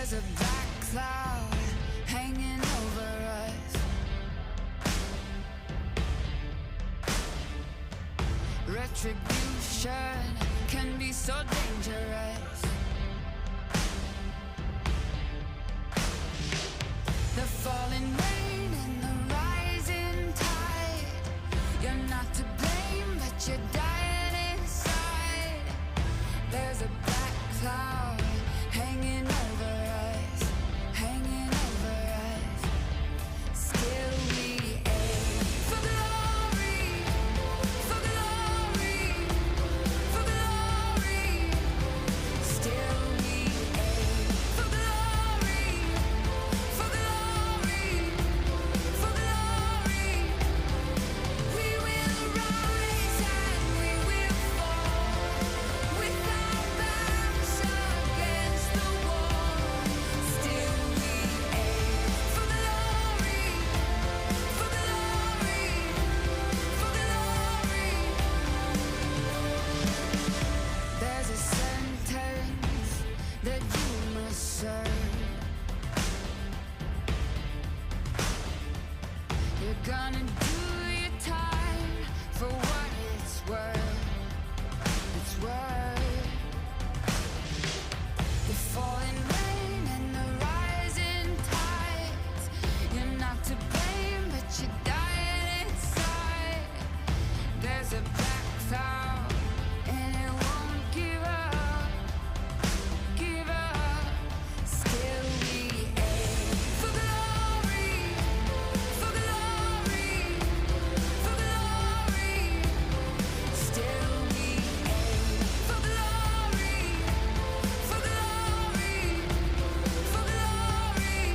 There's a black cloud hanging over us. Retribution can be so dangerous. The falling rain and the rising tide. You're not to blame, but you're dying inside. There's a black cloud hanging over us, hanging over us. Still we aim for glory, for glory, for glory. Still we aim for glory, for glory, for glory. We will rise and we will fall with our backs against the wall. Still we aim for glory, for glory, for glory. There's a sentence that you must serve. You're gonna do your time for what it's worth. It's worth. The falling rain and the rising tides. You're not to blame, but you're dying inside. There's a black cloud and it won't give up, give up. Still we aim for glory, for glory, for glory. Still we aim for glory, for glory, for glory.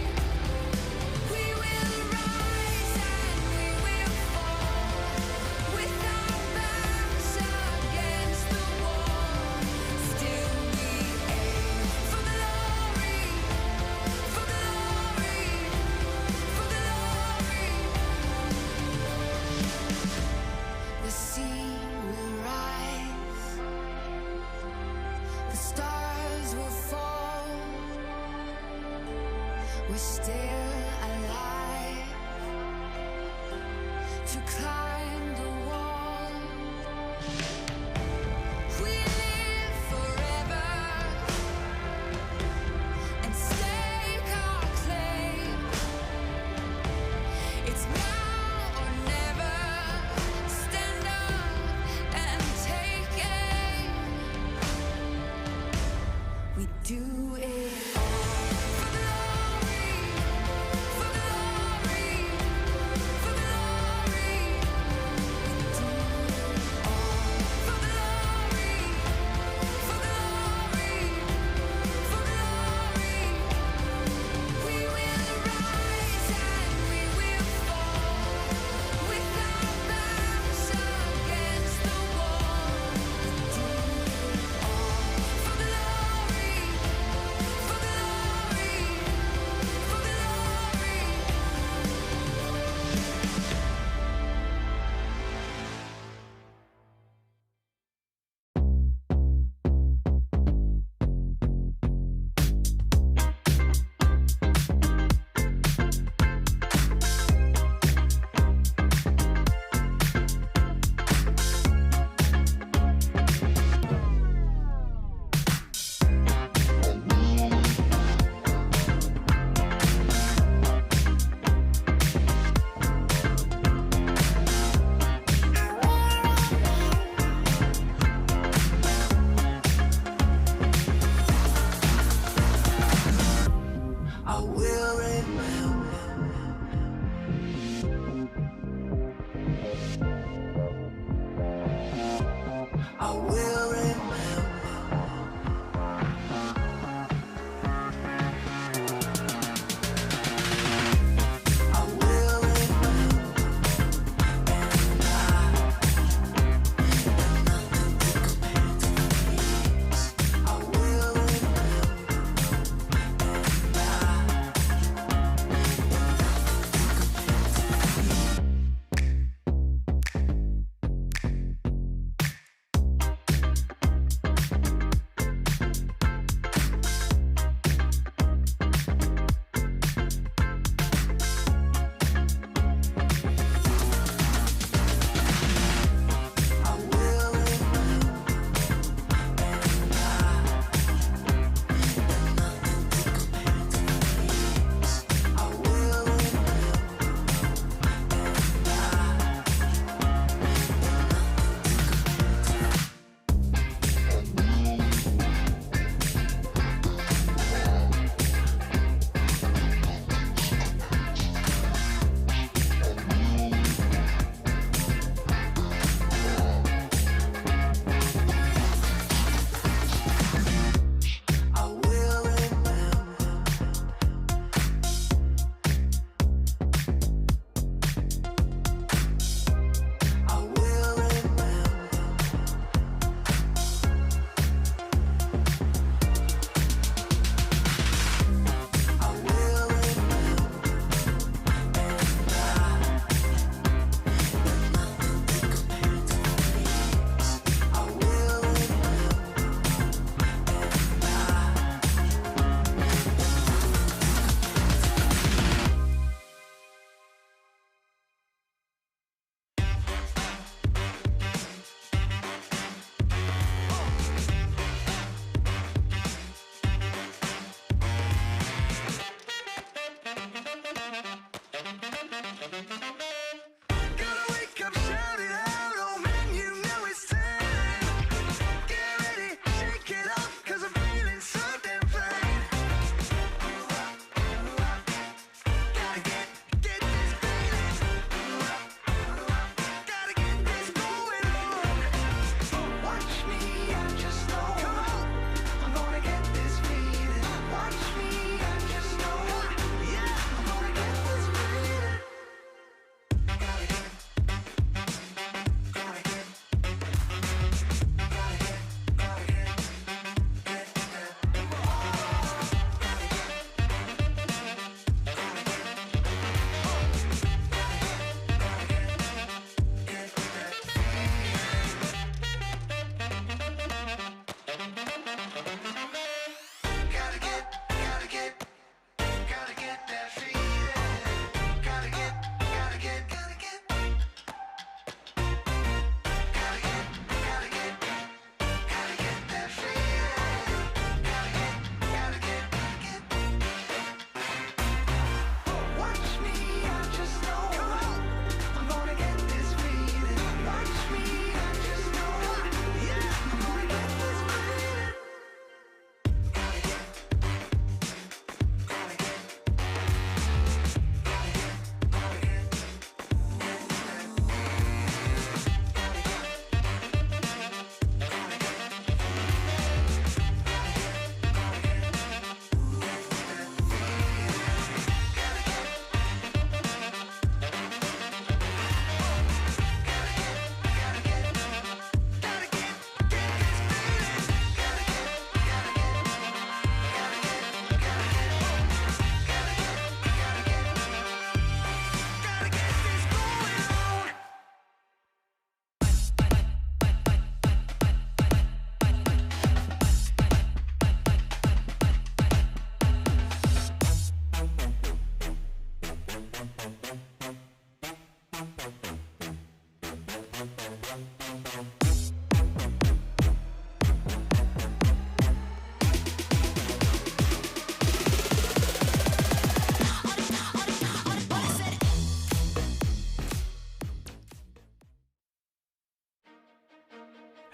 We will rise and we will fall with our backs against the wall. Still we aim for glory, for glory, for glory. The sea will rise, the stars will fall. We're still alive to climb the wall. We live forever and stake our claim. It's now or never. Stand up and take aim. We do it all for glory, for glory, for glory. We do it all for glory, for glory, for glory. We will rise and we will fall with our backs against the wall. We do it all for glory,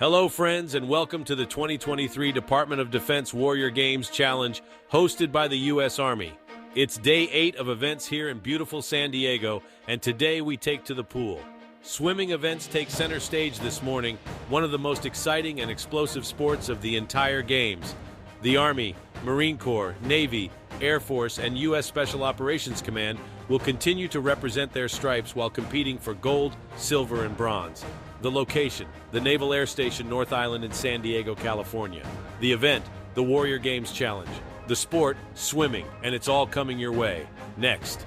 Hello, friends, and welcome to the 2023 Department of Defense Warrior Games Challenge hosted by the U.S. Army. It's day 8 of events here in beautiful San Diego, and today we take to the pool. Swimming events take center stage this morning, one of the most exciting and explosive sports of the entire Games. The Army, Marine Corps, Navy, Air Force, and U.S. Special Operations Command will continue to represent their stripes while competing for gold, silver, and bronze. The location, the Naval Air Station North Island in San Diego, California. The event, the Warrior Games Challenge. The sport, swimming, and it's all coming your way. Next.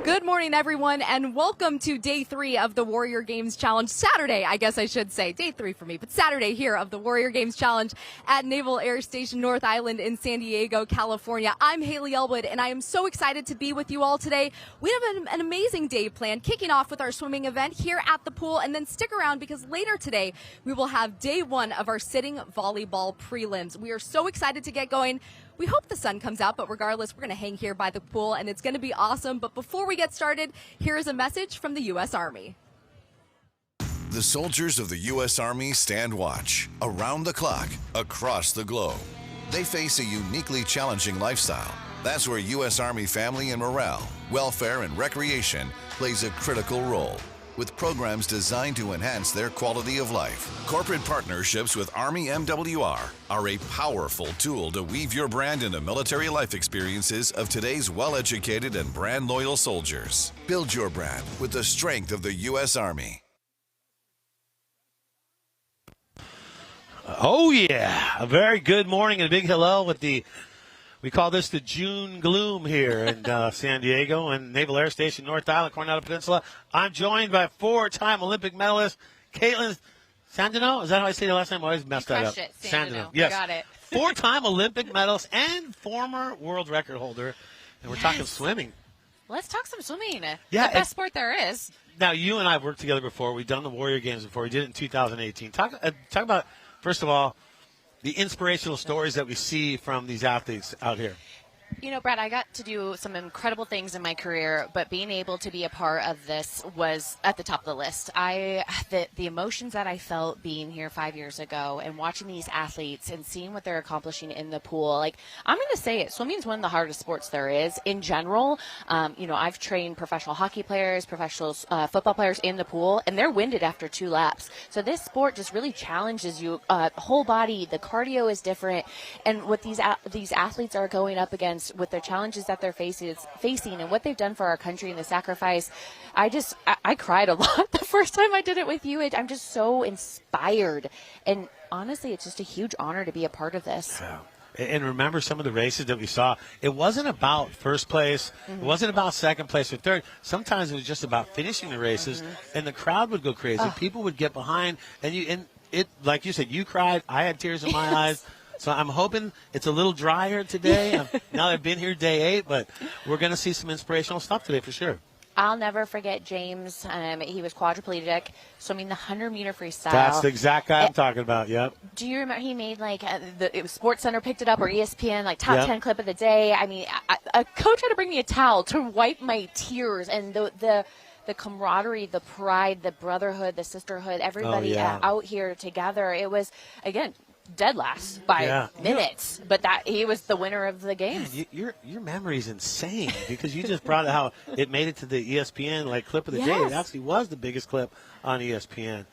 Good morning, everyone, and welcome to day 3 of the Warrior Games Challenge. Saturday, I guess I should say. Day 3 for me, but Saturday here of the Warrior Games Challenge at Naval Air Station North Island in San Diego, California. I'm Haley Elwood, and I am so excited to be with you all today. We have an amazing day planned, kicking off with our swimming event here at the pool, and then stick around because later today we will have day 1 of our sitting volleyball prelims. We are so excited to get going. We hope the sun comes out, but regardless, we're going to hang here by the pool, and it's going to be awesome. But before we get started, here is a message from the U.S. Army. The soldiers of the U.S. Army stand watch, around the clock, across the globe. They face a uniquely challenging lifestyle. That's where U.S. Army family and morale, welfare, and recreation plays a critical role, with programs designed to enhance their quality of life. Corporate partnerships with Army MWR are a powerful tool to weave your brand into military life experiences of today's well-educated and brand-loyal soldiers. Build your brand with the strength of the U.S. Army. Oh, yeah. A very good morning and a big hello with we call this the June gloom here in San Diego and Naval Air Station, North Island, Coronado Peninsula. I'm joined by 4-time Olympic medalist Caitlin Sandino. Is that how I say the last name? I always messed that up. It, Sandino. Yes. Got it. 4-time Olympic medalist and former world record holder. And we're talking swimming. Let's talk some swimming. Yeah, the best sport there is. Now, you and I have worked together before. We've done the Warrior Games before. We did it in 2018. Talk about, first of all, the inspirational stories that we see from these athletes out here. You know, Brad, I got to do some incredible things in my career, but being able to be a part of this was at the top of the list. The emotions that I felt being here 5 years ago and watching these athletes and seeing what they're accomplishing in the pool, like, I'm going to say it, swimming is one of the hardest sports there is in general. I've trained professional hockey players, professional football players in the pool, and they're winded after 2 laps. So this sport just really challenges you, whole body. The cardio is different, and what these athletes are going up against with the challenges that they're facing and what they've done for our country and the sacrifice. I cried a lot the first time I did it with you. I'm just so inspired. And honestly, it's just a huge honor to be a part of this. Yeah. And remember some of the races that we saw. It wasn't about first place. Mm-hmm. It wasn't about second place or third. Sometimes it was just about finishing the races, and the crowd would go crazy. People would get behind, and it, like you said, you cried. I had tears in my eyes. So I'm hoping it's a little drier today. Now that I've been here day 8, but we're going to see some inspirational stuff today for sure. I'll never forget James. He was quadriplegic, swimming the 100-meter freestyle. That's the exact guy I'm talking about, yep. Do you remember he made, it was Sports Center picked it up, or ESPN, top 10 clip of the day. I mean, a coach had to bring me a towel to wipe my tears, and the camaraderie, the pride, the brotherhood, the sisterhood, everybody out here together. It was, again, dead last by minutes, but that he was the winner of the game. Your memory is insane because you just brought it how it made it to the ESPN clip of the day. It actually was the biggest clip on ESPN,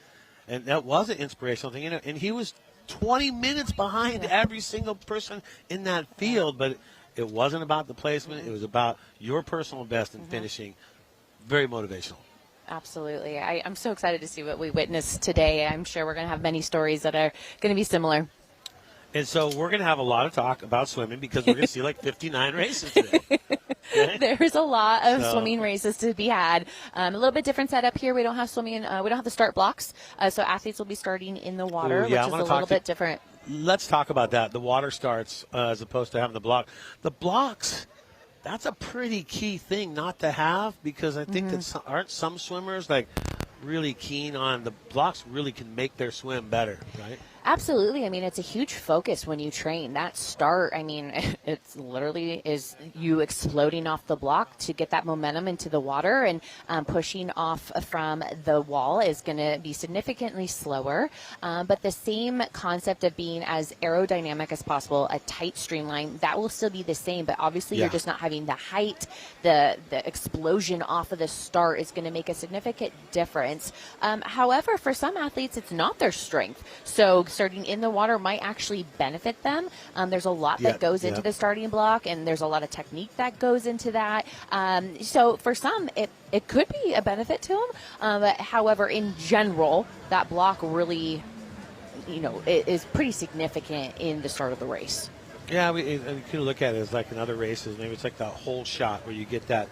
and that was an inspirational thing. And he was 20 minutes behind every single person in that field, but it wasn't about the placement. It was about your personal best in finishing. Very motivational. Absolutely. I'm so excited to see what we witnessed today. I'm sure we're going to have many stories that are going to be similar. And so we're going to have a lot of talk about swimming because we're going to see 59 races today. There's a lot of So- swimming races to be had. A little bit different setup here. We don't have swimming. We don't have the start blocks, so athletes will be starting in the water, Ooh, yeah, I which is wanna a little talk to- bit different. Let's talk about that. The water starts as opposed to having the block. The blocks, that's a pretty key thing not to have, because I think that aren't some swimmers like really keen on the blocks, really can make their swim better, right? Absolutely. I mean, it's a huge focus when you train. That start, I mean, it's literally is you exploding off the block to get that momentum into the water, and pushing off from the wall is going to be significantly slower. But the same concept of being as aerodynamic as possible, a tight streamline, that will still be the same. But obviously, you're just not having the height, the explosion off of the start is going to make a significant difference. However, for some athletes, it's not their strength. So starting in the water might actually benefit them. There's a lot that goes into the starting block, and there's a lot of technique that goes into that. So for some, it could be a benefit to them. But however, in general, that block really, is pretty significant in the start of the race. Yeah, we could look at it as like in other races. Maybe it's like that whole shot where you get that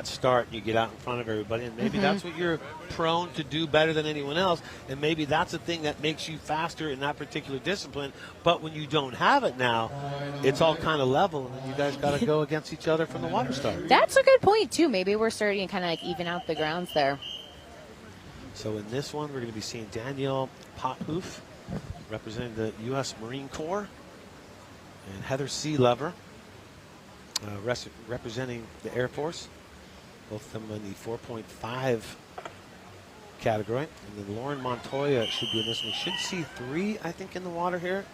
start, and you get out in front of everybody, and maybe that's what you're prone to do better than anyone else, and maybe that's the thing that makes you faster in that particular discipline. But when you don't have it now, it's all kind of level, and then you guys got to go against each other from the water start. That's a good point, too. Maybe we're starting to kind of like even out the grounds there. So in this one, we're going to be seeing Danielle Pothoof representing the U.S. Marine Corps, and Heather Seelever representing the Air Force. Both of them in the 4.5 category. And then Lauren Montoya should be in this one. We should see 3, I think, in the water here.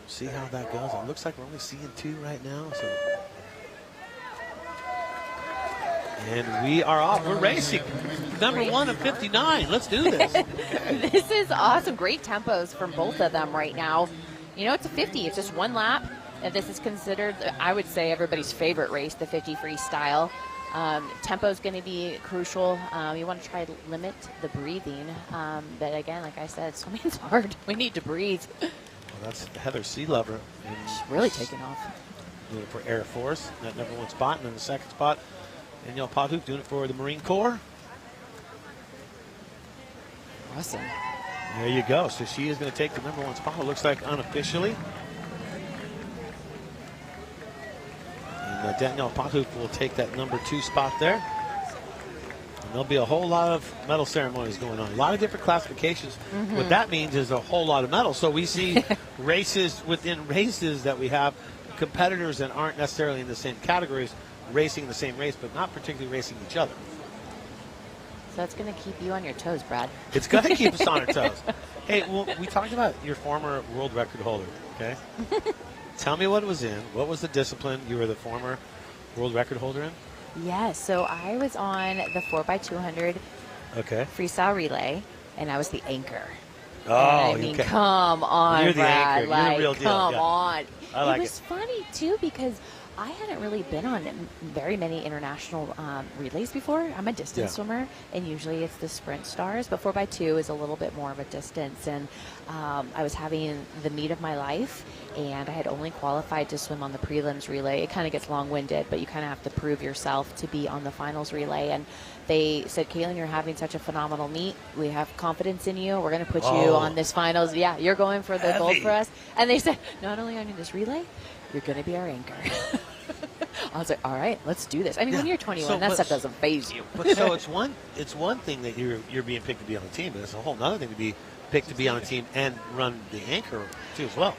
See how that goes. It looks like we're only seeing 2 right now. So. And we are off. We're racing. Number 1 of 59. Let's do this. This is awesome. Great tempos from both of them right now. It's a 50. It's just one lap. And this is considered, I would say, everybody's favorite race, the 50 freestyle. Tempo is going to be crucial. You want to try to limit the breathing. But again, like I said, swimming's hard. We need to breathe. Well, that's Heather Seelever. She's really taking off. Doing it for Air Force, that number 1 spot. And then the second spot, Danielle Pothoof doing it for the Marine Corps. Awesome. There you go. So she is going to take the number 1 spot, it looks like unofficially. And Danielle Pothoof will take that number 2 spot there. And there'll be a whole lot of medal ceremonies going on. A lot of different classifications. What that means is a whole lot of medals. So we see races within races that we have competitors that aren't necessarily in the same categories racing the same race, but not particularly racing each other. So that's going to keep you on your toes, Brad. It's going to keep us on our toes. Hey, well, we talked about your former world record holder, okay? Tell me what it was in. What was the discipline you were the former world record holder in? Yes, so I was on the 4x200 freestyle relay, and I was the anchor. Oh, I mean, okay. come on, You're the Brad. anchor. You're the real deal. Come Yeah. on. I like it was funny, too, because I hadn't really been on very many international relays before. I'm a distance swimmer, and usually it's the sprint stars, but 4x2 is a little bit more of a distance. And I was having the meet of my life, and I had only qualified to swim on the prelims relay. It kind of gets long-winded, but you kind of have to prove yourself to be on the finals relay. And they said, Caitlin, you're having such a phenomenal meet. We have confidence in you. We're going to put you on this finals. Yeah, you're going for the gold for us. And they said, not only on this relay, you're going to be our anchor. I was like, all right, let's do this. I mean, when you're 21, that stuff doesn't faze you. But so it's one thing that you're being picked to be on the team, but it's a whole other thing to be picked to be on a team and run the anchor too as well.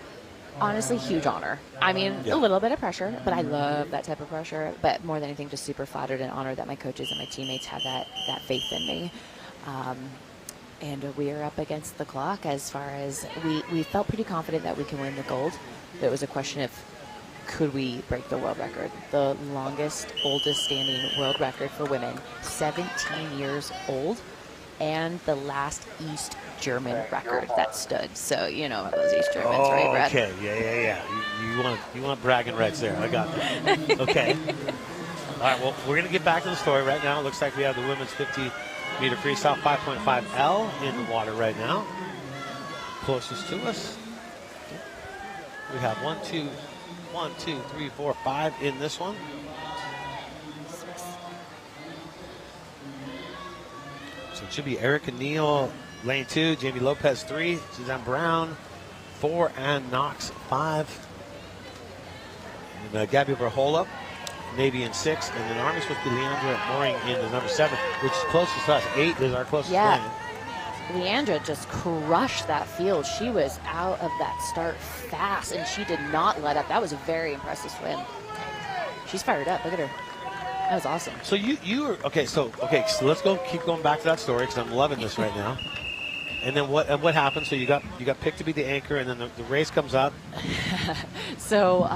Honestly, huge honor. I mean, a little bit of pressure, but I love that type of pressure. But more than anything, just super flattered and honored that my coaches and my teammates had that faith in me. And we are up against the clock as far as we felt pretty confident that we can win the gold. It was a question of could we break the world record, the longest, oldest standing world record for women, 17 years old, and the last East German record that stood. So, you know, those East Germans, right, Brad? Okay, yeah. You want bragging rights there. I got that. Okay. All right, well, we're going to get back to the story right now. It looks like we have the women's 50-meter freestyle 5.5L in the water right now. Closest to us. We have 1, 2, 1, 2, 3, 4, 5 in this one. So it should be Erica Neal, lane 2, Jamie Lopez 3, Suzanne Brown 4, and Knox 5. And Gabby Verhola, Navy in 6, and then Army's supposed to be Leandra Mooring in the number 7, which is closest to us. 8 is our closest lane. Leandra just crushed that field. She was out of that start fast, and she did not let up. That was a very impressive swim. She's fired up. Look at her. That was awesome. So you were okay. So let's keep going back to that story because I'm loving this right now. And then what happened? So you got picked to be the anchor, and then the race comes up. So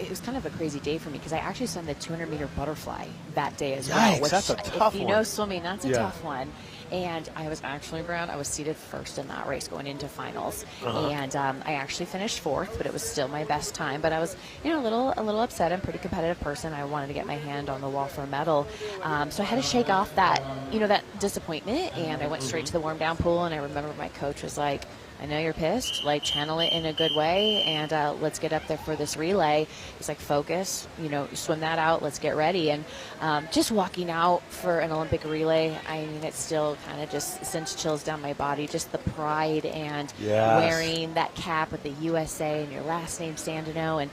it was kind of a crazy day for me because I actually swam the 200-meter butterfly that day as well. Yikes, Which, that's a tough if you one. know swimming, that's a tough one. And I was actually, Brown, I was seated first in that race going into finals. And I actually finished 4th, but it was still my best time. But I was, a little upset. I'm a pretty competitive person. I wanted to get my hand on the wall for a medal. So I had to shake off that, that disappointment. And I went straight to the warm down pool. And I remember my coach was like, I know you're pissed, like channel it in a good way, and let's get up there for this relay. He's like, focus, swim that out, let's get ready. And just walking out for an Olympic relay, I mean, it still kind of just sends chills down my body, just the pride and wearing that cap with the USA and your last name Sandino. And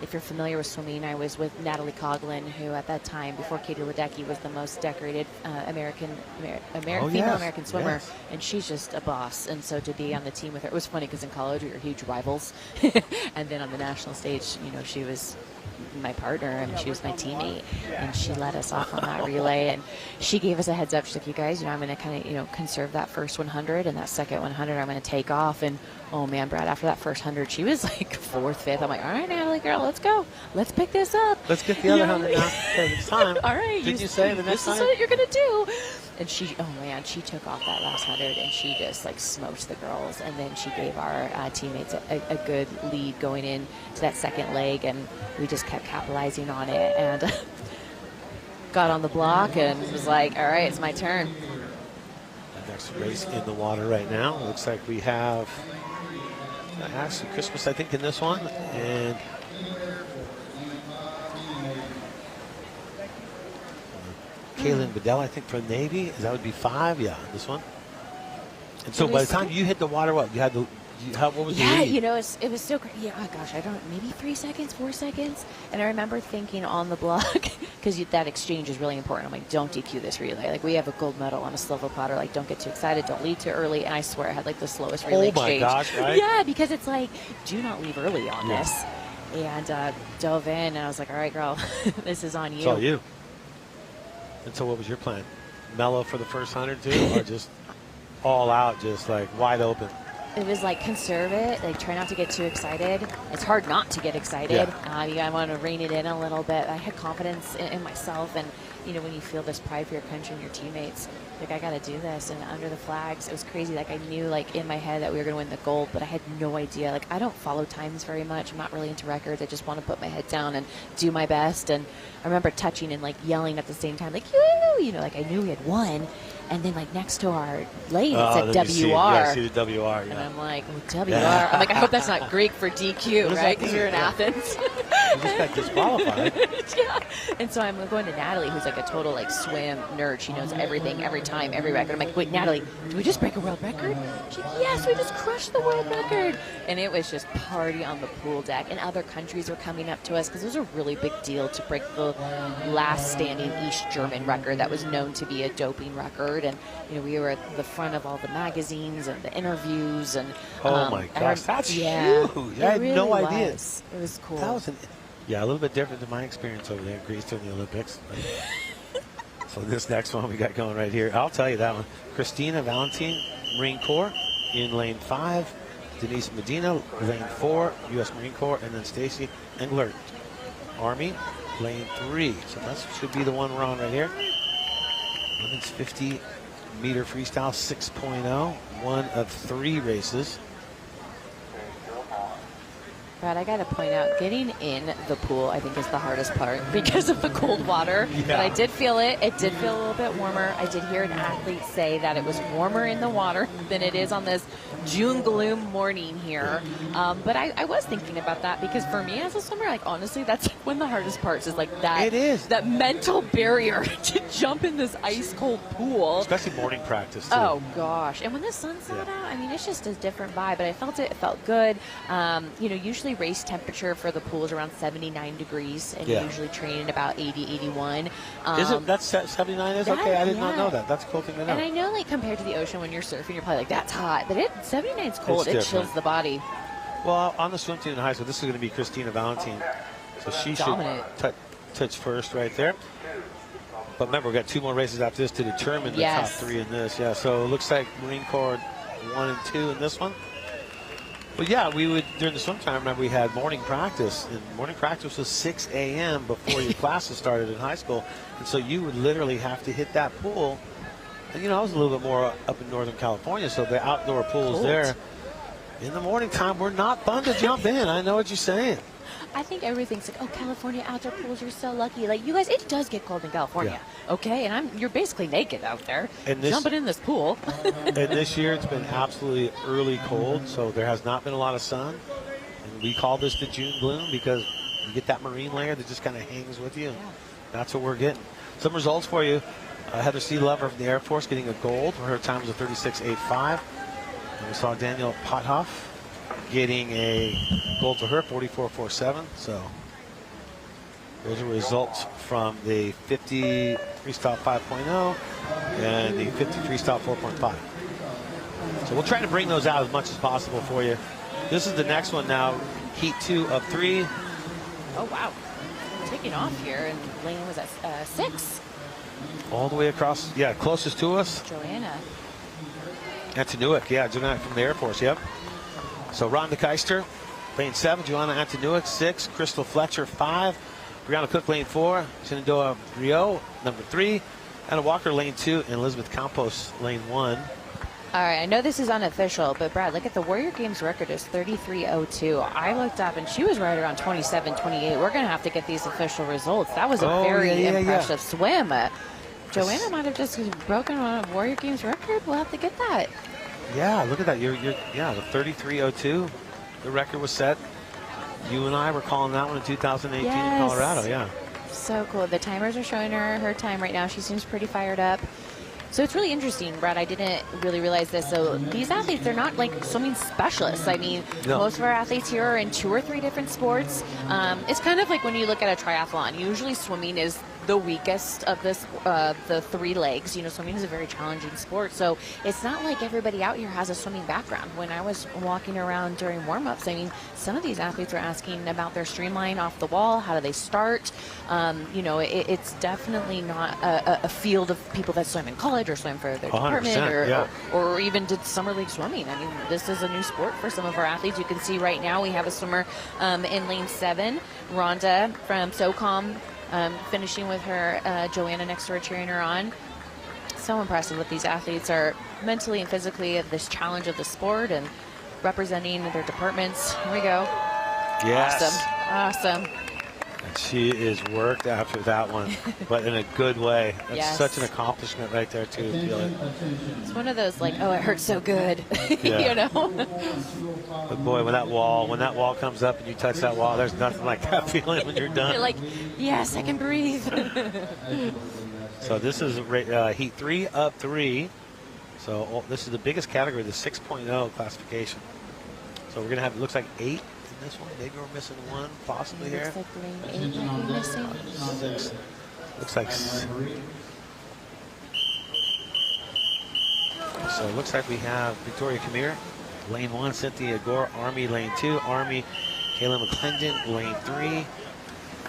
if you're familiar with swimming, I was with Natalie Coughlin, who at that time, before Katie Ledecky, was the most decorated female American swimmer, and she's just a boss. And so to be on the team with her, it was funny because in college we were huge rivals, and then on the national stage, she was my partner and she was my teammate, and she led us off on that relay, and she gave us a heads up. She's like, you guys, I'm going to kind of conserve that first 100, and that second 100 I'm going to take off. And oh man, Brad, after that first 100 she was like 4th, 5th. I'm like, all right, Natalie girl, let's go, let's pick this up, let's get the other 100 now. It's time. All right, didn't you say the next this time? is what you're gonna do? And she took off that last 100, and she just like smoked the girls. And then she gave our teammates a good lead going in to that second leg, and we just kept capitalizing on it, and got on the block and was like, all right, it's my turn. The next race in the water right now. Looks like we have Ashley Christmas, I think, in this one, and Kaylin Bedell, I think, for Navy. That would be 5, this one. And so by the time you hit the water, what you had to, what was the lead? It was so great. Yeah, oh gosh, I don't, maybe 3 seconds, 4 seconds. And I remember thinking on the block, because that exchange is really important. I'm like, don't DQ this relay. Like, we have a gold medal on a silver platter. Like, don't get too excited. Don't lead too early. And I swear I had like the slowest relay exchange. Oh my gosh, right? Yeah, because it's like, do not leave early on this. And dove in, and I was like, all right, girl, this is on you. It's all you. And so what was your plan? Mellow for the first 100 too, or just all out, just like wide open? It was like conserve it, like try not to get too excited. It's hard not to get excited. I want to rein it in a little bit. I had confidence in myself, and when you feel this pride for your country and your teammates, like, I got to do this. And under the flags, it was crazy. Like, I knew, like, in my head that we were going to win the gold, but I had no idea. Like, I don't follow times very much. I'm not really into records. I just want to put my head down and do my best. And I remember touching and, like, yelling at the same time, like, yoo, like, I knew we had won. And then, like, next to our lane, it said WR. I see the WR, And I'm like, oh, WR. I'm like, I hope that's not Greek for DQ, right? Because we're in Athens. You just got disqualified. Yeah. And so I'm going to Natalie, who's like a total like swim nerd. She knows everything, every time, every record. I'm like, wait, Natalie, did we just break a world record? She's like, yes, we just crushed the world record. And it was just party on the pool deck. And other countries were coming up to us because it was a really big deal to break the last standing East German record that was known to be a doping record. And we were at the front of all the magazines and the interviews. And oh my gosh, that's huge! I had no idea. It was cool. That was a little bit different than my experience over there in Greece during the Olympics. So this next one we got going right here, I'll tell you that one. Christina Valentin, Marine Corps, in lane 5. Denise Medina, lane 4, U.S. Marine Corps, and then Stacy Englert, Army, lane 3. So that should be the one we're on right here. Women's 50-meter freestyle 6.0, one of 3 races. Brad, I got to point out, getting in the pool, I think, is the hardest part because of the cold water. Yeah. But I did feel it. It did feel a little bit warmer. I did hear an athlete say that it was warmer in the water than it is on this June gloom morning here. But I was thinking about that because for me as a swimmer, like, honestly, that's one of the hardest parts is like that. It is. That mental barrier to jump in this ice cold pool. Especially morning practice, too. Oh gosh! And when the sun set out, I mean, it's just a different vibe. But I felt it. It felt good. Usually race temperature for the pool is around 79 degrees, and you usually train at about 80, 81. Is it? That's 79 is? Okay, I did not know that. That's a cool thing to know. And I know, like, compared to the ocean when you're surfing, you're probably like, that's hot. But 79 is cold. It different. chills the body. Well, on the swim team in high school, this is going to be Christina Valentine. So she Dominant. should touch first right there. But remember, we've got 2 more races after this to determine the top 3 in this. Yeah, so it looks like Marine Corps 1 and 2 in this one. But yeah, we would, during the swim time, remember we had morning practice. And morning practice was 6 a.m. before your classes started in high school. And so you would literally have to hit that pool. And, I was a little bit more up in Northern California, so the outdoor pools there in the morning time were not fun to jump in. I know what you're saying. I think everybody thinks like, oh, California outdoor pools, you're so lucky. Like, you guys, it does get cold in California, okay? And you're basically naked out there, jumping in this pool. And this year it's been absolutely early cold, so there has not been a lot of sun. And we call this the June gloom because you get that marine layer that just kind of hangs with you. Yeah. That's what we're getting. Some results for you. Heather C. Lover from the Air Force getting a gold. Her time was a 36.85. And we saw Danielle Pothoff getting a gold for her, 44.47. So those are results from the 50 freestyle 5.0 and the 50 freestyle 4.5. So we'll try to bring those out as much as possible for you. This is the next one now, heat 2 of 3. Oh, wow. Taking off here, and Lane was at 6. All the way across, closest to us. Joanna. Antonuik, Joanna from the Air Force, yep. So Rhonda Keister, lane 7. Joanna Antonuik, 6. Crystal Fletcher, 5. Brianna Cook, lane 4. Shenandoah Rio, number 3. Anna Walker, lane 2. And Elizabeth Campos, lane 1. All right, I know this is unofficial, but Brad, look at the Warrior Games record is 33.02. I looked up, and she was right around 27.28. We're going to have to get these official results. That was a very impressive swim. Joanna might have just broken a Warrior Games record. We'll have to get that. Yeah, look at that. The 33.02. The record was set. You and I were calling that one in 2018 in Colorado, So cool. The timers are showing her time right now. She seems pretty fired up. So it's really interesting, Brad. I didn't really realize this. So these athletes, they're not like swimming specialists. I mean, most of our athletes here are in 2 or 3 different sports. It's kind of like when you look at a triathlon. Usually swimming is the weakest of this, the 3 legs. Swimming is a very challenging sport. So it's not like everybody out here has a swimming background. When I was walking around during warm-ups, I mean, some of these athletes were asking about their streamline off the wall. How do they start? It's definitely not a field of people that swim in college or swim for their department or even did summer league swimming. I mean, this is a new sport for some of our athletes. You can see right now we have a swimmer in lane 7, Rhonda from SOCOM, finishing with her Joanna next to her, cheering her on. So impressive what these athletes are mentally and physically at this challenge of the sport and representing their departments. Here we go. Yes. Awesome. And she is worked after that one, but in a good way. That's such an accomplishment right there, too. Feel it. It's one of those, like, oh, it hurts so good, But boy, when that wall comes up and you touch that wall, there's nothing like that feeling when you're done. You're like, yes, I can breathe. So this is heat 3 of 3. So this is the biggest category, the 6.0 classification. So we're going to have, it looks like 8 in this one. Maybe we're missing 1 possibly here. Looks like lane 8 might be missing. 6. Looks like. So it looks like we have Victoria Kamir, lane 1, Cynthia Gore, Army, lane 2, Army, Kayla McClendon, lane 3,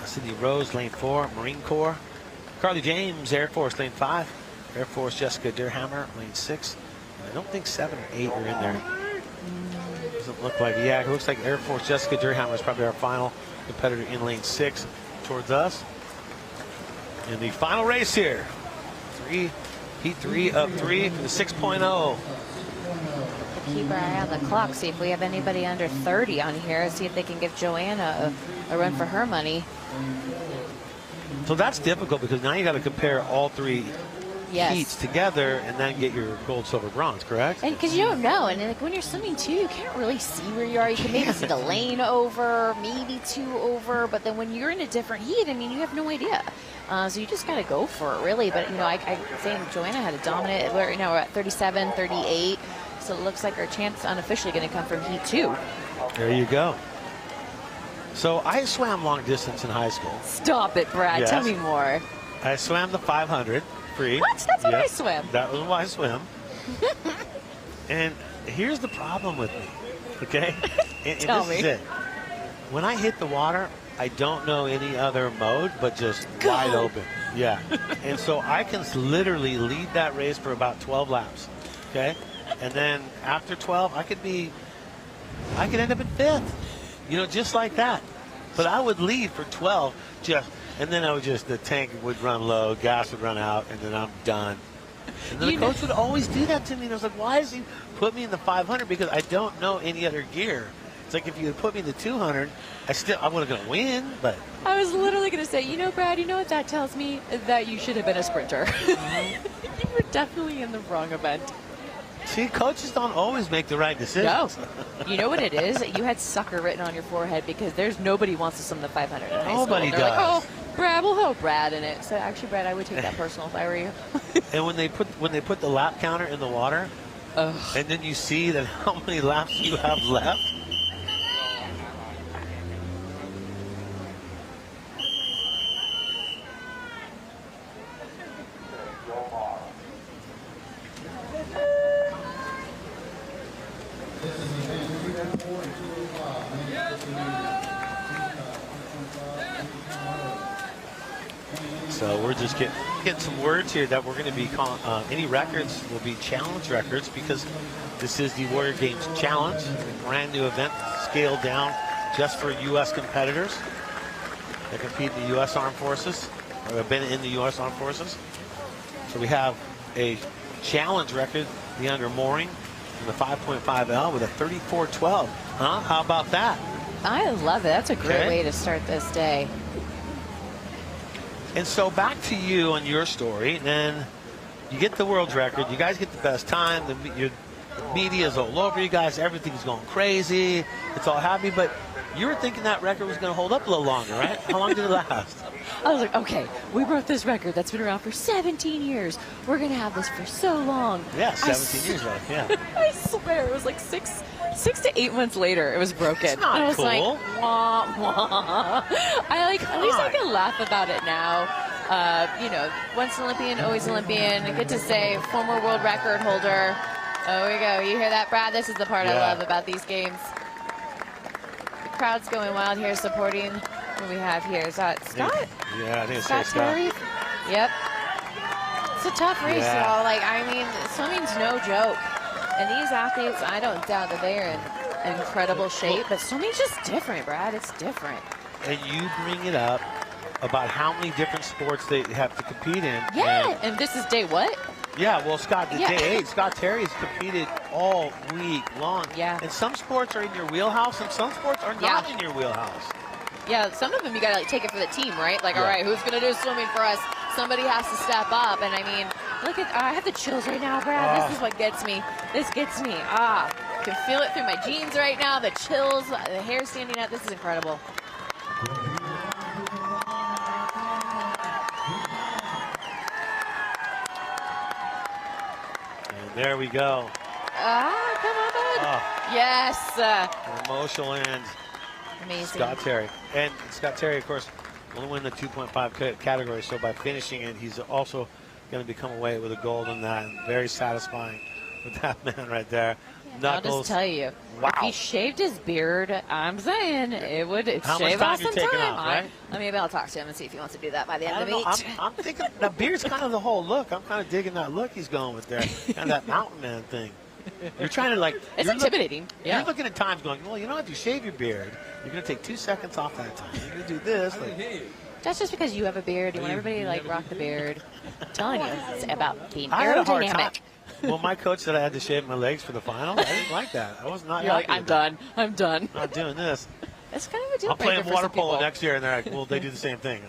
Cindy Rose, lane 4, Marine Corps, Carly James, Air Force, lane 5, Air Force Jessica Deerhammer, lane 6. And I don't think 7 or 8 are in there. Doesn't look like, it looks like Air Force Jessica Deerhammer is probably our final competitor in lane 6 towards us. In the final race here, heat 3 of 3 for the 6.0. keep our eye on the clock, see if we have anybody under 30 on here, see if they can give Joanna a run for her money. So that's difficult because now you got to compare all three heats together and then get your gold, silver, bronze, correct? And because you don't know, and like when you're swimming too, you can't really see where you are. You can maybe see the lane over, maybe 2 over, but then when you're in a different heat, I mean, you have no idea. So you just got to go for it, really. But, you know, I think Joanna had a dominant, we're at 37, 38, so it looks like our chance unofficially going to come from heat 2. There you go. So I swam long distance in high school. Stop it, Brad. Yes. Tell me more. I swam the 500 free. What? That's what I swam. That was why I swim. And here's the problem with me, okay? And Tell this me. is it. When I hit the water, I don't know any other mode but just wide open. Yeah. And so I can literally lead that race for about 12 laps, okay? And then after 12, I could end up in 5th, you know, just like that. But I would lead for 12 and then the tank would run low, gas would run out, and then I'm done. And then the coach would always do that to me. And I was like, why does he put me in the 500? Because I don't know any other gear. It's like if you had put me in the 200, I wasn't going to win, but. I was literally going to say, you know, Brad, you know what that tells me? That you should have been a sprinter. You were definitely in the wrong event. See, coaches don't always make the right decisions. No. You know what it is? You had sucker written on your forehead because there's nobody wants to swim the 500 in high school. Nobody They're does. like, oh, Brad, we'll help Brad in it. So actually, Brad, I would take that personal if I were you. And when they put the lap counter in the water, and then you see that how many laps you have left. So we're just getting some words here that we're going to be calling, any records will be challenge records because this is the Warrior Games Challenge, a brand new event scaled down just for U.S. competitors that compete in the U.S. Armed Forces or have been in the U.S. Armed Forces. So we have a challenge record, the under mooring, in the 5.5L with a 34.12. Huh? How about that? I love it. That's a great way to start this day. And so back to you on your story, and then you get the world record. You guys get the best time. Your media's all over you guys. Everything's going crazy. It's all happy. But you were thinking that record was going to hold up a little longer, right? How long did it last? I was like, okay, we broke this record that's been around for 17 years. We're going to have this for so long. Yeah, 17 years, right? Yeah. I swear, it was like six to 8 months later, it was broken. It's not and I was cool. like, wah, wah. At least I can laugh about it now. You know, once Olympian, always Olympian. Good to say, former world record holder. Oh, we go. You hear that, Brad? This is the part I love about these games. The crowd's going wild here supporting what we have here. Is that Scott? Yeah, I think it's Scott Terry? Yep. It's a tough race, y'all. Like, I mean, swimming's no joke. And these athletes, I don't doubt that they are in incredible shape, but swimming's just different, Brad. It's different. And you bring it up about how many different sports they have to compete in. Yeah, and this is day what? Yeah, well, Scott, day 8, Scott Terry has competed all week long. Yeah. And some sports are in your wheelhouse, and some sports are not in your wheelhouse. Yeah, some of them you got to like take it for the team, right? Like, all right, who's going to do swimming for us? Somebody has to step up. And I mean, look at, I have the chills right now, Brad. This is what gets me. This gets me. I can feel it through my jeans right now. The chills, the hair standing up. This is incredible. And there we go. Come on, bud. Yes. An emotional end. Amazing. Scott Terry. And Scott Terry, of course, will win the 2.5 category. So by finishing it, he's also going to become away with a gold on that. Very satisfying with that man right there. Knuckles. I'll just tell you, if he shaved his beard, I'm saying it would How shave much time off you're some taking time. off, right? Maybe I'll talk to him and see if he wants to do that by the end I of the don't know. meet. I'm thinking that beard's kind of the whole look. I'm kind of digging that look he's going with there. Kind of that mountain man thing. You're trying to It's intimidating. You're looking at times going, well, you know, if you shave your beard, you're going to take 2 seconds off that time. You're going to do this. That's just because you have a beard. You want everybody to like rock the beard. I'm telling you, it's about being I had a hard time. aerodynamic. Well, my coach said I had to shave my legs for the final. I didn't like that. I was not. You're like, happy I'm with that. done. I'm done. Not doing this. It's kind of a deal I'll play breaker in for water some polo people. next year, and they're like, well, they do the same thing.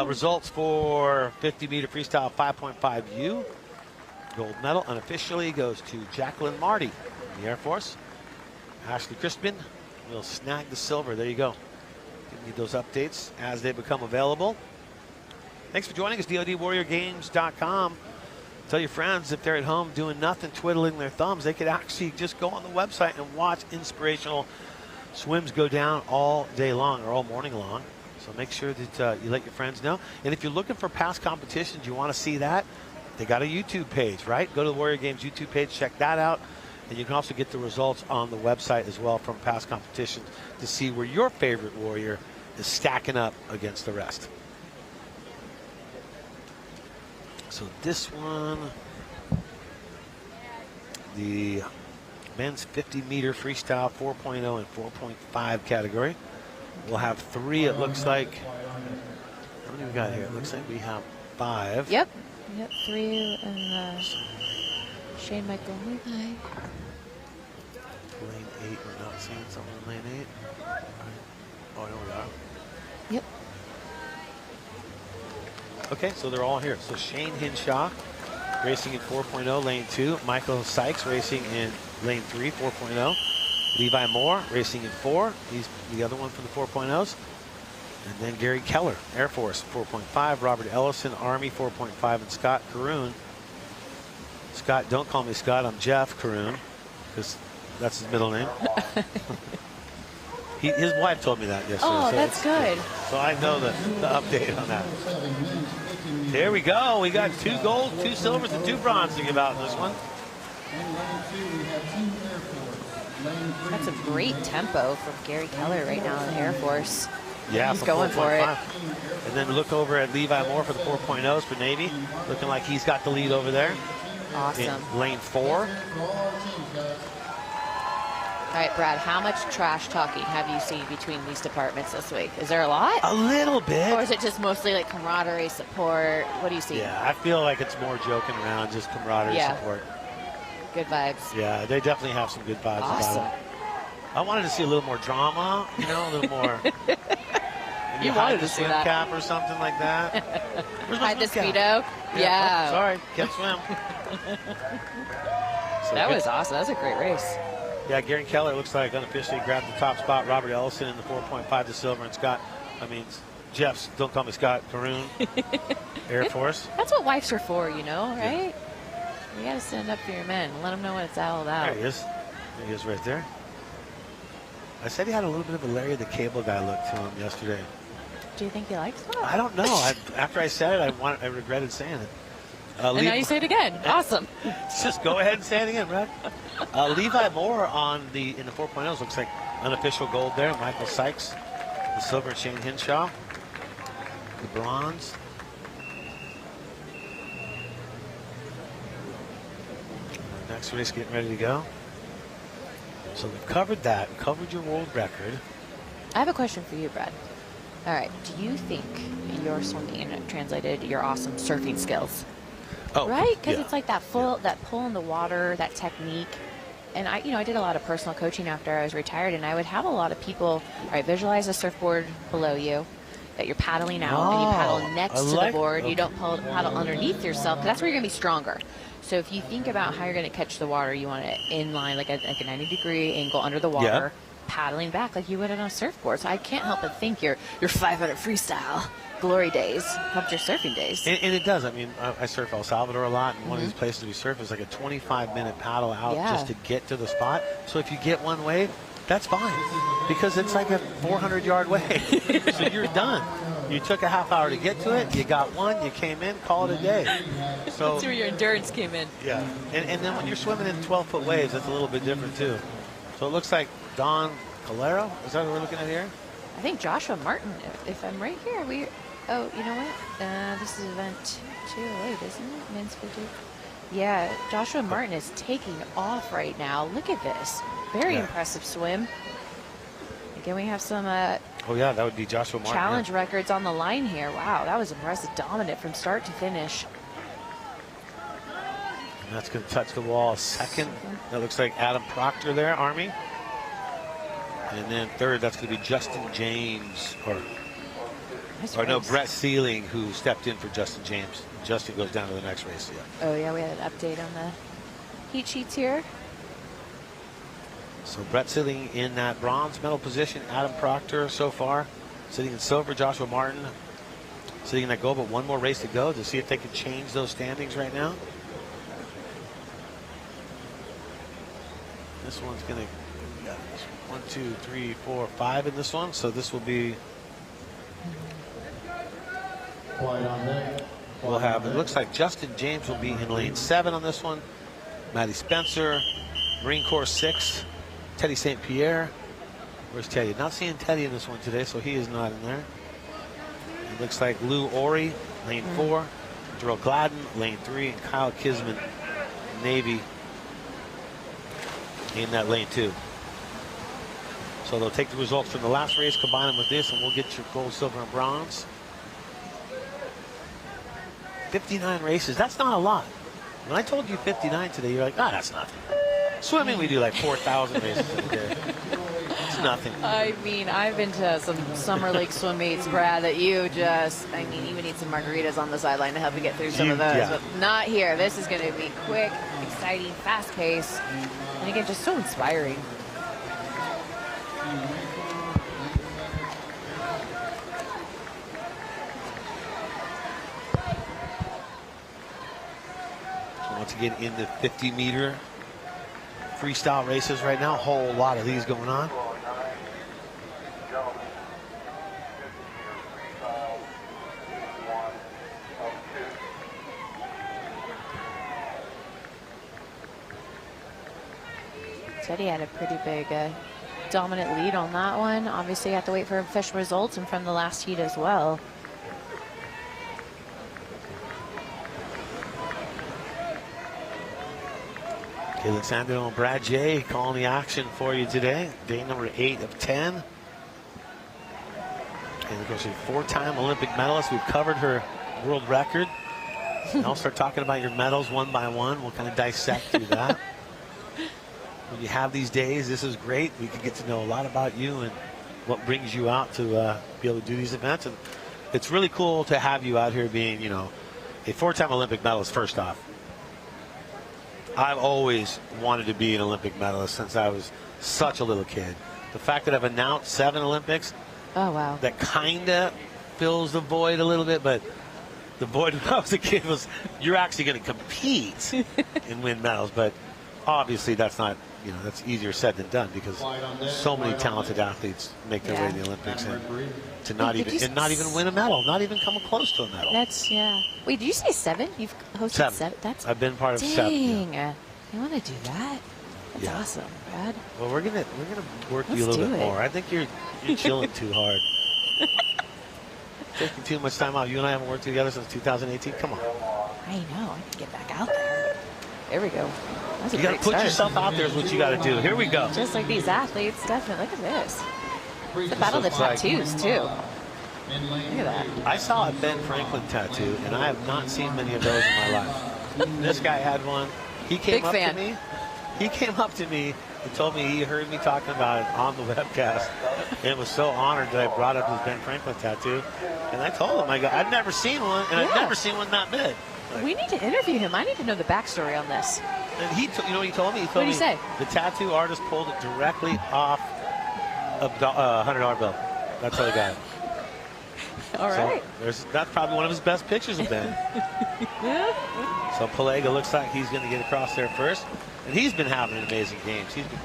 Results for 50-meter freestyle 5.5U. Gold medal unofficially goes to Jacqueline Marty in the Air Force. Ashley Crispin will snag the silver. There you go. Give me those updates as they become available. Thanks for joining us, DoDWarriorGames.com. Tell your friends if they're at home doing nothing, twiddling their thumbs, they could actually just go on the website and watch inspirational swims go down all day long or all morning long. So make sure that you let your friends know. And if you're looking for past competitions, you want to see that, they got a YouTube page, right? Go to the Warrior Games YouTube page, check that out. And you can also get the results on the website as well from past competitions to see where your favorite warrior is stacking up against the rest. So this one, the men's 50-meter freestyle 4.0 and 4.5 category. We'll have 3, it looks like. How many we got here? It looks like we have 5. Yep. 3 and Shane Michael Levi. Lane 8, we're not seeing someone in lane 8. Oh, no, we are. Yep. Okay, so they're all here. So Shane Hinshaw racing in 4.0, lane 2. Michael Sykes racing in lane 3, 4.0. Levi Moore racing in 4. He's the other one from the 4.0s. And then Gary Keller, Air Force, 4.5. Robert Ellison, Army, 4.5. And Scott Caroon. Scott, don't call me Scott. I'm Jeff Caroon, because that's his middle name. His wife told me that yesterday. Oh, so that's good. So I know the update on that. There we go. We got 2 gold, 2 silvers, and 2 bronze to give out in this one. That's a great tempo from Gary Keller right now in the Air Force. Yeah, he's going for it. And then look over at Levi Moore for the 4.0s for Navy. Looking like he's got the lead over there. Awesome. In lane 4. All right, Brad, how much trash talking have you seen between these departments this week? Is there a lot? A little bit. Or is it just mostly like camaraderie, support? What do you see? Yeah, I feel like it's more joking around, just camaraderie support. Good vibes. Yeah, they definitely have some good vibes Awesome. about it. I wanted to see a little more drama, a little more. You wanted to see swim that. cap or something like that. Where's my Hide the swim cap? Speedo. Yeah. Oh, sorry, can't swim. So That good. was awesome. That was a great race. Yeah, Gary Keller looks like unofficially grabbed the top spot. Robert Ellison in the 4.5 to silver, and Jeff's, don't call me Scott, Caroon, Air Force. That's what wives are for, right? Yeah. You got to stand up for your men. Let them know what it's all about. There he is. There he is right there. I said he had a little bit of a Larry the Cable Guy look to him yesterday. Do you think he likes that? I don't know. After I said it, I regretted saying it. And now you say it again. Awesome. Just go ahead and say it again, Brad. Levi Moore in the 4.0s looks like unofficial gold there. Michael Sykes, the silver, Shane Hinshaw, the bronze. Next race getting ready to go. So we've covered that, covered your world record. I have a question for you, Brad. All right. Do you think your swimming translated your awesome surfing skills? Oh, Right? Because yeah. it's like that pull in the water, that technique. And I did a lot of personal coaching after I was retired, and I would have a lot of people, all right, visualize a surfboard below you that you're paddling out, and you paddle next to the board. You don't paddle underneath yourself, 'cause that's where you're going to be stronger. So if you think about how you're going to catch the water, you want it in line, like a 90-degree angle under the water, paddling back like you would on a surfboard. So I can't help but think your 500 freestyle glory days helped your surfing days. And it does. I mean, I surf El Salvador a lot, and one of these places we surf is like a 25-minute paddle out just to get to the spot. So if you get one wave, that's fine, because it's like a 400-yard wave. So you're done. You took a half hour to get to it. You got one. You came in. Call it a day. So That's where your endurance came in. yeah, and then when you're swimming in 12-foot waves, that's a little bit different too. So it looks like Don Calero. Is that what we're looking at here? I think Joshua Martin, if I'm right here, oh, you know what? This is event 208, isn't it? Men's 50. Yeah, Joshua Martin is taking off right now. Look at this. Very impressive swim. Again, we have some Oh yeah, that would be Joshua Martin. challenge records on the line here. Wow, that was impressive. Dominant from start to finish. And that's going to touch the wall second. That looks like Adam Proctor there, Army. And then third, that's going to be Justin James, or no, Brett Sealing, who stepped in for Justin James. Justin goes down to the next race. Yeah. Oh, yeah, we had an update on the heat sheets here. So Brett Sealing in that bronze medal position. Adam Proctor so far sitting in silver. Joshua Martin sitting in that gold, but one more race to go to see if they can change those standings right now. This one's going to 1, 2, 3, 4, 5 in this one. So this will be. We'll have, it looks like Justin James will be in lane 7 on this one. Maddie Spencer, Marine Corps 6, Teddy St. Pierre. Where's Teddy? Not seeing Teddy in this one today, so he is not in there. It looks like Lou Ori, lane 4, Darrell Gladden, lane 3, and Kyle Kisman, Navy, in that lane 2. So they'll take the results from the last race, combine them with this, and we'll get your gold, silver, and bronze. 59 races, that's not a lot. When I told you 59 today, you're like, that's nothing. Swimming, we do like 4,000 races a day. It's nothing. I mean, I've been to some summer league swim meets, Brad, that you just, I mean, you would need some margaritas on the sideline to help you get through some of those. Yeah. But not here. This is going to be quick, exciting, fast pace. And again, just so inspiring. Once again, in the 50-meter freestyle races right now, a whole lot of these going on. Teddy had a pretty big dominant lead on that one. Obviously, you have to wait for official results and from the last heat as well. Caleb Sandino and Brad J calling the action for you today. Day number 8 of 10. And of course, a 4-time Olympic medalist. We've covered her world record. And I'll start talking about your medals one by one. We'll kind of dissect through that. When you have these days, this is great. We can get to know a lot about you and what brings you out to be able to do these events. And it's really cool to have you out here being, you know, a 4-time Olympic medalist, first off. I've always wanted to be an Olympic medalist since I was such a little kid. The fact that I've announced 7 Olympics, oh wow, that kind of fills the void a little bit, but the void when I was a kid was you're actually going to compete and win medals. But obviously that's not, you know, that's easier said than done because so many talented athletes make their way to the Olympics and to not even win a medal, not even come close to a medal. That's, yeah. Wait, did you say 7? You've hosted 7? That's, I've been part of 7. Yeah. You want to do that? That's awesome, Brad. Well, we're gonna work you a little bit more. I think you're chilling too hard. Taking too much time out. You and I haven't worked together since 2018. Come on. I know. I can get back out there. There we go. That's a You got to great put start. yourself out there is what you got to do. Here we go. Just like these athletes, definitely. Look at this. It's the battle of the tattoos, too. Look at that. I saw a Ben Franklin tattoo, and I have not seen many of those in my life. This guy had one. He came up to me. He came up to me and told me he heard me talking about it on the webcast, and was so honored that I brought up his Ben Franklin tattoo. And I told him, I'd never seen one, and I'd never seen one that big. Like, we need to interview him. I need to know the backstory on this. And you know what he told me? He told What'd he say? The tattoo artist pulled it directly off a $100 bill. That's how he got it. All right. So that's probably one of his best pictures of Ben. So Pelega looks like he's going to get across there first. And he's been having amazing games. He's been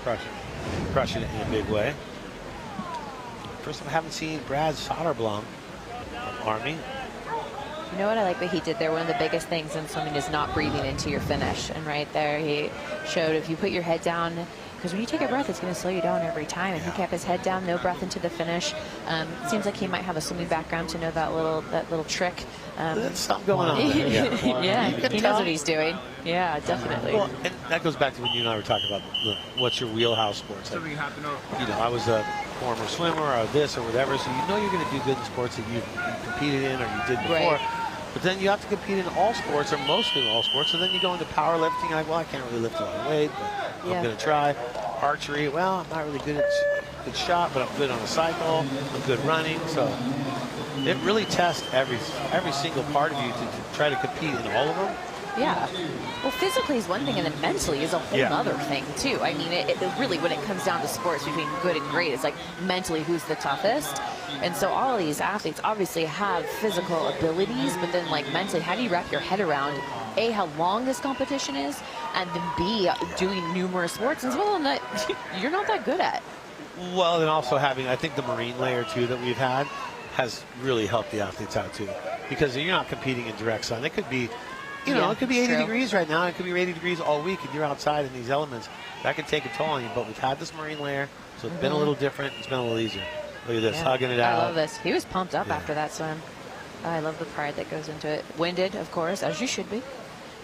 crushing it in a big way. First time I haven't seen Brad Soderblom from Army. You know what I like what he did there? One of the biggest things in swimming is not breathing into your finish. And right there, he showed if you put your head down, because when you take a breath, it's going to slow you down every time. And he kept his head down, no breath into the finish. Seems like he might have a swimming background to know that little trick. There's something going on there. Yeah, he knows what he's doing. Yeah, definitely. Well, and that goes back to when you and I were talking about what's your wheelhouse sports. Like, you know, I was a former swimmer or this or whatever, so you know you're going to do good in sports that you competed in or you did before. Right. But then you have to compete in all sports, or mostly all sports. So then you go into powerlifting. You're like, well, I can't really lift a lot of weight, but I'm going to try. Archery, well, I'm not really good shot, but I'm good on a cycle. I'm good running. So it really tests every single part of you to try to compete in all of them. Yeah. Well, physically is one thing, and then mentally is a whole other thing, too. I mean, it really, when it comes down to sports between good and great, it's like mentally who's the toughest. And so all of these athletes obviously have physical abilities, but then, like, mentally, how do you wrap your head around, A, how long this competition is, and then B, doing numerous sports as well, and that you're not that good at. Well, and also having, I think the marine layer, too, that we've had has really helped the athletes out, too. Because you're not competing in direct sun. It could be, it could be 80 degrees right now. It could be 80 degrees all week, and you're outside in these elements. That can take a toll on you. But we've had this marine layer, so it's been a little different. It's been a little easier. Look at this, hugging it out. I love this. He was pumped up after that swim. I love the pride that goes into it. Winded, of course, as you should be.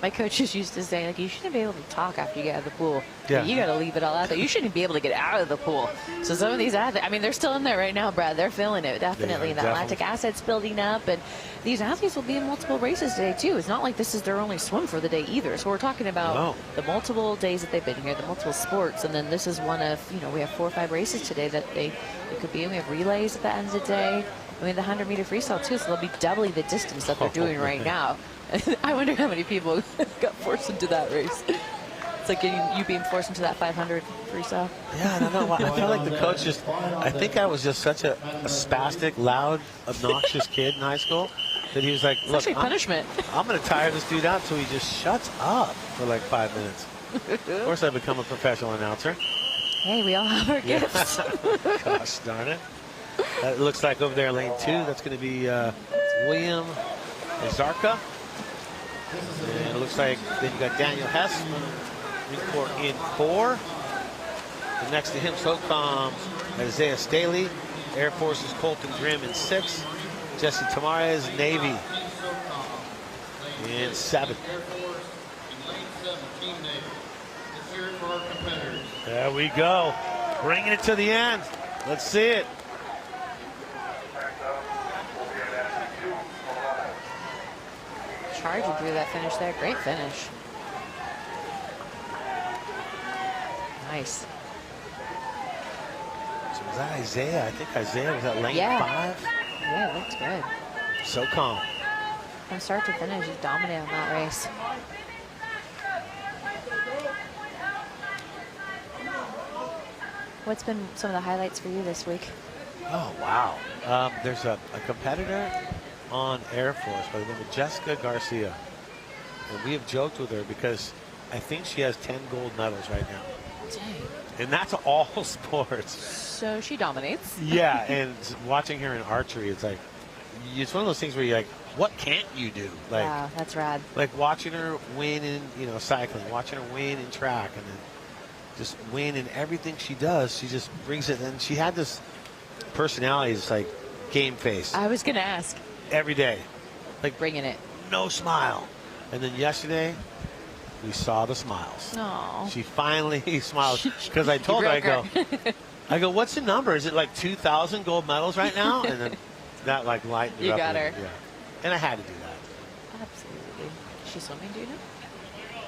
My coaches used to say, like, you shouldn't be able to talk after you get out of the pool. Yeah. You got to leave it all out there. You shouldn't be able to get out of the pool. So some of these athletes, I mean, they're still in there right now, Brad. They're feeling it, definitely. That lactic acid's building up. And these athletes will be in multiple races today, too. It's not like this is their only swim for the day either. So we're talking about the multiple days that they've been here, the multiple sports. And then this is one of, we have 4 or 5 races today that it could be in. We have relays at the end of the day. I mean, the 100-meter freestyle, too, so they'll be doubling the distance that they're doing right now. I wonder how many people got forced into that race. It's like you being forced into that 500 freestyle. Yeah, I don't know. I feel like the coach I think I was just such a spastic, loud, obnoxious kid in high school that he was like, look, punishment. I'm going to tire this dude out so he just shuts up for like 5 minutes. Of course, I become a professional announcer. Hey, we all have our gifts. Gosh darn it. That looks like over there, lane 2, that's going to be William Zarka. And it looks like then you got Daniel Hess in 4. And next to him, so comes Isaiah Staley. Air Force's Colton Grimm in 6. Jesse Tamares, Navy in 7. There we go. Bringing it to the end. Let's see it. Charging through that finish there. Great finish. Nice. So was that Isaiah? I think Isaiah was at lane 5. Yeah, it looks good. So calm. From start to finish, he's dominating that race. What's been some of the highlights for you this week? Oh, wow. There's a competitor on Air Force by the name of Jessica Garcia. And we have joked with her because I think she has 10 gold medals right now. Dang. And that's all sports. So she dominates. Yeah, and watching her in archery, it's like, it's one of those things where you're like, what can't you do? Like, wow, that's rad. Like watching her win in, cycling, watching her win in track, and then just win in everything she does. She just brings it. And she had this personality, it's like game face. I was going to ask. Every day. Like bringing it. No smile. And then yesterday, we saw the smiles. Aww. She finally smiled. Because I told her, I go, what's the number? Is it like 2,000 gold medals right now? And then that like lightened her up. You got her. Yeah. And I had to do that. Absolutely. Is she swimming, do you know?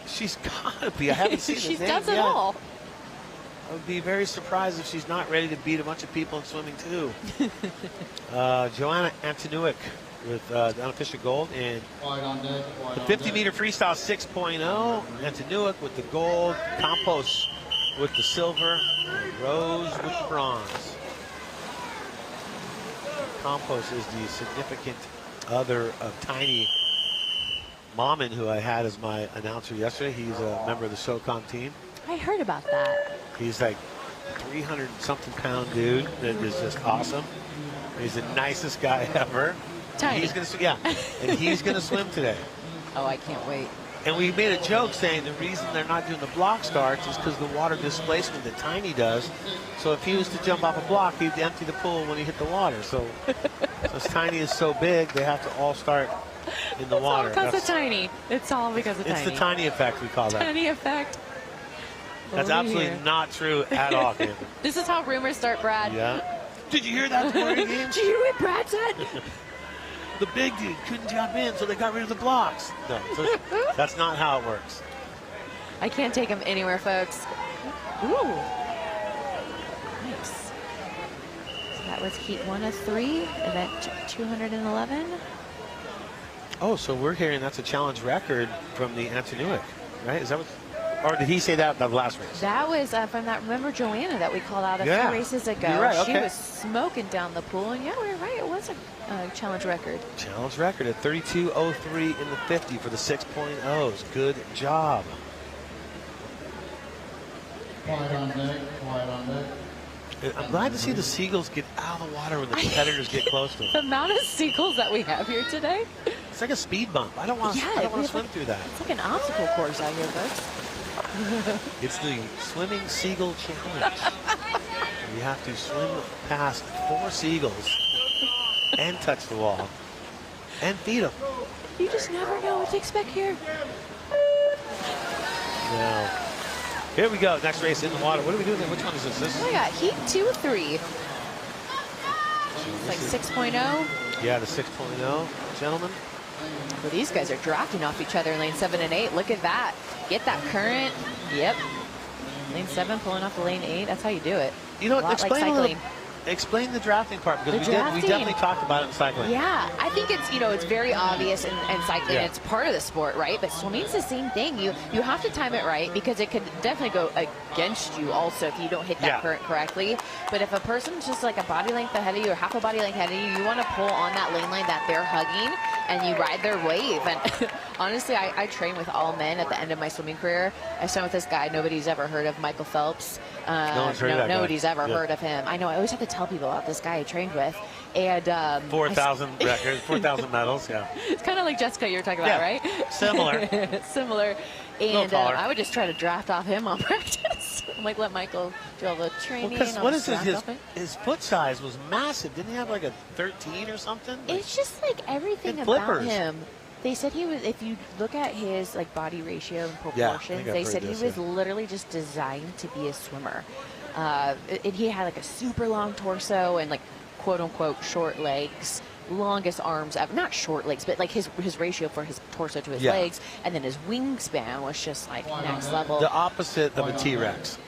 She's got to be. I haven't seen She the does name it yet. all. I would be very surprised if she's not ready to beat a bunch of people in swimming, too. Joanna Antonuik with the unofficial gold. And the 50-meter freestyle 6.0. Antonuik with the gold. Campos with the silver. And Rose with the bronze. Campos is the significant other of Tiny Mommen, who I had as my announcer yesterday. He's a member of the SOCOM team. I heard about that. He's like 300-something pound dude that is just awesome. He's the nicest guy ever. Tiny. He's gonna, and he's going to swim today. Oh, I can't wait. And we made a joke saying the reason they're not doing the block starts is because the water displacement that Tiny does. So if he was to jump off a block, he'd empty the pool when he hit the water. So since Tiny is so big, they have to all start in the water. It's all because of Tiny. It's all because of Tiny. It's the Tiny effect, we call that. Tiny effect. That's absolutely not true at all, Cameron. This is how rumors start, Brad. Yeah. Did you hear that? Did you hear what Brad said? the big dude couldn't jump in, so they got rid of the blocks. No, so that's not how it works. I can't take him anywhere, folks. Ooh. Nice. So that was heat 1 of 3, event 211. Oh, so we're hearing that's a challenge record from the Antonuic, right? Is that what? Or did he say that the last race? That was from that, remember Joanna that we called out a few races ago? You're right, She okay. was smoking down the pool, and yeah, we were right, it was a challenge record. Challenge record at 32:03 in the 50 for the 6.0s. Good job. Quiet on deck, quiet on deck. I'm glad to see the seagulls get out of the water when the competitors get close to them. The amount of seagulls that we have here today, It's like a speed bump. I don't want to we have swim through that. it's like an obstacle course out here, folks. It's the Swimming Seagull Challenge. You have to swim past 4 seagulls and touch the wall and feed them. You just never know what to expect here. Now, here we go. Next race in the water. What are we doing there? Which one is this? This Oh my God, heat 2 of 3. It's like 6.0. Yeah, the 6.0, gentlemen. Well, these guys are drafting off each other in lane 7 and 8. Look at that. Get that current. Yep. Lane 7 pulling off the lane 8. That's how you do it. You know, A lot explain like cycling. explain the drafting part because The we drafting. definitely talked about it in cycling. Yeah, I think it's, it's very obvious in cycling. Yeah. It's part of the sport, right? But swimming's the same thing. You have to time it right because it could definitely go against you also if you don't hit that current correctly. But if a person's just like a body length ahead of you or half a body length ahead of you, you want to pull on that lane line that they're hugging and you ride their wave. And honestly, I train with all men at the end of my swimming career. I swam with this guy nobody's ever heard of, Michael Phelps. No one's heard of that guy. Nobody's ever Yeah. heard of him. I know. I always have to tell people about this guy I trained with. And 4,000 records, 4,000 medals, yeah. it's kind of like Jessica you were talking about, right? Similar. Similar. And taller. I would just try to draft off him on practice. I'm like, let Michael do all the training. Because I'll what just is draft off him. his foot size was massive. Didn't he have like a 13 or something? It's just like everything And about flippers. him. They said he was, if you look at his like body ratio and Yeah, I proportions, think I've they heard said this, he was yeah. literally just designed to be a swimmer. And he had like a super long torso and like quote unquote short legs, longest arms ever. Not short legs, but like his ratio for his torso to his Yeah. legs. And then his wingspan was just like next level. The opposite of a T-Rex.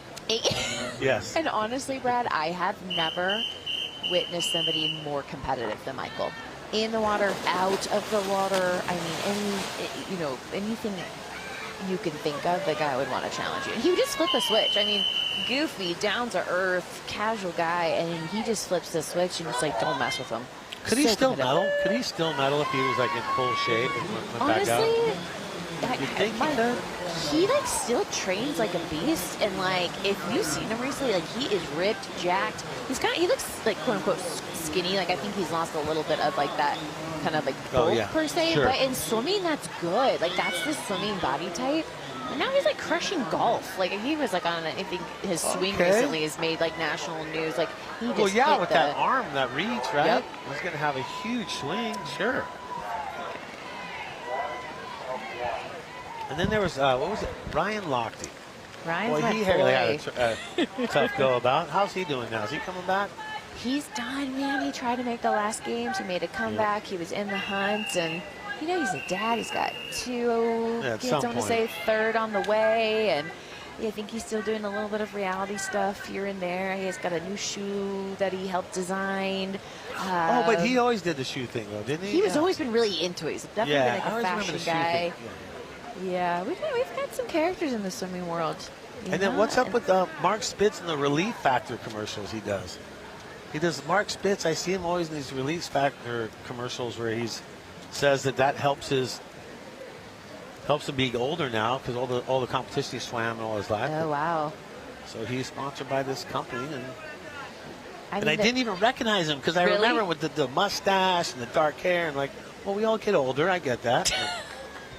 Yes. And honestly, Brad, I have never witnessed somebody more competitive than Michael. In the water, out of the water. I mean, anything you can think of, the guy would want to challenge you. And he would just flip a switch. I mean, goofy, down to earth, casual guy, and he just flips the switch and it's like, don't mess with him. Could he So still competitive. medal? Could he still medal if he was like in full shape and went back out? Honestly, You think he could? he like still trains like a beast, and like if you've seen him recently, like he is ripped, jacked. He looks like quote unquote skinny. Like I think he's lost a little bit of like that kind of like bulk per se. Sure. But in swimming, that's good. Like that's the swimming body type. And now he's like crushing golf. Like he was like on, I think his swing Okay. recently has made like national news. Like he just Well, yeah, hit with the, that arm, that reach, right? Yep. He's going to have a huge swing, sure. And then there was, what was it? Ryan Lochte. Ryan's Boy, my he boy. really had a tough go about. How's he doing now? Is he coming back? He's done, man. He tried to make the last games. He made a comeback. He was in the hunt, and he's a dad. He's got 2 Yeah, at kids. some I want to point. say third on the way, and I think he's still doing a little bit of reality stuff here and there. He has got a new shoe that he helped design. Oh, but he always did the shoe thing, though, didn't he? He was Yeah. always been really into it. He's definitely Yeah, been I like a always remember fashion the shoe guy. thing. Yeah, we've got some characters in the swimming world. And then what's up with Mark Spitz and the Relief Factor commercials he does? He does Mark Spitz. I see him always in these Relief Factor commercials where he says that helps him be older now because all the competition he swam all his life. Oh wow! So he's sponsored by this company, and I mean, didn't even recognize him because I Really? remember with the mustache and the dark hair and like, well, we all get older. I get that.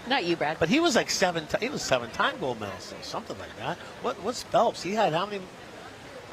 Not you, Brad. But he was like he was 7-time gold medalist or something like that. What's Phelps? He had how many?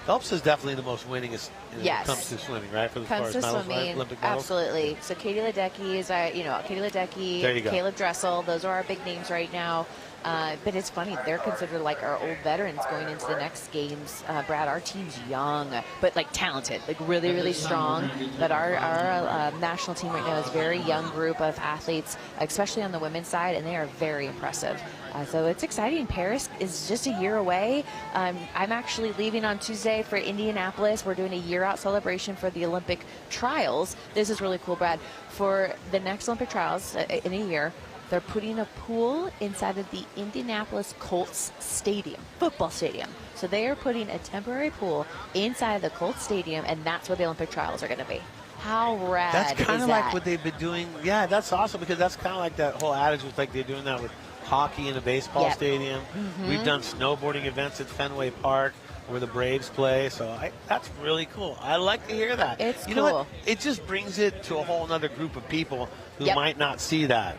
Phelps is definitely the most winningest when Yes. it comes to swimming, right? For the Comes to medals, right? swimming, Olympic medals. absolutely. So Katie Ledecky is, Katie Ledecky, There you go. Caleb Dressel. Those are our big names right now. But it's funny, they're considered like our old veterans going into the next games. Brad, our team's young, but like talented, like really, really strong. But our national team right now is a very young group of athletes, especially on the women's side, and they are very impressive. So it's exciting. Paris is just a year away. I'm actually leaving on Tuesday for Indianapolis. We're doing a year-out celebration for the Olympic trials. This is really cool, Brad. For the next Olympic trials in a year, they're putting a pool inside of the Indianapolis Colts stadium, football stadium. So they are putting a temporary pool inside of the Colts stadium, and that's where the Olympic trials are going to be. How rad That's kind is of like that? what they've been doing. Yeah, that's awesome because that's kind of like that whole adage with like they're doing that with hockey in a baseball Yep. stadium. We've done snowboarding events at Fenway Park where the Braves play. So that's really cool. I like to hear that. It's you know what? cool. It just brings it to a whole other group of people who Yep. might not see that.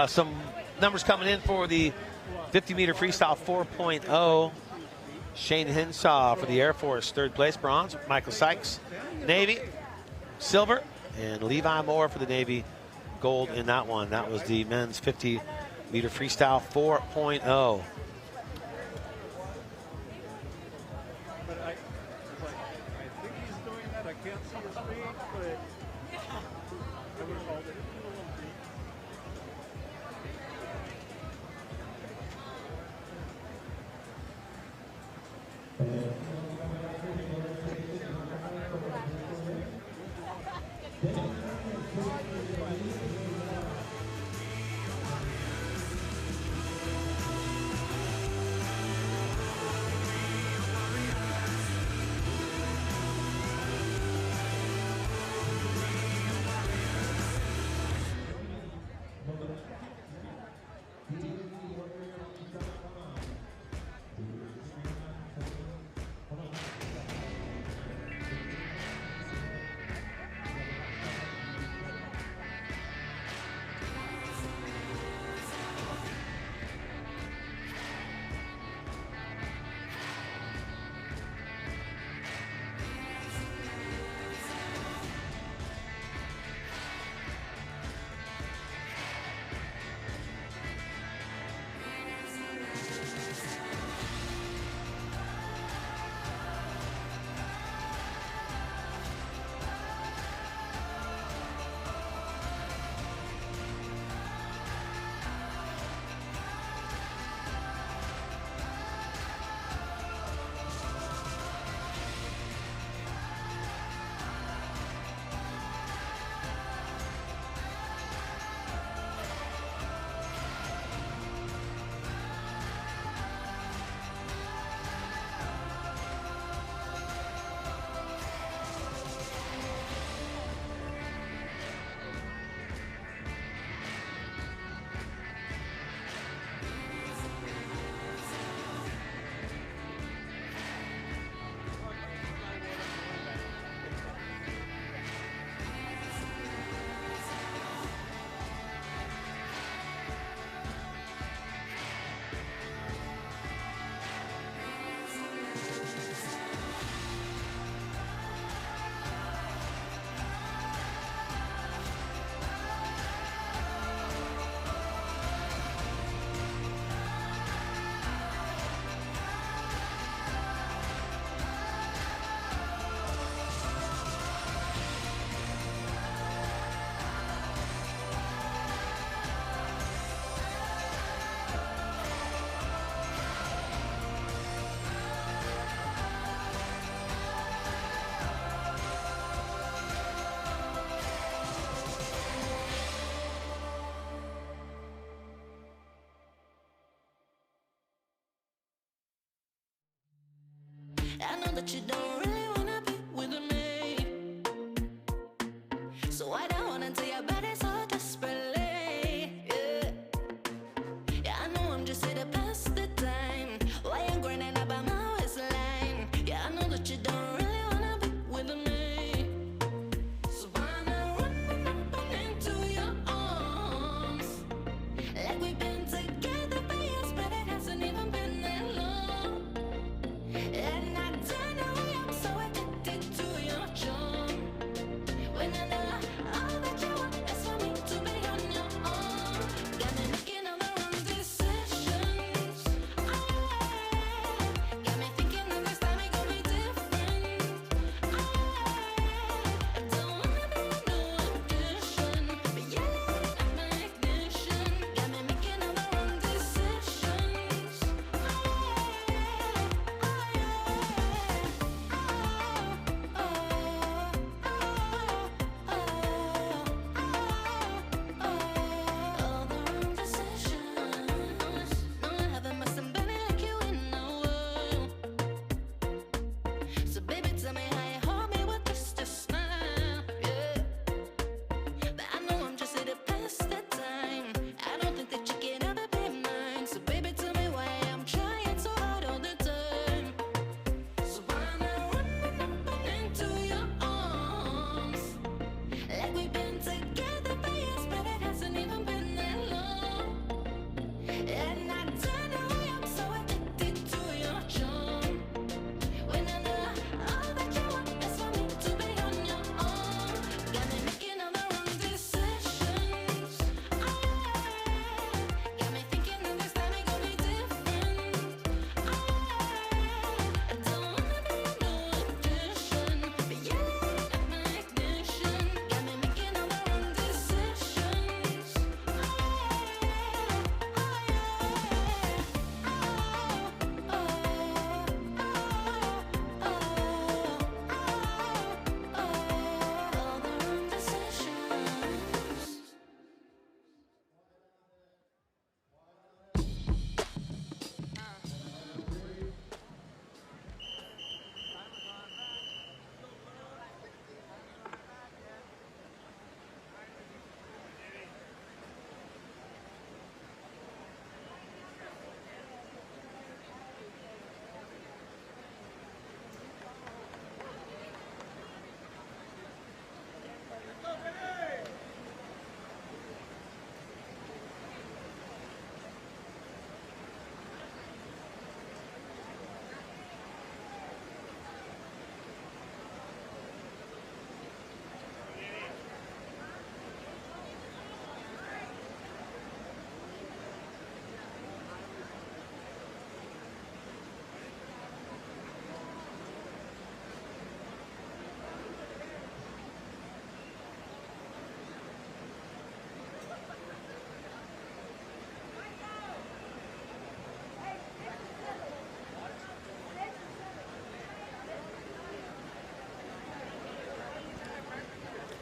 Some numbers coming in for the 50-meter freestyle 4.0. Shane Henshaw for the Air Force, third place, bronze. Michael Sykes, Navy, silver. And Levi Moore for the Navy, gold in that one. That was the men's 50-meter freestyle 4.0. I know that you don't really wanna be with me, so I don't wanna tell your body so desperately. Yeah, yeah, I know I'm just here to pass the time. Why you grinding about my waistline? Yeah, I know that you don't really wanna be with me, so why not running up and into your arms? Like we've been together for years, but it hasn't even been that long. And I don't know why I'm so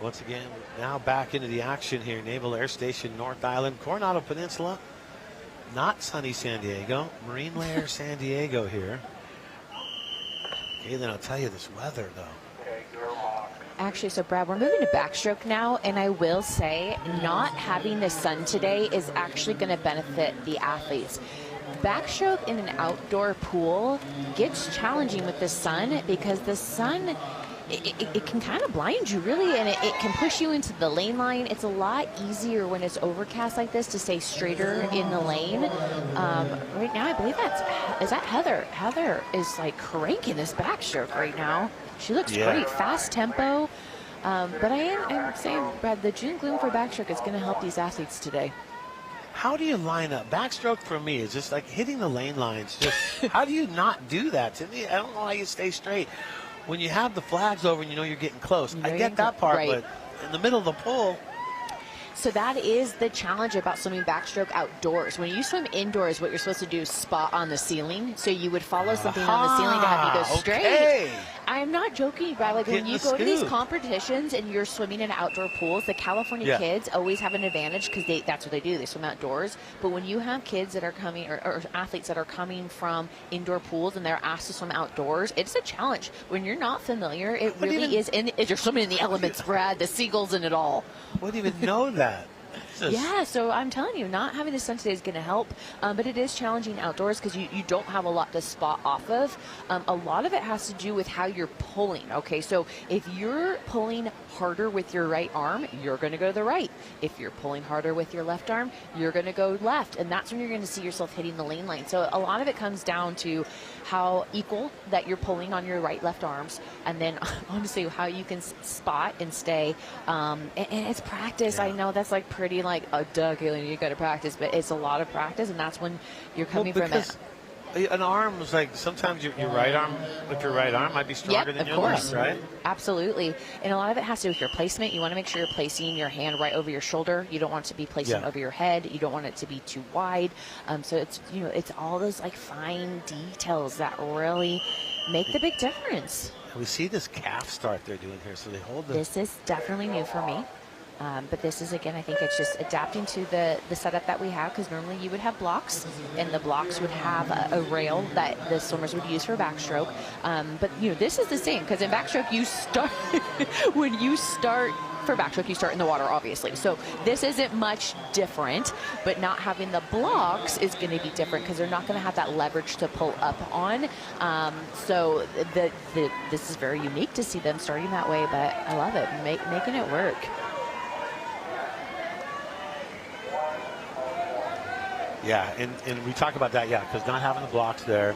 Once again, now back into the action here. Naval Air Station, North Island, Coronado Peninsula. Not sunny San Diego. Marine Layer San Diego here. Okay, then I'll tell you this weather, though. Actually, so Brad, we're moving to backstroke now, and I will say not having the sun today is actually going to benefit the athletes. Backstroke in an outdoor pool gets challenging with the sun because the sun, it can kind of blind you, really, and it can push you into the lane line. It's a lot easier when it's overcast like this to stay straighter in the lane. Right now, I believe is that Heather? Heather is cranking this backstroke right now. She looks great, fast tempo. But I'm saying, Brad, the June gloom for backstroke is going to help these athletes today. How do you line up? Backstroke for me is just like hitting the lane lines. Just how do you not do that? To me, I don't know how you stay straight. When you have the flags over and you know you're getting close, I get that part, right. But in the middle of the pool. So that is the challenge about swimming backstroke outdoors. When you swim indoors, what you're supposed to do is spot on the ceiling. So you would follow something on the ceiling to have you go straight. Okay. I'm not joking, Brad. When you go to these competitions and you're swimming in outdoor pools, the California kids always have an advantage because that's what they do. They swim outdoors. But when you have kids that are coming or athletes that are coming from indoor pools and they're asked to swim outdoors, it's a challenge. When you're not familiar, it really is. You're swimming in the elements, Brad, the seagulls and it all. Wouldn't even know that. Yeah, so I'm telling you, not having the sun today is going to help, but it is challenging outdoors because you don't have a lot to spot off of. A lot of it has to do with how you're pulling, okay? So if you're pulling harder with your right arm, you're going to go to the right. If you're pulling harder with your left arm, you're going to go left, and that's when you're going to see yourself hitting the lane line. So a lot of it comes down to how equal that you're pulling on your right, left arms, and then honestly how you can spot and stay. And it's practice. I know that's pretty duh, Kaylin, you got to practice, but it's a lot of practice, and that's when you're coming from it. An arm is sometimes your right arm, with your right arm, might be stronger than your left, right? Absolutely. And a lot of it has to do with your placement. You want to make sure you're placing your hand right over your shoulder. You don't want it to be placing over your head. You don't want it to be too wide. So it's, it's all those fine details that really make the big difference. We see this calf start they're doing here, so they hold the... This is definitely new for me. But this is, again, I think it's just adapting to the setup that we have, because normally you would have blocks, and the blocks would have a rail that the swimmers would use for backstroke. But, this is the same, because in backstroke, you start, when you start for backstroke, you start in the water, obviously. So this isn't much different, but not having the blocks is going to be different because they're not going to have that leverage to pull up on. So this is very unique to see them starting that way, but I love it, making it work. Yeah, and we talk about that, because not having the blocks there,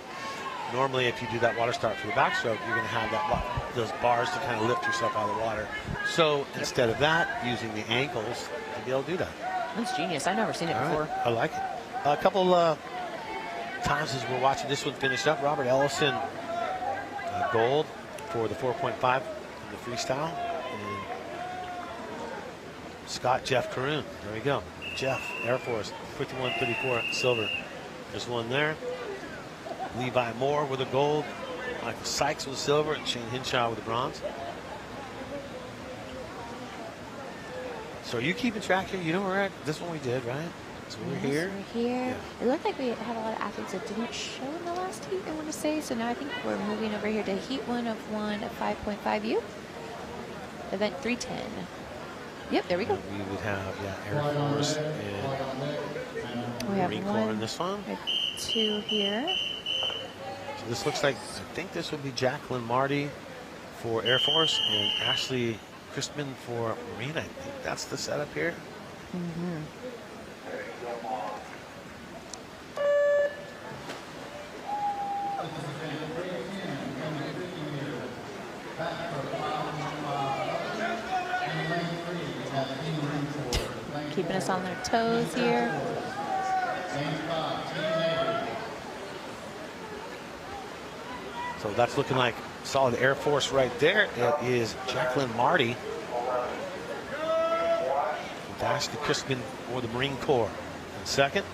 normally if you do that water start for the backstroke, you're going to have those bars to kind of lift yourself out of the water. So instead of that, using the ankles to be able to do that. That's genius. I've never seen it before. Right. I like it. A couple times as we're watching this one finish up, Robert Ellison, gold for the 4.5 in the freestyle. And Scott Jeff Caroon, there we go. Jeff, Air Force, 51-34 silver. There's one there. Levi Moore with a gold. Michael Sykes with a silver, and Shane Hinshaw with the bronze. So are you keeping track here? You know we're at this one we did, right? So we're here. We're here. Yeah. It looked like we had a lot of athletes that didn't show in the last heat, I want to say. So now I think we're moving over here to heat 1 of 1 at 5.5U. Event 310. Yep, there we go. And we would have, Air Force and we have Marine Corps in this one. 2 here. So this looks like, I think this would be Jacqueline Marty for Air Force and Ashley Crispin for Marine. I think that's the setup here. Mm-hmm. Keeping us on their toes here. So that's looking like solid Air Force right there. It is Jacqueline Marty with Ashley Crispin for the Marine Corps in second.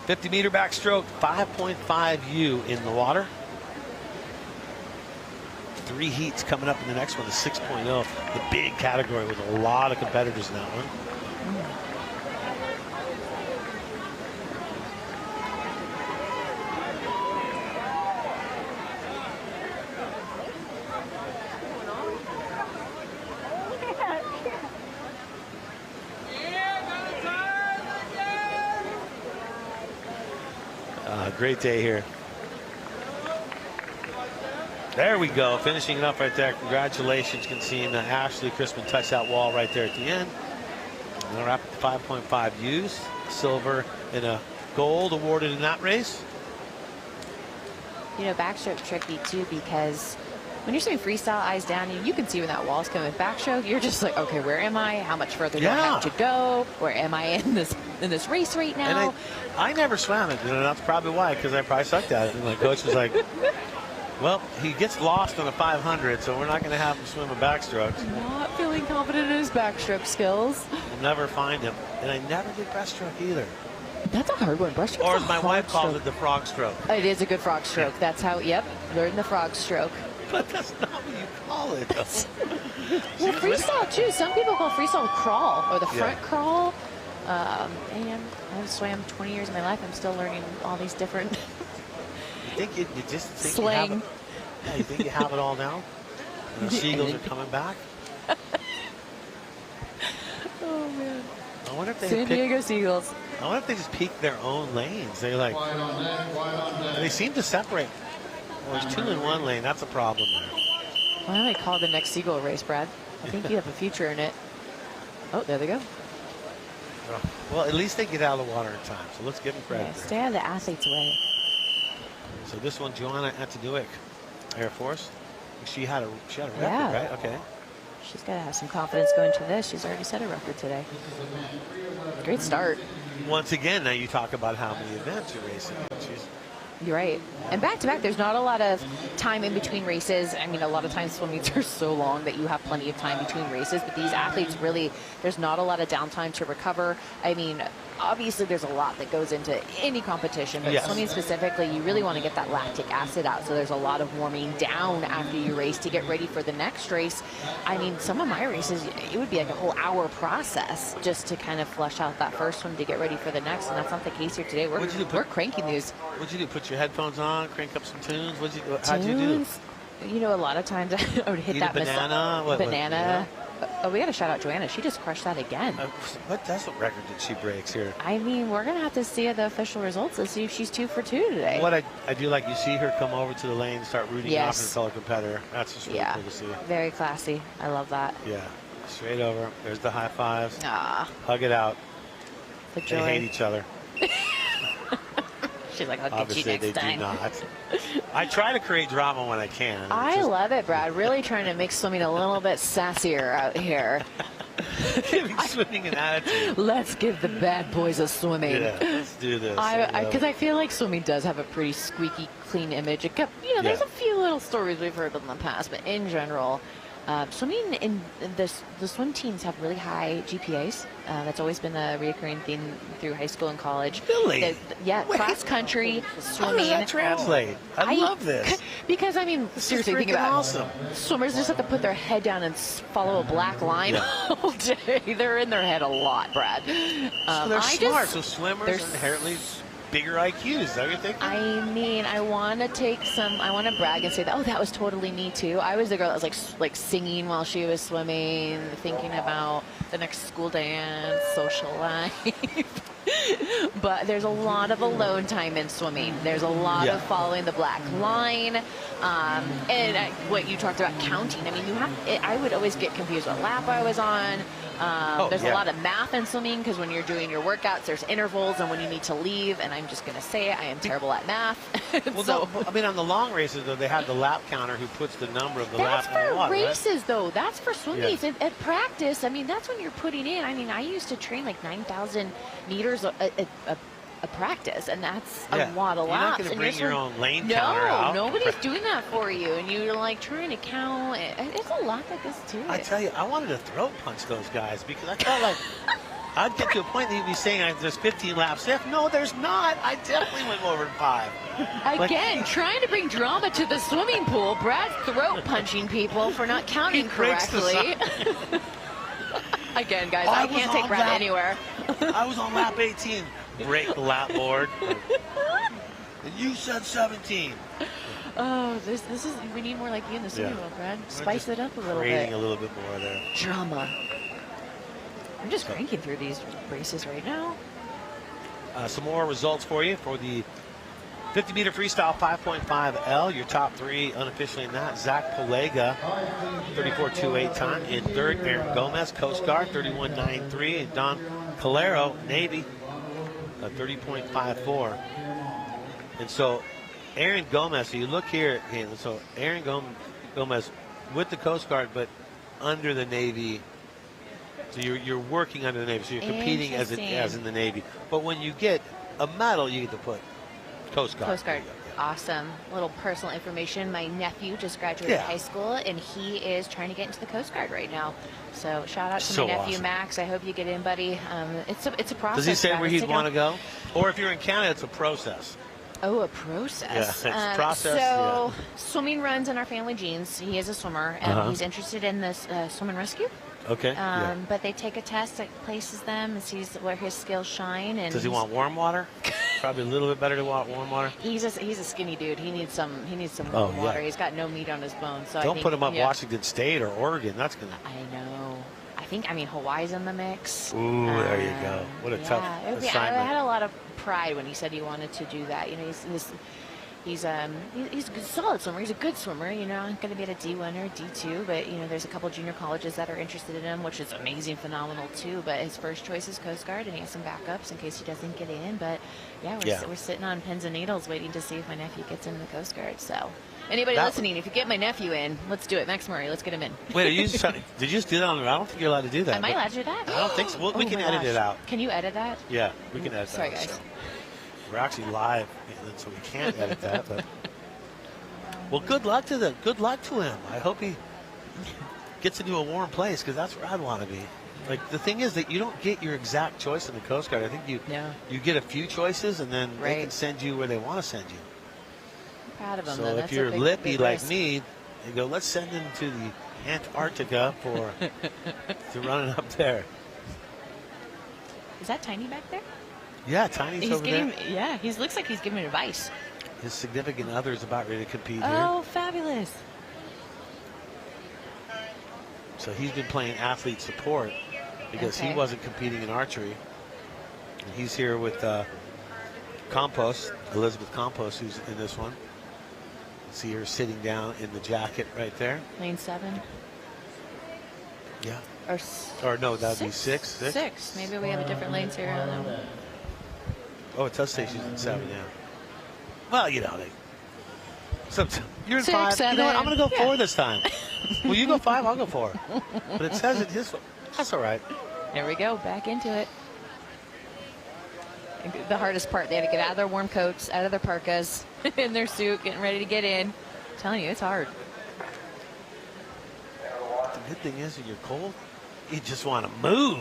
50-meter backstroke, 5.5U in the water. 3 heats coming up in the next one, the 6.0, the big category with a lot of competitors in that one. Great day here. There we go, finishing it up right there. Congratulations, can see Ashley Crispin touch that wall right there at the end. And they're up at 5.5 U's, silver and a gold awarded in that race. You know, backstroke tricky too, because when you're saying freestyle, eyes down, you can see when that wall's coming. Backstroke, you're just like, okay, where am I? How much further do I have to go? Where am I in this race right now? And I never swam it, and that's probably why, because I probably sucked at it. And my coach was like, well, he gets lost on a 500, so we're not going to have him swim a backstroke. Not feeling confident in his backstroke skills. We'll never find him. And I never did breaststroke either. That's a hard one. Breaststroke. Or as my wife calls it, the frog stroke. It is a good frog stroke. That's how, yep, learn the frog stroke. But that's not what you call it. Well, freestyle too. Some people call freestyle crawl or the front crawl. And I've swam 20 years of my life. I'm still learning all these different you just think slang. You think you have it all now? And the seagulls are coming back. Oh man! I wonder if they San Diego Seagulls. I wonder if they just peak their own lanes. They're like, they seem to separate. Well, there's 2 in 1 lane. That's a problem there. Why don't I call it the next Seagull race, Brad? I think you have a future in it. Oh, there they go. Well, at least they get out of the water in time. So let's give them credit. Yeah, stay out of the athlete's way. So this one, Joanna Antonuik, Air Force. She had a record, Yeah. right? Okay. She's got to have some confidence going to this. She's already set a record today. Great start. Once again, now you talk about how many events you're racing. You're right. And back to back, there's not a lot of time in between races. I mean, a lot of times swim meets are so long that you have plenty of time between races, but these athletes really, there's not a lot of downtime to recover. I mean, obviously there's a lot that goes into any competition, but swimming specifically, you really want to get that lactic acid out. So there's a lot of warming down after you race to get ready for the next race. I mean, some of my races, it would be like a whole hour process just to kind of flush out that first one to get ready for the next. And that's not the case here today. We're cranking these. What'd you do? Put your headphones on, crank up some tunes? How'd you do? You know, a lot of times I would hit that banana. Banana. Oh, we got to shout out Joanna. She just crushed that again. What record did she break here? I mean, we're going to have to see the official results and see if she's 2 for 2 today. What I do like, you see her come over to the lane, start rooting off her fellow competitor. That's just really cool to see. Very classy. I love that. Yeah. Straight over. There's the high fives. Hug it out. The joy. They hate each other. She's like, I'll Obviously, get you next time. Do not. I try to create drama when I can. I love it, Brad. Really trying to make swimming a little bit sassier out here. Giving swimming an attitude. Let's give the bad boys a swimming. Yeah, let's do this. Because I feel like swimming does have a pretty squeaky clean image. There's a few little stories we've heard in the past, but in general, swimming in the swim teams have really high GPAs. That's always been a recurring theme through high school and college. Really? Cross country, swimming. How does that translate? I love this. Because, I mean, seriously, think about awesome. Swimmers just have to put their head down and follow a black line all day. They're in their head a lot, Brad. So they're smart. So swimmers are inherently bigger IQs. Is that what you're thinking? I mean, I want to brag and say that, that was totally me too. I was the girl that was like singing while she was swimming, thinking about the next school dance, social life. But there's a lot of alone time in swimming. There's a lot of following the black line. And what you talked about counting. I mean, I would always get confused what lap I was on. There's a lot of math in swimming because when you're doing your workouts, there's intervals and when you need to leave. And I'm just going to say I am terrible at math. I mean, on the long races, though, they have the lap counter who puts the number of the laps in the water. That's for races, though. That's for swim meets. Yeah. At practice, I mean, that's when you're putting in. I mean, I used to train like 9,000 meters a practice, and that's a lot of laps. You're not going to bring your own lane counter out. No, nobody's doing that for you, and you're like trying to count. It's a lot that goes to it. I tell you, I wanted to throat punch those guys because I felt like I'd get to a point that you'd be saying there's 15 laps left. No, there's not. I definitely went over 5. Again, trying to bring drama to the swimming pool. Brad's throat punching people for not counting breaks the correctly. Again, guys, I can't take Brad anywhere. I was on lap 18. Break the lap board. And you said 17. Oh, this is, we need more like you in the swimming pool, Brad. Spice it up a little Creating bit. a little bit more there. Drama. I'm just cranking through these races right now. Some more results for you for the 50-meter freestyle 5.5L. Your top 3 unofficially in that. Zach Polega, 34.28 time. In third, Aaron Gomez, Coast Guard, 31.93. And Don Calero, Navy, 30.54. And so Aaron Gomez, so you look here, so Aaron Gomez with the Coast Guard, but under the Navy. So you're working under the Navy, so you're competing as in the Navy. But when you get a medal, you get to put Coast Guard. Coast Guard. Awesome. Little personal information. My nephew just graduated high school, and he is trying to get into the Coast Guard right now. So shout out to my nephew, awesome. Max. I hope you get in, buddy. It's a process. Does he say where he'd want to go? Or if you're in Canada, it's a process. Oh, a process. Yeah, it's a process. So swimming runs in our family genes. He is a swimmer, and he's interested in this swim and rescue. Okay. But they take a test that places them and sees where his skills shine. And does he want warm water? Probably a little bit better to want warm water. He's a skinny dude. He needs some warm water. He's got no meat on his bones. So don't put him up Washington State or Oregon. That's gonna. I know. I mean Hawaii's in the mix. Ooh, there you go. What a tough assignment. I had a lot of pride when he said he wanted to do that. You know, he's a solid swimmer. He's a good swimmer. You know, going to be at a D1 or D2, but you know, there's a couple junior colleges that are interested in him, which is amazing, phenomenal too. But his first choice is Coast Guard, and he has some backups in case he doesn't get in. But we're sitting on pins and needles waiting to see if my nephew gets into the Coast Guard. So. Anybody listening, if you get my nephew in, let's do it. Max Murray, let's get him in. Wait, did you just do that on the I don't think you're allowed to do that. Am I allowed to do that? I don't think so. Well, we can edit it out. Can you edit that? Yeah, we can edit that. Sorry, guys. So we're actually live, so we can't edit that. But well, good luck to him. I hope he gets into a warm place, because that's where I'd want to be. Like, the thing is that you don't get your exact choice in the Coast Guard. I think you get a few choices, and then they can send you where they want to send you. Proud of him, so if you're lippy like me, you go, let's send him to the Antarctica to running up there. Is that Tiny back there? Yeah, Tiny's over there. Yeah, he looks like he's giving advice. His significant other is about ready to compete here. Oh, fabulous. So he's been playing athlete support because he wasn't competing in archery. And he's here with Campos, Elizabeth Campos, who's in this one. See her sitting down in the jacket right there. Lane 7. Yeah. Or no, that'd be 6. 6. Maybe we have a different lanes here. I don't know. Oh, it does say she's in 7 now. Well, you know, you're in 6, 5. 7. You know what? I'm going to go 4 this time. Will you go 5? I'll go 4. But it says it his. That's all right. There we go. Back into it. The hardest part, they had to get out of their warm coats, out of their parkas, in their suit, getting ready to get in. I'm telling you, it's hard. The good thing is when you're cold, you just want to move.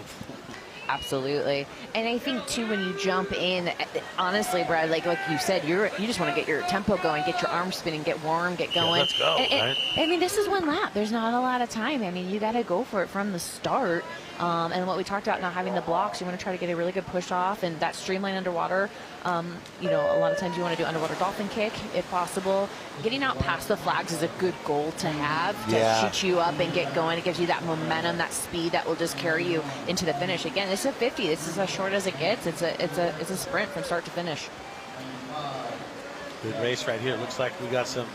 Absolutely. And I think, too, when you jump in, honestly, Brad, like you said, you just want to get your tempo going, get your arms spinning, get warm, get going. Yeah, let's go, right? I mean, this is one lap. There's not a lot of time. I mean, you got to go for it from the start. And what we talked about, not having the blocks, you want to try to get a really good push off, and that streamline underwater. You know, a lot of times you want to do underwater dolphin kick if possible. Getting out past the flags is a good goal to have to shoot you up and get going. It gives you that momentum, that speed that will just carry you into the finish. Again, it's a 50. This is as short as it gets. It's a sprint from start to finish. Good race right here. It looks like we got some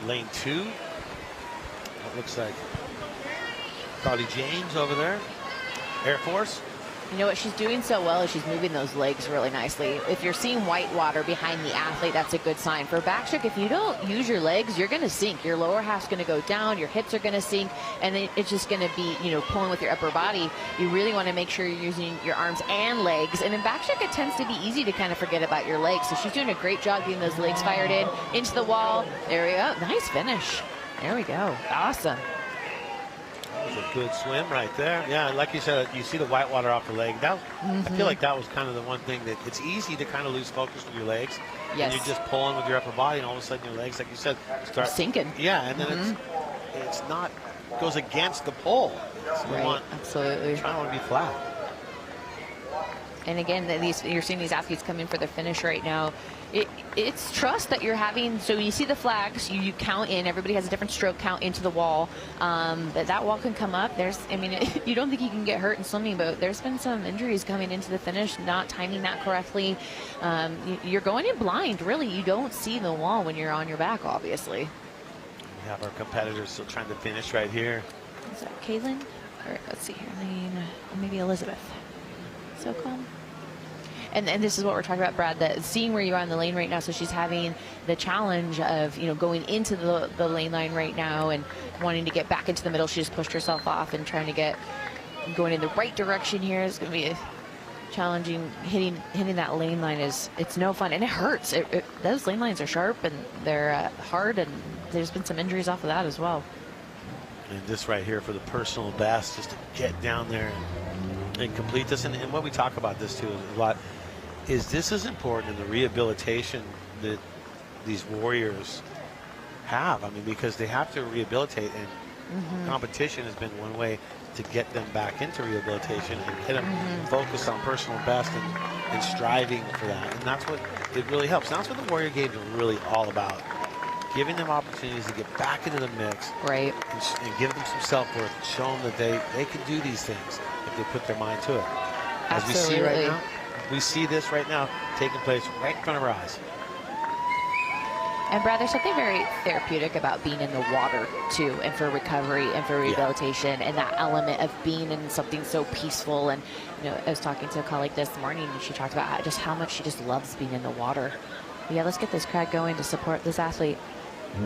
lane 2. It looks like Carly James over there, Air Force. You know what she's doing so well is she's moving those legs really nicely. If you're seeing white water behind the athlete, that's a good sign. For backstroke, if you don't use your legs, you're going to sink. Your lower half's going to go down, your hips are going to sink, and it's just going to be, you know, pulling with your upper body. You really want to make sure you're using your arms and legs. And in backstroke, it tends to be easy to kind of forget about your legs. So she's doing a great job getting those legs fired in, into the wall. There we go. Nice finish. There we go. Awesome. That was a good swim right there. Yeah, like you said, you see the white water off the leg. That I feel like that was kind of the one thing that it's easy to kind of lose focus with your legs. Yes. And you're just pulling with your upper body, and all of a sudden your legs, like you said, start sinking. Yeah, and then it's not goes against the pull. Right, absolutely. Trying to want to be flat. And again, you're seeing these athletes come in for their finish right now. It's trust that you're having. So you see the flags, you count in. Everybody has a different stroke count into the wall. That wall can come up. You don't think you can get hurt in swimming, but there's been some injuries coming into the finish, not timing that correctly. You're going in blind, really. You don't see the wall when you're on your back, obviously. We have our competitors still trying to finish right here. Is that Caitlin? All right, let's see here. Maybe Elizabeth. So calm. And this is what we're talking about, Brad, that seeing where you are in the lane right now. So she's having the challenge of, going into the lane line right now and wanting to get back into the middle. She just pushed herself off and trying to get going in the right direction here. It's going to be challenging. Hitting that lane line it's no fun, and it hurts. Those lane lines are sharp and they're hard, and there's been some injuries off of that as well. And this right here for the personal best, just to get down there and complete this. And what we talk about this too a lot is this is important in the rehabilitation that these warriors have. I mean, because they have to rehabilitate, and competition has been one way to get them back into rehabilitation and get them focused on personal best and striving for that. And that's what it really helps. And that's what the Warrior Games are really all about. Giving them opportunities to get back into the mix, right, and give them some self-worth, and show them that they can do these things if they put their mind to it. As we see right now, we see this right now taking place right in front of our eyes. And Brad, there's something very therapeutic about being in the water too, and for recovery and for rehabilitation, and that element of being in something so peaceful. And I was talking to a colleague this morning, and she talked about how much she just loves being in the water. But yeah, let's get this crowd going to support this athlete. All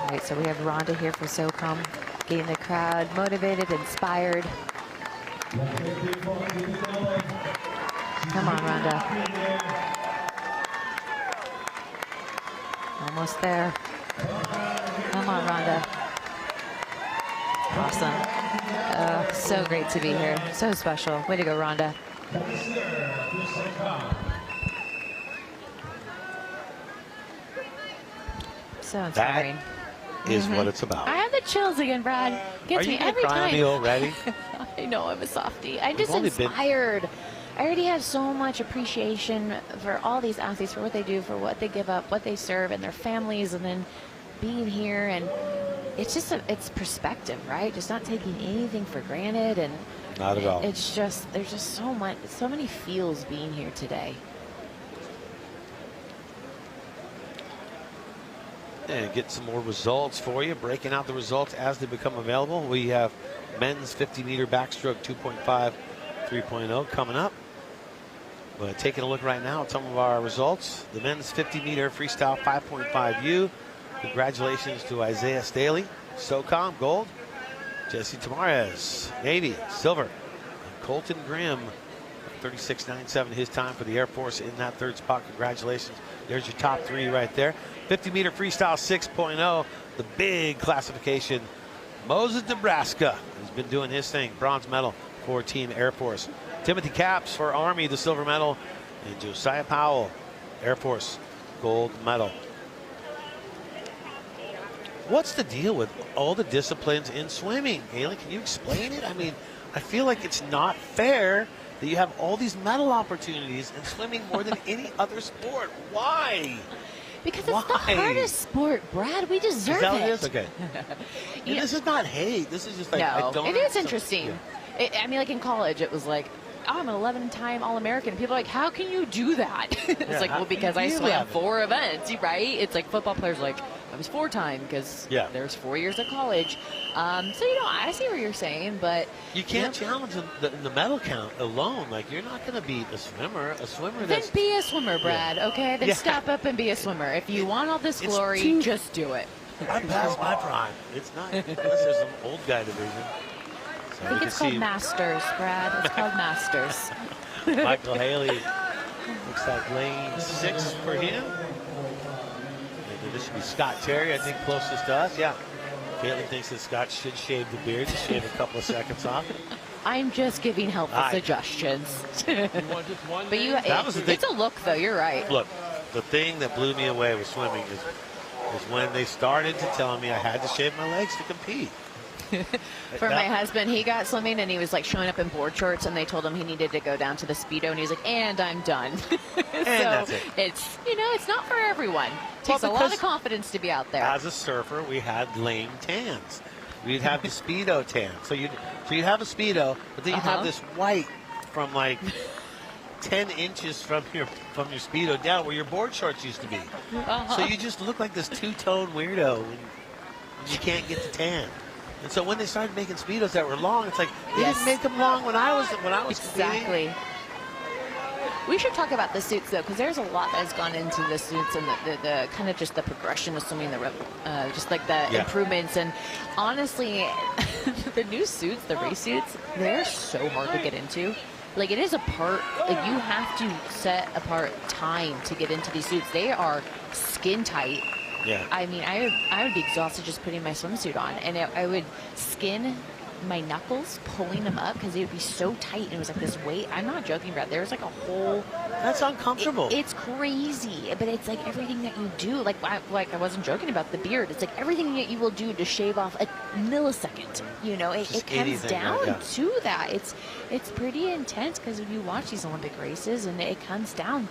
right, so we have Rhonda here for SOCOM, getting the crowd motivated, inspired. Come on, Rhonda. Almost there. Come on, Rhonda. Awesome. So great to be here. So special. Way to go, Rhonda. So inspiring. That is what it's about. I have the chills again, Brad. Gets me every time. Are you already? I know, I'm a softie. I'm just inspired. I already have so much appreciation for all these athletes, for what they do, for what they give up, what they serve, and their families, and then being here. And it's just it's perspective, right? Just not taking anything for granted. And not at all. It's just, there's just so many feels being here today. And get some more results for you, breaking out the results as they become available. We have men's 50-meter backstroke 2.5 3.0 coming up. But taking a look right now at some of our results. The men's 50-meter freestyle 5.5U. Congratulations to Isaiah Staley, SOCOM, gold. Jesse Tamares, Navy, silver. And Colton Grimm, 36.97, his time for the Air Force in that third spot. Congratulations. There's your top three right there. 50-meter freestyle 6.0, the big classification. Moses Nebraska has been doing his thing. Bronze medal for Team Air Force. Timothy Capps for Army, the silver medal. And Josiah Powell, Air Force, gold medal. What's the deal with all the disciplines in swimming? Haley, can you explain it? I mean, I feel like it's not fair that you have all these medal opportunities in swimming more than any other sport. Why? Because it's the hardest sport, Brad. We deserve Is that what it. it is? Okay. This is not hate. This is just like, no, I don't. It is interesting. Yeah. I mean, like in college, it was like, oh, I'm an 11-time All-American. People are like, how can you do that? It's like, well, because I swam 4 events, right? It's like football players are like, I was 4-time because there's 4 years of college. So, I see what you're saying, but you can't challenge the medal count alone. Like, you're not going to beat a swimmer. Then be a swimmer, Brad, okay? Then step up and be a swimmer. If you want all this glory, just do it. I passed my prime. It's not, unless there's some old guy division. I think it's called Masters, Brad. It's called Masters. Michael Haley looks like lane 6 for him. And this should be Scott Terry, I think, closest to us. Yeah. Caitlin thinks that Scott should shave the beard, just shave a couple of seconds off. I'm just giving helpful suggestions. But That was the thing. It's a look, though. You're right. Look, the thing that blew me away with swimming is when they started to tell me I had to shave my legs to compete. For my husband, he got swimming and he was like showing up in board shorts, and they told him he needed to go down to the Speedo, and he was like, and I'm done. And that's it. It's, it's not for everyone. It takes a lot of confidence to be out there. As a surfer, we had lame tans. We'd have the Speedo tan. So you'd have a Speedo, but then you'd have this white from like 10 inches from your Speedo down where your board shorts used to be. So you just look like this two-tone weirdo when you can't get the tan. And so when they started making Speedos that were long, it's like they didn't make them long when I was Exactly. competing. We should talk about the suits, though, because there's a lot that has gone into the suits and the kind of just the progression of swimming, just like the improvements. And honestly, the new suits, the race suits, they're so hard to get into. Like, it is a part, like, you have to set apart time to get into these suits. They are skin tight. Yeah. I mean, I would be exhausted just putting my swimsuit on, and I would skin my knuckles pulling them up because they would be so tight, and it was like this weight. I'm not joking, Brad. There's like a whole... That's uncomfortable. It's crazy, but it's like everything that you do. Like I wasn't joking about the beard. It's like everything that you will do to shave off a millisecond. It comes down to that. It's pretty intense because when you watch these Olympic races, and it comes down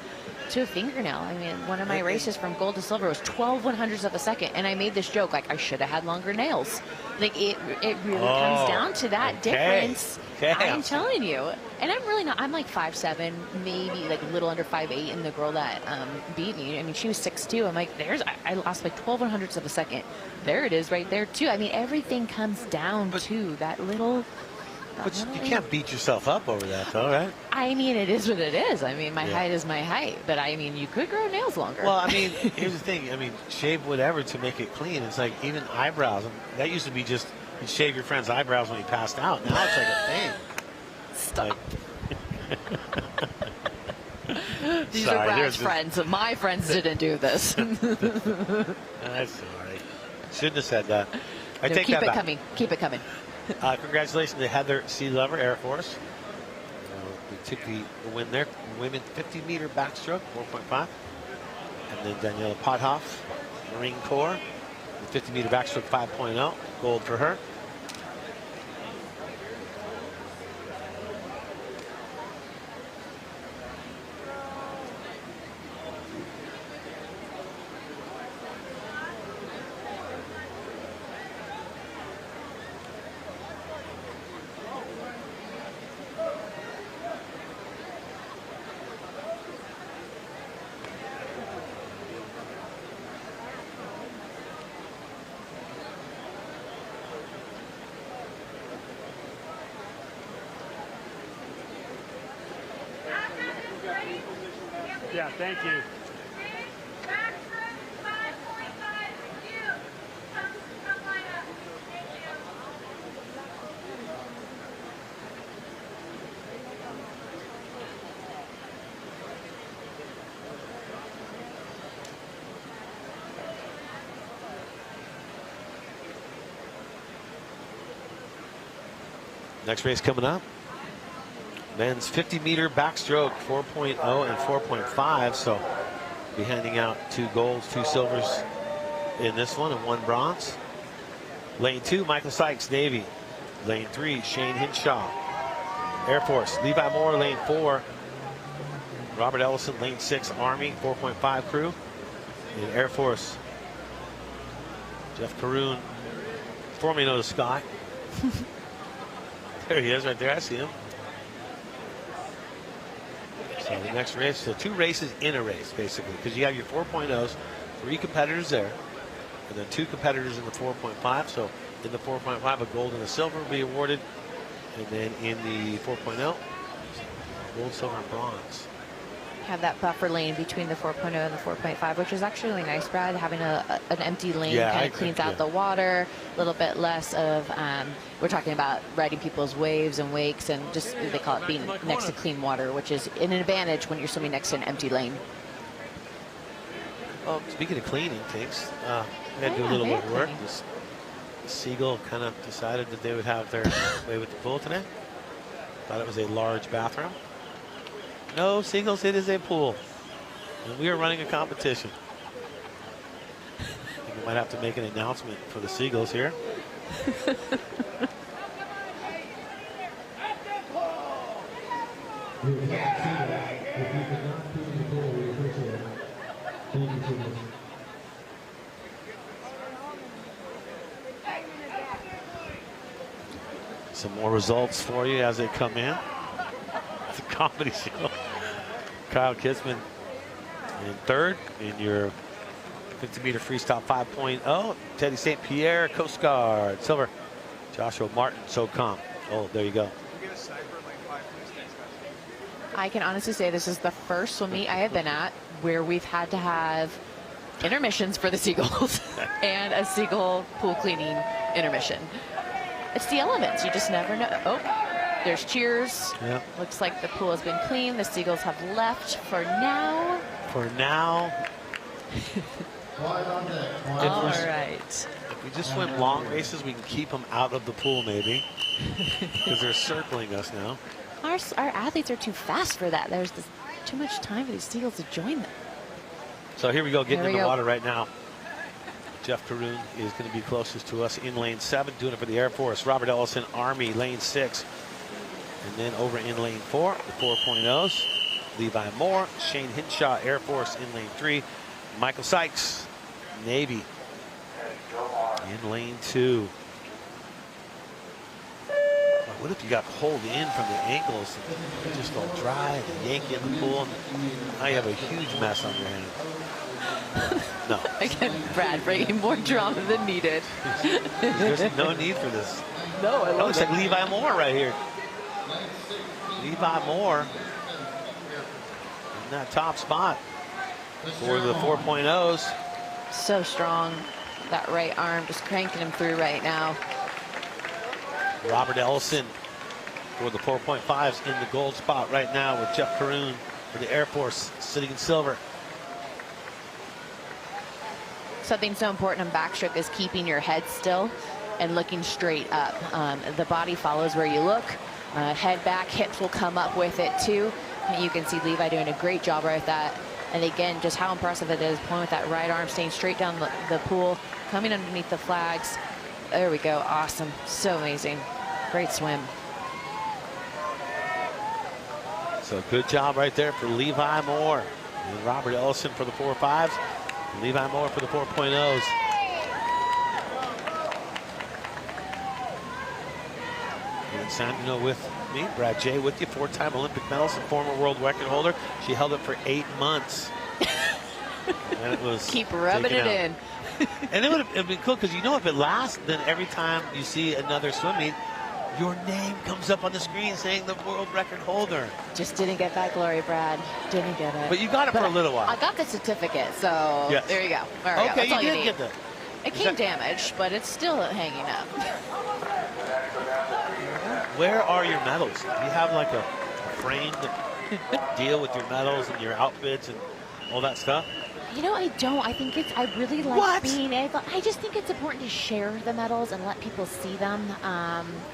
to a fingernail. I mean, one of my races from gold to silver was 12/100ths of a second, and I made this joke like I should have had longer nails. Like it really comes down to that difference. Okay. I'm telling you. And I'm really not. I'm like 5'7", maybe like a little under 5'8", and the girl that beat me, I mean, she was 6'2". I'm like, I lost like 12/100ths of a second. There it is right there too. I mean, everything comes down to that little... But you can't beat yourself up over that, though, right? I mean, it is what it is. I mean, my height is my height. But, I mean, you could grow nails longer. Well, I mean, here's the thing. I mean, shave whatever to make it clean. It's like even eyebrows. That used to be just you shave your friend's eyebrows when he passed out. Now it's like a thing. Stop. Like, These are Brad's friends. My friends didn't do this. That's all right. Shouldn't have said that. I take keep that it back. coming. Keep it coming. Congratulations to Heather Sea Lover, Air Force. They took the win there. Women 50-meter backstroke, 4.5. And then Daniela Pothoff, Marine Corps, 50-meter backstroke, 5.0. Gold for her. Yeah, thank you. Next race coming up. Men's 50-meter backstroke, 4.0 and 4.5. So be handing out 2 golds, 2 silvers in this one, and 1 bronze. Lane 2, Michael Sykes, Navy. Lane 3, Shane Hinshaw, Air Force. Levi Moore, lane 4. Robert Ellison, lane 6, Army, 4.5 crew. In Air Force, Jeff Caroon, formerly known as Scott. There he is right there. I see him. So the next race, so 2 races in a race, basically, because you have your 4.0s, 3 competitors there, and then 2 competitors in the 4.5. So in the 4.5, a gold and a silver will be awarded. And then in the 4.0, gold, silver, and bronze. have that buffer lane between the 4.0 and the 4.5, which is actually really nice, Brad. Having an empty lane kind of cleans out the water, a little bit less of, we're talking about riding people's waves and wakes, and just, they call it being next to clean water, which is an advantage when you're swimming next to an empty lane. Well, speaking of cleaning things, we had to do a little bit of work. This Seagull kind of decided that they would have their way with the pool today. Thought it was a large bathroom. No, Seagulls, it is a pool. And we are running a competition. I think we might have to make an announcement for the Seagulls here. Some more results for you as they come in. It's a comedy show. Kyle Kitzman in third in your 50-meter freestyle 5.0. Teddy St. Pierre, Coast Guard, silver. Joshua Martin, SOCOM. Oh, there you go. I can honestly say this is the first swim meet I have been at where we've had to have intermissions for the Seagulls and a Seagull pool cleaning intermission. It's the elements. You just never know. Oh, there's cheers. Yep. Looks like the pool has been cleaned. The Seagulls have left for now. For now. All right. If we just swim long races, we can keep them out of the pool maybe. Because they're circling us now. Our athletes are too fast for that. There's too much time for these Seagulls to join them. So here we go, getting in the go. water right now. Jeff Caroon is going to be closest to us in lane 7, doing it for the Air Force. Robert Ellison, Army, lane 6. And then over in lane 4, the 4.0s. Levi Moore, Shane Hinshaw, Air Force in lane 3. Michael Sykes, Navy, in lane 2. What if you got pulled in from the ankles and just all dry and yank you in the pool, and now you have a huge mess on your hands? No. Again, Brad bringing more drama than needed. There's no need for this. No, I love it. Looks it. like Levi Moore right here. Levi Moore in that top spot for the 4.0s. So strong. That right arm just cranking him through right now. Robert Ellison for the 4.5s in the gold spot right now with Jeff Caroon for the Air Force sitting in silver. Something so important in backstroke is keeping your head still and looking straight up. The body follows where you look. Head back, hips will come up with it too. And you can see Levi doing a great job right with that. And again, just how impressive it is, pulling with that right arm, staying straight down the pool, coming underneath the flags. There we go, awesome, so amazing. Great swim. So good job right there for Levi Moore. And Robert Ellison for the 4.5s. Levi Moore for the 4.0s. And Sandino with me, Brad J with you, 4-time Olympic medalist and former world record holder. She held it for 8 months. And it was keep rubbing it in. And it would have been cool because, you know, if it lasts, then every time you see another swim meet, your name comes up on the screen saying the world record holder. Just didn't get that glory, Brad. Didn't get it. But you got it for a little while. I got the certificate, so yes. There you go. There we go. Okay, That's all you did need. get that. It came damaged, but it's still hanging up. Where are your medals? Do you have like a framed deal with your medals and your outfits and all that stuff? You know, I don't. I think I really like being able. I just think it's important to share the medals and let people see them.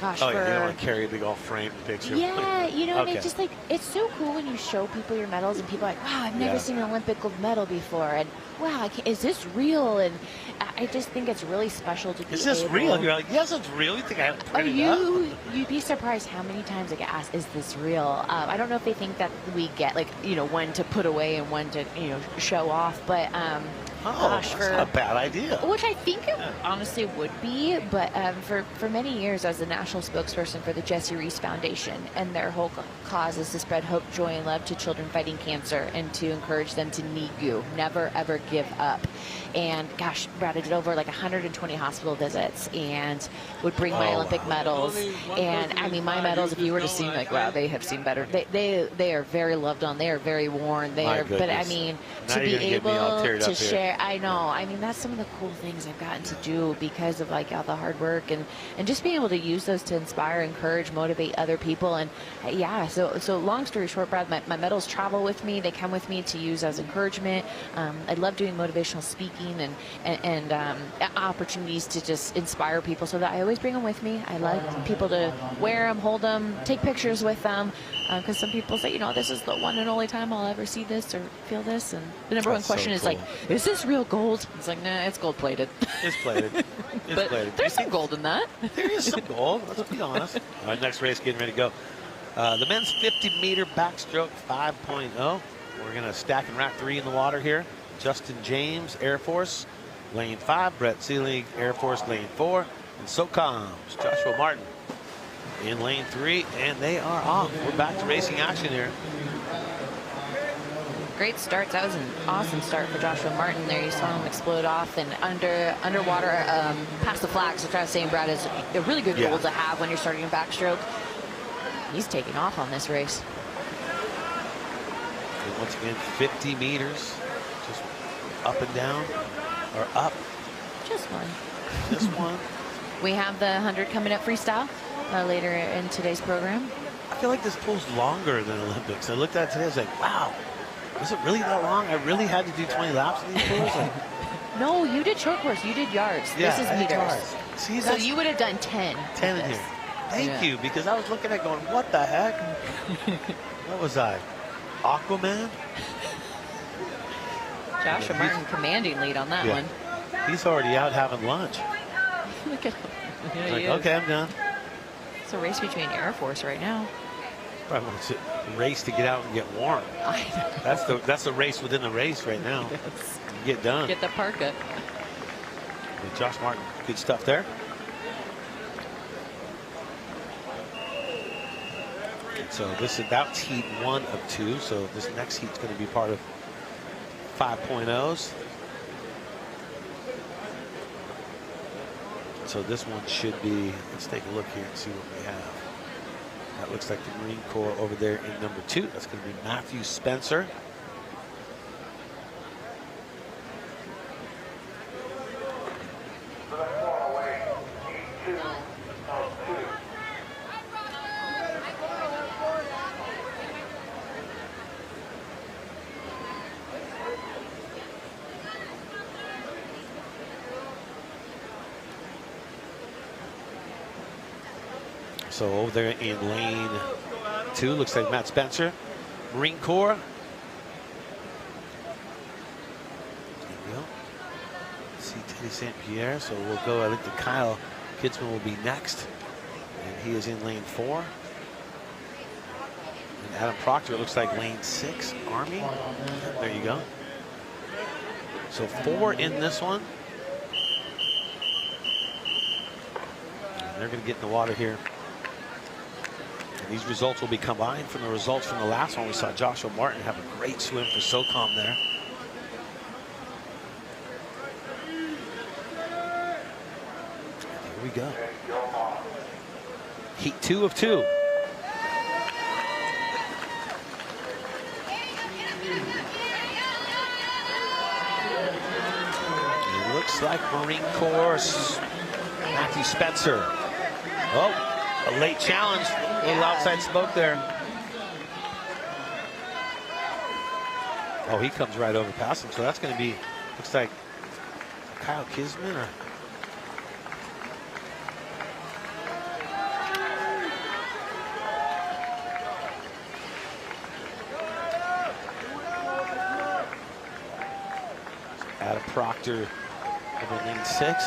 Gosh, oh, yeah, you don't want to carry a big all framed picture. Yeah, you know, okay. and it's just like, it's so cool when you show people your medals and people are like, wow, I've never seen an Olympic gold medal before. And wow, is this real? And I just think it's really special to be Is this real? You're like, yes, it's real. You think I have to print it up? You'd be surprised how many times I get asked, is this real? I don't know if they think that we get, like, you know, when to put away and when to, you know, show off. But gosh, that's not a bad idea. Which I think it honestly would be, but for many years I was the national spokesperson for the Jesse Reese Foundation, and their whole cause is to spread hope, joy, and love to children fighting cancer and to encourage them to NIGU, never ever give up. And gosh, Brad, I did over like 120 hospital visits and would bring my Olympic medals. And I mean, my medals, if you were to see, like, wow, they have seen better. They are very loved on. They are very worn. They are, but I mean, Now to be you're gonna get me all able teared up to here. share, I know. I mean, that's some of the cool things I've gotten to do because of like all the hard work and just being able to use those to inspire, encourage, motivate other people. And yeah, so long story short, Brad, my medals travel with me. They come with me to use as encouragement. I love doing motivational speaking and opportunities to just inspire people, so that I always bring them with me. I like people to wear them, hold them, take pictures with them, because some people say, you know, this is the one and only time I'll ever see this or feel this. And the number one question is like, is this real gold? It's like, nah, it's gold plated. It's plated. It's But plated. there's some gold in that. There is some gold, let's be honest. All right, next race getting ready to go. The men's 50-meter backstroke 5.0. We're going to stack and rack 3 in the water here. Justin James, Air Force, lane 5. Brett Seelig, Air Force, lane 4. And so comes Joshua Martin in lane 3, and they are off. We're back to racing action here. Great start. That was an awesome start for Joshua Martin there. You saw him explode off and underwater past the flags, which I was saying, Brad, is a really good goal to have when you're starting a backstroke. He's taking off on this race. And once again, 50 meters, just up and down, or up. Just one. Just one. We have the 100 coming up freestyle later in today's program. I feel like this pool's longer than Olympics. I looked at it today, I was like, wow, is it really that long? I really had to do 20 laps in these pools? Like, no, you did short course. You did yards. Yeah, this is I did meters. yards. See, so you would have done 10. 10 in here. Thank you, because I was looking at going, what the heck? What was I? Aquaman? Joshua Martin commanding lead on that one. He's already out having lunch. Look at him. Yeah, Like, okay, I'm done. It's a race between Air Force right now. Probably wants to race to get out and get warm. I know. That's the race within the race right now. Yes. Get done. Get the parka. With Josh Martin, good stuff there. And so that's heat 1 of 2. So this next heat's going to be part of 5.0s. So this one should be, let's take a look here and see what we have. That looks like the Marine Corps over there in number 2. That's going to be Matthew Spencer. So over there in lane 2, looks like Matt Spencer, Marine Corps. There we go. See Teddy St. Pierre. So we'll go, I think the Kyle Kidsman will be next. And he is in lane 4. And Adam Proctor, it looks like lane 6, Army. There you go. So 4 in this one. And they're going to get in the water here. These results will be combined from the results from the last one. We saw Joshua Martin have a great swim for SOCOM there. Here we go. Heat 2 of 2. It looks like Marine Corps, Matthew Spencer. Oh. A late challenge, a little outside smoke there. Oh, he comes right over past him, so that's going to be, looks like Kyle Kisman or. Adam Proctor over lane 6.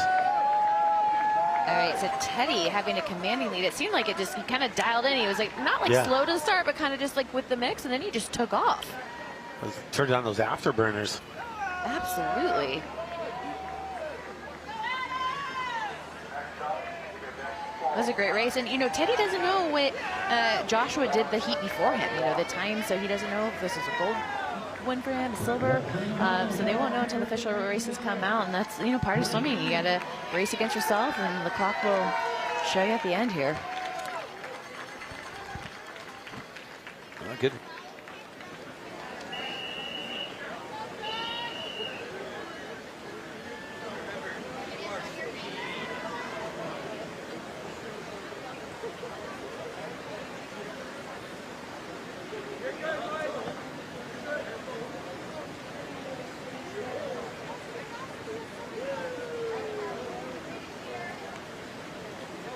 All right, so Teddy having a commanding lead. It seemed like he kind of dialed in. He was like, not like slow to the start, but kind of just like with the mix, and then he just took off. Turned on those afterburners. Absolutely. That was a great race. And, you know, Teddy doesn't know what Joshua did the heat before him, you know, the time, so he doesn't know if this is a gold win for him, silver. So they won't know until the official races come out, and that's, you know, part of swimming. You got to race against yourself, and the clock will show you at the end here. Good.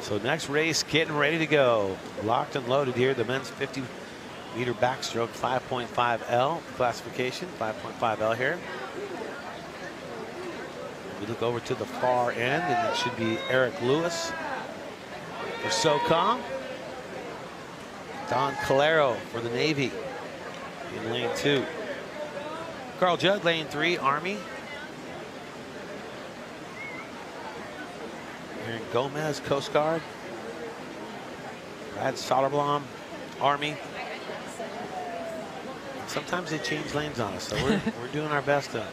So next race getting ready to go. Locked and loaded here. The men's 50-meter backstroke 5.5L classification. 5.5L here. We look over to the far end, and it should be Eric Lewis for SOCOM. Don Calero for the Navy in lane 2. Carl Judd, lane 3, Army. Aaron Gomez, Coast Guard. Brad Soderblom, Army. Sometimes they change lanes on us, so we're doing our best to.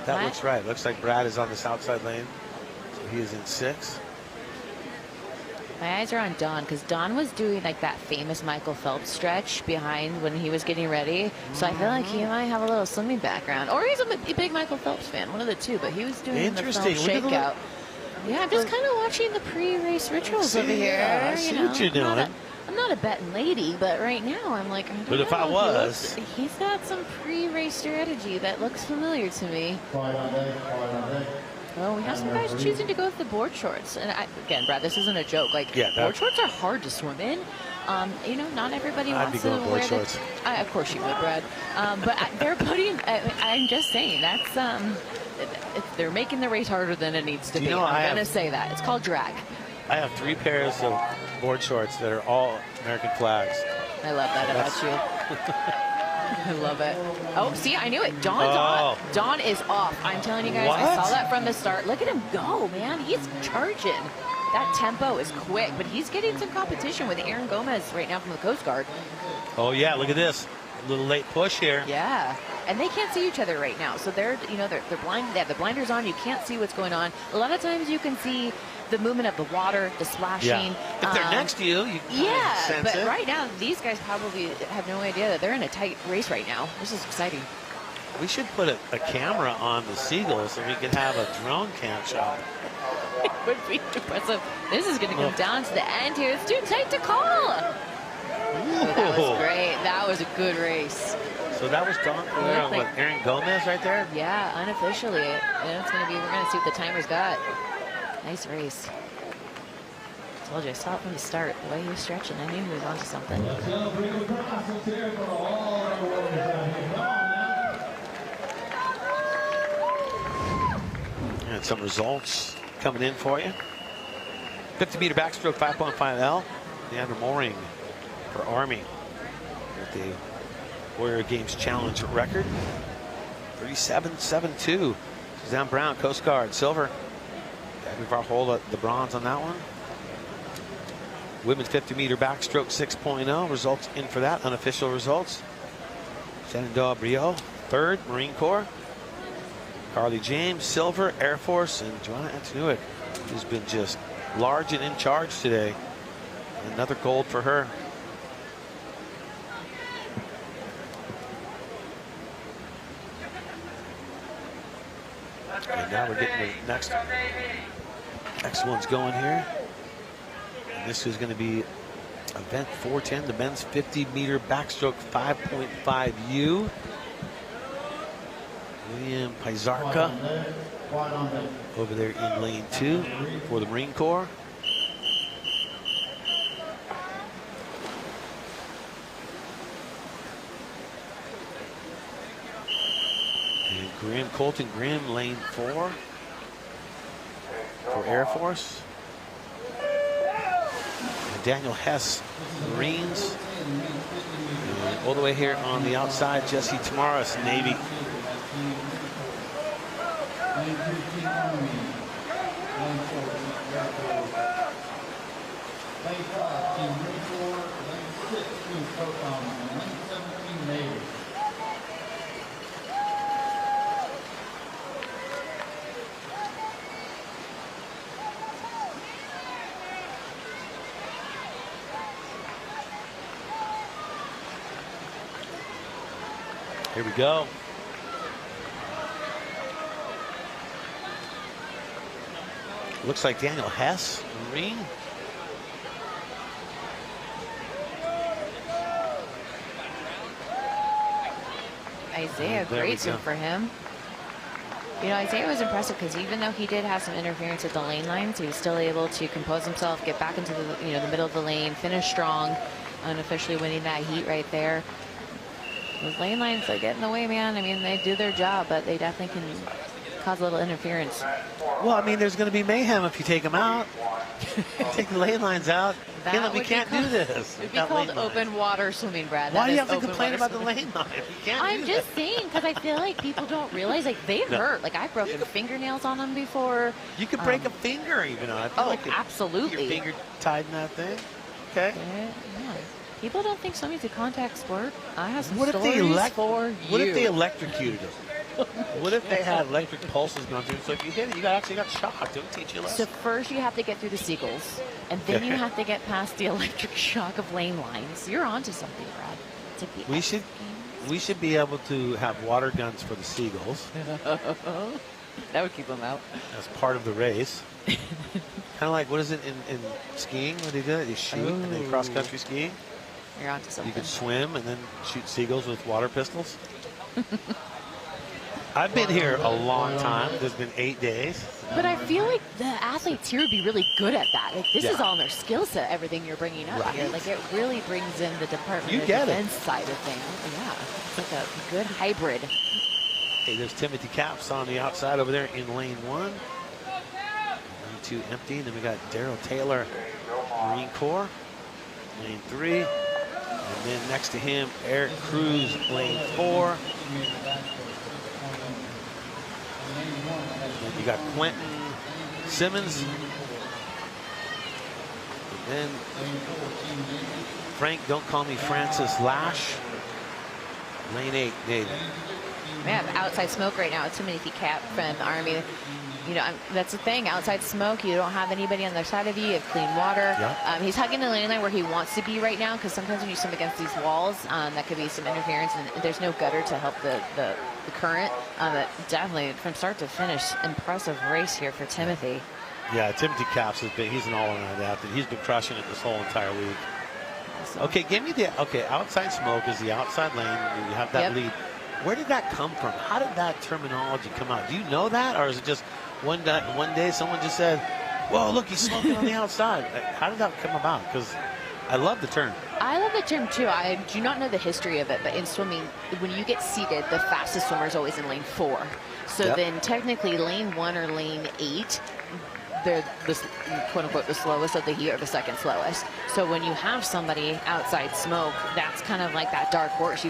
That looks right. Looks like Brad is on the south side lane, so he is in 6. My eyes are on Don, because Don was doing like that famous Michael Phelps stretch behind when he was getting ready. So I feel like he might have a little swimming background, or he's a big Michael Phelps fan, one of the two. But he was doing the Phelps shakeout. Yeah, I'm just kind of watching the pre-race rituals over here. Yeah, I see what you're doing. I'm not a betting lady, but right now I'm like, but if I was, he's got some pre-race strategy that looks familiar to me. Well, we have some guys choosing to go with the board shorts. And again, Brad, this isn't a joke. Like, board shorts are hard to swim in. You know, not everybody wants to wear shorts. Of course you would, Brad. But they're putting, I'm just saying, that's, they're making the race harder than it needs to be. I'm going to say that. It's called drag. I have 3 pairs of board shorts that are all American flags. I love that about you. I love it. Oh, see, I knew it. Dawn's off. Dawn is off. I'm telling you guys, I saw that from the start. Look at him go, man. He's charging. That tempo is quick, but he's getting some competition with Aaron Gomez right now from the Coast Guard. Oh, yeah, look at this. A little late push here. Yeah, and they can't see each other right now. So they're blind. They have the blinders on. You can't see what's going on. A lot of times you can see the movement of the water, the splashing. Yeah. If they're next to you, you can sense but it. Right now, these guys probably have no idea that they're in a tight race right now. This is exciting. We should put a camera on the Seagulls so we can have a drone cam shot. It would be impressive. This is going to come down to the end here. It's too tight to call. Oh, that was great. That was a good race. So that was Don Calero with Aaron Gomez right there? Yeah, unofficially. And it's going to be, we're going to see what the timer's got. Nice race. Told you, I saw it from the start. The way he was stretching, I knew he was onto something. And some results coming in for you. 50-meter backstroke 5.5L. Leandra Mooring for Army with the Warrior Games Challenge record. 37.72. Suzanne Brown, Coast Guard, silver. Gabby Varhola, the bronze on that one. Women's 50-meter backstroke 6.0. Results in for that. Unofficial results. Shenandoah Brio, third, Marine Corps. Carly James, silver, Air Force, and Joanna Antonuik, who's been just large and in charge today. Another gold for her. And now we're getting the next one's going here. And this is going to be event 410, the men's 50-meter backstroke 5.5U. William Pizarka over there in lane 2 for the Marine Corps. And Colton Grimm, lane 4 for Air Force. And Daniel Hess, Marines. And all the way here on the outside, Jesse Tamaris, Navy. Here we go. Looks like Daniel Hess, Marine. Isaiah, There we great swim go. for him. You know, Isaiah was impressive because even though he did have some interference at the lane lines, he was still able to compose himself, get back into the the middle of the lane, finish strong, unofficially winning that heat right there. Those lane lines, they get in the way, man. I mean, they do their job, but they definitely can cause a little interference. Well, I mean, there's going to be mayhem if you take them out. Take the lane lines out. That Caleb, we would be can't do called- this. It would be without called lane lines. open water swimming, Brad. Why That do you is have to open complain water about the swimming. lane line? You can't I'm do just that. saying because I feel like people don't realize they No. hurt. Like I've broken fingernails on them before. You could break a finger even on it. I feel Oh, like absolutely. Your finger tied in that thing. Okay. Yeah. People don't think swimming's a contact sport. I have some What if they stories for you. What if they electrocuted them? What if they had electric pulses going through? So if you hit it, you actually got shocked. It would teach you a So lesson. first you have to get through the seagulls, and then you Okay. have to get past the electric shock of lane lines. You're onto something, Brad. It's like the We should be able to have water guns for the seagulls that would keep them out. as part of the race. Kind of like, what is it in skiing when they do it? They shoot and they cross country skiing. You're onto something. You can swim and then shoot seagulls with water pistols. I've been here a long time. There's been 8 days. But I feel like the athletes here would be really good at that. Like this Yeah. is all in their skill set, everything you're bringing up Right. here. Like it really brings in the Department You of get it. Defense side of things. Yeah, it's like a good hybrid. Hey, there's Timothy Capps on the outside over there in lane 1. Lane 2 empty. And then we got Daryl Taylor, Marine Corps, lane 3. And then next to him, Eric Cruz, lane 4. And you got Quentin Simmons. And then Frank, don't call me Francis Lash. Lane 8, Dave. We have outside smoke right now. It's Timothy Cap from the Army. You know, that's the thing. Outside smoke, you don't have anybody on the side of you. You have clean water. Yeah. He's hugging the lane line where he wants to be right now because sometimes when you swim against these walls, that could be some interference, and there's no gutter to help the current. But definitely, from start to finish, impressive race here for Timothy. Yeah, Timothy Capps he's an all-around athlete. He's been crushing it this whole entire week. Okay, give me outside smoke is the outside lane. You have that Yep. lead. Where did that come from? How did that terminology come out? Do you know that, or is it just one day someone just said, "Whoa, look, he's smoking on the outside"? How did that come about? Because I love the term. I love the term too. I do not know the history of it, but in swimming, when you get seated, the fastest swimmer is always in lane 4. So Yep. then technically lane 1 or lane 8, they're the quote unquote the slowest of the heat or the second slowest. So when you have somebody outside smoke, that's kind of like that dark horse.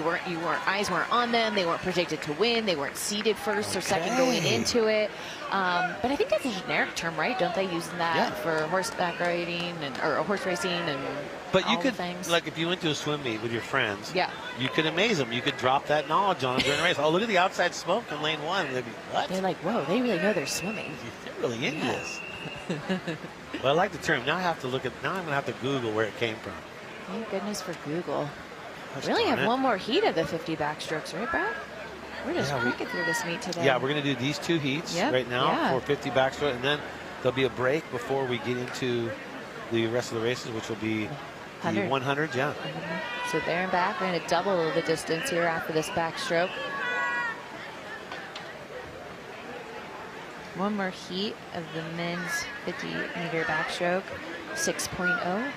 Eyes weren't on them. They weren't predicted to win. They weren't seated first or second going into it. But I think that's a generic term, right? Don't they use that for horseback riding or horse racing and But you all could, the things? like, if you went to a swim meet with your friends, Yeah. you could amaze them. You could drop that knowledge on them during the race. Oh, look at the outside smoke in lane 1. And they'd be, what? They're like, whoa, they really know they're swimming. They're really into this. Well, I like the term. Now I have to look at. Now I'm gonna have to Google where it came from. Thank goodness for Google. Gosh We only darn have it. one more heat of the 50 backstrokes, right, Brad? We're just Yeah, cranking through this meet today. Yeah, we're gonna do these 2 heats Yep, right now yeah. for 50 backstroke, and then there'll be a break before we get into the rest of the races, which will be the 100. 100. Yeah. So there and back, we're going to double the distance here after this backstroke. One more heat of the men's 50-meter backstroke, 6.0.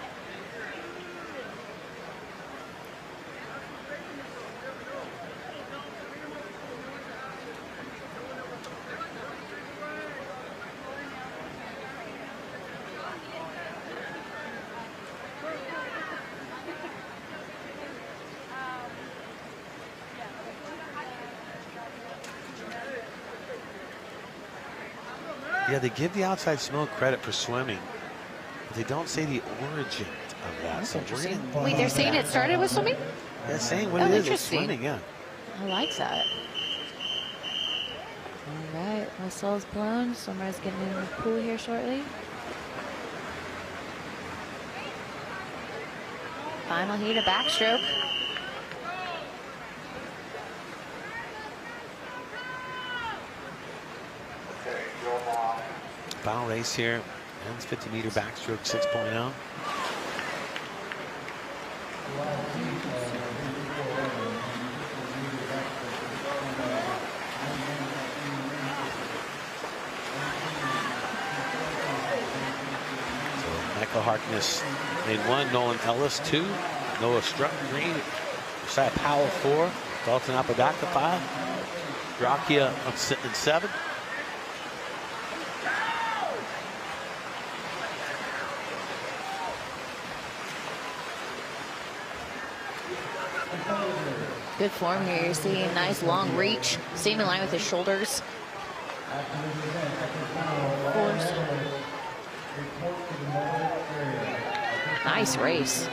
Yeah, they give the outside smoke credit for swimming, but they don't say the origin of that. So we're gonna. Wait, they're saying it started with swimming? They're saying what Oh, it is. It's interesting. swimming. Yeah. I like that. All right, whistle's blown. Swimmer's getting in the pool here shortly. Final heat of backstroke. Final race here. Men's 50-meter backstroke 6.0. Michael Harkness made 1, Nolan Ellis 2, Noah Struck green, Josiah Powell 4, Dalton Apodaca 5, Gracia in 7. Good form here. You're seeing nice long reach, staying in line with his shoulders. Nice race.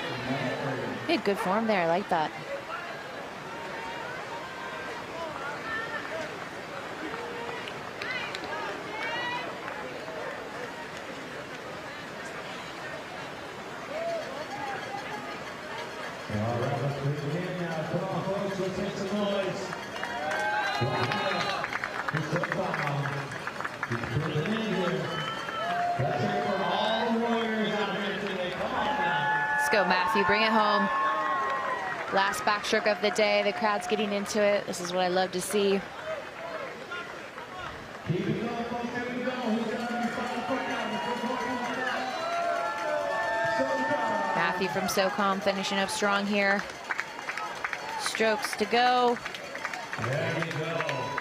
He had good form there. I like that. Let's go, Matthew. Bring it home. Last backstroke of the day. The crowd's getting into it. This is what I love to see. Matthew from SOCOM finishing up strong here. Strokes to go.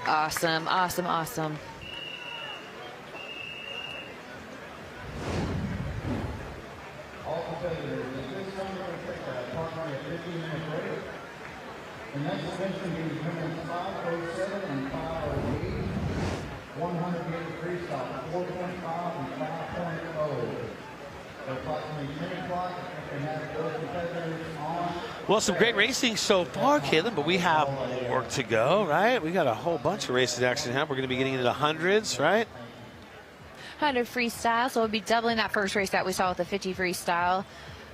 Awesome, awesome, awesome. The next session is women's 5:07 and 5:08, 100 meter freestyle, 4:25 and 5:20. So approximately 10 o'clock, we have both competitors on. Well, some great racing so far, Caitlin, but we have more to go, right? We got a whole bunch of races actually have. We're going to be getting into the hundreds, right? 100 freestyle, so we'll be doubling that first race that we saw with the 50 freestyle.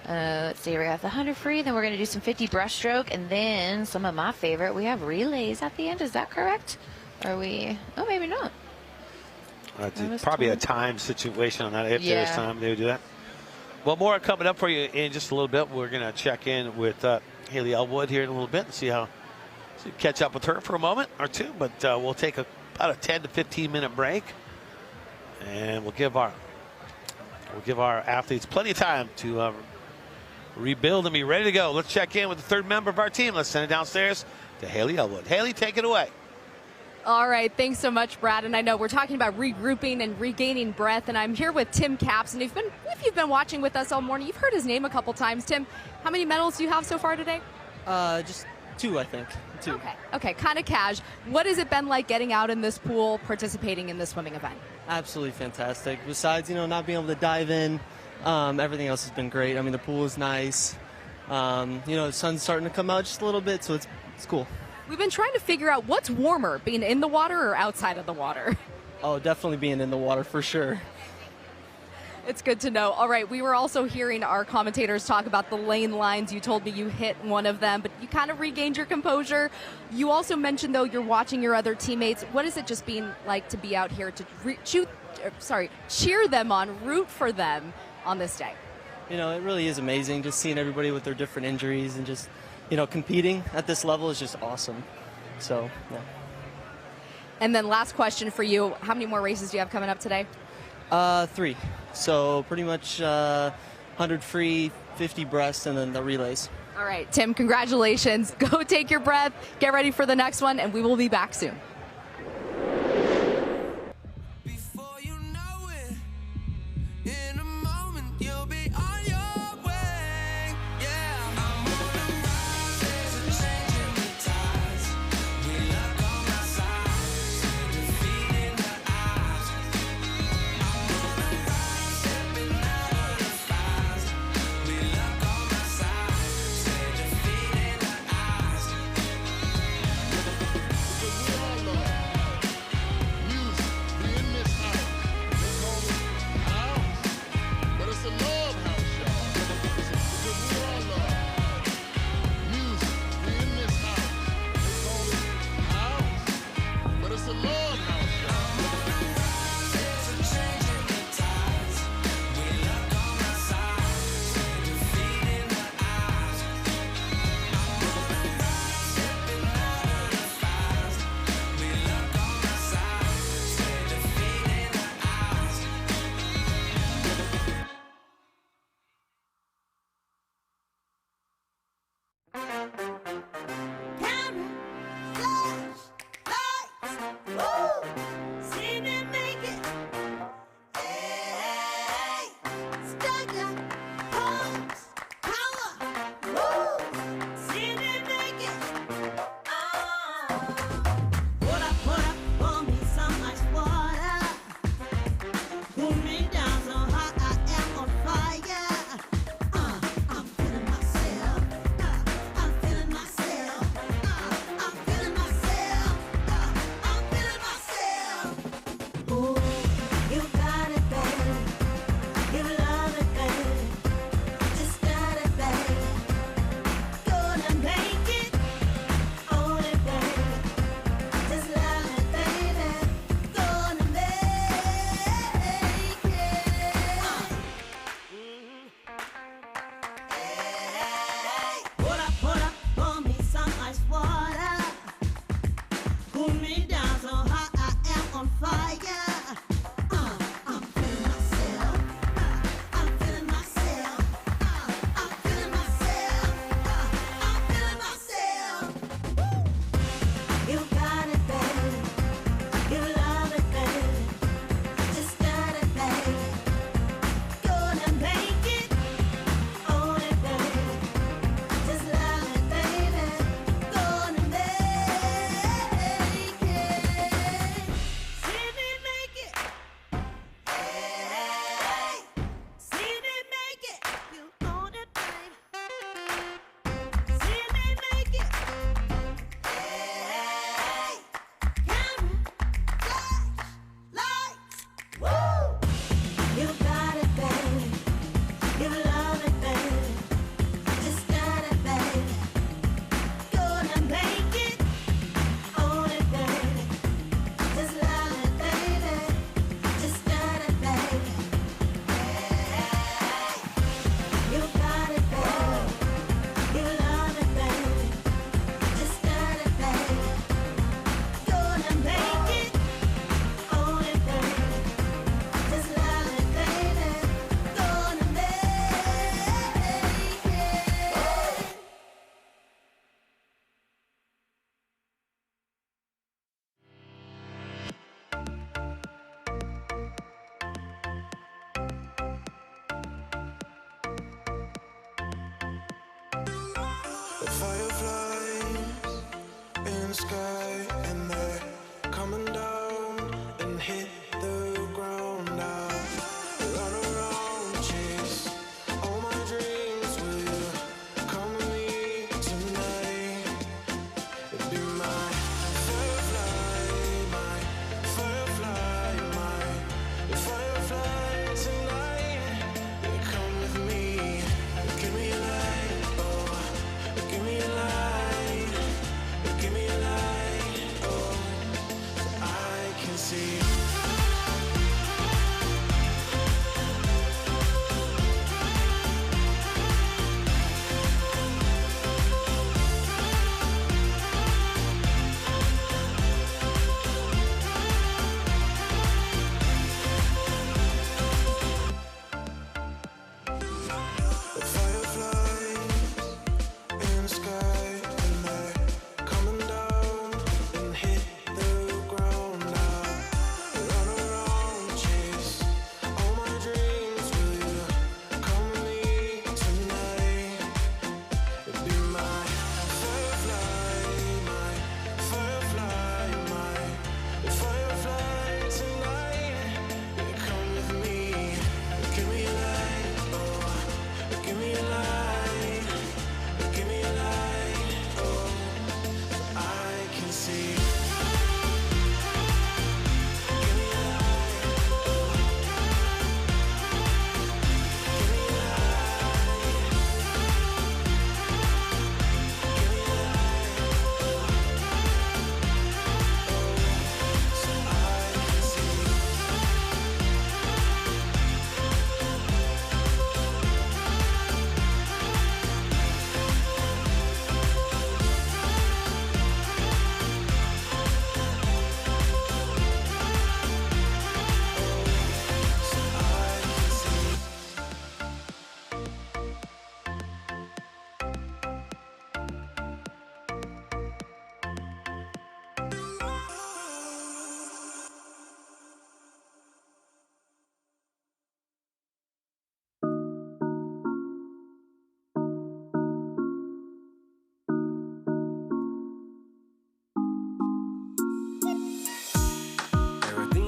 Let's see, we have the 100 free, then we're going to do some 50 breaststroke, and then some of my favorite, we have relays at the end. Is that correct? Are we? Oh, maybe not. It's probably a time situation on that. If there's time, they would do that. Well, more coming up for you in just a little bit. We're going to check in with Haley Elwood here in a little bit and see how catch up with her for a moment or two. But we'll take about a 10 to 15 minute break, and we'll give our athletes plenty of time to rebuild and be ready to go. Let's check in with the third member of our team. Let's send it downstairs to Haley Elwood. Haley, take it away. All right, thanks so much, Brad. And I know we're talking about regrouping and regaining breath, and I'm here with Tim Capps. And if you've been watching with us all morning, you've heard his name a couple times. Tim, how many medals do you have so far today? Just 2, I think. 2. Okay, kind of cash. What has it been like getting out in this pool, participating in this swimming event? Absolutely fantastic. Besides, not being able to dive in, everything else has been great. I mean, the pool is nice. The sun's starting to come out just a little bit, so it's cool. We've been trying to figure out what's warmer, being in the water or outside of the water. Oh, definitely being in the water for sure. It's good to know. All right, we were also hearing our commentators talk about the lane lines. You told me you hit one of them, but you kind of regained your composure. You also mentioned, though, you're watching your other teammates. What is it just being like to be out here to cheer them on, root for them on this day? It really is amazing just seeing everybody with their different injuries and just, competing at this level is just awesome. So, yeah. And then last question for you. How many more races do you have coming up today? 3. So pretty much 100 free, 50 breast, and then the relays. All right, Tim, congratulations. Go take your breath, get ready for the next one, and we will be back soon.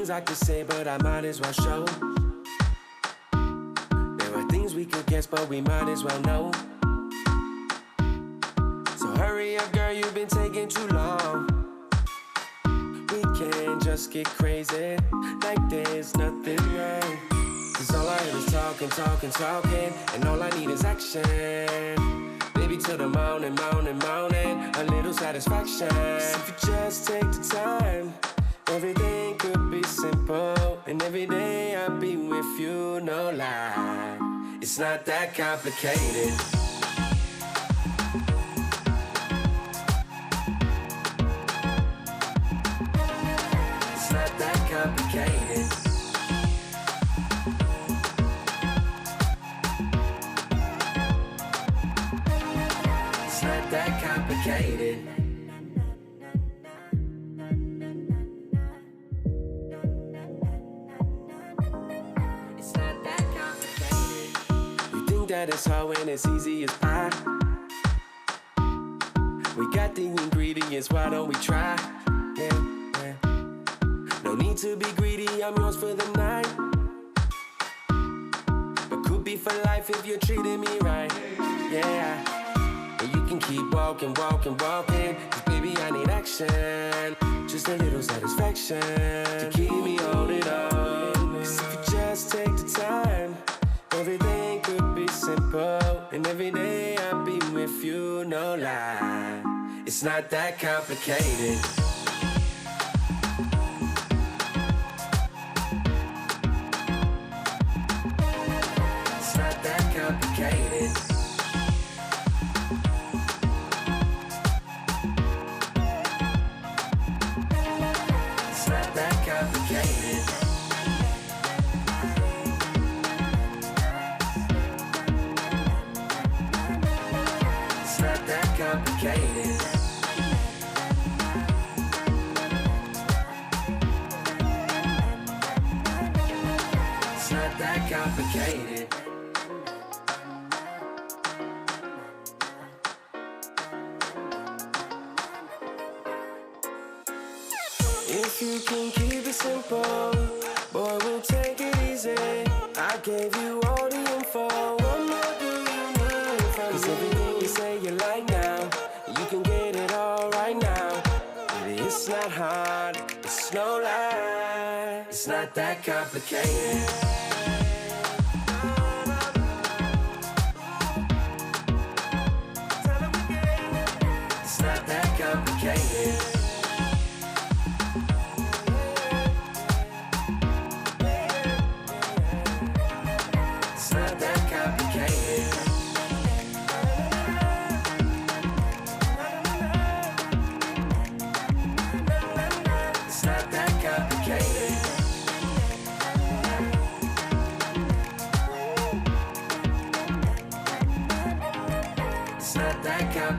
I could say, but I might as well show. There are things we could guess, but we might as well know. So hurry up, girl, you've been taking too long. We can't just get crazy like there's nothing wrong. Cause all I hear is talking, talking, talking, and all I need is action. Baby, till the morning, morning, morning, a little satisfaction. If you just take the time, everything could be simple, and every day I'll be with you, no lie. It's not that complicated. It's not that complicated. It's not that complicated. That it's hard when it's easy as pie. We got the ingredients, why don't we try? Yeah, yeah. No need to be greedy, I'm yours for the night. But could be for life if you're treating me right. Yeah, and you can keep walking, walking, walking. Cause baby, I need action. Just a little satisfaction to keep me holding on. Cause if you just take the time, everything could be simple, and every day I'll be with you, no lie. It's not that complicated. It's not that complicated. It's not that complicated. Complicated. It's not that complicated. If you can keep it simple, boy, we'll take it easy. I gave you all the info. What more do you need from me? 'Cause everything you say you like now, you can get it all right now. Baby, it's not hard, it's no lie. It's not that complicated. It's not that complicated.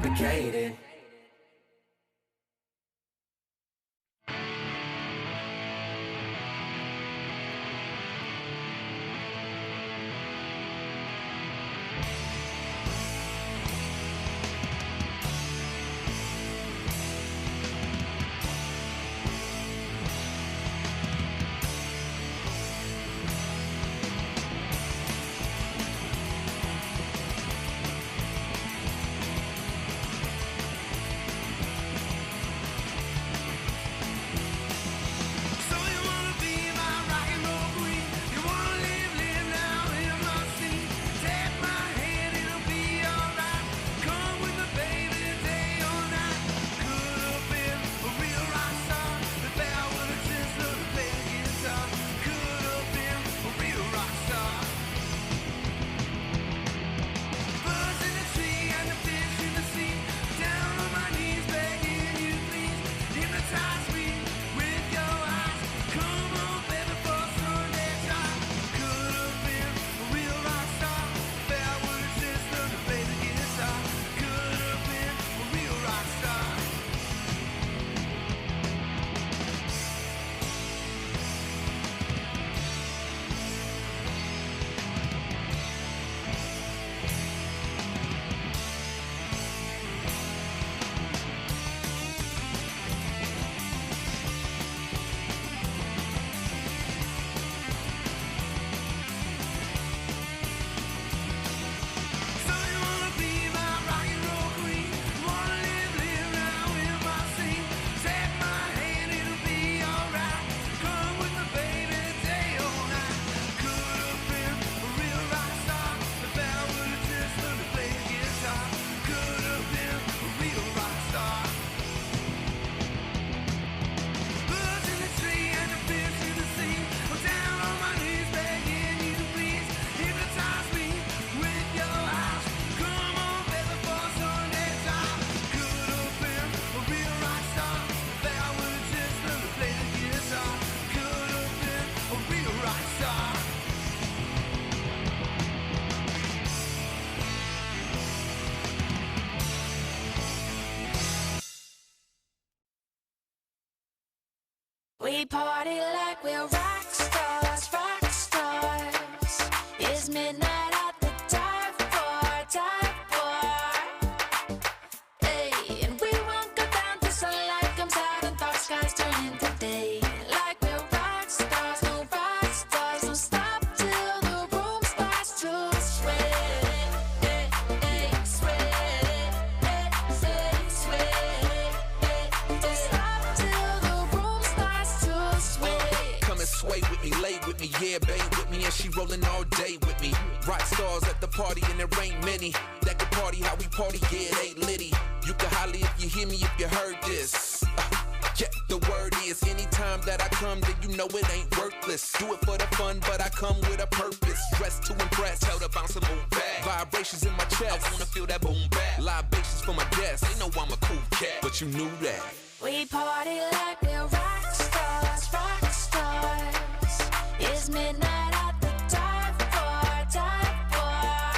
complicated. We party like we're rock stars, rock stars. It's midnight at the dive bar, dive bar. Hey, and we won't go down till sunlight comes out and dark skies turn into day. Like we're rock stars, no rock stars. Don't stop till the room starts to sweat. Hey, hey, sweat. Hey, hey, sweat. Don't stop till the room starts to sweat. Come and sway with me, lay with me, yeah, babe with me, and she rolling all day with me. Rock stars at the party and there ain't many that can party how we party, yeah, it ain't litty. You can holler if you hear me, if you heard this. Yeah, the word is anytime that I come, then you know it ain't worthless. Do it for the fun, but I come with a purpose. Dressed to impress, tell the bouncer move back. Vibrations in my chest, I wanna feel that boom back. Libations for my guests, they know I'm a cool cat, but you knew that. We party like we're rock stars, rock stars. It's midnight at the dive bar, dive bar.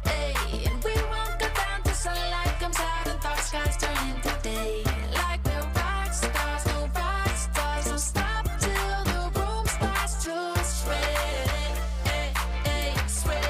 Hey, and we won't go down till sunlight comes out and dark skies turn into day. Like we're rock stars, no rock stars. Don't stop till the room starts to sweat. Hey, hey, sweat.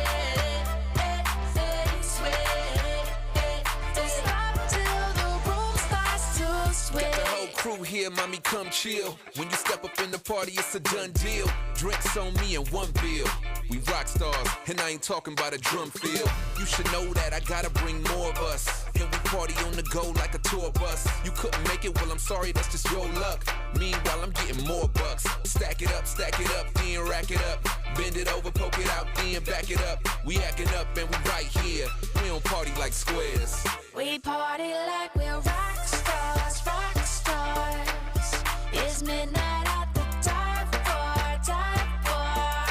Hey, hey, sweat. Hey, don't stop till the room starts to sweat. Got the whole crew here, mommy, come chill. When you step up in the party, it's a done deal. Drinks on me and one bill. We rock stars, and I ain't talking about a drum field. You should know that I gotta bring more of us. And we party on the go like a tour bus. You couldn't make it, well, I'm sorry, that's just your luck. Meanwhile, I'm getting more bucks. Stack it up, then rack it up. Bend it over, poke it out, then back it up. We acting up and we right here. We don't party like squares. We party like we're rock stars, rock stars. It's midnight at the dive bar, dive bar.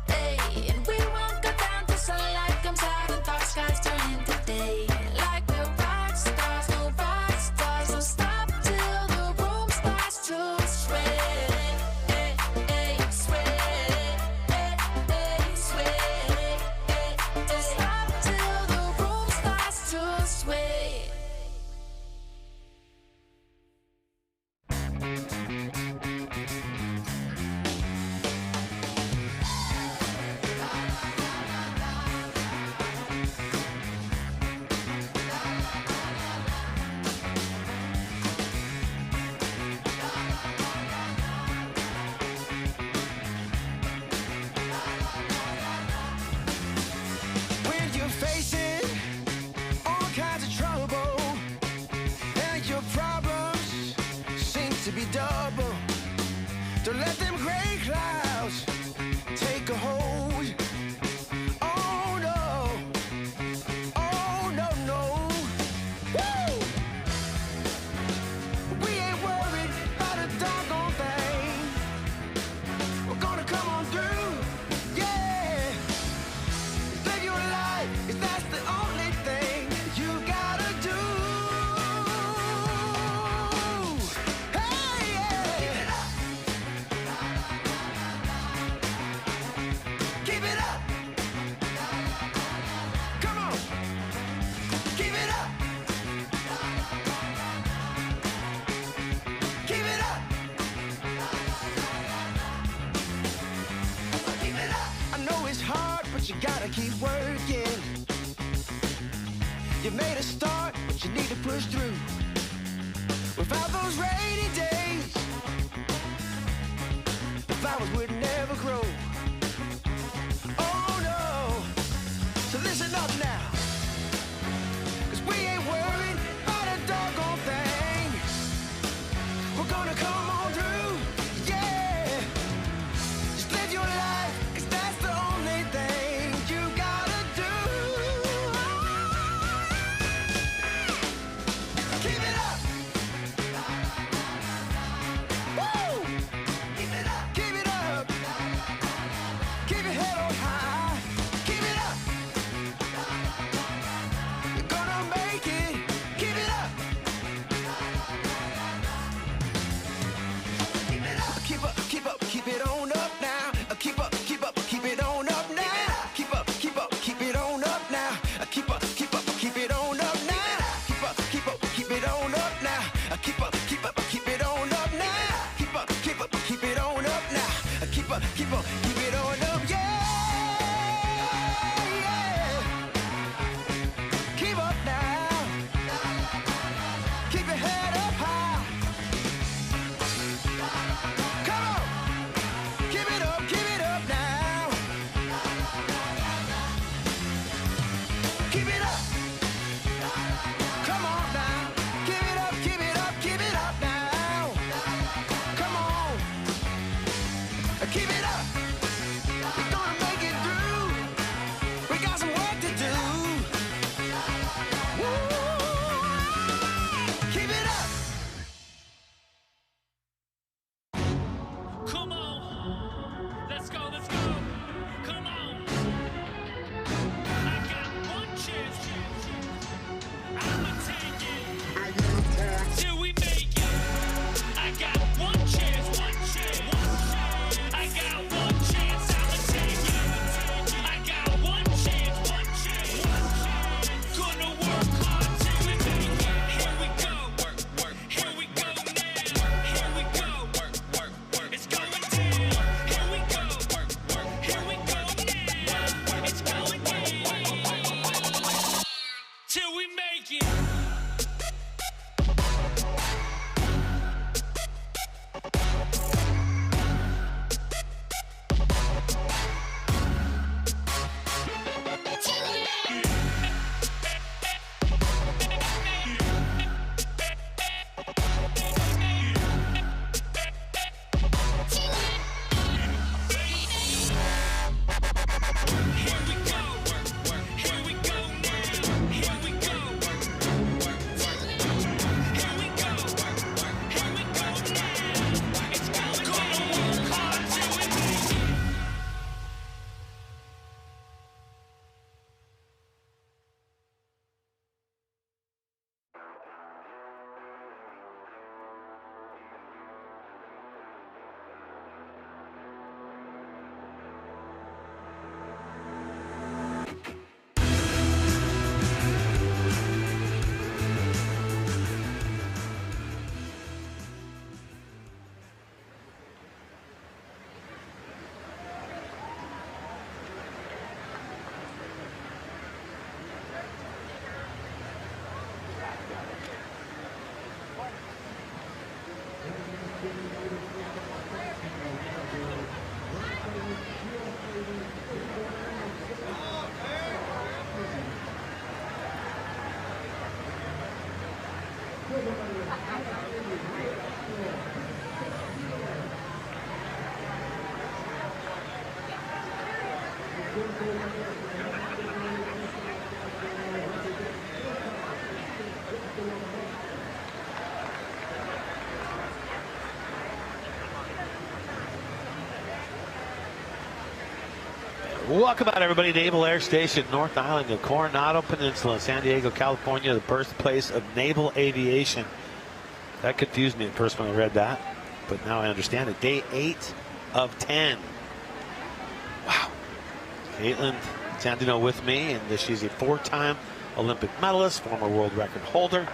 Hey, and we won't go down till sunlight comes out and dark skies turn into day. Like we're rock stars, no rock stars. Don't stop till the room starts to sweat. Hey, hey, sweat. Hey, hey, sweat. Hey, don't stop till the room starts made a start, but you need to push through. Without those rainy days, the flowers would never grow. Oh no, so listen up now, 'cause we ain't worried about a doggone thing. We're gonna come on through, yeah. Just live your life, 'cause that's the only thing you gotta do. Keep it up. Woo! Keep it up. Keep it up. Keep your head on high. Keep it up. You're gonna make it. Keep it up. Keep it up. Keep up. Keep up. Keep it on up now. Keep up. Keep up. Keep it on up now. Keep up. Keep up. Keep it on up now. Keep up. Keep up. Keep it on up now. Keep up. Keep up. Keep it on up now. Keep up. Keep up. Keep it on up now. Keep up. Keep up. Keep it on up now. Keep up. Keep up. Keep it on up. Yeah. Yeah. Keep up now. Keep your head up high. Come on. Keep it up. Keep it up now. Keep it up. Come on now. Keep it up. Keep it up. Keep it up now. Come on. Keep it up. We're gonna make it through. We got some work to do. Woo. Keep it up. Come on. Let's go, let's go. Come on. I got one chance. I'ma take it. Till we make it. I got one chance, one chance, one chance. I got one chance, I'ma take it. I got one chance, one chance, one chance. Gonna work hard till we make it. Here we go, work, work. Here we go now. Here we go, work, work, work. It's going down. Here we go, work, work. Here we go now. It's going down. Till we make it. Here we go, work, work. Here we go now. Here we go, work, work, work. Here we go, work, work. Here we go now. It's going down. Work hard till we make it. Welcome out, everybody, to Naval Air Station, North Island, the Coronado Peninsula, San Diego, California, the birthplace of naval aviation. That confused me at first when I read that, but now I understand it. Day 8 of 10. Wow. Caitlin Sandino with me, and she's a 4-time Olympic medalist, former world record holder.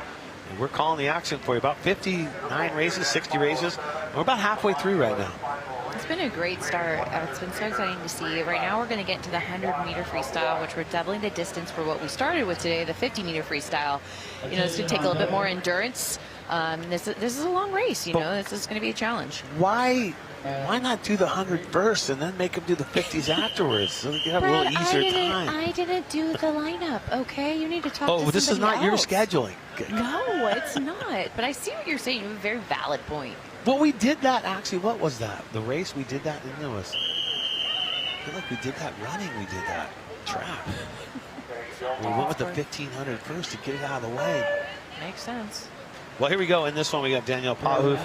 And we're calling the action for you. About 59 races, 60 races. We're about halfway through right now. It's been a great start. It's been so exciting to see. Right now we're going to get into the 100-meter freestyle, which we're doubling the distance for what we started with today, the 50-meter freestyle. You know, it's going to take a little bit more endurance. This is a long race, you know. This is going to be a challenge. Why not do the 100 first and then make them do the 50s afterwards so they can have a little easier time? I didn't do the lineup, okay? You need to talk to somebody this is not your else. scheduling. No, it's not. But I see what you're saying. You have a very valid point. Well, we did that actually. What was that? The race we did that. It was. I feel like we did that running. We did that track. We went with the 1500 first to get it out of the way. Makes sense. Well, here we go. In this one, we got Danielle Pahoof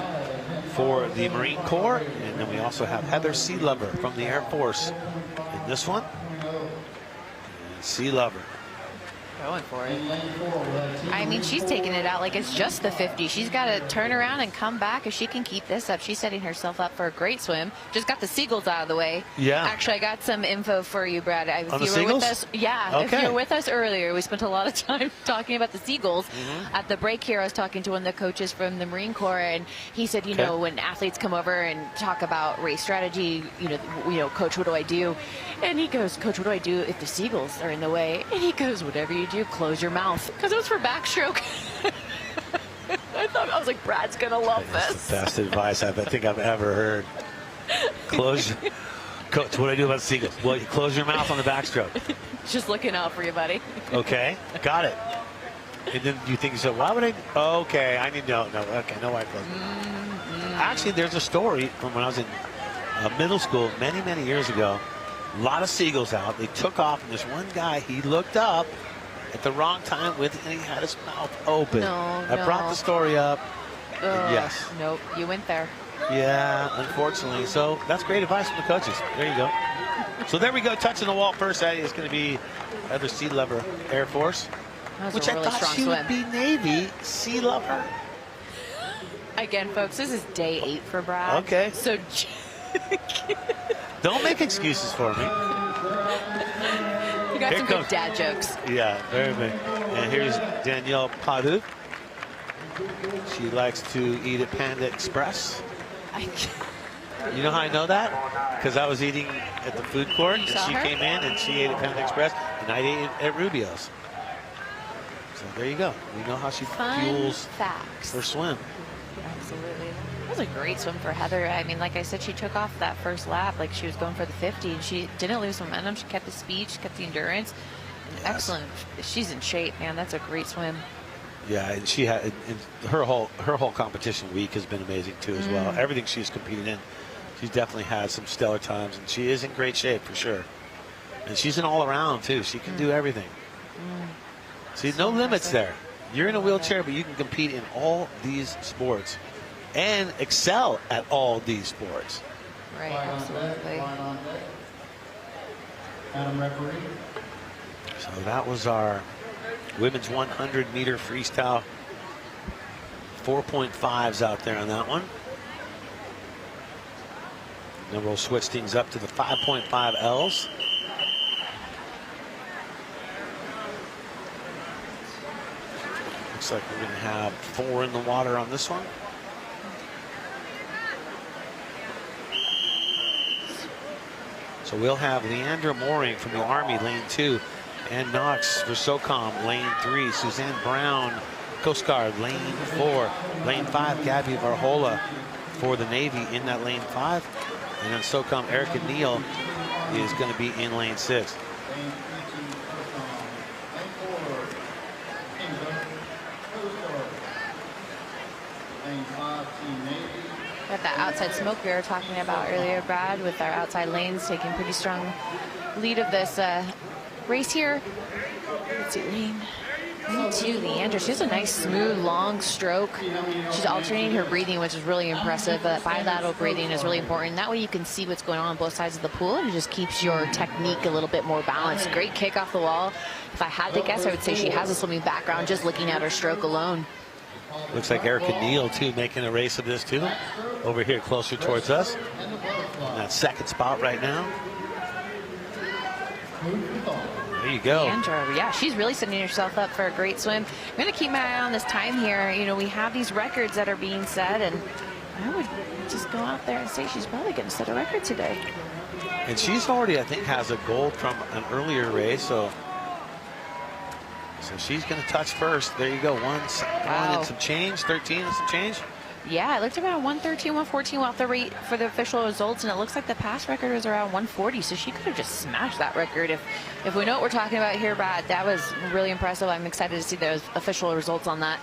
for the Marine Corps, and then we also have Heather Sealover from the Air Force in this one. And Sealover. Going for it. I mean, she's taking it out like it's just the 50. She's got to turn around and come back if she can keep this up. She's setting herself up for a great swim. Just got the seagulls out of the way. Yeah. Actually, I got some info for you, Brad. If On the you were seagulls? with us, yeah. Okay. If you were with us earlier, we spent a lot of time talking about the seagulls. At the break here, I was talking to one of the coaches from the Marine Corps, and he said, you know, when athletes come over and talk about race strategy, you know, Coach, what do I do? And he goes, Coach, what do I do if the seagulls are in the way? And he goes, whatever you do, close your mouth. Because it was for backstroke. I was like, Brad's going to love That's this. the best advice I think I've ever heard. Coach, what do I do about seagulls? Well, you close your mouth on the backstroke. Just looking out for you, buddy. Okay, got it. And then you think, so why would I? Okay, I need no. Okay, no white clothes. Actually, there's a story from when I was in middle school many years ago. A lot of seagulls out. They took off, and this one guy, he looked up at the wrong time and he had his mouth open. I brought the story up. Yes. Nope, you went there. Yeah, unfortunately. So that's great advice from the coaches. There you go. So there we go. Touching the wall first. That is going to be Heather Sealover, Air Force. That was Which a I really thought strong she swim. would be Navy. Sealover. Again, folks, this is day 8 for Brad. Okay. So don't make excuses for me. You got Here some comes- good dad jokes. Yeah, very good. And here's Danielle Pahoof. She likes to eat at Panda Express. You know how I know that? Because I was eating at the food court, and saw she her? came in and she ate at Panda Express, and I ate at Rubio's. So there you go. We know how she Fun fuels facts. her swim. Absolutely. That was a great swim for Heather. I mean, like I said, she took off that first lap like she was going for the 50, and she didn't lose momentum. She kept the speed, she kept the endurance. Excellent. She's in shape, man. That's a great swim. Yeah, and she had and her whole competition week has been amazing too as well. Everything she's competed in, she's definitely had some stellar times, and she is in great shape for sure. And she's an all-around too. She can do everything. See, no limits there. You're in a wheelchair, but you can compete in all these sports and excel at all these sports. Right, absolutely. Madam Referee. So that was our women's 100-meter freestyle. 4.5s out there on that one. Then we'll switch things up to the 5.5 Ls. Looks like we're going to have 4 in the water on this one. So we'll have Leandra Mooring from the Army, lane 2. Ann Knox for SOCOM, lane 3. Suzanne Brown, Coast Guard, lane 4. Lane 5, Gabby Varhola for the Navy in that lane 5. And then SOCOM, Erica Neal is going to be in lane 6. Got that outside smoke we were talking about earlier, Brad, with our outside lanes taking pretty strong lead of this race here. Let's see, lane 2, Leandra. She has a nice, smooth, long stroke. She's alternating her breathing, which is really impressive. Bilateral breathing is really important. That way you can see what's going on both sides of the pool, and it just keeps your technique a little bit more balanced. Great kick off the wall. If I had to guess, I would say she has a swimming background just looking at her stroke alone. Looks like Erica Neal, too, making a race of this, too. Over here closer towards us. In that second spot right now. There you go. Leandra, yeah, she's really setting herself up for a great swim. I'm going to keep my eye on this time here. You know, we have these records that are being set, and I would just go out there and say she's probably going to set a record today. And she's already, I think, has a gold from an earlier race, so she's going to touch first. There you go, one and some change, 13 and some change. Yeah, it looked around 113, 114 off the rate for the official results, and it looks like the past record was around 140, so she could have just smashed that record. If we know what we're talking about here, Brad, that was really impressive. I'm excited to see those official results on that.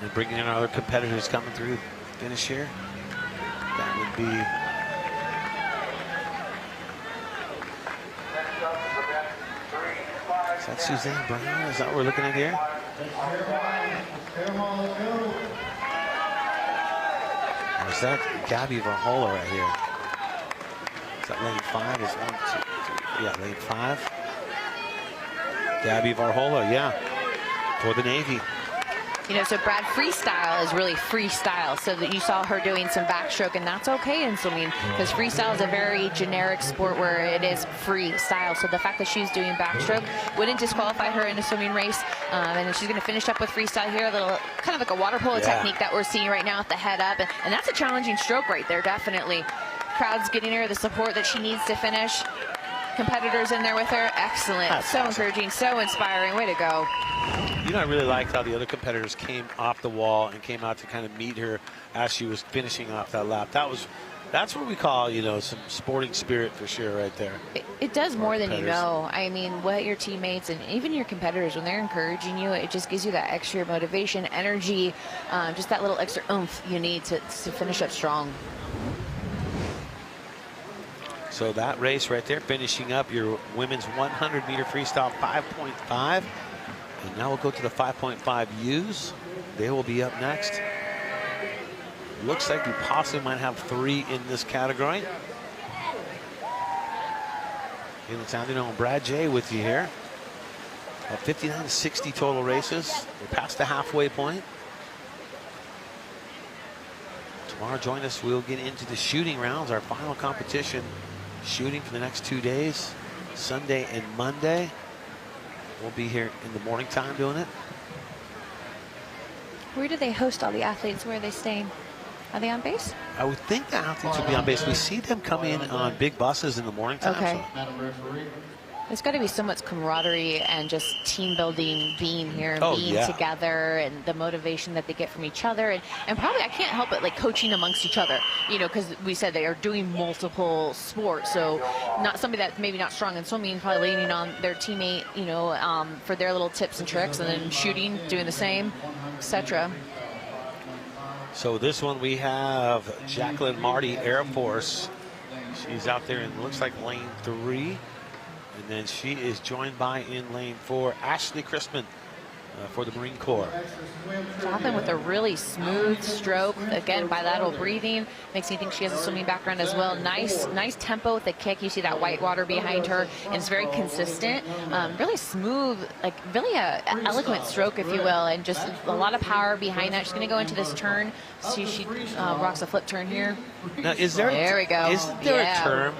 And bringing in our other competitors coming through finish here. That would be is that Suzanne Brown? Is that what we're looking at here? Or is that Gabby Varhola right here? Is that lane 5? Is 1, 2, 3? Yeah, lane 5. Gabby Varhola, yeah, for the Navy. You know, so Brad, freestyle is really freestyle. So that you saw her doing some backstroke, and that's okay in swimming because freestyle is a very generic sport where it is freestyle. So the fact that she's doing backstroke wouldn't disqualify her in a swimming race. And she's going to finish up with freestyle here, a little kind of like a water polo technique that we're seeing right now with the head up. And that's a challenging stroke right there, definitely. Crowd's getting her the support that she needs to finish. Competitors in there with her, excellent. That's so awesome. Encouraging, so inspiring. Way to go. You know, I really liked how the other competitors came off the wall and came out to kind of meet her as she was finishing off that lap. That's what we call, you know, some sporting spirit for sure right there. It does more than you know. I mean, what your teammates and even your competitors, when they're encouraging you, it just gives you that extra motivation, energy, just that little extra oomph you need to finish up strong. So that race right there, finishing up your women's 100-meter freestyle 5.5. And now we'll go to the 5.5 U's. They will be up next. Looks like we possibly might have 3 in this category. And it's sounding on Brad J with you here. 59 to 60 total races. We're past the halfway point. Tomorrow, join us. We'll get into the shooting rounds, our final competition. Shooting for the next 2 days, Sunday and Monday. We'll be here in the morning time doing it. Where do they host all the athletes? Where are they staying? Are they on base? I would think the athletes would be on base. We see them come in on big buses in the morning time. Okay. So. There's got to be so much camaraderie and just team building being here and being together and the motivation that they get from each other. And probably, I can't help it, like coaching amongst each other, you know, because we said they are doing multiple sports. So not somebody that's maybe not strong in swimming, probably leaning on their teammate, you know, for their little tips and tricks, and then shooting, doing the same, etc. So this one we have Jacqueline Marty, Air Force. She's out there in, looks like lane 3. And then she is joined by, in lane 4, Ashley Crispin for the Marine Corps. Jacqueline with a really smooth stroke. Again, bilateral breathing. Makes me think she has a swimming background as well. Nice tempo with the kick. You see that white water behind her. And it's very consistent. Really smooth, like really a eloquent stroke, if you will. And just a lot of power behind that. She's going to go into this turn. See, she rocks a flip turn here. Now, there we go. Is there a term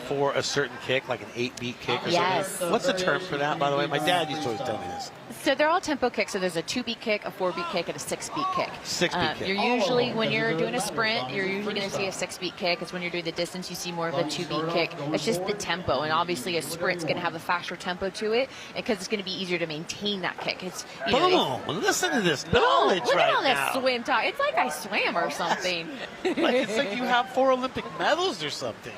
for a certain kick, like an 8-beat kick or something? What's the term for that, by the way? My dad used to always tell me this. So they're all tempo kicks. So there's a 2-beat kick, a 4-beat kick, and a 6-beat kick. 6-beat kick. You're usually, when you're doing a sprint, you're usually going to see a 6-beat kick. It's when you're doing the distance, you see more of a 2-beat kick. It's just the tempo. And obviously a sprint's going to have a faster tempo to it because it's going to be easier to maintain that kick. It's, you know, listen to this knowledge look right at all now. this swim talk. It's like I swam or something. It's like you have 4 Olympic medals or something.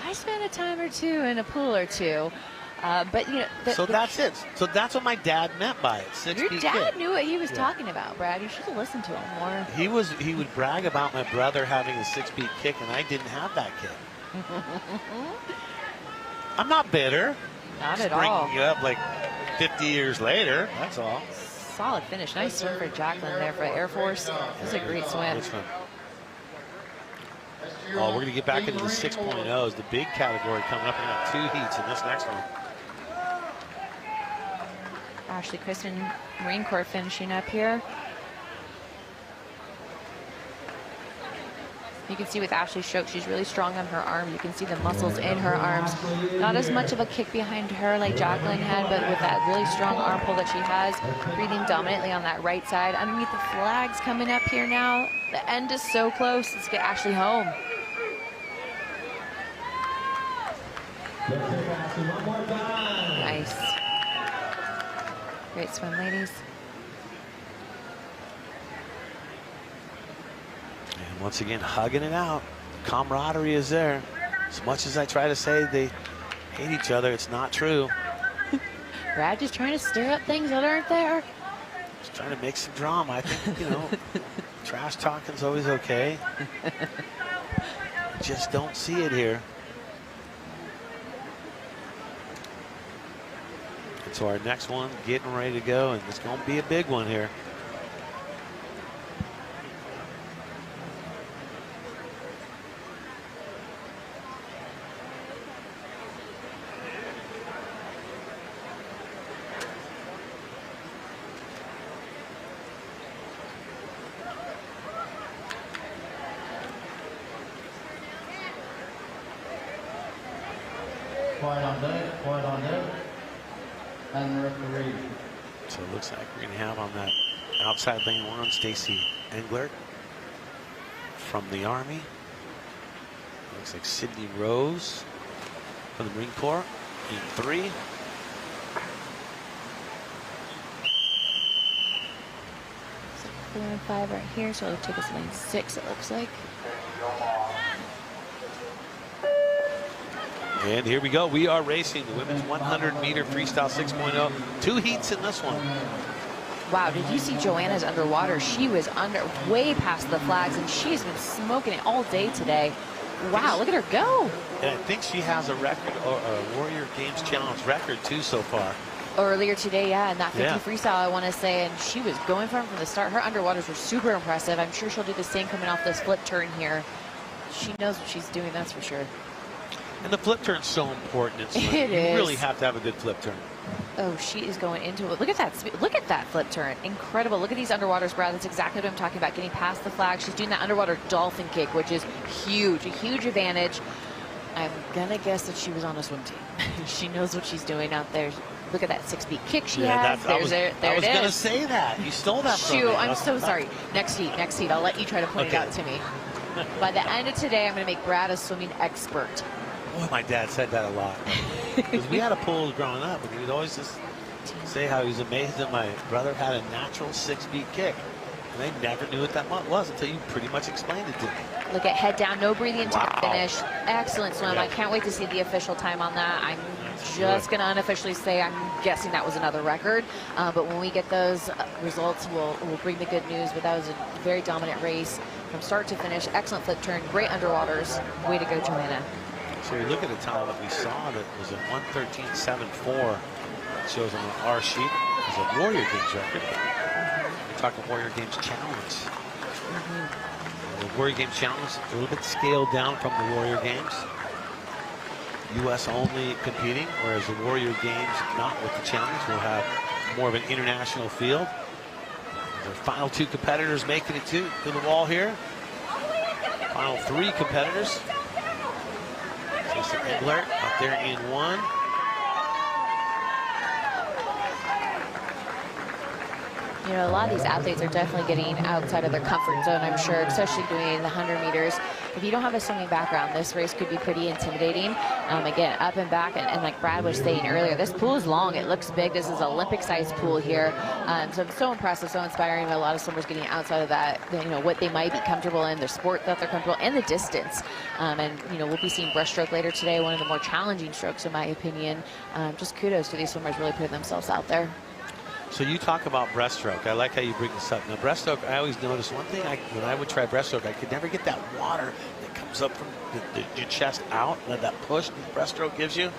I spent a time or two in a pool or two. But, you know. So that's it. So that's what my dad meant by it. 6-beat Your dad kick. knew what he was talking about, Brad. You should have listened to him more. He would brag about my brother having a 6-beat kick, and I didn't have that kick. I'm not bitter. Not Just at all. bringing it up like 50 years later. That's all. Solid finish. Nice swim for Jacqueline there for Air Force. It was a great swim. Good swim. Oh, we're going to get back into the 6.0s, the big category coming up. We got 2 heats in this next one. Ashley Crispin, Marine Corps, finishing up here. You can see with Ashley Stroke, she's really strong on her arm. You can see the muscles in her arms. Not as much of a kick behind her like Jacqueline had, but with that really strong arm pull that she has, breathing dominantly on that right side. Underneath the flags coming up here now. The end is so close. Let's get Ashley home. Nice. Great swim, ladies. And once again, hugging it out. Camaraderie is there. As much as I try to say they hate each other, it's not true. Brad just trying to stir up things that aren't there. Just trying to make some drama. I think, you know, trash talking's always okay. Just don't see it here. And so our next one getting ready to go, and it's going to be a big one here. Quiet on deck, quiet on deck. And the referee. So it looks like we're going to have on that outside lane one, Stacy Englert from the Army. Looks like Sydney Rose from the Marine Corps in 3. So 4 and 5 right here, so it'll take us lane 6, it looks like. And here we go. We are racing the women's 100-meter freestyle 6.0. 2 heats in this one. Wow, did you see Joanna's underwater? She was under way past the flags, and she's been smoking it all day today. Wow, look at her go. And I think she has a record, or a Warrior Games Challenge record too so far. Earlier today, yeah, in that 50 freestyle, I want to say, and she was going for him from the start. Her underwaters were super impressive. I'm sure she'll do the same coming off this flip turn here. She knows what she's doing, that's for sure. And the flip turn's so important in swimming. It you is. really have to have a good flip turn. Oh, she is going into it. Look at that speed. Look at that flip turn. Incredible. Look at these underwaters, Brad. That's exactly what I'm talking about. Getting past the flag. She's doing that underwater dolphin kick, which is huge. A huge advantage. I'm going to guess that she was on a swim team. She knows what she's doing out there. Look at that 6-feet kick she has. I was there going it to is. say that. You stole that from me. Shoot, I'm so sorry. Next heat. I'll let you try to point it out to me. By the end of today, I'm going to make Brad a swimming expert. Boy, my dad said that a lot. Because we had a pool growing up, and he would always just say how he was amazed that my brother had a natural 6-feet kick. And they never knew what that was until you pretty much explained it to me. Look at head down, no breathing until finish. Excellent swim. Yeah. I can't wait to see the official time on that. I'm just going to unofficially say I'm guessing that was another record. But when we get those results, we'll bring the good news. But that was a very dominant race from start to finish. Excellent flip turn, great underwaters. Way to go, Joanna. So you look at the time that we saw that was a 1:13.74. It shows on our sheet as a Warrior Games record. We're talking Warrior Games Challenge. The Warrior Games Challenge a little bit scaled down from the Warrior Games. U.S. only competing, whereas the Warrior Games, not with the challenge, will have more of an international field. The final 2 competitors making it to the wall here. Final 3 competitors. Jason Englert out there in 1. You know, a lot of these athletes are definitely getting outside of their comfort zone, I'm sure, especially doing the 100 meters. If you don't have a swimming background, this race could be pretty intimidating. Again, up and back, and like Brad was saying earlier, this pool is long. It looks big. This is an Olympic-sized pool here. So it's so impressive, so inspiring. A lot of swimmers getting outside of that, you know, what they might be comfortable in, their sport that they're comfortable, and the distance. And, you know, we'll be seeing breaststroke later today, one of the more challenging strokes, in my opinion. Just kudos to these swimmers really putting themselves out there. So you talk about breaststroke. I like how you bring this up. Now, breaststroke, I always notice one thing. When I would try breaststroke, I could never get that water that comes up from your chest out, and that push that breaststroke gives you.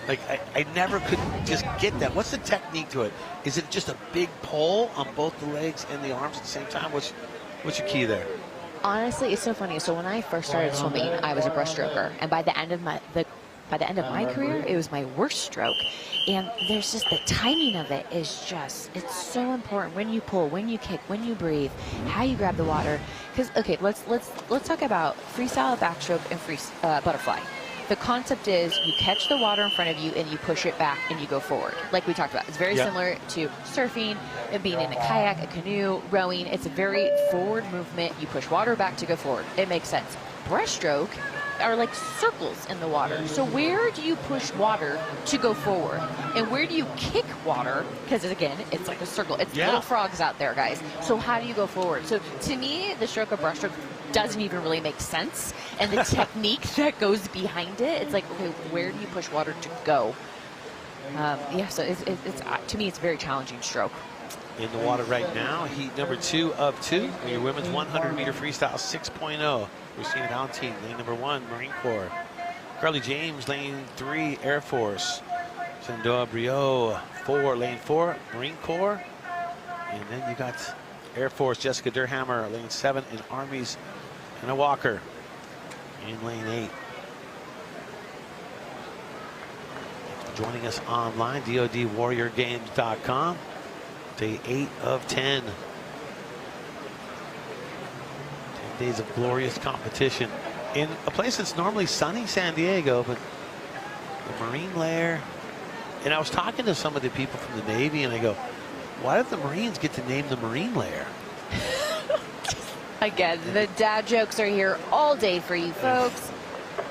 Like, I never could just get that. What's the technique to it? Is it just a big pull on both the legs and the arms at the same time? What's your key there? Honestly, it's so funny. So when I first started swimming, I was a breaststroker, and by the end of by the end of my career, it was my worst stroke. And there's just the timing of it is just, it's so important when you pull, when you kick, when you breathe, how you grab the water. Because, okay, let's talk about freestyle, backstroke, and free butterfly. The concept is you catch the water in front of you and you push it back and you go forward. Like we talked about, it's very similar to surfing, and being in a kayak, a canoe, rowing. It's a very forward movement. You push water back to go forward. It makes sense. Breaststroke are like circles in the water. So where do you push water to go forward? And where do you kick water? Because again, it's like a circle. It's little frogs out there, guys. So how do you go forward? So to me, the stroke of breaststroke doesn't even really make sense. And the technique that goes behind it, it's like, okay, where do you push water to go? So it's to me, it's a very challenging stroke. In the water right now, heat number 2 of 2 in your women's 100-meter freestyle 6.0. Christina Valentine, lane number 1, Marine Corps. Carly James, lane 3, Air Force. Shenandoah Brio, 4, lane 4, Marine Corps. And then you got Air Force, Jessica Durhammer, lane 7, in Army's Hannah Walker in lane 8. Joining us online, DODWarriorGames.com. Day 8 of 10. 10 days of glorious competition in a place that's normally sunny, San Diego, but the Marine layer. And I was talking to some of the people from the Navy, and I go, why did the Marines get to name the Marine layer? Again, the dad jokes are here all day for you folks.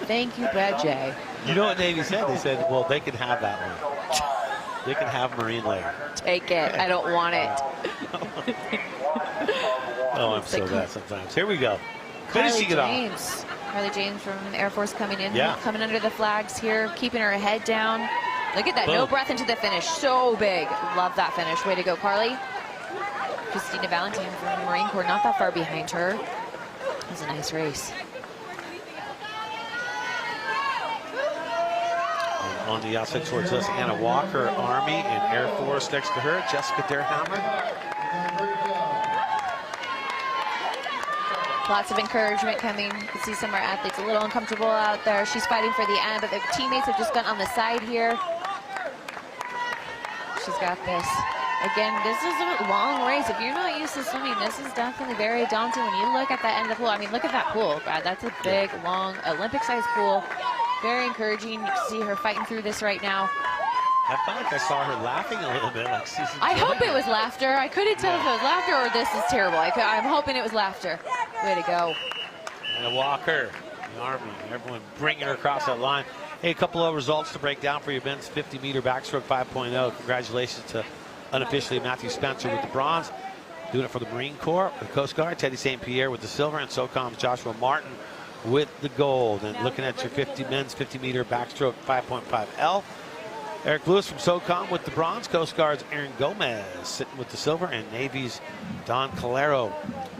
Thank you, Brad J. You know what Navy said? They said, well, they can have that one. They can have Marine layer. Take it. I don't want it. Oh, I'm so bad sometimes. Here we go. Finishing it off. Carly James from the Air Force coming in, Yeah. coming under the flags here, keeping her head down. Look at that. Boom. No breath into the finish. So big. Love that finish. Way to go, Carly. Christina Valentine from the Marine Corps, not that far behind her. It was a nice race. And on the outside towards us, Anna Walker, Army, and Air Force next to her, Jessica Durhammer. Lots of encouragement coming. You can see some of our athletes a little uncomfortable out there. She's fighting for the end, but their teammates have just gone on the side here. She's got this. Again, this is a long race. If you're not used to swimming, this is definitely very daunting when you look at the end of the pool. I mean, look at that pool, God. That's a big, long, Olympic-sized pool. Very encouraging. You can see her fighting through this right now. I felt like I saw her laughing a little bit, like Susan. I hope it was laughter. I couldn't tell if it was laughter or this is terrible. I'm hoping it was laughter. Way to go. Anna Walker, the Army, everyone bringing her across that line. Hey, a couple of results to break down for your men's 50-meter backstroke 5.0. Congratulations to unofficially Matthew Spencer with the bronze. Doing it for the Marine Corps, the Coast Guard, Teddy St. Pierre with the silver, and SOCOM's Joshua Martin with the gold. And looking at your men's 50-meter backstroke 5.5L, Eric Lewis from SOCOM with the bronze, Coast Guard's Aaron Gomez sitting with the silver, and Navy's Don Calero,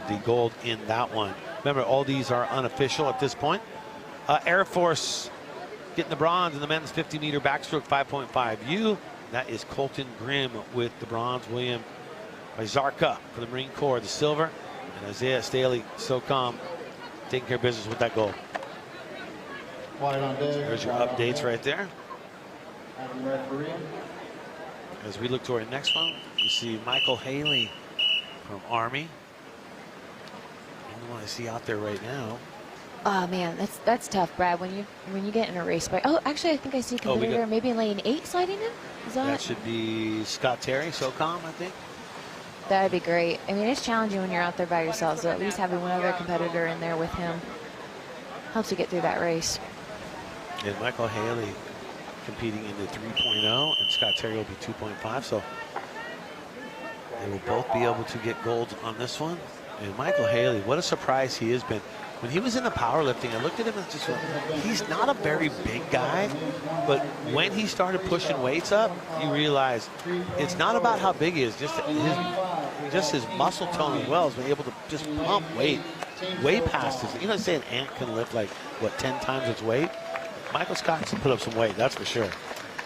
the gold in that one. Remember, all these are unofficial at this point. Air Force getting the bronze in the men's 50-meter backstroke 5.5U. That is Colton Grimm with the bronze. William Zarka for the Marine Corps, the silver. And Isaiah Staley, SOCOM, taking care of business with that gold. There's your updates right there. As we look to our next one, you see Michael Haley from Army. And the one I see out there right now. Oh man, that's tough, Brad. When you get in a race by actually I think I see a competitor maybe in lane 8 sliding in. Is That should be Scott Terry, SOCOM, I think. That'd be great. I mean, it's challenging when you're out there by yourself, so at least having one other competitor in there with him helps you get through that race. And Michael Haley competing in the 3.0, and Scott Terry will be 2.5, so they will both be able to get gold on this one. And Michael Haley, what a surprise he has been. When he was in the powerlifting, I looked at him and just went, he's not a very big guy, but when he started pushing weights up, you realize it's not about how big he is, just his muscle tone as well, has been able to just pump weight way past his, you know, say an ant can lift like, what, 10 times its weight? Michael Scott's put up some weight, that's for sure.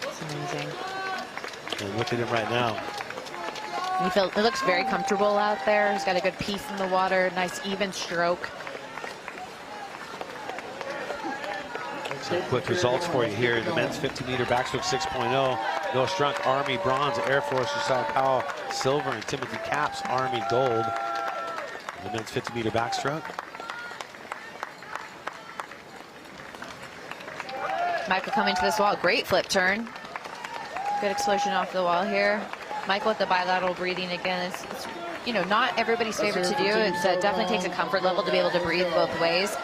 It's amazing. And look at him right now. It looks very comfortable out there. He's got a good piece in the water, nice even stroke. Some quick results for you here in the men's 50-meter backstroke 6.0. Noah Strunk, Army bronze. Air Force, Josiah Powell, silver. And Timothy Capps, Army gold. The men's 50-meter backstroke. Michael coming to this wall. Great flip turn. Good explosion off the wall here. Michael with the bilateral breathing again. It's you know, not everybody's favorite to do. It definitely takes a comfort level to be able to breathe both ways.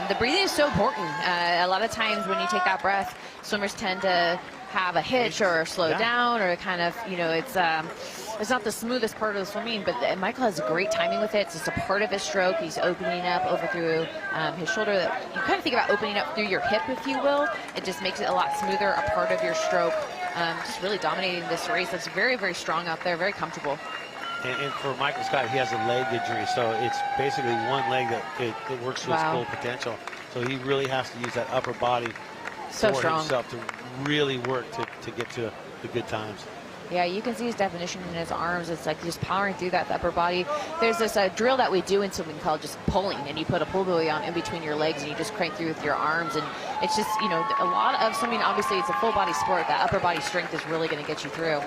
The breathing is so important. A lot of times when you take that breath, swimmers tend to have a hitch or slow down, or kind of, you know, it's not the smoothest part of the swimming, but Michael has great timing with it. It's just a part of his stroke. He's opening up over through his shoulder. You kind of think about opening up through your hip, if you will. It just makes it a lot smoother, a part of your stroke. Just really dominating this race. That's very, very strong out there, very comfortable. And for Michael Scott, he has a leg injury, so it's basically one leg that it works to its full potential. So he really has to use that upper body for himself to really work to get to the good times. Yeah, you can see his definition in his arms. It's like just powering through that upper body. There's this drill that we do in swimming called just pulling, and you put a pull buoy on in between your legs, and you just crank through with your arms. And it's just, you know, a lot of swimming. Obviously, it's a full body sport. That upper body strength is really going to get you through.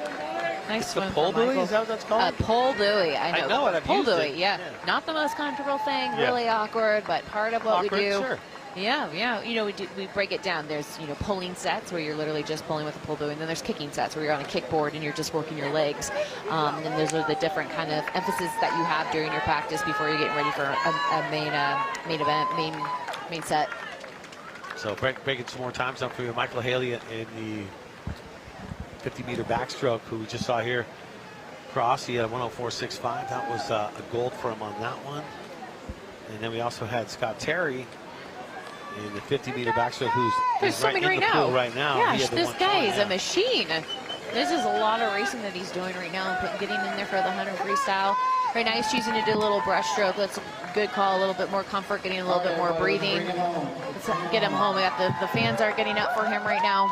Nice swim. Pull buoy, is that what that's called? Pull buoy. I know it. Pull buoy. Yeah. Not the most comfortable thing. Really awkward, but part of what we do. Sure. Yeah. You know, we break it down. There's, you know, pulling sets where you're literally just pulling with a pull buoy, and then there's kicking sets where you're on a kickboard and you're just working your legs. And those are the different kind of emphasis that you have during your practice before you're getting ready for a main event, main set. So breaking some more times down for you. Michael Haley in the 50-meter backstroke, who we just saw here cross. He had a 104.65. That was a gold for him on that one. And then we also had Scott Terry in the 50-meter backstroke, who's swimming right in the pool right now. Yeah, this guy is a machine. This is a lot of racing that he's doing right now, getting in there for the 100 freestyle. Right now he's choosing to do a little breaststroke. That's a good call, a little bit more comfort, getting a little bit more breathing. Let's get him home. We got the fans are getting up for him right now.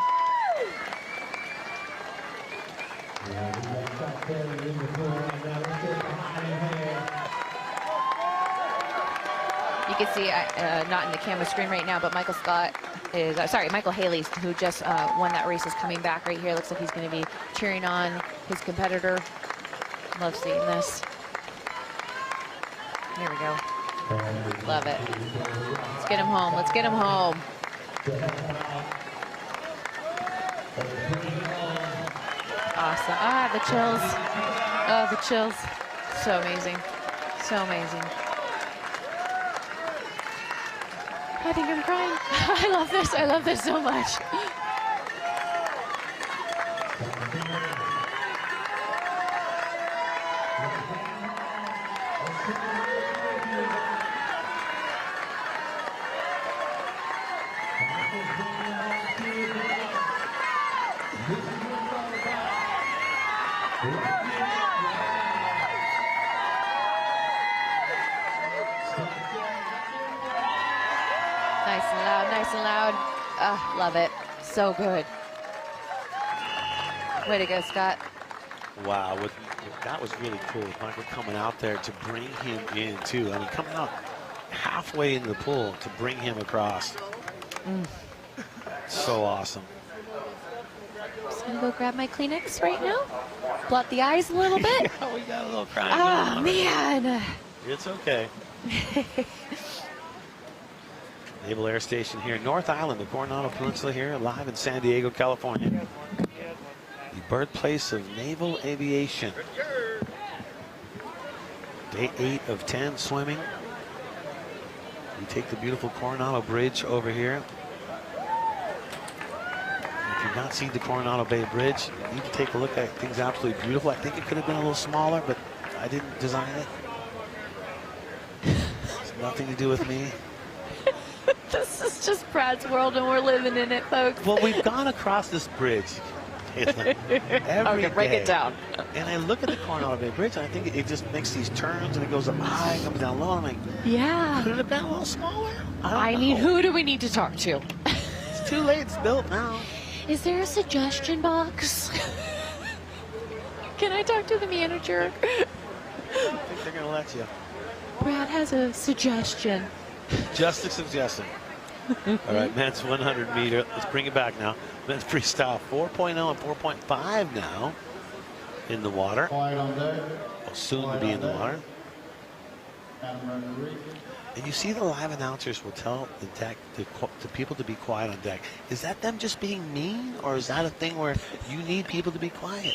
You can see, not in the camera screen right now, but Michael Scott is, Michael Haley, who just won that race, is coming back right here. Looks like he's going to be cheering on his competitor. Love seeing this. Here we go. Love it. Let's get him home. Let's get him home. Awesome. Ah, the chills. Oh, the chills. So amazing. So amazing. I think I'm crying. I love this. I love this so much. Nice and loud. Oh, love it. So good. Way to go, Scott. Wow, that was really cool. Michael coming out there to bring him in, too. I mean, coming out halfway into the pool to bring him across. So awesome. Just going to go grab my Kleenex right now. Blot the eyes a little bit. Yeah, we got a little crying. Oh, man. It's okay. Naval Air Station here in North Island, the Coronado Peninsula here, live in San Diego, California. The birthplace of naval aviation. Day 8 of 10 swimming. We take the beautiful Coronado Bridge over here. If you've not seen the Coronado Bay Bridge, you need to take a look at it. Things absolutely beautiful. I think it could have been a little smaller, but I didn't design it. It's nothing to do with me. This is just Brad's world, and we're living in it, folks. Well, we've gone across this bridge every okay, break day. it down. And I look at the Coronado Bay Bridge, and I think it just makes these turns, and it goes up high, comes down low. I'm like, yeah. Could it have been a little smaller? Who do we need to talk to? It's too late. It's built now. Is there a suggestion box? Can I talk to the manager? I think they're going to let you. Brad has a suggestion. Just a suggestion. All right, men's 100 meter. Let's bring it back now. Men's freestyle 4.0 and 4.5 now in the water. Quiet on deck. Well, soon to be in the water. And you see the live announcers will tell the deck, the people to be quiet on deck. Is that them just being mean, or is that a thing where you need people to be quiet?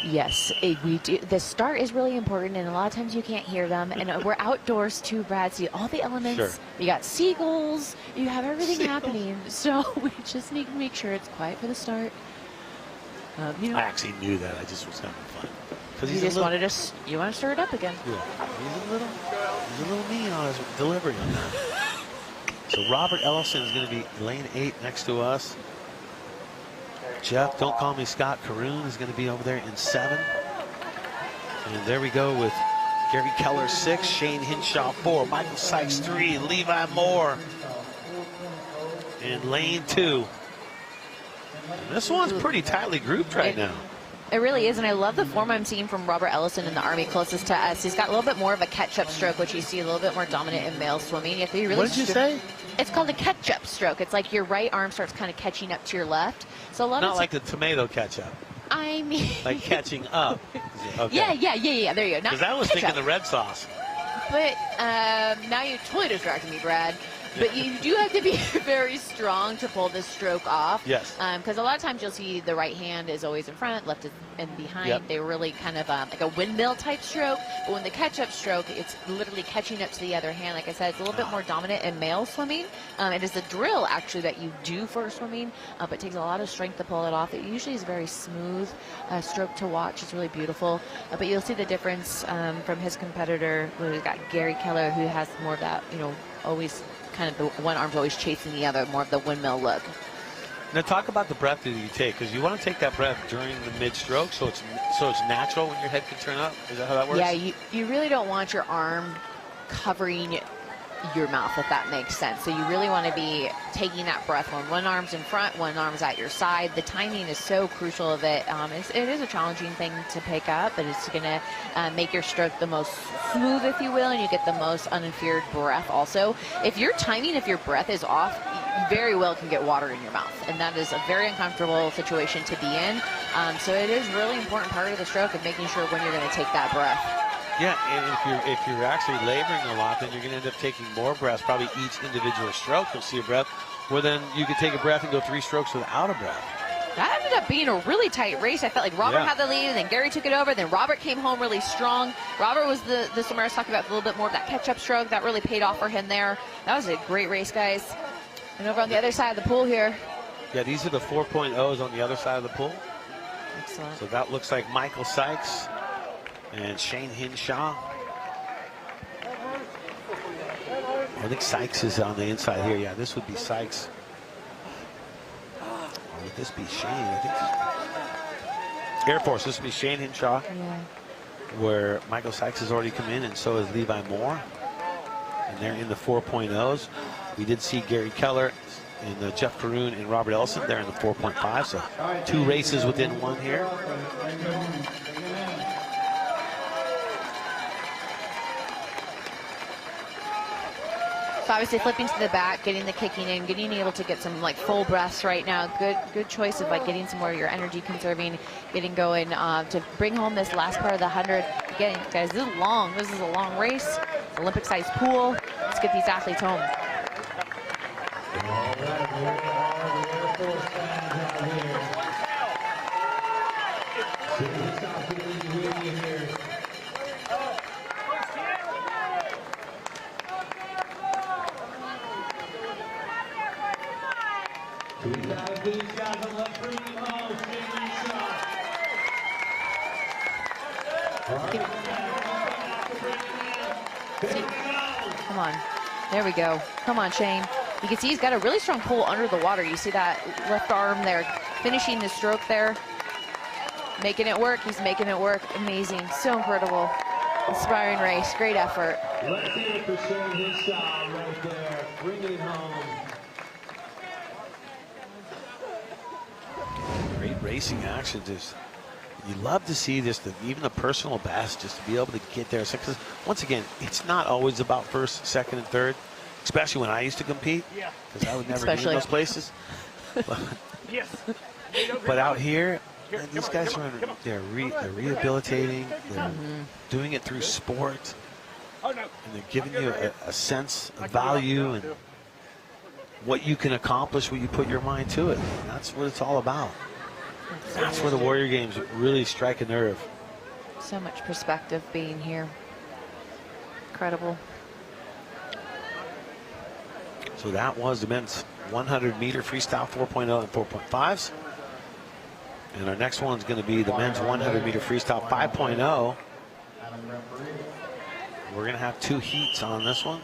Yes, we do. The start is really important, and a lot of times you can't hear them. And we're outdoors too, Brad. See all the elements. Sure. You got seagulls. You have everything Seagulls. happening. So we just need to make sure it's quiet for the start. You know, I actually knew that. I just was having fun. you just wanted to. You want to stir it up again. Yeah, he's a little mean on his delivery on that. So Robert Ellison is going to be lane 8 next to us. Jeff, don't call me Scott Caroon, is going to be over there in 7. And there we go with Gary Keller 6, Shane Hinshaw 4, Michael Sykes 3, Levi Moore in lane 2. And this one's pretty tightly grouped right now. It really is, and I love the form I'm seeing from Robert Ellison in the Army closest to us. He's got a little bit more of a catch-up stroke, which you see a little bit more dominant in male swimming. You have to be really What did you say? It's called a catch-up stroke. It's like your right arm starts kind of catching up to your left. So a lot Not of like the tomato ketchup, I mean, like catching up. Okay. yeah. There you go. Not Because I was ketchup. thinking the red sauce. But now you totally distracted me, Brad. But you do have to be very strong to pull this stroke off. Yes. Because a lot of times you'll see the right hand is always in front, left is in behind. Yep. They really kind of like a windmill type stroke. But when the catch-up stroke, it's literally catching up to the other hand. Like I said, it's a little bit more dominant in male swimming. It is a drill, actually, that you do for swimming, but it takes a lot of strength to pull it off. It usually is a very smooth stroke to watch. It's really beautiful. But you'll see the difference from his competitor. We've got Gary Keller, who has more of that, always kind of the one arm's always chasing the other, more of the windmill look. Now talk about the breath that you take, because you want to take that breath during the mid-stroke, so it's natural when your head can turn up. Is that how that works? Yeah, you really don't want your arm covering your mouth, if that makes sense. So you really want to be taking that breath when one arm's in front, one arm's at your side. The timing is so crucial of it. It is a challenging thing to pick up, but it's going to make your stroke the most smooth, if you will, and you get the most uninterfered breath also. If your breath is off, you very well can get water in your mouth, and that is a very uncomfortable situation to be in. So it is really important part of the stroke of making sure when you're going to take that breath. Yeah, and if you're actually laboring a lot, then you're going to end up taking more breaths, probably each individual stroke. You'll see a breath, where then you could take a breath and go 3 strokes without a breath. That ended up being a really tight race. I felt like Robert Yeah. had the lead, and then Gary took it over. Then Robert came home really strong. Robert was the swimmer I was talking about, a little bit more of that catch-up stroke. That really paid off for him there. That was a great race, guys. And over on the other side of the pool here. Yeah, these are the 4.0s on the other side of the pool. Excellent. So that looks like Michael Sykes and Shane Hinshaw. I think Sykes is on the inside here. Yeah, this would be Sykes. Or would this be Shane? I think Air Force, this would be Shane Hinshaw. Yeah. Where Michael Sykes has already come in, and so has Levi Moore. And they're in the 4.0s. We did see Gary Keller and Jeff Caroon and Robert Ellison. They're in the 4.5, so 2 races within one here. So obviously flipping to the back, getting the kicking in, getting able to get some like full breaths right now. Good choice of like getting some more of your energy conserving, getting going to bring home this last part of the 100. Again, guys, this is long. This is a long race. Olympic-sized pool. Let's get these athletes home. Come on. There we go. Come on, Shane. You can see he's got a really strong pull under the water. You see that left arm there, finishing the stroke there. Making it work. He's making it work. Amazing. So incredible. Inspiring race. Great effort. Let's hear it for Shane Hinshaw right there. Bringing it home. Great racing action. You love to see this, even the personal best, just to be able to get there. Because once again, it's not always about first, second, and third. especially when I used to compete, because I would never be in Especially. those places. But out here, man, these guys are they're rehabilitating, they're doing it through sport, and they're giving you a sense of value and what you can accomplish when you put your mind to it. And that's what it's all about. That's where the Warrior Games really strike a nerve. So much perspective being here. Incredible. So that was the men's 100-meter freestyle 4.0 and 4.5s. And our next one's going to be the men's 100-meter freestyle 5.0. We're going to have 2 heats on this one.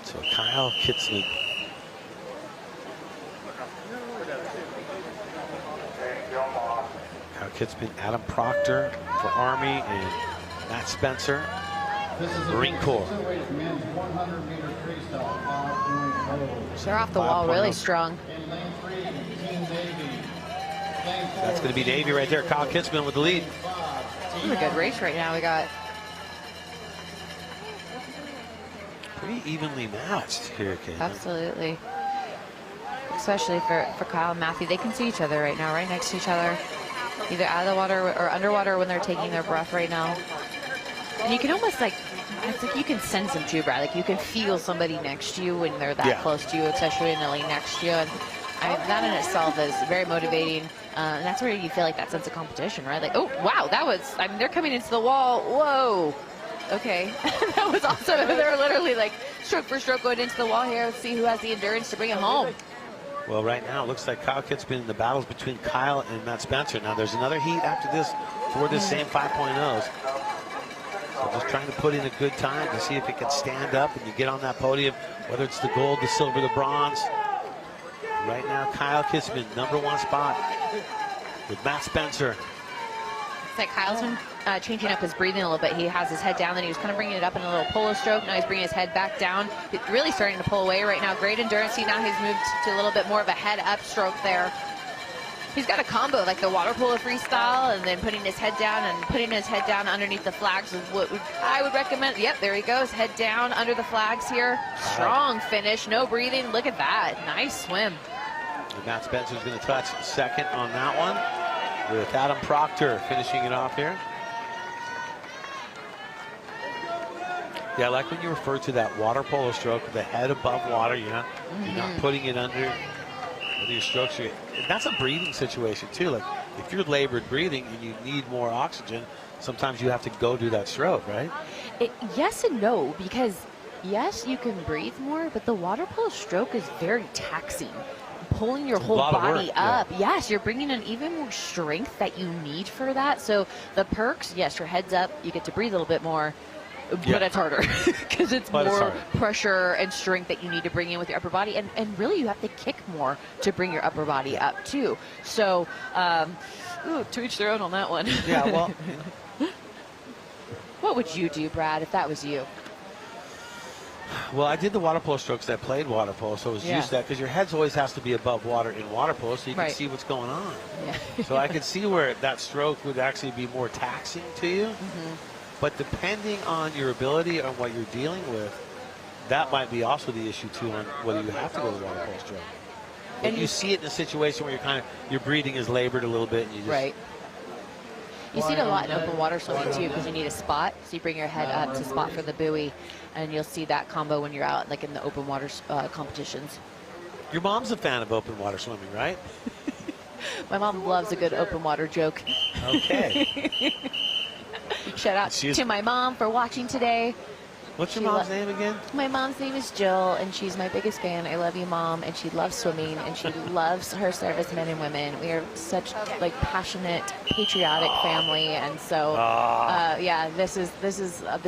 So Kyle Kitzman. Kyle Kitzman, Adam Proctor for Army, and Matt Spencer, Marine Corps. Men's 100-meter freestyle 5.0. They're off the wall really 5.0. strong. In lane 3, Team Navy. Lane 4, That's going to be Navy right there. Kyle Kitzman with the lead. This is a good race right now. We got Pretty evenly matched here, Caitlin. absolutely, especially for Kyle and Matthew. They can see each other right now, right next to each other, either out of the water or underwater when they're taking their breath right now. And you can almost it's like you can sense them too, Brad. Like you can feel somebody next to you when they're that close to you, especially in the lane next to you. And I mean, that in itself is very motivating. And that's where you feel like that sense of competition, right? Like, oh, wow, that was, I mean, they're coming into the wall. Whoa. Okay. That was awesome. They're literally like stroke for stroke going into the wall here. Let's see who has the endurance to bring it home. Well, right now it looks like Kyle Kitzman in the battles between Kyle and Matt Spencer. Now there's another heat after this for this same 5.0s. So just trying to put in a good time to see if it can stand up and you get on that podium, whether it's the gold, the silver, the bronze. Right now, Kyle Kitzman, #1 spot with Matt Spencer. It's like Kyle's been changing up his breathing a little bit. He has his head down, then he was kind of bringing it up in a little polo stroke. Now he's bringing his head back down. He's really starting to pull away right now. Great endurance. See, now he's moved to a little bit more of a head up stroke there. He's got a combo like the water polo freestyle and then putting his head down and putting his head down underneath the flags is what I would recommend. Yep, there he goes. Head down under the flags here. Strong finish. No breathing. Look at that. Nice swim. And Matt Spencer's going to touch second on that one with Adam Proctor finishing it off here. Yeah, I like when you refer to that water polo stroke with the head above water. You're not putting it under your strokes. That's a breathing situation too. Like if you're labored breathing and you need more oxygen, sometimes you have to go do that stroke, right? Yes and no, because yes, you can breathe more, but the water polo stroke is very taxing. Pulling your whole body up. Yes, you're bringing in even more strength that you need for that. So the perks, yes, your head's up, you get to breathe a little bit more, but it's harder because it's more pressure and strength that you need to bring in with your upper body. And really you have to kick more to bring your upper body up too. So, to each their own on that one. Yeah, well. What would you do, Brad, if that was you? Well, I did the water polo strokes. I played water polo, so I was used to that because your head always has to be above water in water polo so you can see what's going on. Yeah. So I could see where that stroke would actually be more taxing to you. But depending on your ability and what you're dealing with, that might be also the issue too on whether you have to go to the water polo stroke. And you see it in a situation where you're your breathing is labored a little bit. And you just, You see it a lot in open water swimming too because you need a spot. So you bring your head up to spot for the buoy, and you'll see that combo when you're out like in the open water competitions. Your mom's a fan of open water swimming, right? My mom loves a good open water joke. Okay. Shout out to my mom for watching today. What's your mom's name again? My mom's name is Jill, and she's my biggest fan. I love you, Mom. And she loves swimming, and she loves her servicemen and women. We are such passionate, patriotic family, and so yeah, this is the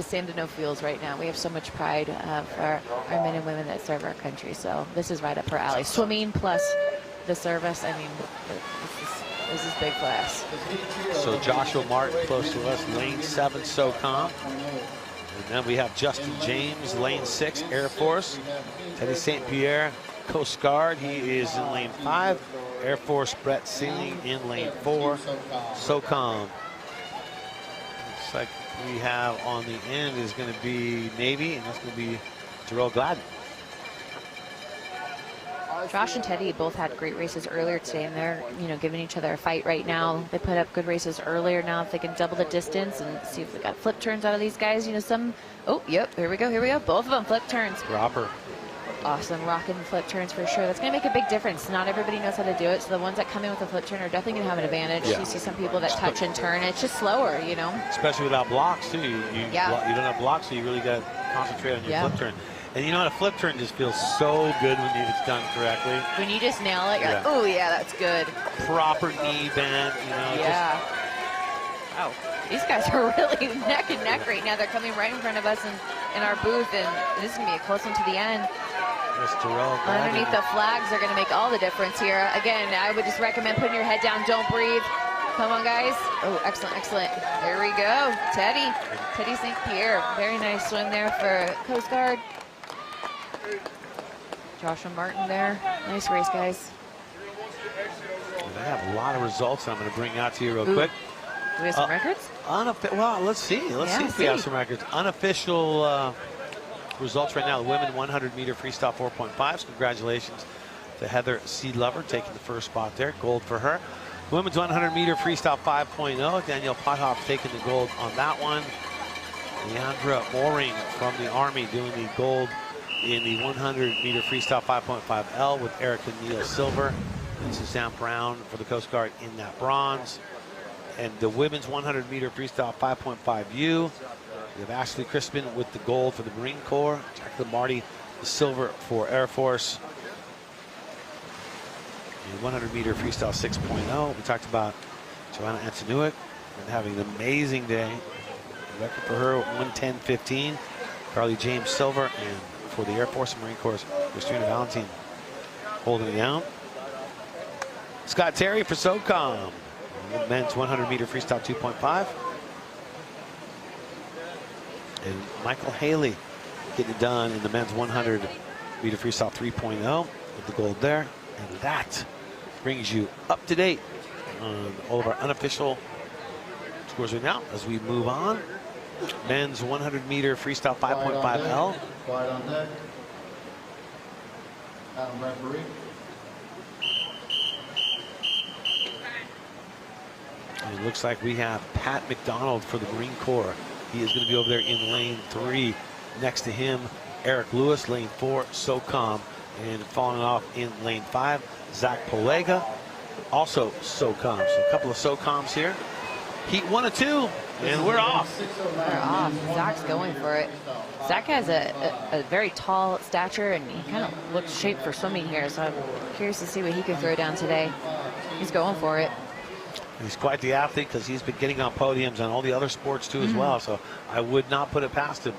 Sandino Fields right now. We have so much pride for our men and women that serve our country. So this is right up her alley. Swimming plus the service. I mean, this is big for us. So Joshua Martin close to us, lane 7, SOCOM. And then we have Justin James, lane 6, Air Force. Teddy St. Pierre, Coast Guard, he is in lane 5. Air Force Brett Sealing in lane 4. SOCOM. Looks like we have on the end is going to be Navy, and that's going to be Terrell Gladden. Josh and Teddy both had great races earlier today, and they're, giving each other a fight right now. They put up good races earlier. Now if they can double the distance and see if they got flip turns out of these guys, oh, yep, here we go. Both of them flip turns. Dropper. Awesome, rocking flip turns for sure. That's going to make a big difference. Not everybody knows how to do it, so the ones that come in with a flip turn are definitely going to have an advantage. Yeah. You see some people that touch and turn, it's just slower, Especially without blocks, too. You don't have blocks, so you really got to concentrate on your flip turn. And you know what? A flip turn just feels so good when it's done correctly. When you just nail it, you're like, oh, yeah, that's good. Proper knee bend, Yeah. Wow. These guys are really neck and neck right now. They're coming right in front of us in our booth, and this is going to be a close one to the end. Underneath the flags are going to make all the difference here. Again, I would just recommend putting your head down. Don't breathe. Come on, guys. Oh, excellent, excellent. There we go. Teddy St. Pierre. Very nice swim there for Coast Guard. Joshua Martin there. Nice race, guys. They have a lot of results I'm going to bring out to you real quick. Do we have some records? Well, let's see. Let's see if we have some records. Unofficial results right now. The women 100-meter freestyle 4.5s. Congratulations to Heather Seedlover taking the first spot there. Gold for her. Women's 100-meter freestyle 5.0. Danielle Pothoff taking the gold on that one. Leandra Mooring from the Army doing the gold in the 100-meter freestyle 5.5L with Erica Neal silver. And Suzanne Brown for the Coast Guard in that bronze. And the women's 100-meter freestyle 5.5U. We have Ashley Crispin with the gold for the Marine Corps. Jacqueline Marty, the silver for Air Force. The 100-meter freestyle 6.0. We talked about Joanna Antonuik and having an amazing day. The record for her, 1:10.15. Carly James silver, and for the Air Force and Marine Corps, Christina Valentine holding it down. Scott Terry for SOCOM. The men's 100-meter freestyle 2.5. And Michael Haley getting it done in the men's 100-meter freestyle 3.0 with the gold there. And that brings you up to date on all of our unofficial scores right now as we move on. Men's 100-meter freestyle 5.5L. Quiet on deck. Adam referee. And it looks like we have Pat McDonald for the Marine Corps. He is going to be over there in lane 3. Next to him, Eric Lewis, lane 4, SOCOM. And falling off in lane 5, Zach Polega, also SOCOM. So a couple of SOCOMs here. Heat 1 and 2, and we're off. We're off. Zach's going for it. Zach has a very tall stature, and he kind of looks shaped for swimming here. So I'm curious to see what he can throw down today. He's going for it. He's quite the athlete because he's been getting on podiums on all the other sports too as well. So I would not put it past him.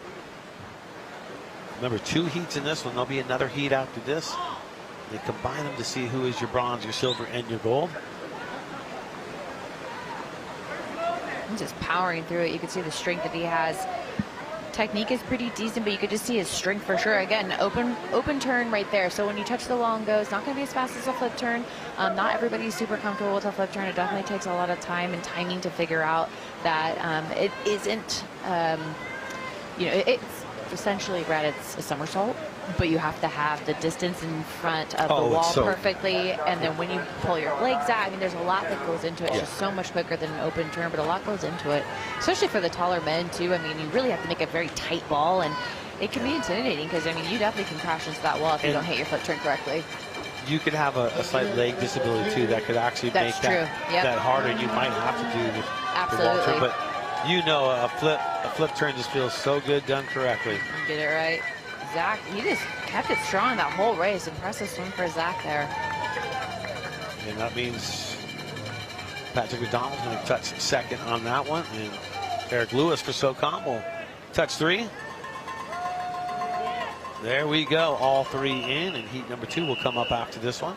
Remember, 2 heats in this one. There'll be another heat after this. They combine them to see who is your bronze, your silver, and your gold. He's just powering through it. You can see the strength that he has. Technique is pretty decent, but you could just see his strength for sure. Again, open turn right there. So when you touch the long go, it's not going to be as fast as a flip turn. Not everybody's super comfortable with a flip turn. It definitely takes a lot of time and timing to figure out that it isn't, it's essentially, Brad, it's a somersault, but you have to have the distance in front of the wall perfectly, and then when you pull your legs out, I mean, there's a lot that goes into it. It's just so much quicker than an open turn, but a lot goes into it, especially for the taller men too. I mean, you really have to make a very tight ball, and it can be intimidating because, I mean, you definitely can crash into that wall if you don't hit your flip turn correctly. You could have a slight leg disability too that could actually make that harder. You might have to do the wall turn, but you know, a flip turn just feels so good done correctly. You get it right. Zach, he just kept it strong that whole race. Impressive swim for Zach there. And that means Patrick McDonald's going to touch second on that one. And Eric Lewis for SOCOM will touch 3. There we go. All 3 in, and heat number 2 will come up after this one.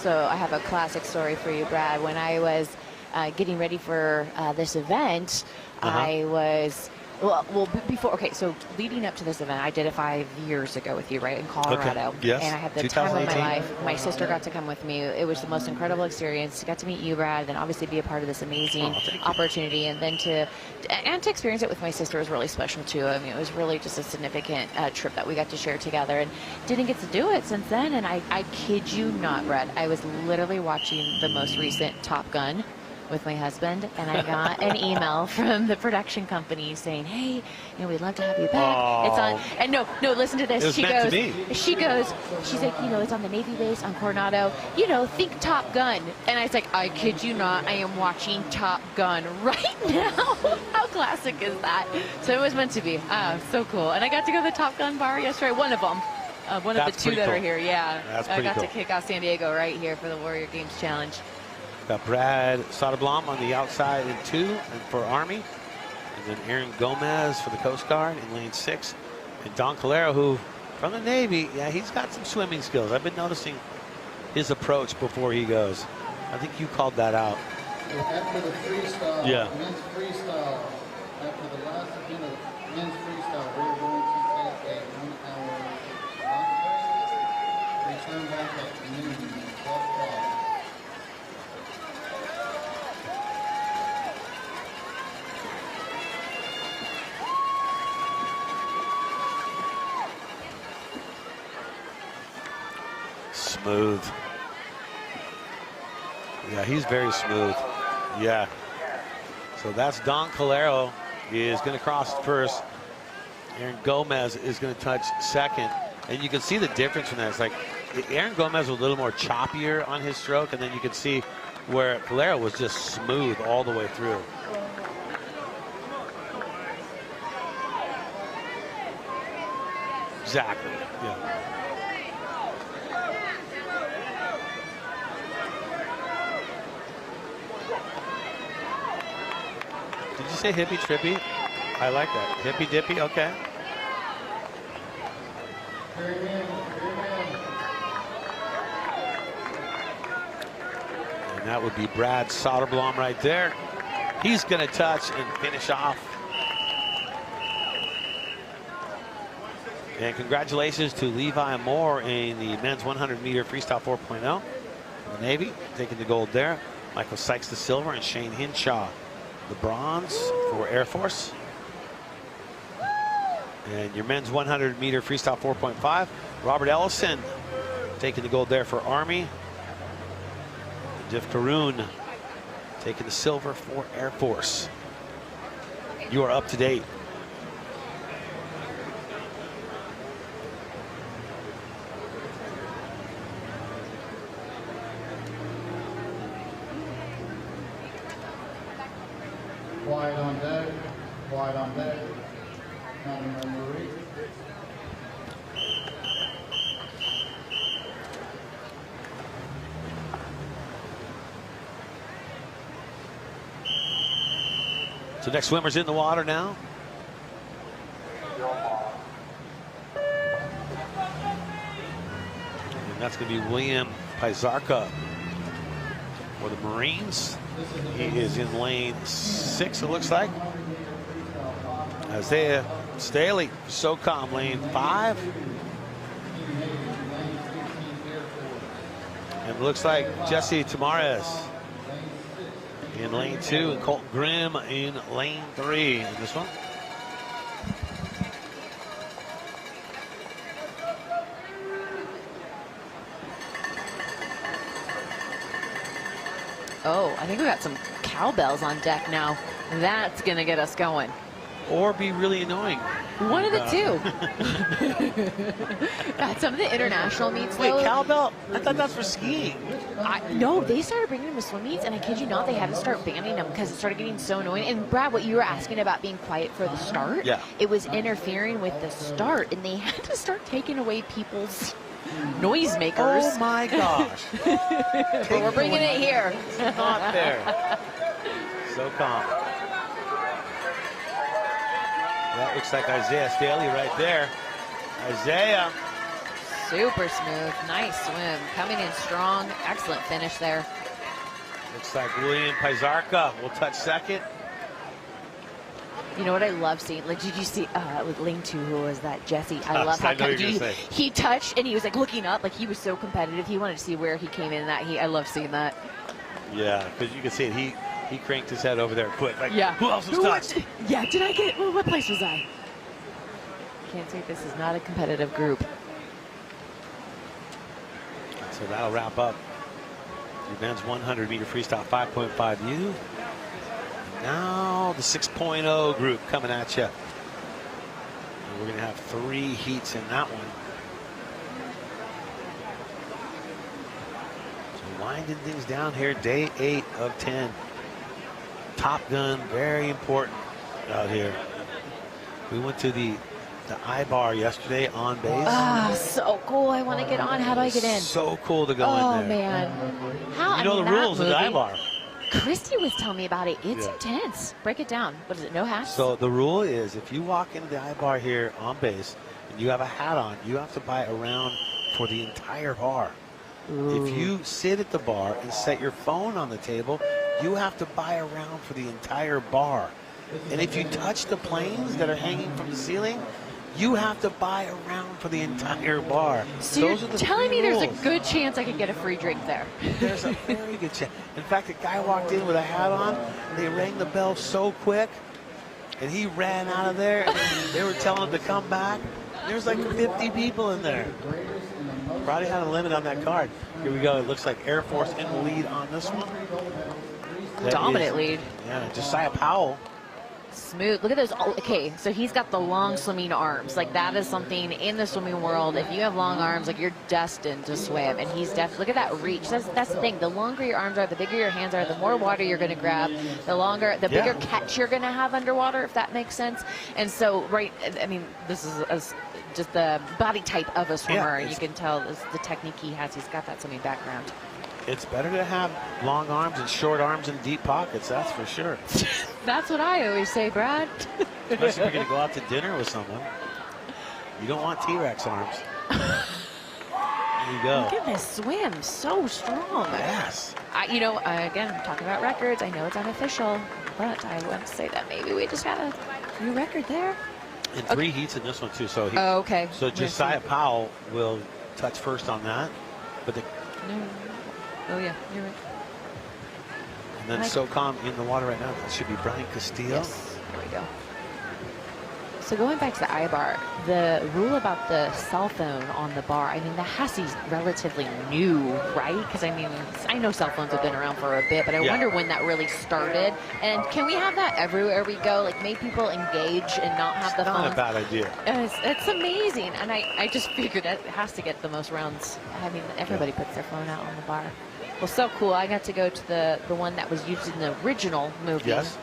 So I have a classic story for you, Brad. When I was getting ready for this event, I was before. Okay, so leading up to this event, I did it 5 years ago with you, right, in Colorado. Okay. Yes. And I had the time of my life. My sister got to come with me. It was the most incredible experience. Got to meet you, Brad, then obviously be a part of this amazing opportunity, and then to experience it with my sister was really special too. I mean, it was really just a significant trip that we got to share together, and didn't get to do it since then. And I kid you not, Brad, I was literally watching the most recent Top Gun with my husband, and I got an email from the production company saying, "Hey, we'd love to have you back. It's on." And no, listen to this. She's like, it's on the Navy base on Coronado. Think Top Gun. And I was like, I kid you not, I am watching Top Gun right now. How classic is that? So it was meant to be. So cool. And I got to go to the Top Gun bar yesterday. One of them. One of the two that are here. Yeah, I got to kick off San Diego right here for the Warrior Games Challenge. Got Brad Soderblom on the outside in 2 and for Army. And then Aaron Gomez for the Coast Guard in lane 6. And Don Calero, who from the Navy, he's got some swimming skills. I've been noticing his approach before he goes. I think you called that out. After the freestyle, Yeah. men's freestyle, after the last event of men's freestyle, we're going to take a 1 hour lunch break. Return back at noon, 12 o'clock. Smooth. Yeah, he's very smooth. Yeah. So that's Don Calero is going to cross first. Aaron Gomez is going to touch second. And you can see the difference from that. It's like Aaron Gomez was a little more choppier on his stroke, and then you can see where Calero was just smooth all the way through. Exactly. Yeah. Did you say hippie trippy? I like that. Hippie dippy, okay. And that would be Brad Soderblom right there. He's going to touch and finish off. And congratulations to Levi Moore in the men's 100-meter freestyle 4.0. The Navy taking the gold there. Michael Sykes the silver, and Shane Hinshaw the bronze for Air Force. And your men's 100-meter freestyle 4.5, Robert Ellison taking the gold there for Army. Jeff Caroon taking the silver for Air Force. You are up to date. Quiet on deck. Quiet on deck. Madam Marie. So next swimmer's in the water now. And that's going to be William Pizarka for the Marines. He is in lane 6, it looks like. Isaiah Staley, SOCOM, lane 5. And it looks like Jesse Tamares in lane 2, and Colton Grimm in lane 3 in this one. Oh, I think we got some cowbells on deck now. That's going to get us going. Or be really annoying. One of the two. At some of the international meets, Wait, though, cowbell? I thought that's for skiing. No, they started bringing them to swim meets, and I kid you not, they had to start banning them because it started getting so annoying. And Brad, what you were asking about being quiet for the start, yeah, it was interfering with the start, and they had to start taking away people's noisemakers. Oh my gosh. But we're bringing it here. It's not there. So calm. That looks like Isaiah Staley right there. Isaiah super smooth. Nice swim. Coming in strong. Excellent finish there. Looks like William Pizarca will touch second. You know what I love seeing? Like, did you see with Lane 2, who was that? Jesse. I love how I know you're gonna say. he touched and he was like looking up, like he was so competitive. He wanted to see where he came in that heat. I love seeing that. Yeah, because you can see it. He cranked his head over there quick. Like, Yeah. who else was touched? Yeah, did I get, what place was I? Can't say this is not a competitive group. So that'll wrap up your men's 100-meter freestyle 5.5U. Now the 6.0 group coming at you. And we're going to have 3 heats in that one. So winding things down here, day 8 of 10. Top Gun, very important out here. We went to the I-bar yesterday on base. Ah, so cool. I want to get on. How do I get in? So cool to go in there. Oh, man. How? You know the rules of the I-bar. Christy was telling me about it. It's Yeah. intense. Break it down. What is it? No hats? So the rule is if you walk into the I-bar here on base and you have a hat on, you have to buy a round for the entire bar. Ooh. If you sit at the bar and set your phone on the table, you have to buy a round for the entire bar. And if you touch the planes that are hanging from the ceiling, you have to buy a round for the entire bar. So Those you're are the telling me there's a rules. good chance I could get a free drink there? There's a very good chance. In fact, a guy walked in with a hat on. They rang the bell so quick, and he ran out of there. And they were telling him to come back. There's like 50 people in there. Probably had a limit on that card. Here we go. It looks like Air Force in the lead on this one. That Dominant is- lead. Yeah, Josiah Powell. Smooth. Look at those. Okay, so he's got the long swimming arms. Like, that is something in the swimming world. If you have long arms, like, you're destined to swim. And he's definitely, look at that reach. That's the thing. The longer your arms are, the bigger your hands are, the more water you're going to grab, the bigger catch you're going to have underwater, if that makes sense. And so, I mean, this is just the body type of a swimmer. Yeah, You can tell the technique he has. He's got that swimming background. It's better to have long arms and short arms and deep pockets, that's for sure. That's what I always say, Brad. Especially if you're going to go out to dinner with someone. You don't want T-Rex arms. There you go. Look at this swim, so strong. Yes. Again, I'm talking about records. I know it's unofficial, but I want to say that maybe we just got a new record there. And 3 heats in this one too. So okay. So Josiah Powell will touch first on that, but Oh yeah, you're right. and then SOCOM in the water right now. That should be Brian Castillo. Yes, there we go. So going back to the I-bar, the rule about the cell phone on the bar, I mean, that has to be relatively new, right? Because, I mean, I know cell phones have been around for a bit, but I wonder when that really started. And can we have that everywhere we go? Like, make people engage and not have the phone. Not a bad idea. It's amazing. And I just figured that it has to get the most rounds. I mean, everybody puts their phone out on the bar. Well, so cool. I got to go to the one that was used in the original movie. Yes.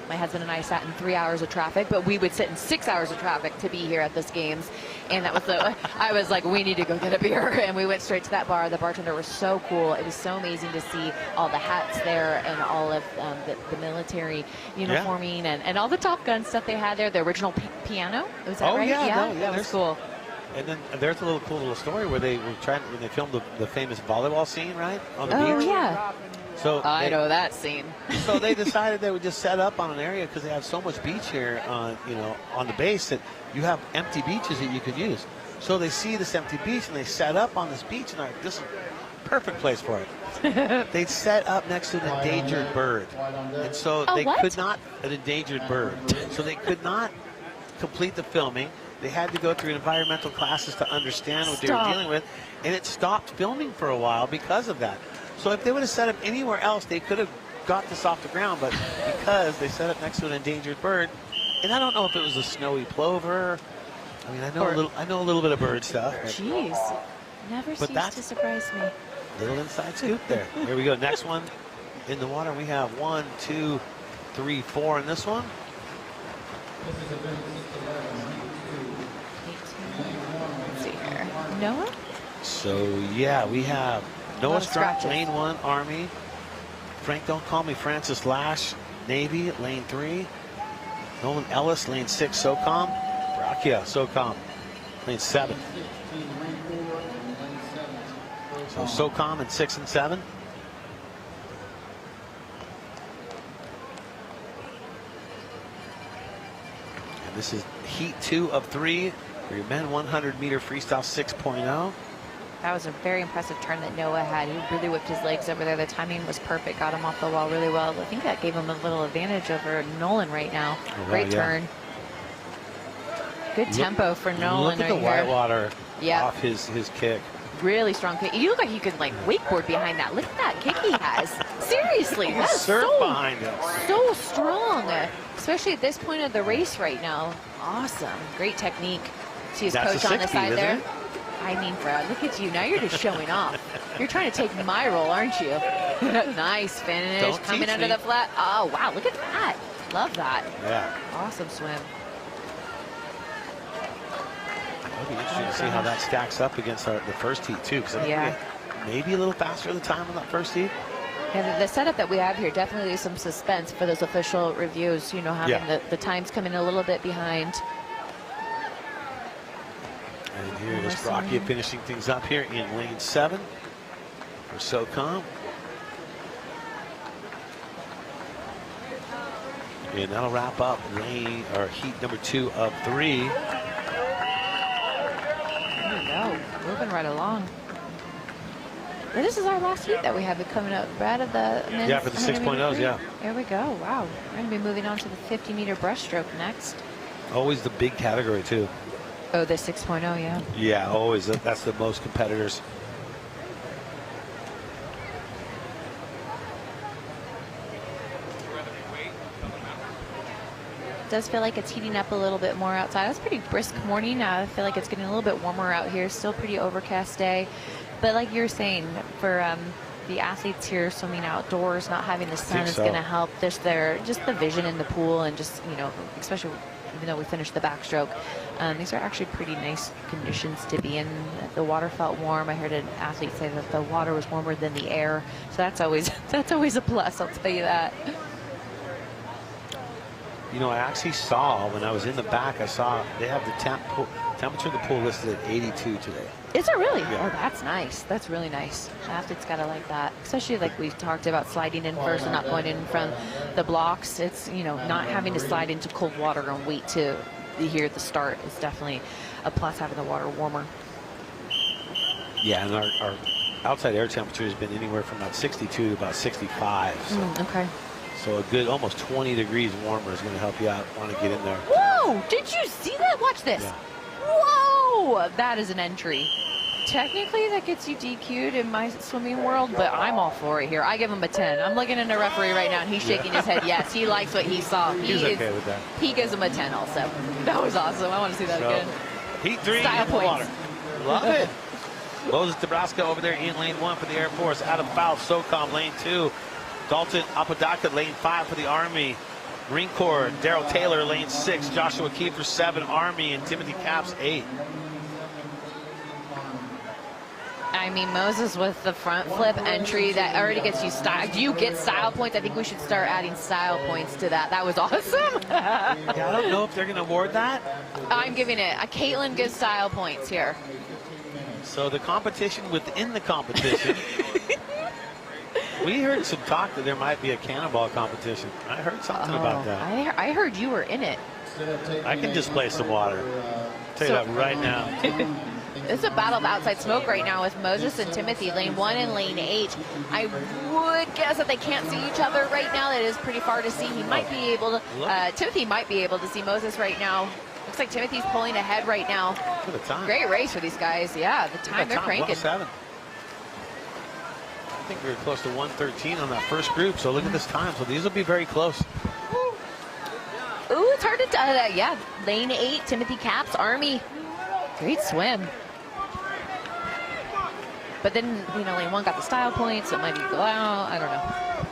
My husband and I sat in 3 hours of traffic, but we would sit in 6 hours of traffic to be here at this games. And that was I was like, we need to go get a beer. And we went straight to that bar. The bartender was so cool. It was so amazing to see all the hats there and all of the military uniforming and all the Top Gun stuff they had there. The original piano. Was that right? That was cool. And then there's a cool little story where they were when they filmed the famous volleyball scene, right? On the beach. Oh, yeah. So I know that scene. So they decided they would just set up on an area because they have so much beach here on the base that you have empty beaches that you could use. So they see this empty beach and they set up on this beach and they're like, this is a perfect place for it. They set up next to an endangered bird. And so they could not, an endangered bird. So they could not complete the filming. They had to go through environmental classes to understand what they were dealing with, and it stopped filming for a while because of that. So if they would have set up anywhere else, they could have got this off the ground, but because they set up next to an endangered bird, and I don't know if it was a snowy plover. I mean, I know a little bit of bird stuff. Jeez, never ceased to surprise me. Little inside scoop there. Here we go. Next one in the water. We have 1, 2, 3, 4 in this one. Let's see here. Noah? So, yeah, we have Noah Strack, scratches. lane 1, Army. Frank Don't Call Me Francis Lash, Navy, lane 3. Nolan Ellis, lane 6, SOCOM. Brachia, SOCOM, lane 7. So SOCOM in 6 and 7. And this is heat 2 of 3 for your men 100-meter freestyle 6.0. That was a very impressive turn that Noah had. He really whipped his legs over there. The timing was perfect, got him off the wall really well. I think that gave him a little advantage over Nolan right now. Oh, wow, Great turn. Good tempo for Nolan. Look at the whitewater off his kick. Really strong kick. You look like you could like wakeboard behind that. Look at that kick he has. Seriously, that's Surf behind it. so strong, especially at this point of the race right now. Awesome, great technique. See his That's coach a on the 60, side isn't there. it? I mean, Brad, look at you. Now you're just showing off. You're trying to take my role, aren't you? Nice finish. Don't Coming teach under me. the flat. Oh, wow. Look at that. Love that. Yeah. Awesome swim. It'll be interesting to see how that stacks up against the first heat, too. Because maybe a little faster the time on that first heat. And the setup that we have here definitely is some suspense for those official reviews. You know, having the times coming a little bit behind. And here is Brocchia finishing things up here in lane 7 for SOCOM. And that'll wrap up heat number 2 of 3. There we go. Moving right along. And this is our last heat that we have coming up, Brad, of the men's. Yeah, for the 6.0s, yeah. There we go. Wow. We're going to be moving on to the 50-meter breaststroke next. Always the big category, too. Oh, the 6.0, yeah. Yeah, always. That's the most competitors. Does feel like it's heating up a little bit more outside. It's a pretty brisk morning. I feel like it's getting a little bit warmer out here. Still pretty overcast day. But like you're saying, for the athletes here swimming outdoors, not having the sun is going to help. Just the vision in the pool and just, you know, especially even though we finished the backstroke. These are actually pretty nice conditions to be in. The water felt warm. I heard an athlete say that the water was warmer than the air. So that's always a plus, I'll tell you that. You know, I actually saw, when I was in the back, I saw they have the temperature of the pool listed at 82 today. Is it really? Yeah. Oh, that's nice. That's really nice. Athletes gotta like that, especially like we talked about sliding in first and not going in from the blocks. It's, you know, not having to slide into cold water and wait to hear the start is definitely a plus, having the water warmer. Yeah, and our outside air temperature has been anywhere from about 62 to about 65. So. Okay. So a good almost 20 degrees warmer is going to help you out. Want to get in there. Whoa! Did you see that? Watch this. Yeah. Whoa! That is an entry. Technically, that gets you DQ'd in my swimming world, but I'm all for it here. I give him a 10. I'm looking at the referee right now, and he's shaking his head. Yes, he likes what he saw. He's okay with that. He gives him a 10 also. That was awesome. I want to see that again. Heat 3 Style in the points. water. Love it. Moses Nebraska over there in lane 1 for the Air Force. Adam Faust, SOCOM, lane 2. Dalton Apodaca, lane 5 for the Army. Marine Corps, Daryl Taylor, lane 6. Joshua Kiefer, 7. Army, and Timothy Capps, 8. I mean, Moses with the front flip entry, that already gets you style. Do you get style points? I think we should start adding style points to that. That was awesome. Yeah, I don't know if they're going to award that. I'm giving it. Caitlin gives style points here. So the competition within the competition. We heard some talk that there might be a cannonball competition. I heard something about that. I heard you were in it. I can display some water. I'll tell you that right now. It's a battle of outside smoke right now with Moses and Timothy, lane 1 and lane 8. I would guess that they can't see each other right now. That is pretty far to see. He might be able to, Timothy might be able to see Moses right now. Looks like Timothy's pulling ahead right now. Look at the time. Great race for these guys. Yeah, the time they're cranking. 107. I think we were close to 113 on that first group. So look at this time. So these will be very close. Ooh, it's hard to tell. Yeah, lane 8, Timothy Capps, Army. Great swim. But then, you know, lane 1 got the style points. So it might be go out. I don't know.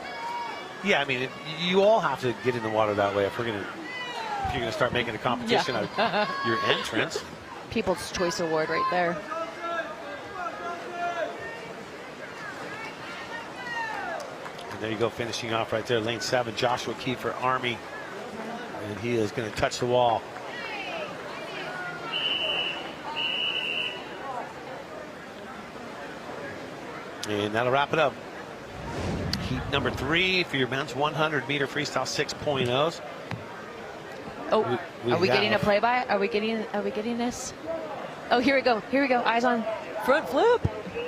Yeah, I mean, you all have to get in the water that way if you're gonna start making a competition out of your entrance. People's Choice Award right there. And there you go, finishing off right there, lane 7, Joshua Kiefer, Army. And he is going to touch the wall. And that'll wrap it up. Heat number 3 for your men's 100-meter freestyle 6.0s. Oh, are we getting a play-by? Are we getting this? Oh, here we go. Here we go. Eyes on front flip.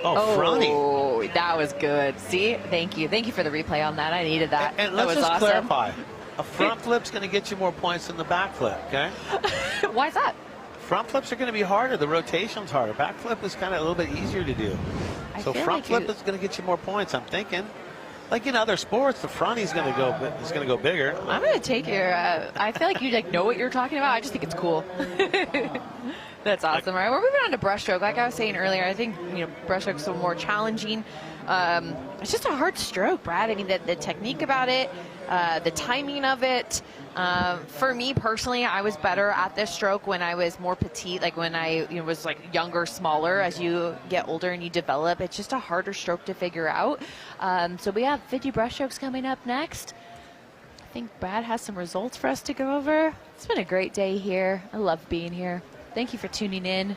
Oh, fronty. Oh, that was good. See? Thank you. Thank you for the replay on that. I needed that. And that let's was just awesome. clarify. A front flip's going to get you more points than the back flip, okay? Why is that? Front flips are going to be harder. The rotation's harder. Back flip is kind of a little bit easier to do. So front flip is going to get you more points, I'm thinking. Like in other sports, the fronty's going to go bigger. I'm going to take your. I feel like you know what you're talking about. I just think it's cool. That's awesome. All right, we're moving on to breaststroke. Like I was saying earlier, I think breaststroke's a more challenging. It's just a hard stroke, Brad. I mean, the technique about it, the timing of it. For me personally, I was better at this stroke when I was more petite, like when I was like younger, smaller. As you get older and you develop, it's just a harder stroke to figure out. So we have 50 breaststrokes coming up next. I think Brad has some results for us to go over. It's been a great day here. I love being here. Thank you for tuning in.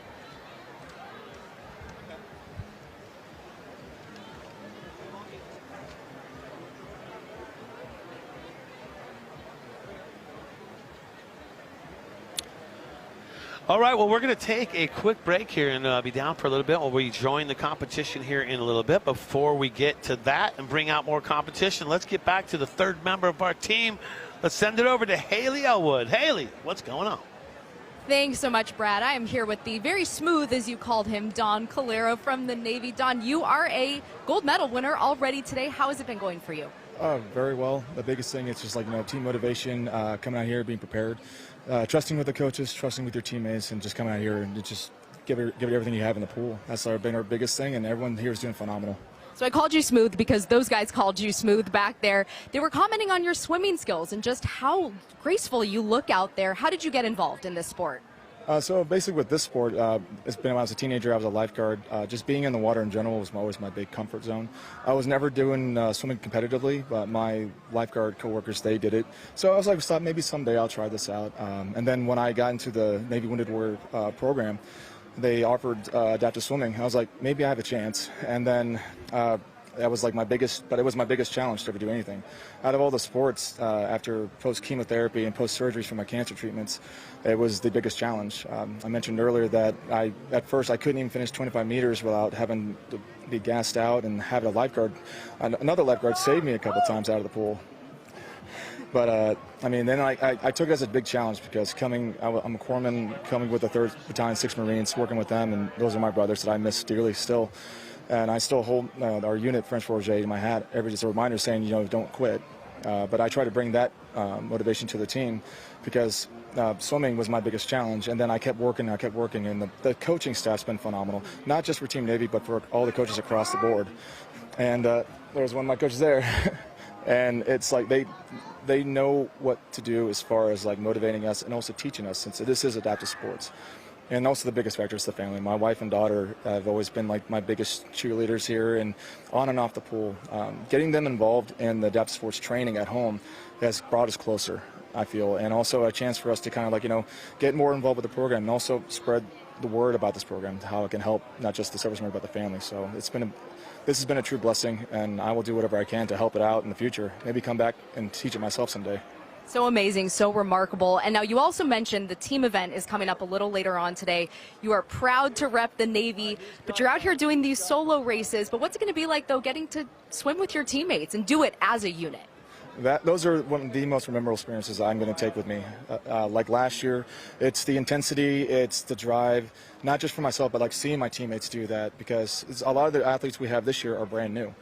All right, well, we're going to take a quick break here and be down for a little bit while we join the competition here in a little bit. Before we get to that and bring out more competition, let's get back to the third member of our team. Let's send it over to Haley Elwood. Haley, what's going on? Thanks so much, Brad. I am here with the very smooth, as you called him, Don Calero from the Navy. Don, you are a gold medal winner already today. How has it been going for you? Very well. The biggest thing is just team motivation, coming out here, being prepared, trusting with the coaches, trusting with your teammates, and just coming out here and just give it everything you have in the pool. That's been our biggest thing, and everyone here is doing phenomenal. So I called you smooth because those guys called you smooth back there. They were commenting on your swimming skills and just how graceful you look out there. How did you get involved in this sport? So basically with this sport, it's been when I was a teenager, I was a lifeguard. Just being in the water in general was always my big comfort zone. I was never doing swimming competitively, but my lifeguard coworkers, they did it. So I was like, thought maybe someday I'll try this out. And then when I got into the Navy Wounded Warrior program, they offered adaptive swimming. I was like, maybe I have a chance. And then that was like my biggest challenge to ever do anything. Out of all the sports, after post-chemotherapy and post-surgeries for my cancer treatments, it was the biggest challenge. I mentioned earlier that at first I couldn't even finish 25 meters without having to be gassed out and having another lifeguard save me a couple times out of the pool. But then I took it as a big challenge because I'm a corpsman coming with the 3rd Battalion, 6th Marines, working with them, and those are my brothers that I miss dearly still. And I still hold our unit, French Roger, in my hat, just a reminder saying, don't quit. But I try to bring that motivation to the team because swimming was my biggest challenge. And then I kept working, and the coaching staff's been phenomenal, not just for Team Navy, but for all the coaches across the board. And there's one of my coaches there. And it's like they know what to do as far as motivating us and also teaching us, since this is adaptive sports. And also the biggest factor is the family. My wife and daughter have always been my biggest cheerleaders here and on and off the pool. Getting them involved in the adaptive sports training at home has brought us closer, I feel, and also a chance for us to kind of get more involved with the program and also spread the word about this program, how it can help not just the service member but the family. So this has been a true blessing, and I will do whatever I can to help it out in the future. Maybe come back and teach it myself someday. So amazing, so remarkable. And now you also mentioned the team event is coming up a little later on today. You are proud to rep the Navy, but you're out here doing these solo races. But what's it going to be like, though, getting to swim with your teammates and do it as a unit? Those are one of the most memorable experiences I'm going to take with me. Like last year, it's the intensity, it's the drive, not just for myself, but seeing my teammates do that, because a lot of the athletes we have this year are brand new.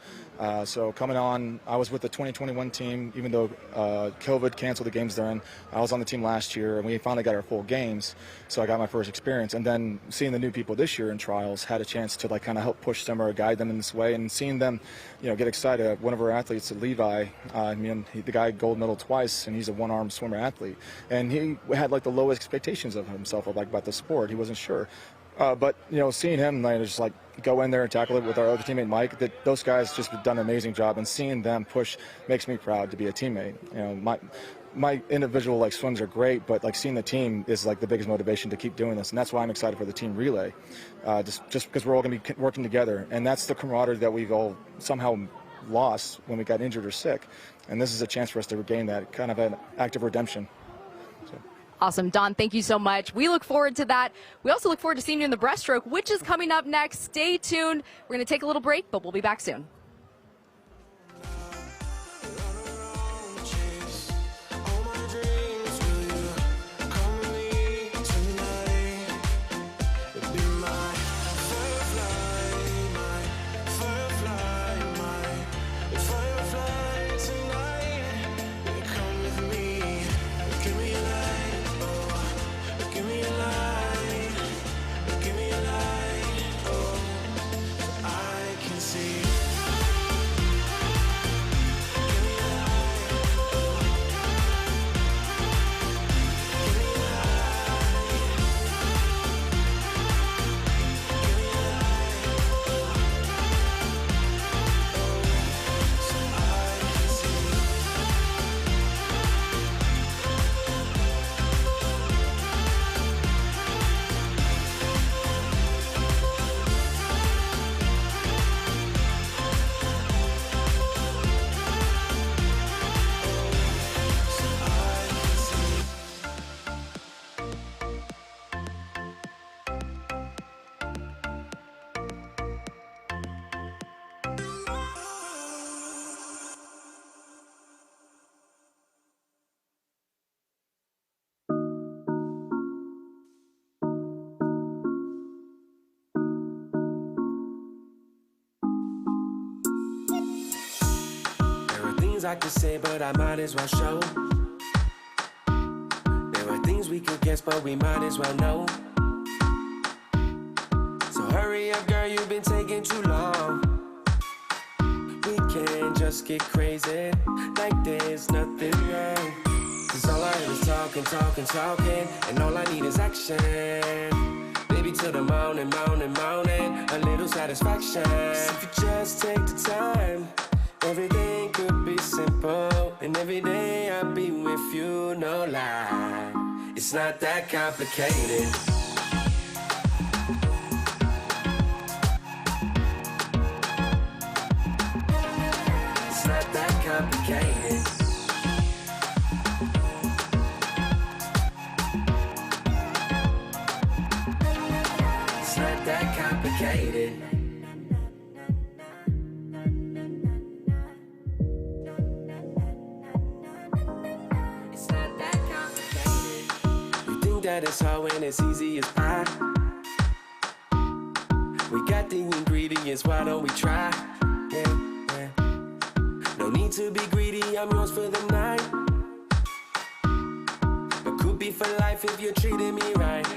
So coming on, I was with the 2021 team, even though COVID canceled the games they're in. I was on the team last year, and we finally got our full games, so I got my first experience. And then seeing the new people this year in trials, had a chance to kind of help push them or guide them in this way, and seeing them, get excited. One of our athletes, Levi, the guy gold medal twice, and he's a one-armed swimmer athlete, and he had the lowest expectations of himself about the sport. He wasn't sure. But seeing him just go in there and tackle it with our other teammate Mike, those guys just have done an amazing job, and seeing them push makes me proud to be a teammate. my individual like swims are great, but like seeing the team is like the biggest motivation to keep doing this, and that's why I'm excited for the team relay, just because we're all going to be working together, and that's the camaraderie that we've all somehow lost when we got injured or sick, and this is a chance for us to regain that, kind of an act of redemption. Awesome. Don, thank you so much. We look forward to that. We also look forward to seeing you in the breaststroke, which is coming up next. Stay tuned. We're going to take a little break, but we'll be back soon. I could say, but I might as well show. There are things we could guess, but we might as well know. So hurry up, girl, you've been taking too long. We can't just get crazy like there's nothing wrong. Cause all I hear is talking, talking, talking, and all I need is action. Baby, till the morning, morning, morning, a little satisfaction. If you just take the time, everything could be simple, and every day I'll be with you, no lie. It's not that complicated. It's not that complicated. It's not that complicated. That it's hard when it's easy as pie. We got the ingredients, why don't we try? Yeah, yeah. No need to be greedy, I'm yours for the night. But could be for life if you're treating me right.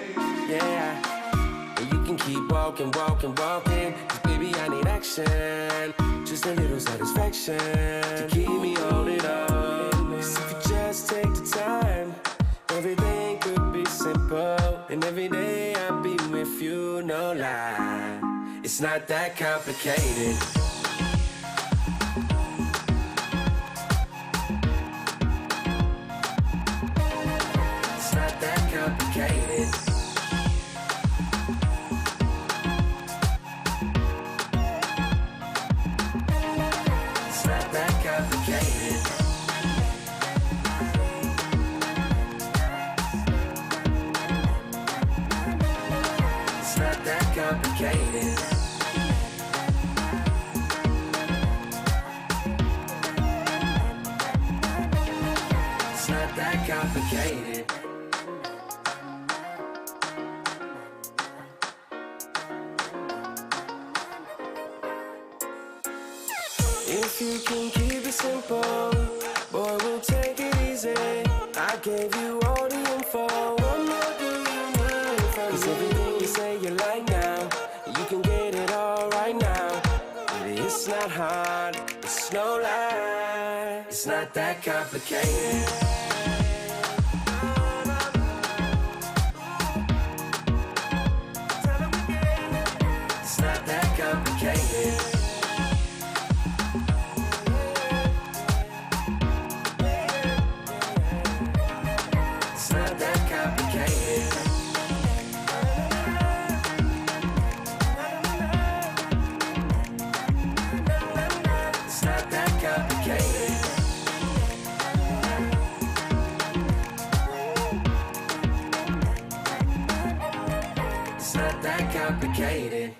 Yeah, and you can keep walking, walking, walking. Cause baby, I need action. Just a little satisfaction to keep me holding on. Cause if you just take the time, everything could be simple, and every day I'll be with you, no lie. It's not that complicated. It's not that complicated. It's not that complicated. Complicated. It's not that complicated. If you can keep it simple, boy, we'll take it easy. I gave you all the info. What more do you need from me? 'Cause everything you say you like now, you can get it all right now. Baby, it's not hard, it's no lie. It's not that complicated. It's not that complicated. It's not that complicated.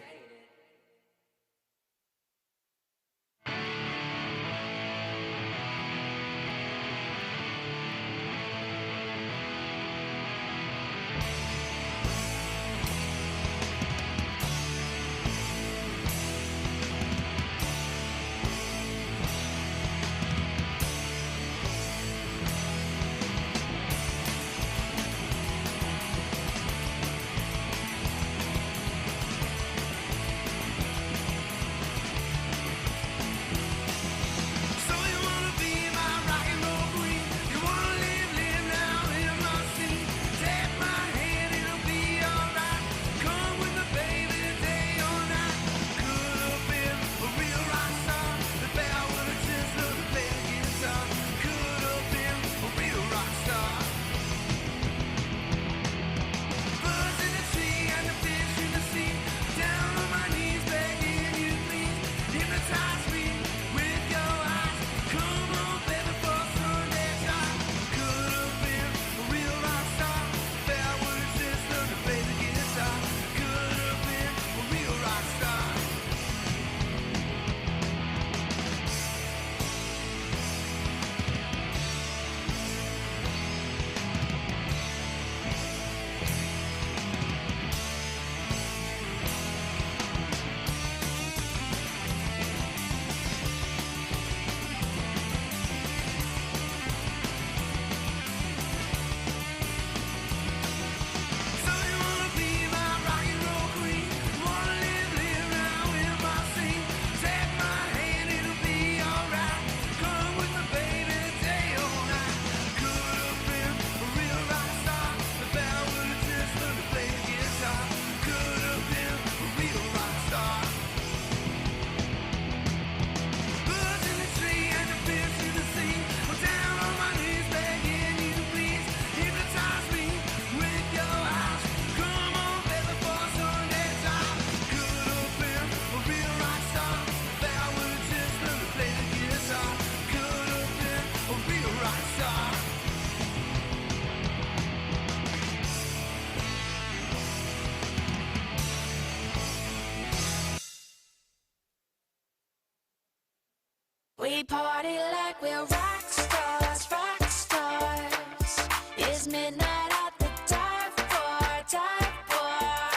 We party like we're rock stars, rock stars. It's midnight at the dive bar, dive bar.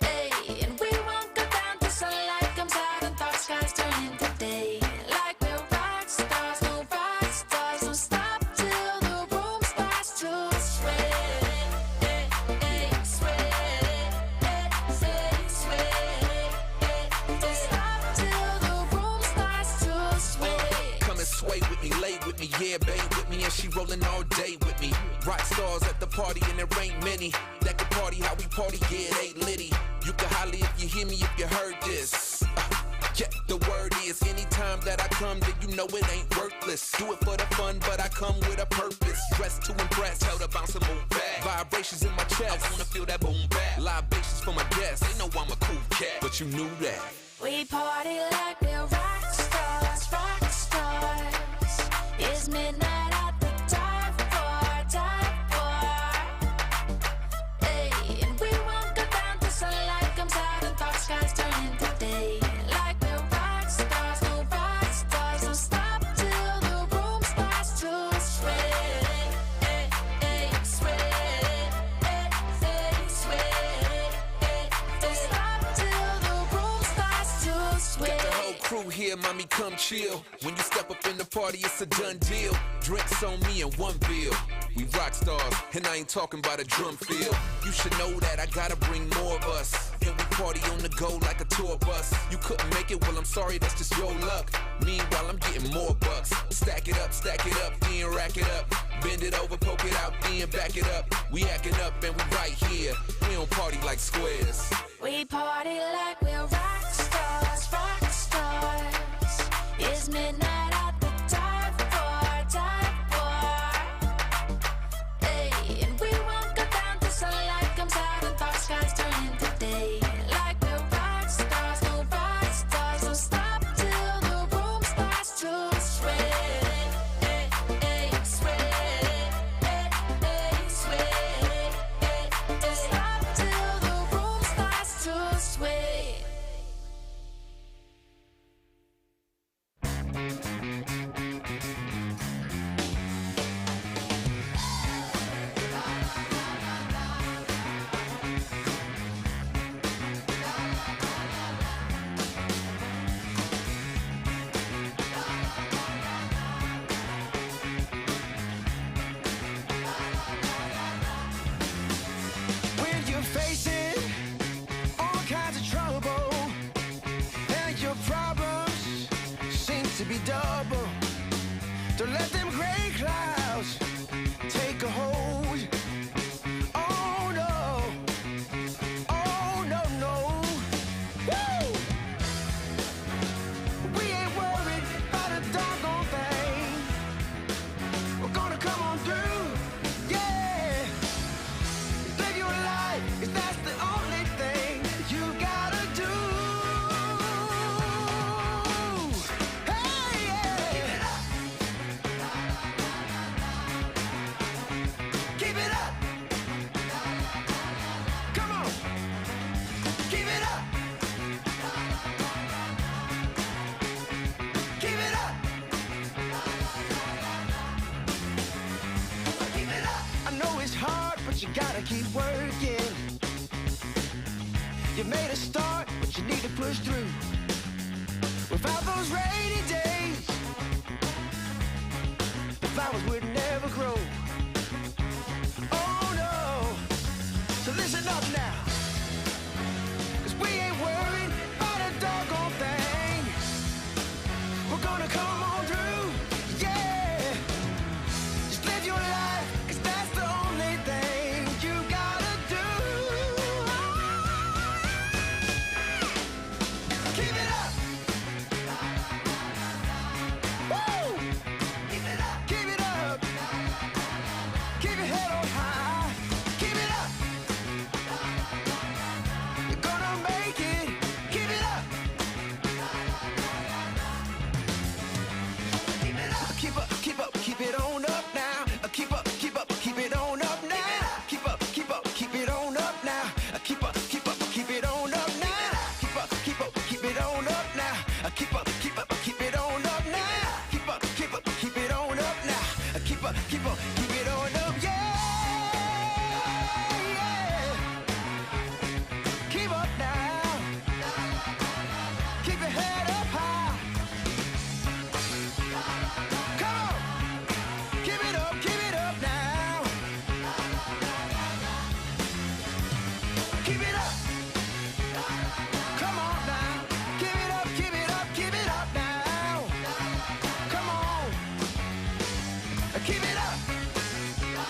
Hey, and we won't go down till sunlight comes out and dark skies turn into day. Like we're rock stars, no rock stars. Don't stop till the room starts to sweat. Hey, hey, sweat. Hey, hey, sweat. Don't stop till the room starts to sweat. Come and sway with me, lay with me, yeah, babe with me, and she rolling all day with me. Rock stars at the party, and there ain't many that can party how we party, yeah, it ain't litty. You can holler if you hear me, if you heard this. Yeah, the word is anytime that I come, then you know it ain't worthless. Do it for the fun, but I come with a purpose. Dressed to impress, tell the bouncer move back. Vibrations in my chest, I wanna feel that boom back. Libations for my guests, they know I'm a cool cat, but you knew that. We party like we're rock stars, rock stars. It's midnight at the dive bar, dive bar. Hey, and we won't go down till sunlight comes out and dark skies turn into day. Like we're rock stars, no rock stars. Don't stop till the room starts to sweat. Hey, hey, sweat. Hey, hey, sweat. Don't stop till the room starts to sweat. Got the whole crew here, mommy, come chill. When you step up in the party, it's a done deal. Drinks on me and one bill. We rock stars, and I ain't talking about a drum field. You should know that I gotta bring more of us. And we party on the go like a tour bus. You couldn't make it, well, I'm sorry, that's just your luck. Meanwhile, I'm getting more bucks. Stack it up, then rack it up. Bend it over, poke it out, then back it up. We acting up, and we right here. We don't party like squares. We party like we're rock stars, rock stars. It's midnight at the dive bar, dive bar. Hey, and we won't go down till sunlight comes out and dark skies turn into day. Like we're rock stars, no rock stars. Don't stop till the room starts to sweat. Hey, hey, sweat. Hey, hey, sweat. Don't stop till the keep working. You made a start, but you need to push through. Without those rainy days, the flowers would never grow. Oh no, so listen up now, 'cause we ain't worried about a doggone thing. We're gonna come on through, yeah. Just live your life, 'cause that's the only thing you gotta do. Keep it up. Woo! Keep it up. Keep it up. Keep your head on high. Keep it up. You're gonna make it. Keep it up. Keep it up. Keep up, keep up, keep it on up now. Keep up, keep up, keep it on up now. Keep up, keep up, keep it on up now. Keep up, keep up, keep it on up now. Keep up, keep up, keep it on up now. Keep up, keep up, keep it on up now. Keep up, keep up, keep it on up now. Keep up, keep up, keep it on up, yeah, yeah. Keep up now. Keep your head up high. Come on. Keep it up now. Keep it up. Come on now. Keep it up, keep it up, keep it up now. Come on. Keep it up.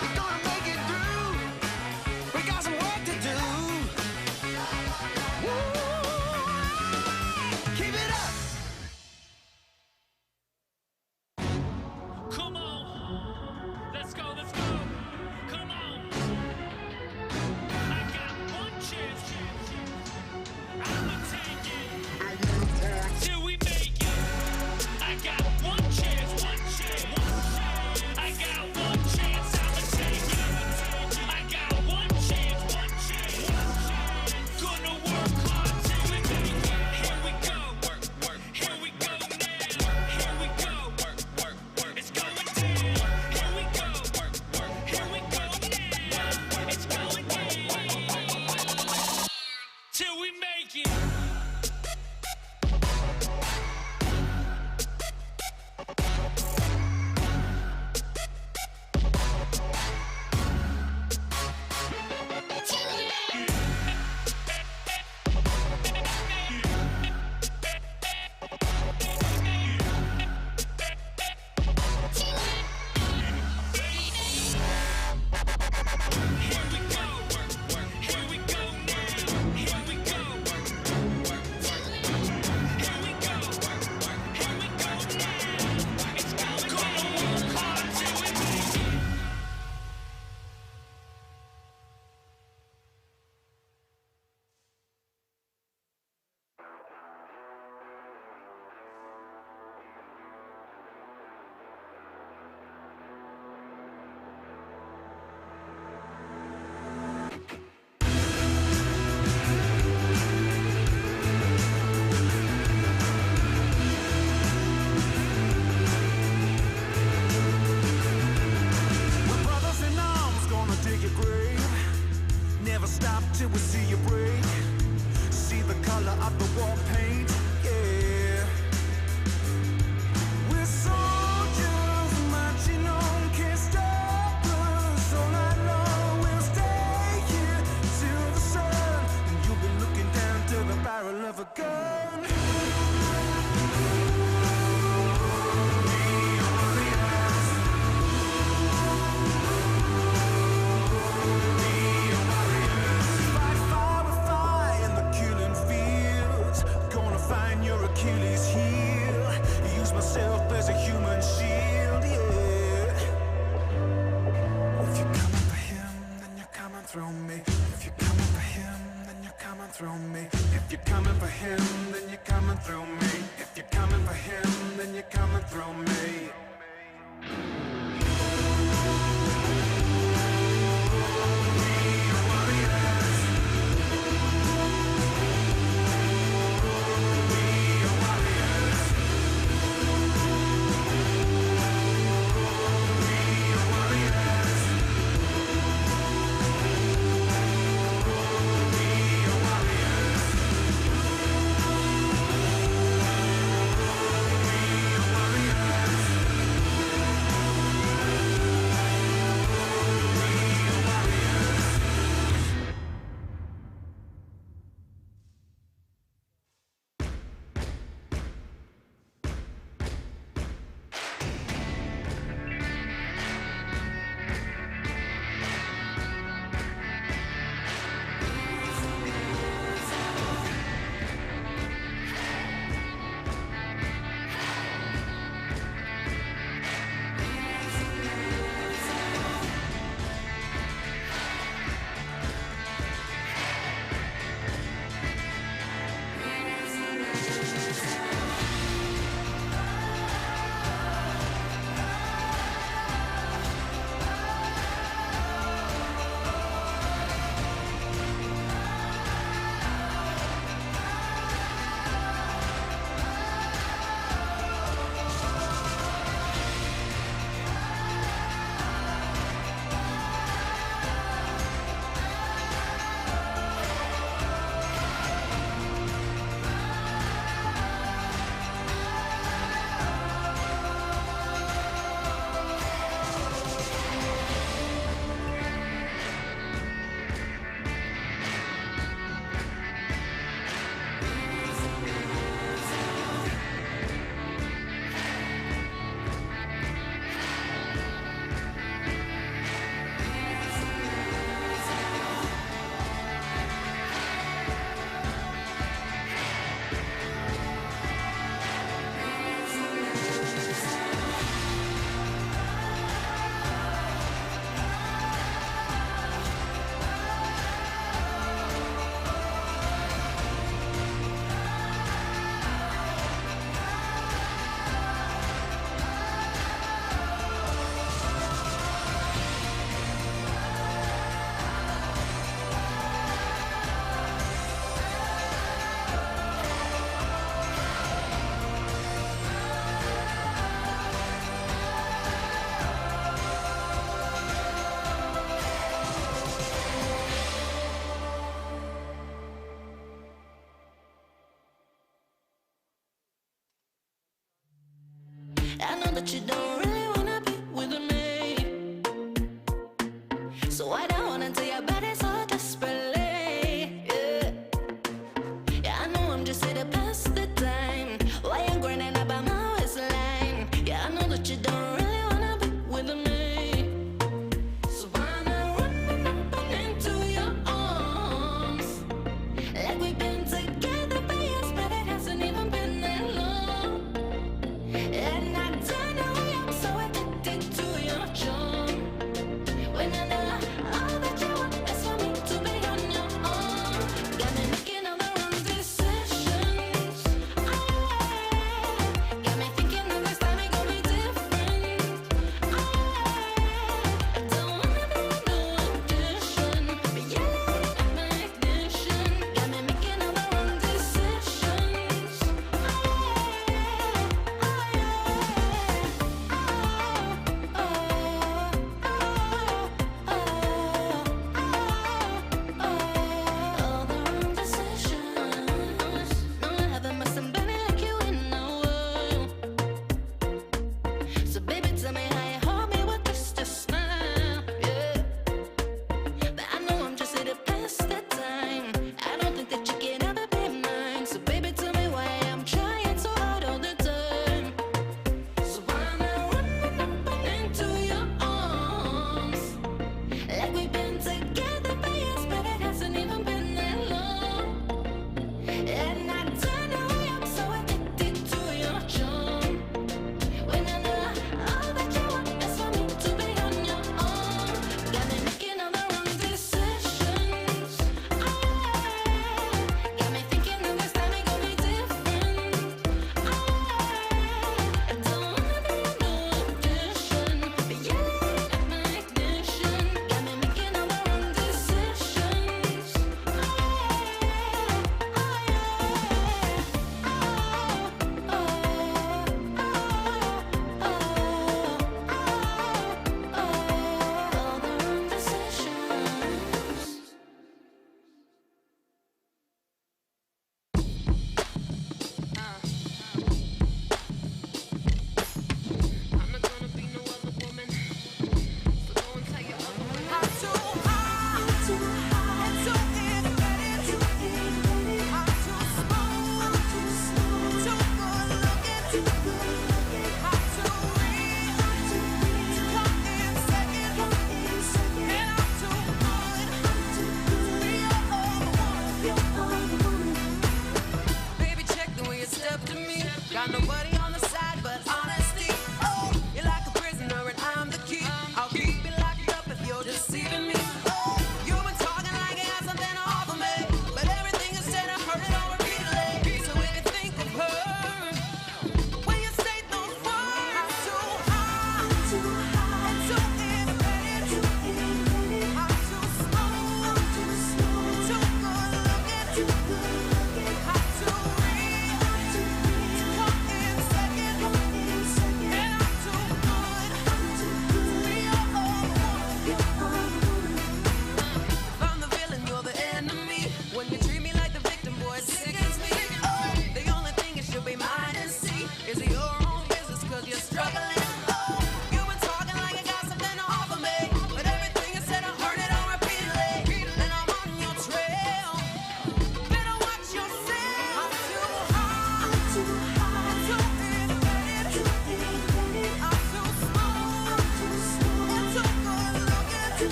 We're gonna make it through. We got some work to do. Woo. Keep it up. Come on. Let's go, let's go. Come on. I got one chance. I'ma take it. Till we make it. I got one chance, one chance, one chance. I got one chance, I'ma take it. I got one chance, one chance, one chance. Gonna work hard till we make it. Here we go, work, work. Here we go now. Here we go, work, work, work. It's going down. Here we go, work, work. Here we go now. It's going down. Till we make it. We're brothers in arms, gonna dig your grave. Never stop till we see you break. See the color of the war paint, yeah. We're soldiers marching on, can't stop us all night long. We'll stay here till the sun, and you'll be looking down to the barrel of a gun. Fight fire with fire in the killing fields. Gonna find your Achilles heel. Use myself as a human shield, yeah. If you're coming for him, then you're coming through me. If you're coming for him, then you're coming through me. If you're coming for him, then you're coming through me. If you're coming for him, then you're coming through me. know that you don't really wanna be with me. So why don't wanna tell your body so desperately? Yeah. Yeah, I know I'm just here to pass the time. Why you grinning about my waistline? Yeah, I know that you don't really wanna be with me. So why not running up and into your arms? Like we've been together for years, but it hasn't even been that long. And I don't know why I'm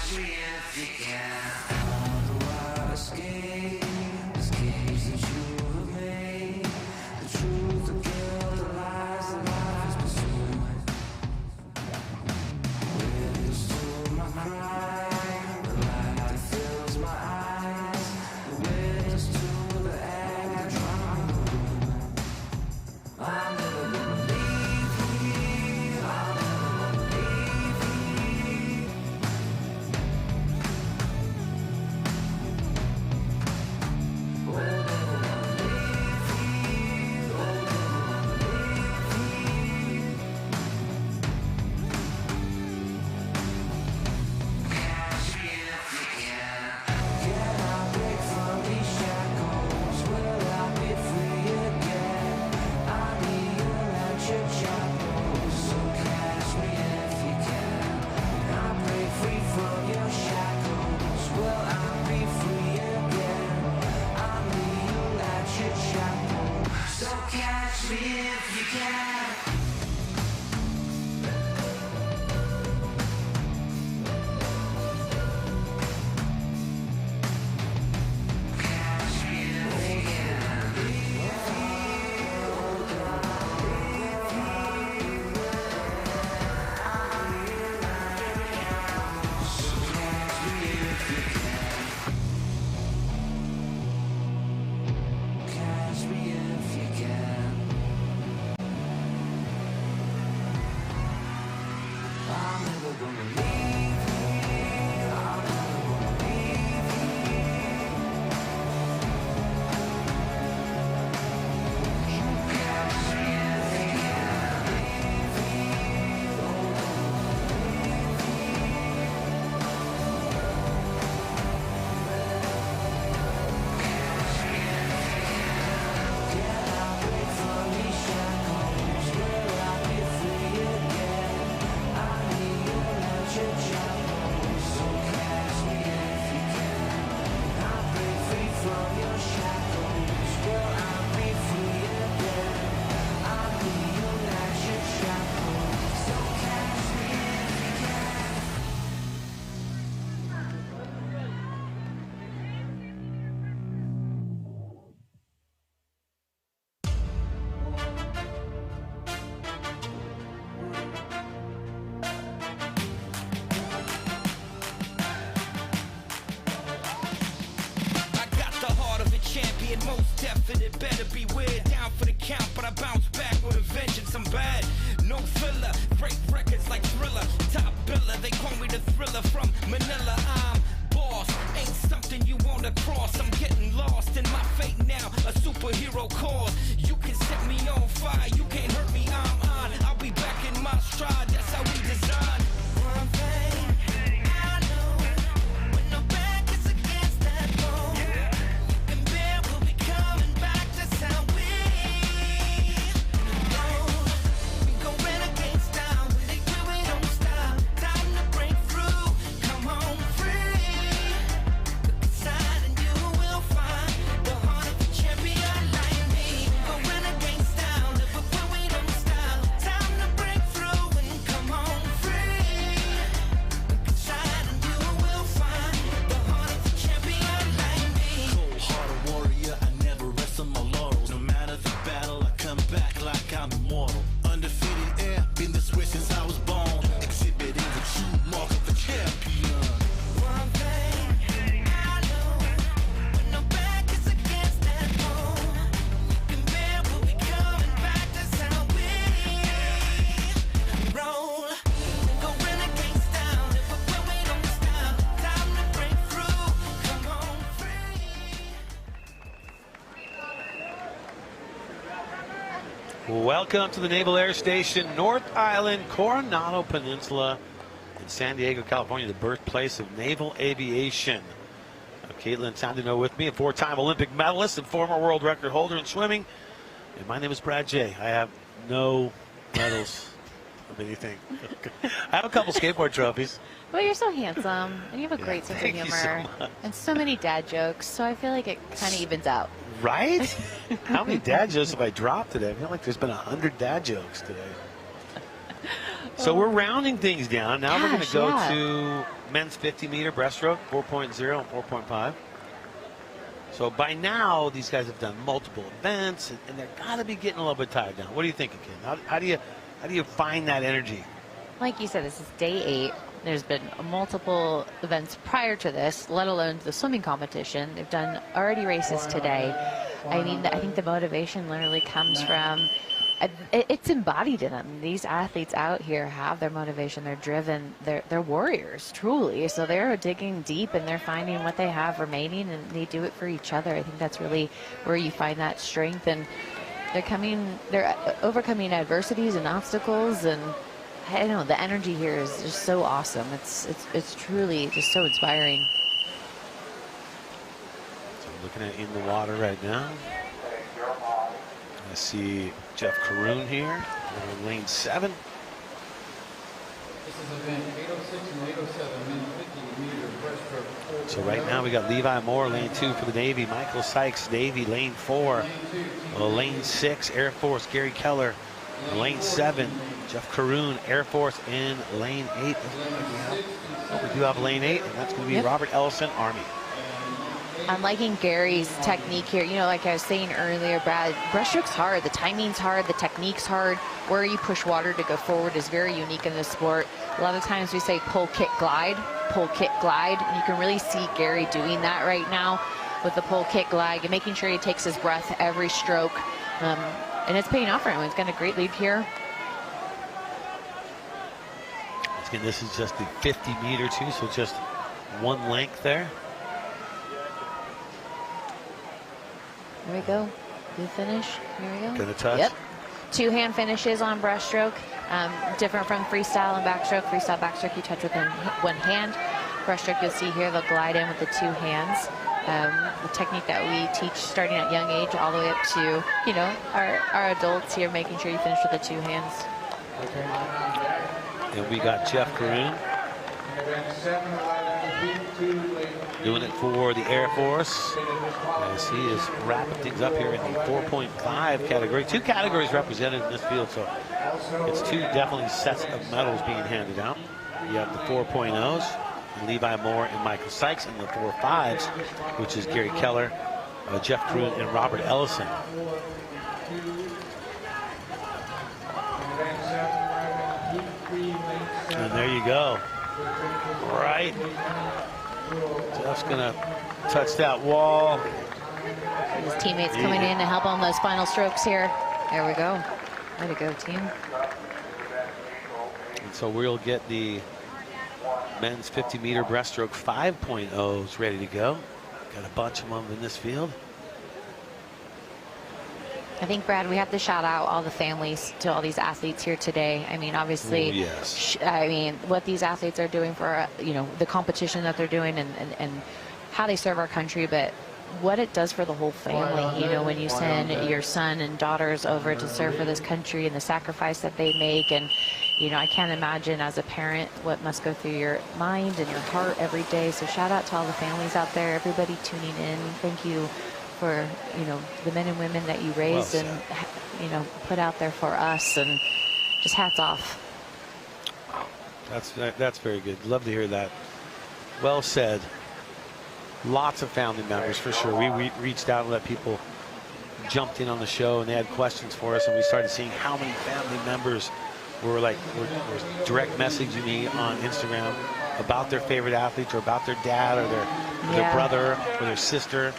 Catch me if you can. On the wild escape, escapes that you have made. The truth, the guilt, the lies, the life is pursuing. Witness to my crime, the light that fills my eyes. Witness to the act, the drama, the ruin. I'm never gonna leave here. I'm never gonna leave here. Oh, never gonna leave here. Oh, never gonna leave here. Catch me if you can. Can I break from these shackles? Will I be free again? I need you at your chapel, so catch me if you can. Can I break free from your shackles? Will I be free again? I need you at your chapel, so catch me if you can. Catch me if you can. Catch me if you can. I'm never gonna leave here. I'm never gonna leave here. Catch me if you can. Leave here. Oh, never gonna leave Catch me if you can. Can I break from these shackles? Will I be free again? I need you at your chapel, so catch me if you can. I break free from your shackles. Will I be free again? I need you at your chapel, so catch me if you can. I got the heart of a champion, most definite, better beware. Down for the count, but I bounce back with a vengeance. I'm bad, no filler, break records like Thriller. Top biller, they call me the Thriller from Manila. I'm boss, ain't something you wanna cross. I'm getting lost in my fate now, a superhero cause. You can set me on fire, you can't hurt me, I'm on. I'll be back in my stride, that's how we design. One thing I know, when the back is against that wall, you can bear, we'll be coming back, that's how we roll. We go renegade style, when they do it don't stop. Time to break through, come on free. Look inside and you will find the heart of a champion like me. Go renegade style, never when we don't stop. Time to break through and come on free. Look inside and you will find the heart of a champion like me. Cold-hearted warrior, I never rest on my laurels. No matter the battle, I come back like I'm immortal. Undefeated air, been this way since I was born. Exhibiting the true mark of a champion. One thing I know, when the back is against that wall, you can bear, we'll be coming back, that's how we roll. Go renegade style, never when we don't stop. Time to break through, come on free. Welcome to the Naval Air Station, North Island, Coronado Peninsula, in San Diego, California, the birthplace of naval aviation. Caitlin Tandino with me, a four-time Olympic medalist and former world record holder in swimming. And my name is Brad J. I have no medals of anything. I have a couple skateboard trophies. Well, you're so handsome, and you have a great sense of thank you humor, so much. and so many dad jokes. So I feel like it kind of evens out. Right? How many dad jokes have I dropped today? I feel like there's been 100 dad jokes today. So we're rounding things down. Now we're going to go yeah. to men's 50-meter breaststroke, 4.0 and 4.5. So by now, these guys have done multiple events, and they're got to be getting a little bit tired now. What do you think, Ken? How do you find that energy? Like you said, this is day 8. There's been multiple events prior to this, let alone the swimming competition. They've done already races today. I mean, I think the motivation literally comes from, it's embodied in them. These athletes out here have their motivation. They're driven. They're warriors, truly. So they're digging deep and they're finding what they have remaining, and they do it for each other. I think that's really where you find that strength. And they're overcoming adversities and obstacles, and I don't know, the energy here is just so awesome. It's truly just so inspiring. So looking at in the water right now. I see Jeff Caroon here in lane 7. This is event 806 and 807, men's 50-meter breaststroke. So right now we got Levi Moore, lane 2 for the Navy. Michael Sykes, Navy, lane 4. Lane 6, Air Force, Gary Keller. Lane 7, Jeff Caroon, Air Force in lane 8. We do have lane 8, and that's going to be Robert Ellison, Army. I'm liking Gary's technique here. You know, like I was saying earlier, Brad, breaststroke's hard. The timing's hard. The technique's hard. Where you push water to go forward is very unique in this sport. A lot of times we say pull, kick, glide, pull, kick, glide. And you can really see Gary doing that right now with the pull, kick, glide, and making sure he takes his breath every stroke. And it's paying off for him. He's got a great lead here. Again, this is just the 50-meter too, so just one length there. There we go. Good finish. Here we go. Gonna touch. Yep. 2-hand finishes on breaststroke. Different from freestyle and backstroke. Freestyle, backstroke, you touch with one hand. Breaststroke, you'll see here, they'll glide in with the 2 hands. The technique that we teach starting at young age all the way up to, you know, our adults here, making sure you finish with the 2 hands. And we got Jeff Caroon doing it for the Air Force as he is wrapping things up here in the 4.5 category. 2 categories represented in this field, so it's 2 definitely sets of medals being handed out. You have the 4.0s, Levi Moore and Michael Sykes, and the 4.5s, which is Gary Keller, Jeff Caroon, and Robert Ellison. And there you go. Right. Jeff's gonna touch that wall. His teammates coming in to help on those final strokes here. There we go. Way to go, team. And so we'll get the men's 50-meter breaststroke 5.0s ready to go. Got a bunch of them in this field. I think, Brad, we have to shout out all the families to all these athletes here today. I mean, obviously, yes. I mean, what these athletes are doing for, you know, the competition that they're doing and how they serve our country, but what it does for the whole family, you know, when you send your son and daughters over to serve for this country and the sacrifice that they make. And, you know, I can't imagine as a parent what must go through your mind and your heart every day. So shout out to all the families out there, everybody tuning in. Thank you for, you know, the men and women that you raised and, you know, put out there for us, and just hats off. That's very good. Love to hear that. Well said. Lots of family members for sure. We reached out and let people jumped in on the show, and they had questions for us, and we started seeing how many family members were direct messaging me on Instagram about their favorite athletes or about their dad or their brother or their sister.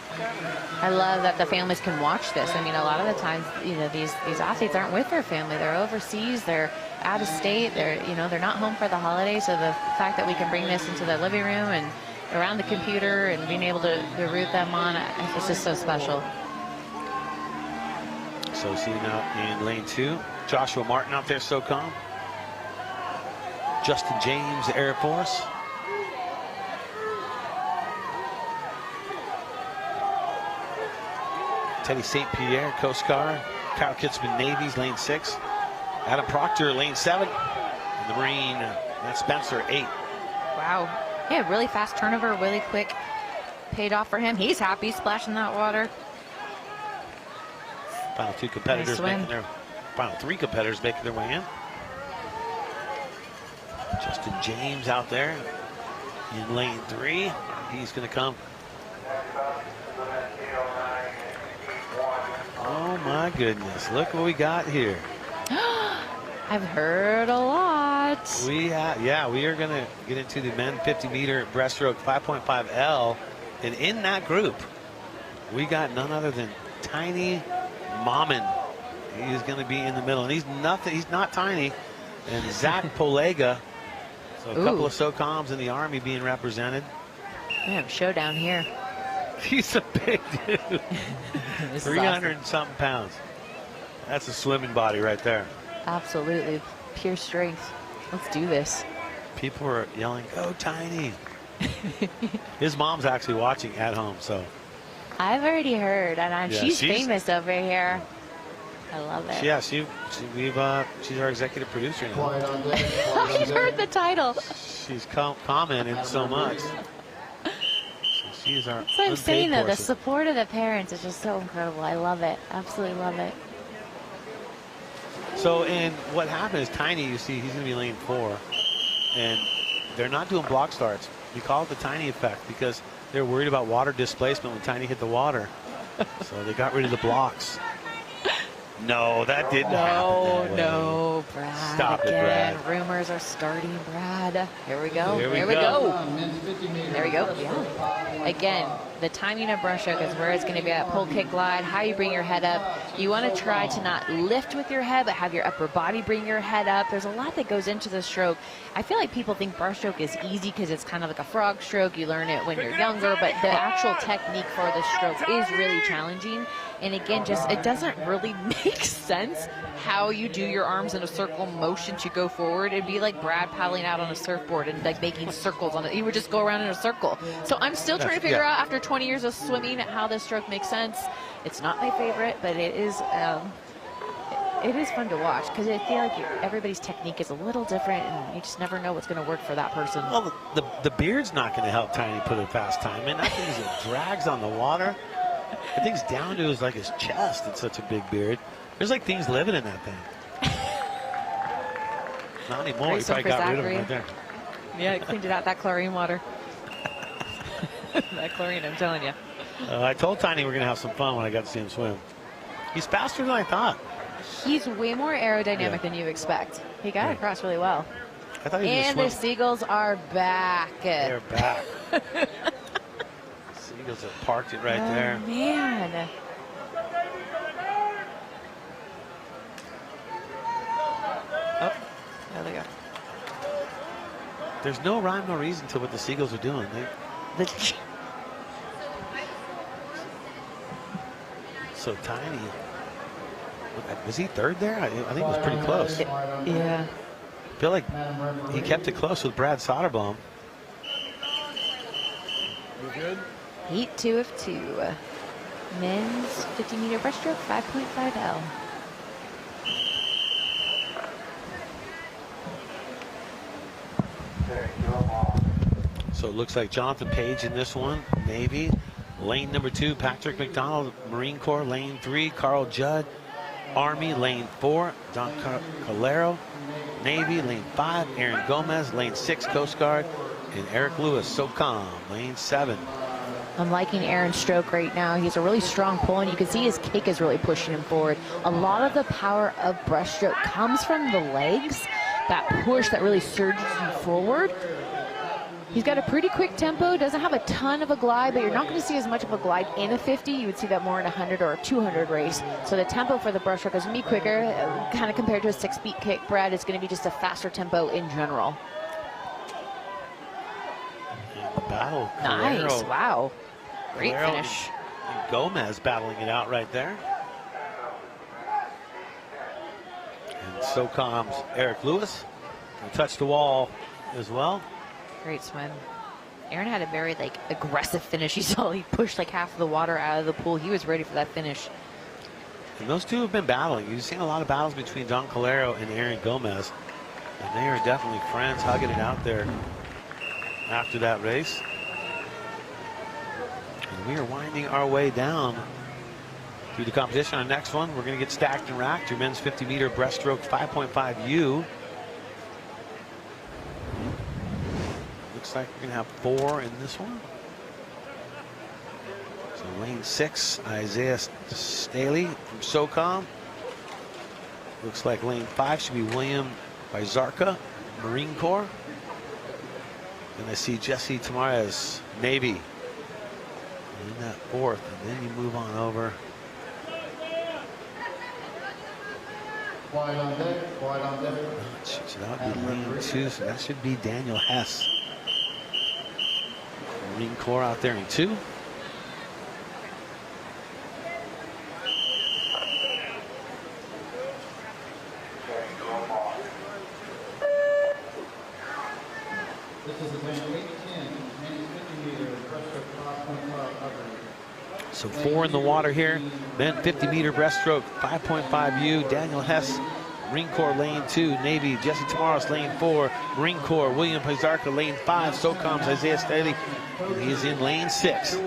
I love that the families can watch this. I mean, a lot of the times, you know, these athletes aren't with their family. They're overseas. They're out of state. They're not home for the holidays. So the fact that we can bring this into their living room and around the computer and being able to root them on, it's just so special. So seeing out in lane 2, Joshua Martin out there, SOCOM. Justin James, Air Force. Teddy St. Pierre, Coast Guard. Kyle Kitzman, Navy's lane 6. Adam Proctor, lane 7. And the Marine, Matt Spencer, 8. Wow. Yeah, really fast turnover, really quick. Paid off for him. He's happy splashing that water. Final 2 competitors Nice swim. making their final 3 competitors making their way in. Justin James out there in lane 3. He's going to come. Oh my goodness, look what we got here. I've heard a lot. We are going to get into the men 50-meter breaststroke 5.5L. And in that group, we got none other than Tiny Mammon. He's going to be in the middle. And he's not tiny. And Zach Polega. So a couple of SOCOMs in the Army being represented. We have a showdown here. He's a big dude. 300 and something pounds. That's a swimming body right there. Absolutely. Pure strength. Let's do this. People are yelling, "Go Tiny." His mom's actually watching at home, so. I've already heard, and Yeah, she's she's- famous over here. I love it. Yeah, she's our executive producer now. I've heard the title. She's commented so much. So she's our That's what I'm unpaid saying, though. The portion. support of the parents is just so incredible. I love it. Absolutely love it. So, and what happened is Tiny, you see, he's going to be lane 4. And they're not doing block starts. We call it the Tiny effect because they're worried about water displacement when Tiny hit the water. So they got rid of the blocks. No, that didn't happen. No, Brad. Stop it, again. Brad. Rumors are starting, Brad. Here we go. Here we Here we go. go. There we go. Yeah. Again, the timing of breaststroke is where it's going to be at pull, kick, glide, how you bring your head up. You want to try to not lift with your head, but have your upper body bring your head up. There's a lot that goes into the stroke. I feel like people think breaststroke is easy because it's kind of like a frog stroke. You learn it when you're younger, but the actual technique for the stroke is really challenging. And again, just it doesn't really make sense how you do your arms in a circle motion to go forward. It'd be like Brad paddling out on a surfboard and like making circles on it. He would just go around in a circle. So I'm still trying to figure out after 20 years of swimming how this stroke makes sense. It's not my favorite, but it is fun to watch because I feel like everybody's technique is a little different and you just never know what's going to work for that person. Well, the beard's not going to help Tiny put a fast time in. That thing is drags on the water. I think it's down to his chest. It's such a big beard. There's like things living in that thing. Not anymore. Great He swim probably for got rid of him Zachary. right there. Yeah, it cleaned it out, that chlorine water. That chlorine, I'm telling you. I told Tiny we're going to have some fun when I got to see him swim. He's faster than I thought. He's way more aerodynamic Yeah. than you expect. He got across really well. I thought he was And going the to swim. Seagulls are back. They're back. Seagulls have parked it right there. Man. Oh, there they go. There's no rhyme, no reason to what the Seagulls are doing. So Tiny. Was he third there? I think it was pretty close. Yeah. I feel like he kept it close with Brad Soderblom. You good? Heat 2 of 2. Men's 50-meter breaststroke, 5.5L. So it looks like Jonathan Page in this one, Navy. Lane number 2, Patrick McDonald, Marine Corps. Lane 3, Carl Judd, Army. Lane 4, Don Calero, Navy. Lane 5, Aaron Gomez. Lane 6, Coast Guard. And Eric Lewis, SOCOM. Lane 7. I'm liking Aaron's stroke right now. He's a really strong pull, and you can see his kick is really pushing him forward. A lot of the power of breaststroke comes from the legs, that push that really surges you forward. He's got a pretty quick tempo, doesn't have a ton of a glide, but you're not going to see as much of a glide in a 50. You would see that more in a 100 or a 200 race. So the tempo for the breaststroke is going to be quicker, kind of compared to a 6-beat kick. Brad, it's going to be just a faster tempo in general. Battle. Nice, Calero. wow. Great Calero finish. and Gomez battling it out right there. And SOCOM's Eric Lewis will touch the wall as well. Great swim. Aaron had a very aggressive finish. You saw he pushed half of the water out of the pool. He was ready for that finish. And those two have been battling. You've seen a lot of battles between Don Calero and Aaron Gomez. And they are definitely friends, hugging it out there after that race. And we are winding our way down through the competition. Our next one, we're going to get stacked and racked. Your men's 50-meter breaststroke 5.5U. Looks like we're going to have 4 in this one. So lane 6, Isaiah Staley from SOCOM. Looks like lane 5 should be William Bizarca, Marine Corps. And I see Jesse Tamares, Navy, in that 4th. And then you move on over. Wide on deck, wide on deck. So that would be lane 2. So that should be Daniel Hess, Marine Corps, out there in 2. So 4 in the water here. Then 50-meter breaststroke, 5.5 U. Daniel Hess, Marine Corps, lane 2. Navy, Jesse Tamares, lane 4. Marine Corps, William Pizarca, lane 5. SOCOM's Isaiah Staley, and he's in lane 6.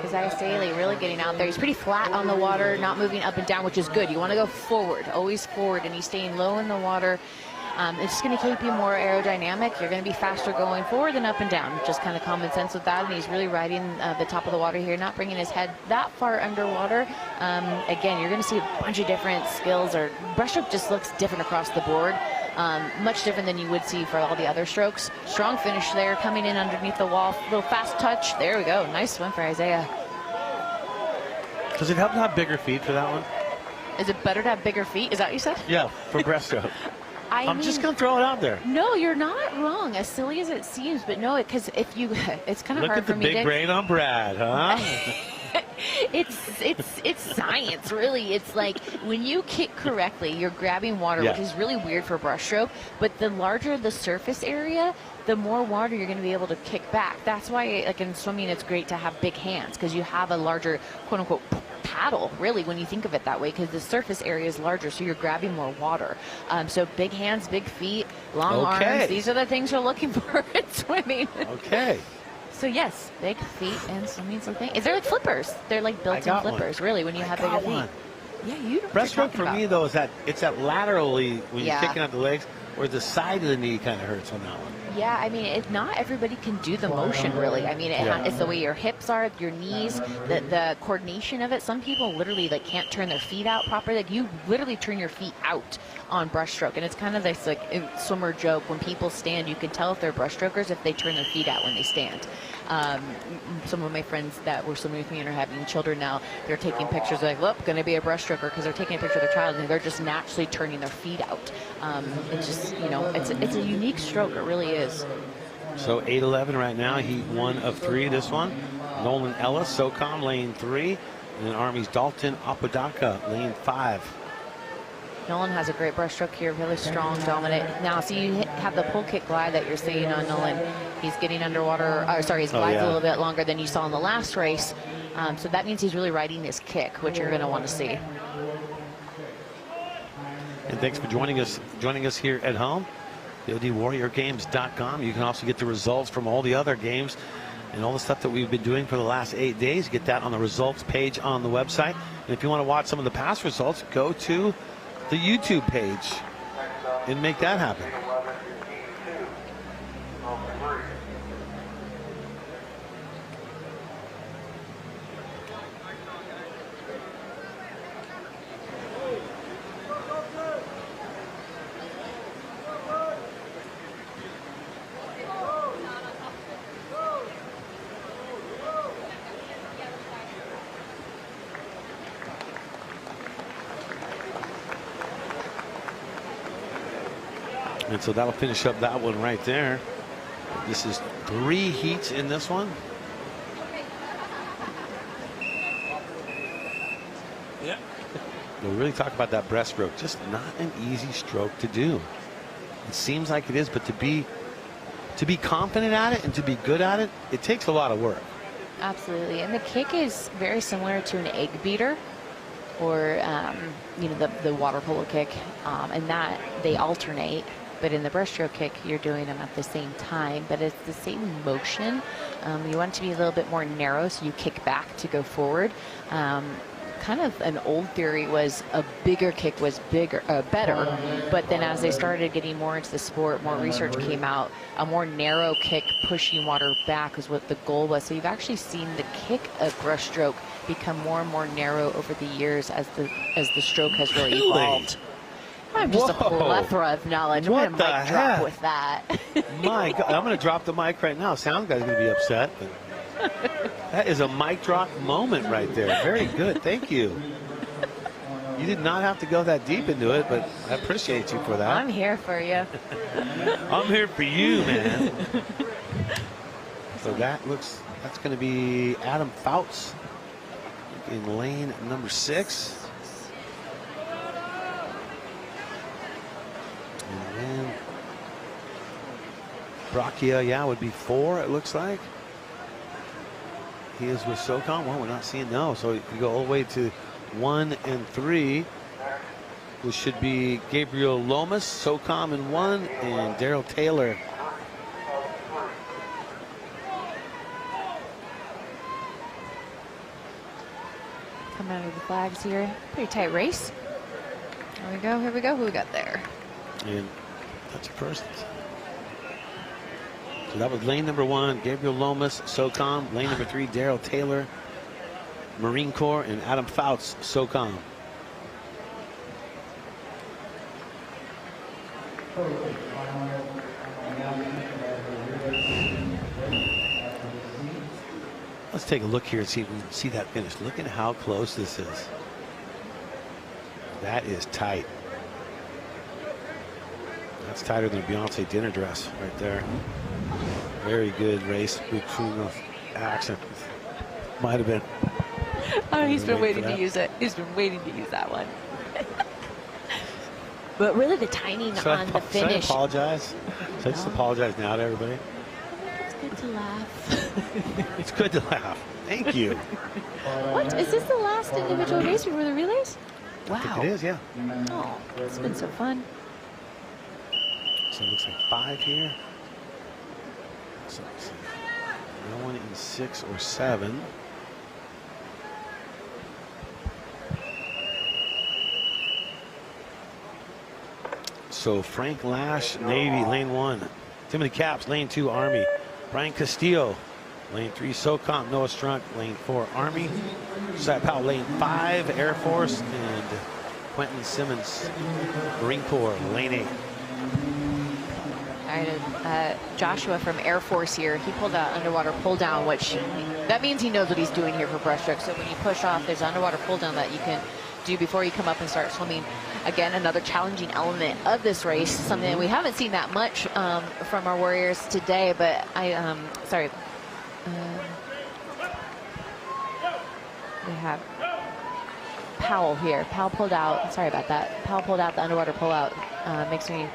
Isaiah Staley really getting out there. He's pretty flat on the water, not moving up and down, which is good. You want to go forward, always forward, and he's staying low in the water. It's going to keep you more aerodynamic. You're going to be faster going forward than up and down. Just kind of common sense with that. And he's really riding the top of the water here, not bringing his head that far underwater. Again, you're going to see a bunch of different skills. Or breaststroke just looks different across the board. Much different than you would see for all the other strokes. Strong finish there, coming in underneath the wall. Little fast touch. There we go. Nice swim for Isaiah. Does it help to have bigger feet for that one? Is it better to have bigger feet? Is that what you said? Yeah, for breaststroke. I'm just going to throw it out there. No, you're not wrong. As silly as it seems, but no, because if you, it's kind of hard for me to. Look at the big brain on Brad, huh? It's science, really. It's like when you kick correctly, you're grabbing water, which is really weird for breaststroke. But the larger the surface area, the more water you're going to be able to kick back. That's why, like in swimming, it's great to have big hands because you have a larger, quote unquote, paddle, really, when you think of it that way, because the surface area is larger, so you're grabbing more water. So big hands, big feet, long arms. These are the things you're looking for in swimming. Okay. So yes, big feet and swimming's a thing. Is there like flippers? They're like built-in flippers, really, when you have bigger feet. Yeah, you know. Breaststroke for me though is that it's that laterally when you're kicking out the legs, where the side of the knee kind of hurts on that one. Yeah, I mean, not everybody can do the motion, really. I mean, it's the way your hips are, your knees, the coordination of it. Some people literally like can't turn their feet out properly. Like you literally turn your feet out on breaststroke, and it's kind of this like swimmer joke. When people stand, you can tell if they're breaststrokers if they turn their feet out when they stand. Some of my friends that were swimming with me and are having children now, they're taking pictures. They're like, look, going to be a breaststroker, because they're taking a picture of their child and they're just naturally turning their feet out. It's just, you know, it's a unique stroke. It really is. So 8:11 right now. Heat 1 of 3. This one. Nolan Ellis, SOCOM, lane 3, and then Army's Dalton Apodaca, lane 5. Nolan has a great breaststroke here, really strong, dominant. Now, so you have the pull kick glide that you're seeing on Nolan. He's getting underwater, his glide's a little bit longer than you saw in the last race. So that means he's really riding his kick, which you're going to want to see. And thanks for joining us here at home. BODWarriorGames.com. You can also get the results from all the other games and all the stuff that we've been doing for the last 8 days. Get that on the results page on the website. And if you want to watch some of the past results, go to the YouTube page and make that happen. And so that'll finish up that one right there. This is 3 heats in this one. Yeah. We'll really talk about that breaststroke. Just not an easy stroke to do. It seems like it is, but to be confident at it and to be good at it, it takes a lot of work. Absolutely. And the kick is very similar to an egg beater, or you know, the water polo kick, and that they alternate. But in the breaststroke kick, you're doing them at the same time, but it's the same motion. You want it to be a little bit more narrow, so you kick back to go forward. kind of an old theory was a bigger kick was better, but then as they started getting more into the sport, more research came out. A more narrow kick pushing water back was what the goal was. So you've actually seen the kick of breaststroke become more and more narrow over the years as the stroke has really evolved. I'm just a plethora of knowledge. I'm going to mic drop with that. My God, I'm going to drop the mic right now. Sound guy's going to be upset. But that is a mic drop moment right there. Very good. Thank you. You did not have to go that deep into it, but I appreciate you for that. I'm here for you. I'm here for you, man. So that's going to be Adam Fouts in lane number 6. And then Brachia, would be 4, it looks like. He is with SOCOM. Well, we're not seeing no. So you go all the way to 1 and 3, which should be Gabriel Lomas, SOCOM in 1, and Daryl Taylor. Coming under the flags here. Pretty tight race. Here we go. Here we go. Who we got there? And that's a first. So that was lane number 1, Gabriel Lomas, SOCOM. Lane number 3, Daryl Taylor, Marine Corps, and Adam Fouts, SOCOM. Let's take a look here and see if we can see that finish. Look at how close this is. That is tight. That's tighter than a Beyonce dinner dress right there. Very good race between those actions. Might have been. Oh, he's been waiting to use it. He's been waiting to use that one. But really the timing on the finish. Should I apologize? Should I just apologize now to everybody? It's good to laugh. It's good to laugh. Thank you. What? Is this the last individual race before the relays? Wow. I think it is, yeah. Oh, it's been so fun. So it looks like 5 here. So let's see. No one in 6 or 7. So Frank Lash, Navy, lane 1. Timothy Capps, lane 2, Army. Brian Castillo, lane 3, SOCOM. Noah Strunk, lane 4, Army. Josiah Powell, lane 5, Air Force. And Quentin Simmons, Marine Corps, lane 8. All right, Joshua from Air Force here. He pulled that underwater pull down, which that means he knows what he's doing here for breaststroke. So when you push off, there's underwater pull down that you can do before you come up and start swimming. Again, another challenging element of this race, something that we haven't seen that much from our warriors today. But we have Powell here. Powell pulled out. Sorry about that. Powell pulled out the underwater pull out. Makes me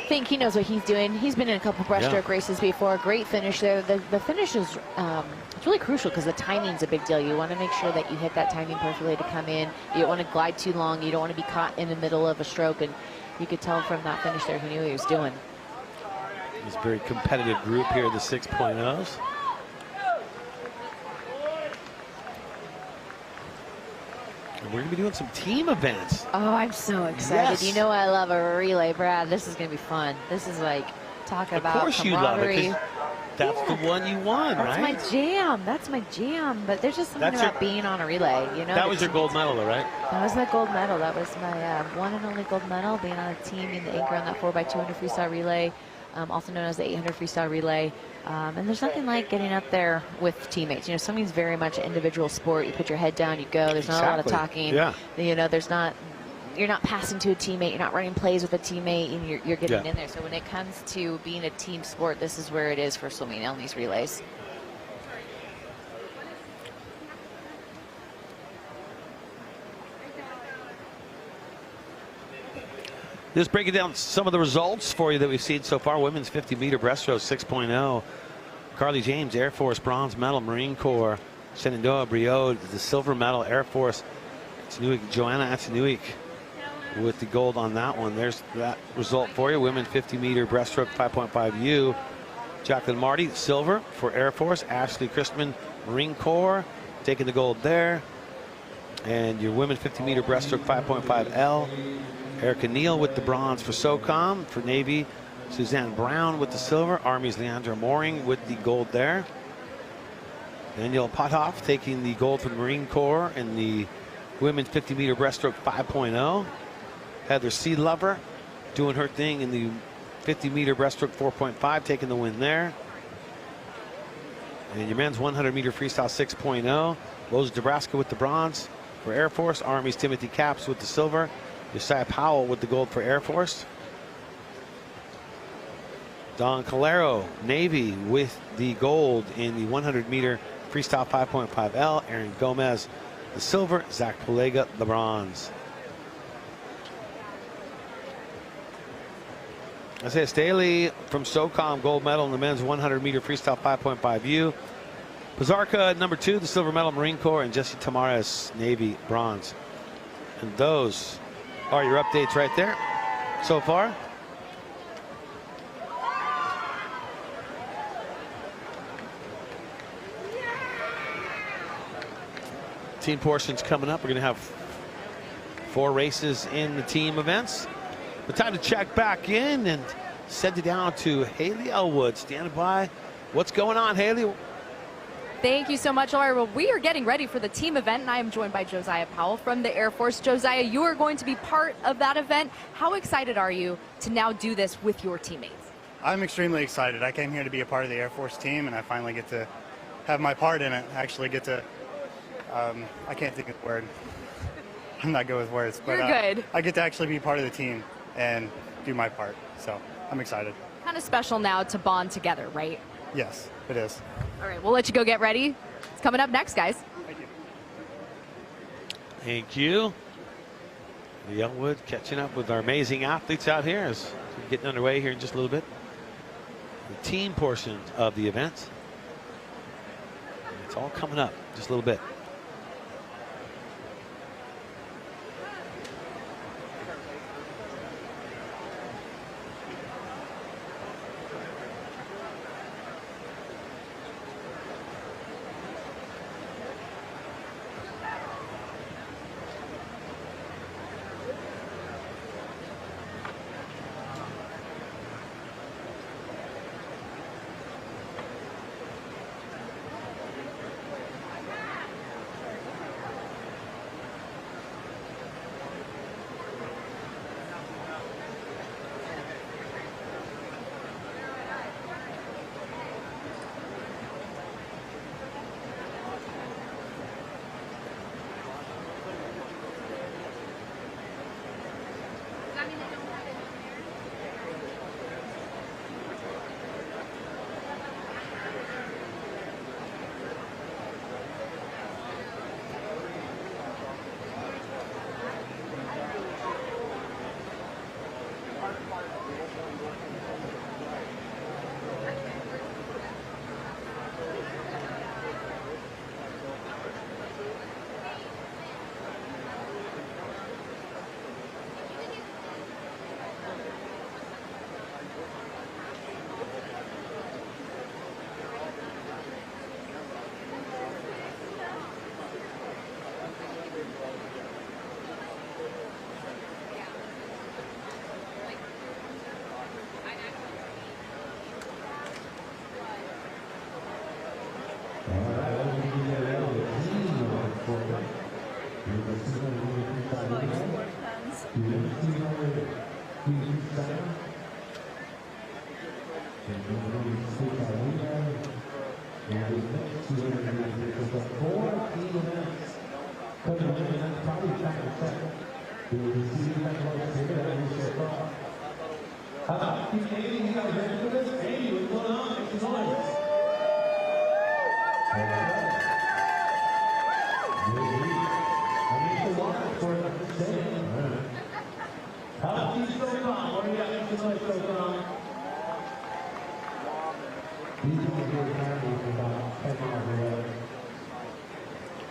think he knows what he's doing. He's been in a couple breaststroke races before. Great finish there. The finish is it's really crucial because the timing's a big deal. You want to make sure that you hit that timing perfectly to come in. You don't want to glide too long. You don't want to be caught in the middle of a stroke. And you could tell from that finish there he knew what he was doing. It's a very competitive group here, the 6.0s. We're going to be doing some team events. Oh, I'm so excited. Yes. You know I love a relay, Brad. This is going to be fun. This is like, talk about Of course you love it, camaraderie. 'cause that's the one you won, That's right? my jam. That's my jam. But there's just something That's about your- being on a relay, you know? That was your gold medal, though, right? That was my gold medal. That was my one and only gold medal, being on a team in the anchor on that 4x200 freestyle relay, also known as the 800 freestyle relay. And there's nothing like getting up there with teammates. You know, swimming's very much an individual sport. You put your head down, you go. There's not a lot of talking. Yeah. You know, you're not passing to a teammate. You're not running plays with a teammate, and you're getting in there. So when it comes to being a team sport, this is where it is for swimming on these relays. Just breaking down some of the results for you that we've seen so far. Women's 50-meter breaststroke 6.0. Carly James, Air Force bronze medal, Marine Corps. Shenandoah Briode, the silver medal, Air Force. Joanna Atsanuik with the gold on that one. There's that result for you. Women 50-meter breaststroke 5.5U. Jacqueline Marty, silver for Air Force. Ashley Christman, Marine Corps, taking the gold there. And your women 50-meter breaststroke 5.5L. Erica Neal with the bronze for SOCOM. For Navy, Suzanne Brown with the silver. Army's Leandra Mooring with the gold there. Danielle Pothoff taking the gold for the Marine Corps in the women's 50-meter breaststroke 5.0. Heather Sealover doing her thing in the 50-meter breaststroke 4.5, taking the win there. And your men's 100-meter freestyle 6.0. Rose Nebraska with the bronze for Air Force. Army's Timothy Capps with the silver. Josiah Powell with the gold for Air Force. Don Calero, Navy, with the gold in the 100-meter freestyle 5.5L. Aaron Gomez, the silver. Zach Polega, the bronze. Isaiah Staley from SOCOM, gold medal in the men's 100-meter freestyle 5.5U. Pizarca, number 2, the silver medal, Marine Corps. And Jesse Tamares, Navy, bronze. And those are your updates right there so far. Team portions coming up. We're going to have 4 races in the team events. But time to check back in and send it down to Haley Elwood. Standing by. What's going on, Haley? Thank you so much, Laura. Well, we are getting ready for the team event, and I am joined by Josiah Powell from the Air Force. Josiah, you are going to be part of that event. How excited are you to now do this with your teammates? I'm extremely excited. I came here to be a part of the Air Force team, and I finally get to have my part in it. I actually get to, I can't think of the word. I'm not good with words. But, You're good. I get to actually be part of the team and do my part. So I'm excited. Kind of special now to bond together, right? Yes, it is. All right, we'll let you go get ready. It's coming up next, guys. Thank you. Thank you. The Elwood catching up with our amazing athletes out here as we're getting underway here in just a little bit. The team portion of the event. It's all coming up just a little bit.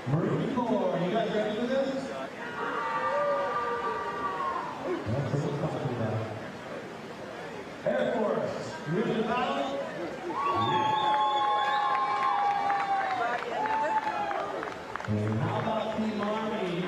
Marine Corps, you guys ready for this? That's what we're talking about. Air Force, you ready to battle? And how about Team Army?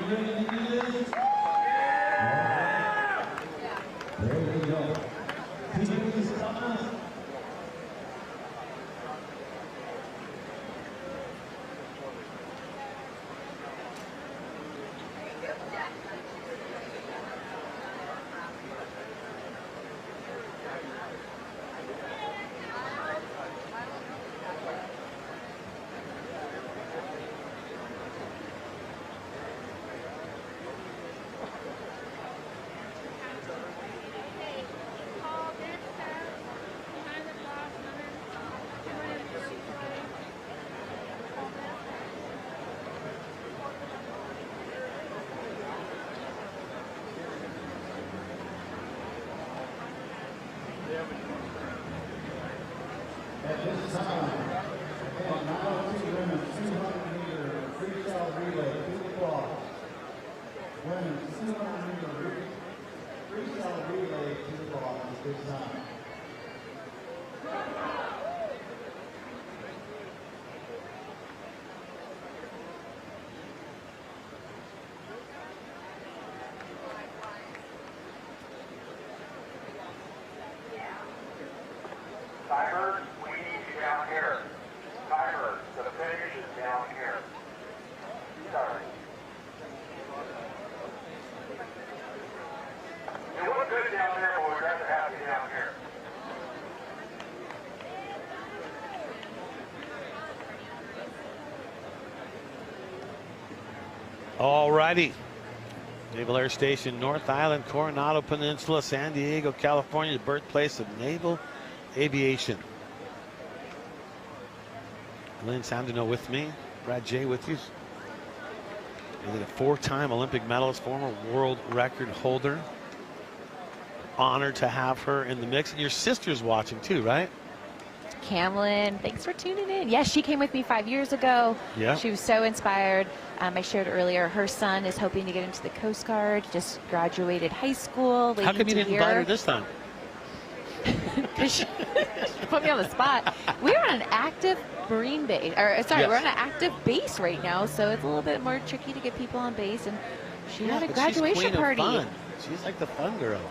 At this time, and now to women's 200-meter freestyle relay to the cross. Women's 200-meter freestyle relay to the cross at this time. Timers, we need you down here. Timers, the finish is down here. Sorry. You look good down there, but we'd rather have you down here. All righty. Naval Air Station, North Island, Coronado Peninsula, San Diego, California, the birthplace of naval aviation. Lynn Sandino with me, Brad J with you. And a 4-time Olympic medalist, former world record holder. Honored to have her in the mix. And your sister's watching too, right? Camlin, thanks for tuning in. Yes, she came with me 5 years ago. Yeah. She was so inspired. I shared earlier, her son is hoping to get into the Coast Guard, just graduated high school. How come you didn't invite her this time? She put me on the spot. We're on an active Marine base, or sorry, Yes. we're on an active base right now, so it's a little bit more tricky to get people on base. And she had a graduation she's queen party. Of fun. She's like the fun girl.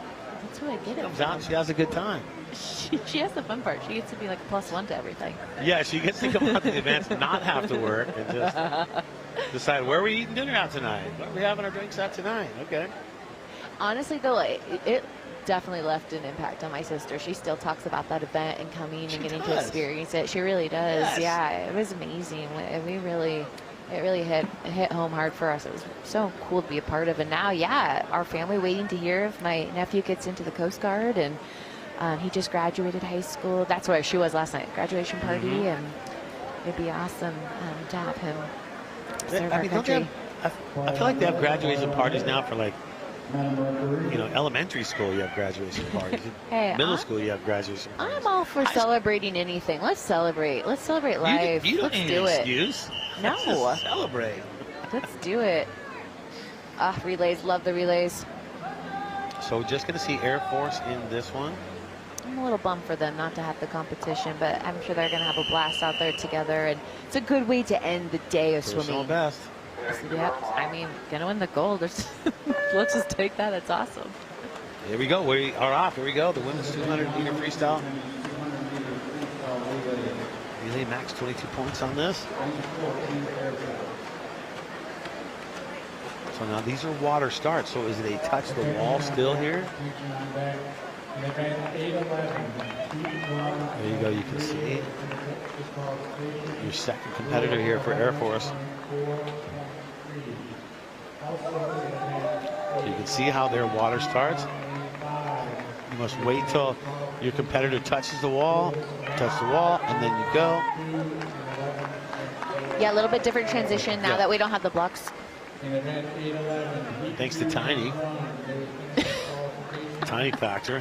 That's what I get it. Comes out and she has a good time. She has the fun part. She gets to be like +1 to everything. Yeah, she gets to come out to the events, not have to work, and just decide where we eating dinner out tonight. Where are we having our drinks at tonight? Okay. Honestly, though, it definitely left an impact on my sister. She still talks about that event and coming and getting to experience it. She really does. Yes. Yeah, it was amazing. It really hit home hard for us. It was so cool to be a part of. And now, yeah, our family waiting to hear if my nephew gets into the Coast Guard, and he just graduated high school. That's where she was last night, graduation party, and it'd be awesome to have him serve our don't they country. have, I feel like they have graduation parties now for like, elementary school. You have graduation parties. Hey, Middle school, you have graduation parties. I'm all for celebrating anything. Let's celebrate. Let's celebrate life. You don't Let's need do an it. excuse. No. Let's just celebrate. Let's do it. Relays. Love the relays. So just going to see Air Force in this one. I'm a little bummed for them not to have the competition, but I'm sure they're going to have a blast out there together, and it's a good way to end the day of Personal swimming. best. Yep. I mean, gonna win the gold. Let's just take that. It's awesome. Here we go. We are off. Here we go. The women's 200-meter freestyle. Relay max 22 points on this. So now these are water starts. So is it a touch the wall still here? There you go. You can see your second competitor here for Air Force. So you can see how their water starts. You must wait till your competitor touches the wall, and then you go. Yeah, a little bit different transition now that we don't have the blocks. Thanks to Tiny. Tiny factor.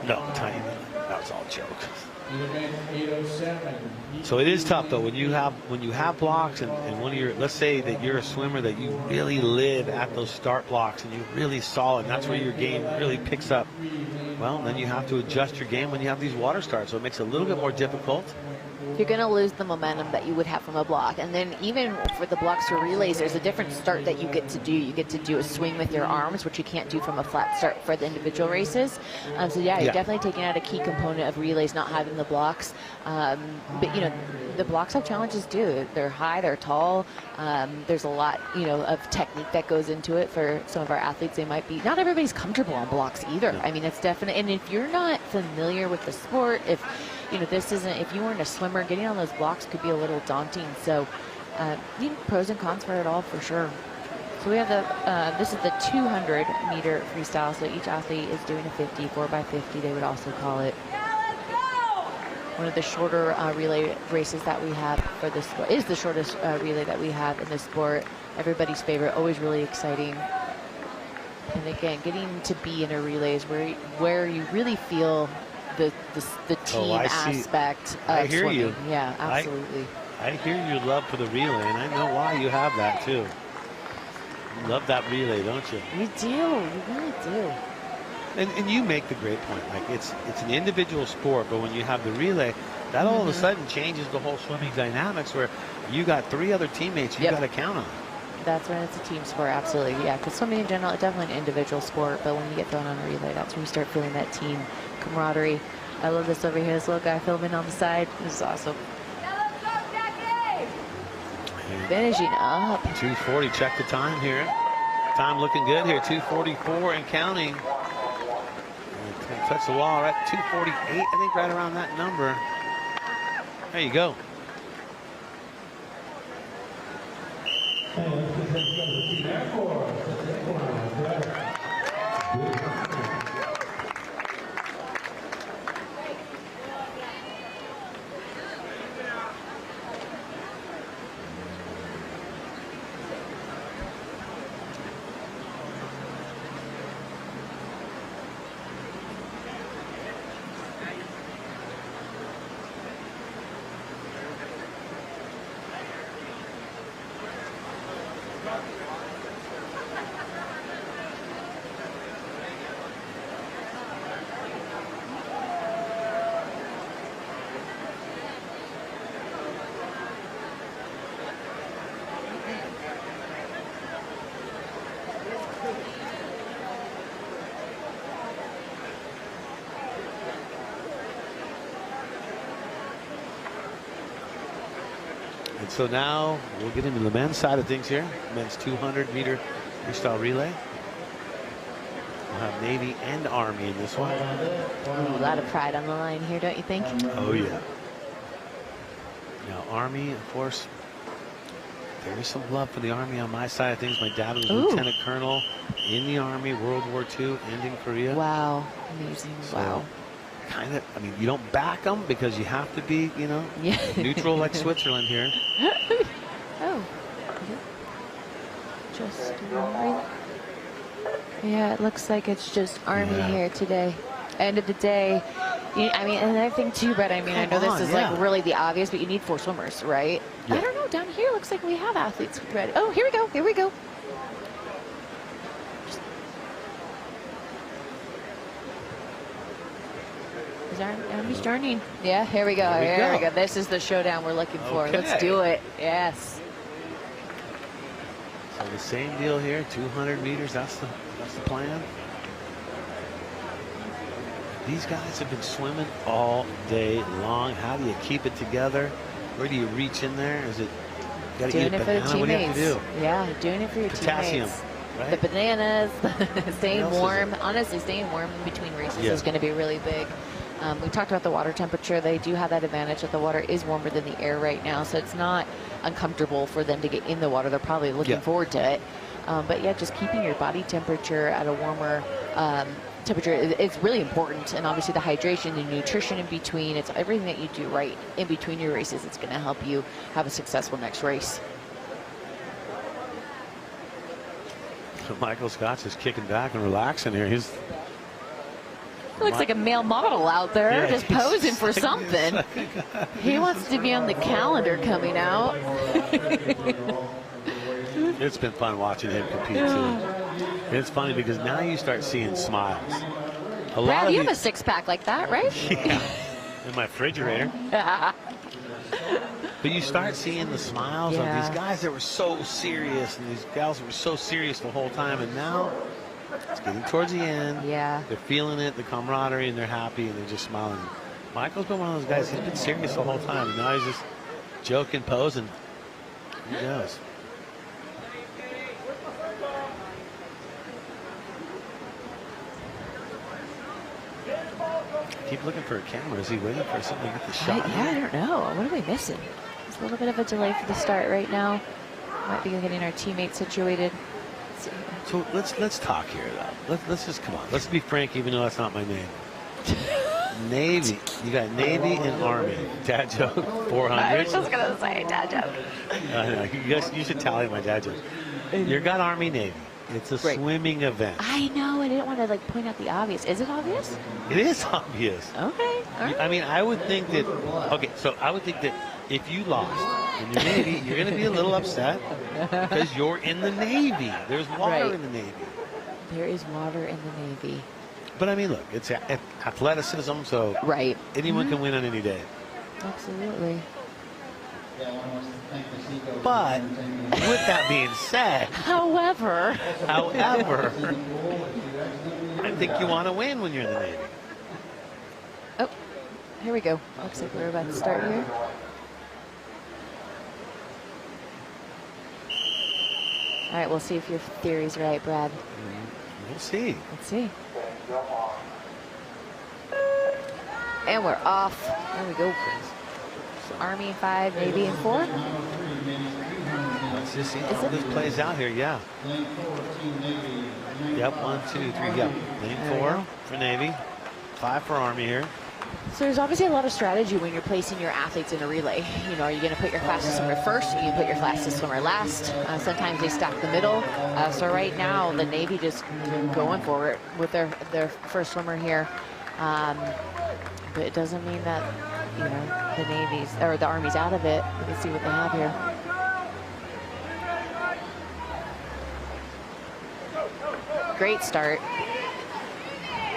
No, Tiny. That was all a joke. So it is tough though when you have blocks and one of your, let's say that you're a swimmer that you really live at those start blocks and you're really solid, and that's where your game really picks up. Well, then you have to adjust your game when you have these water starts, so it makes it a little bit more difficult. you're going to lose the momentum that you would have from a block. And then even for the blocks for relays, there's a different start that you get to do. You get to do a swing with your arms, which you can't do from a flat start for the individual races. So yeah, you're definitely taking out a key component of relays, not having the blocks. But you know, the blocks have challenges too. They're high, they're tall. There's a lot, you know, of technique that goes into it for some of our athletes. They might be, not everybody's comfortable on blocks either. I mean, it's definite. And if you're not familiar with the sport, if you know, this isn't, if you weren't a swimmer, getting on those blocks could be a little daunting. So, you know, pros and cons for it all for sure. So we have the, this is the 200-meter freestyle. So each athlete is doing a 50, 4x50, they would also call it. One of the shorter relay races that we have for this sport is the shortest relay that we have in this sport. Everybody's favorite, always really exciting. And again, getting to be in a relay is where you really feel the team aspect of I hear swimming. you. Yeah, absolutely. I hear your love for the relay, and I know why you have that too. You love that relay, don't you? You do. You really do. And you make the great point. Like it's an individual sport, but when you have the relay, that all of a sudden changes the whole swimming dynamics. Where you got 3 other teammates you got to count on. That's when it's a team sport, absolutely. Yeah, because swimming in general, it's definitely an individual sport, but when you get thrown on a relay, that's when you start feeling that team camaraderie. I love this over here, this little guy filming on the side. This is awesome. Finishing up. 2:40, check the time here. Time looking good here, 2:44 and counting. And touch the wall, right? 2:48, I think right around that number. There you go. And so now we'll get into the men's side of things here. Men's 200-meter freestyle relay. We'll have Navy and Army in this one. Ooh, a lot of pride on the line here, don't you think? Oh, yeah. Now, Army, of course, there is some love for the Army on my side of things. My dad was a lieutenant colonel in the Army, World War II, and in Korea. Wow, amazing. So, wow. Kind of, I mean, you don't back them because you have to be, you know, neutral like Switzerland here. Oh. Just right. Yeah, it looks like it's just Army here today. End of the day. I mean, another thing too, Brett, I mean, I know this is like really the obvious, but you need 4 swimmers, right? I don't know, down here looks like we have athletes ready. Oh, here we go, here we go. Is Army starting? Yeah, here we go. Here we go. This is the showdown we're looking for. Let's do it. Yes. So the same deal here, 200 meters. That's the plan. These guys have been swimming all day long. How do you keep it together? Where do you reach in there? Is it got to eat a banana? What do you have to do? Yeah, doing it for your Potassium, teammates. right? The bananas, staying warm. Honestly, staying warm in between races is going to be really big. We talked about the water temperature. They do have that advantage that the water is warmer than the air right now, so it's not uncomfortable for them to get in the water. They're probably looking forward to it. But yeah, just keeping your body temperature at a warmer temperature is really important. And obviously the hydration, the nutrition in between, it's everything that you do right in between your races. It's going to help you have a successful next race. So Michael Scott's just kicking back and relaxing here. He's looks like a male model out there, just posing for something. He wants to be on the calendar coming out. It's been fun watching him compete too. It's funny because now you start seeing smiles. Brad, you have a 6-pack like that, right? Yeah. In my refrigerator. But you start seeing the smiles of Yeah. these guys that were so serious and these gals that were so serious the whole time. And now it's getting towards the end. Yeah. They're feeling it, the camaraderie, and they're happy and they're just smiling. Michael's been one of those guys, he's been serious the whole time. And now he's just joking, posing. Who knows? Keep looking for a camera. Is he waiting for something to get the shot? Yeah, I don't know. What are we missing? There's a little bit of a delay for the start right now. Might be getting our teammates situated. Let's see. So let's talk here, though. Let's just, come on. Let's be frank, even though that's not my name. Navy. You got Navy and Army. Dad joke, 400. I was just going to say dad joke. I know. You should tally my dad joke. You got Army, Navy. It's a swimming event. I know. I didn't want to like point out the obvious. Is it obvious? It is obvious. Okay. All right. I mean, I would think that, okay, so I would think that if you lost in your Navy, you're going to be a little upset because you're in the Navy. There's water in the Navy. There is water in the Navy. But I mean, look, it's athleticism, so anyone can win on any day. Absolutely. But with that being said, however, I think you want to win when you're in the Navy. Oh, here we go. Looks like we're about to start here. All right, we'll see if your theory's right, Brad. We'll see. Let's see. And we're off. There we go. Army 5, Navy in 4. Let's just see how this plays out here. Yeah. Yep. 1, 2, 3. Yep. Lane 4 for Navy. 5 for Army here. So there's obviously a lot of strategy when you're placing your athletes in a relay. You know, are you going to put your fastest swimmer first? Are you put your fastest swimmer last? Sometimes they stack the middle. So right now, the Navy just going for it with their first swimmer here. But it doesn't mean that, you know, the Navy's or the Army's out of it. Let's see what they have here. Great start.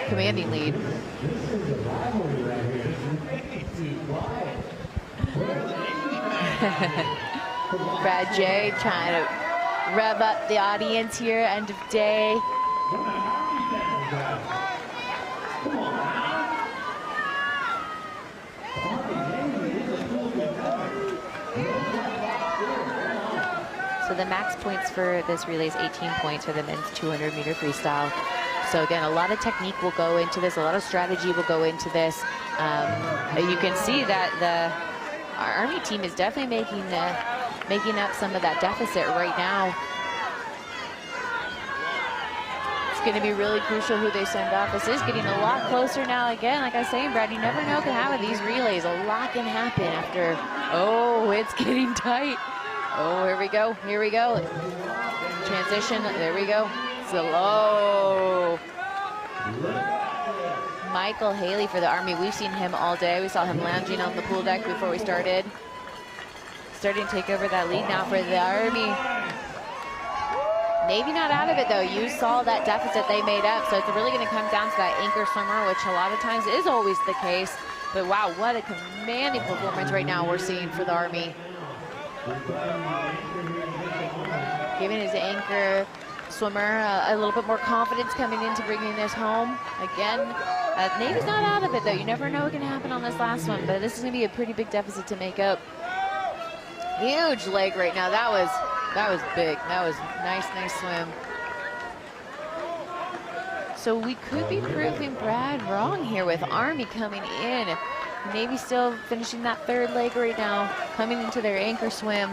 Commanding lead. Brad J trying to rev up the audience here, end of day. So the max points for this relay is 18 points for the men's 200-meter freestyle. So again, a lot of technique will go into this, a lot of strategy will go into this. You can see that our Army team is definitely making up some of that deficit right now. It's going to be really crucial who they send off. This is getting a lot closer now. Again, like I was saying, Brad, you never know what can happen with these relays. A lot can happen after. Oh, it's getting tight. Oh, here we go. Here we go. Transition. There we go. Slow. Michael Haley for the Army. We've seen him all day. We saw him lounging on the pool deck before we started. Starting to take over that lead now for the Army. Navy not out of it, though. You saw that deficit they made up, so it's really going to come down to that anchor swimmer, which a lot of times is always the case. But wow, what a commanding performance right now we're seeing for the Army. Giving his anchor swimmer a little bit more confidence coming into bringing this home. Again, Navy's not out of it, though. You never know what can happen on this last one, but this is going to be a pretty big deficit to make up. Huge leg right now. That was big. That was nice swim. So we could be proving Brad wrong here with Army coming in. Navy still finishing that third leg right now, coming into their anchor swim.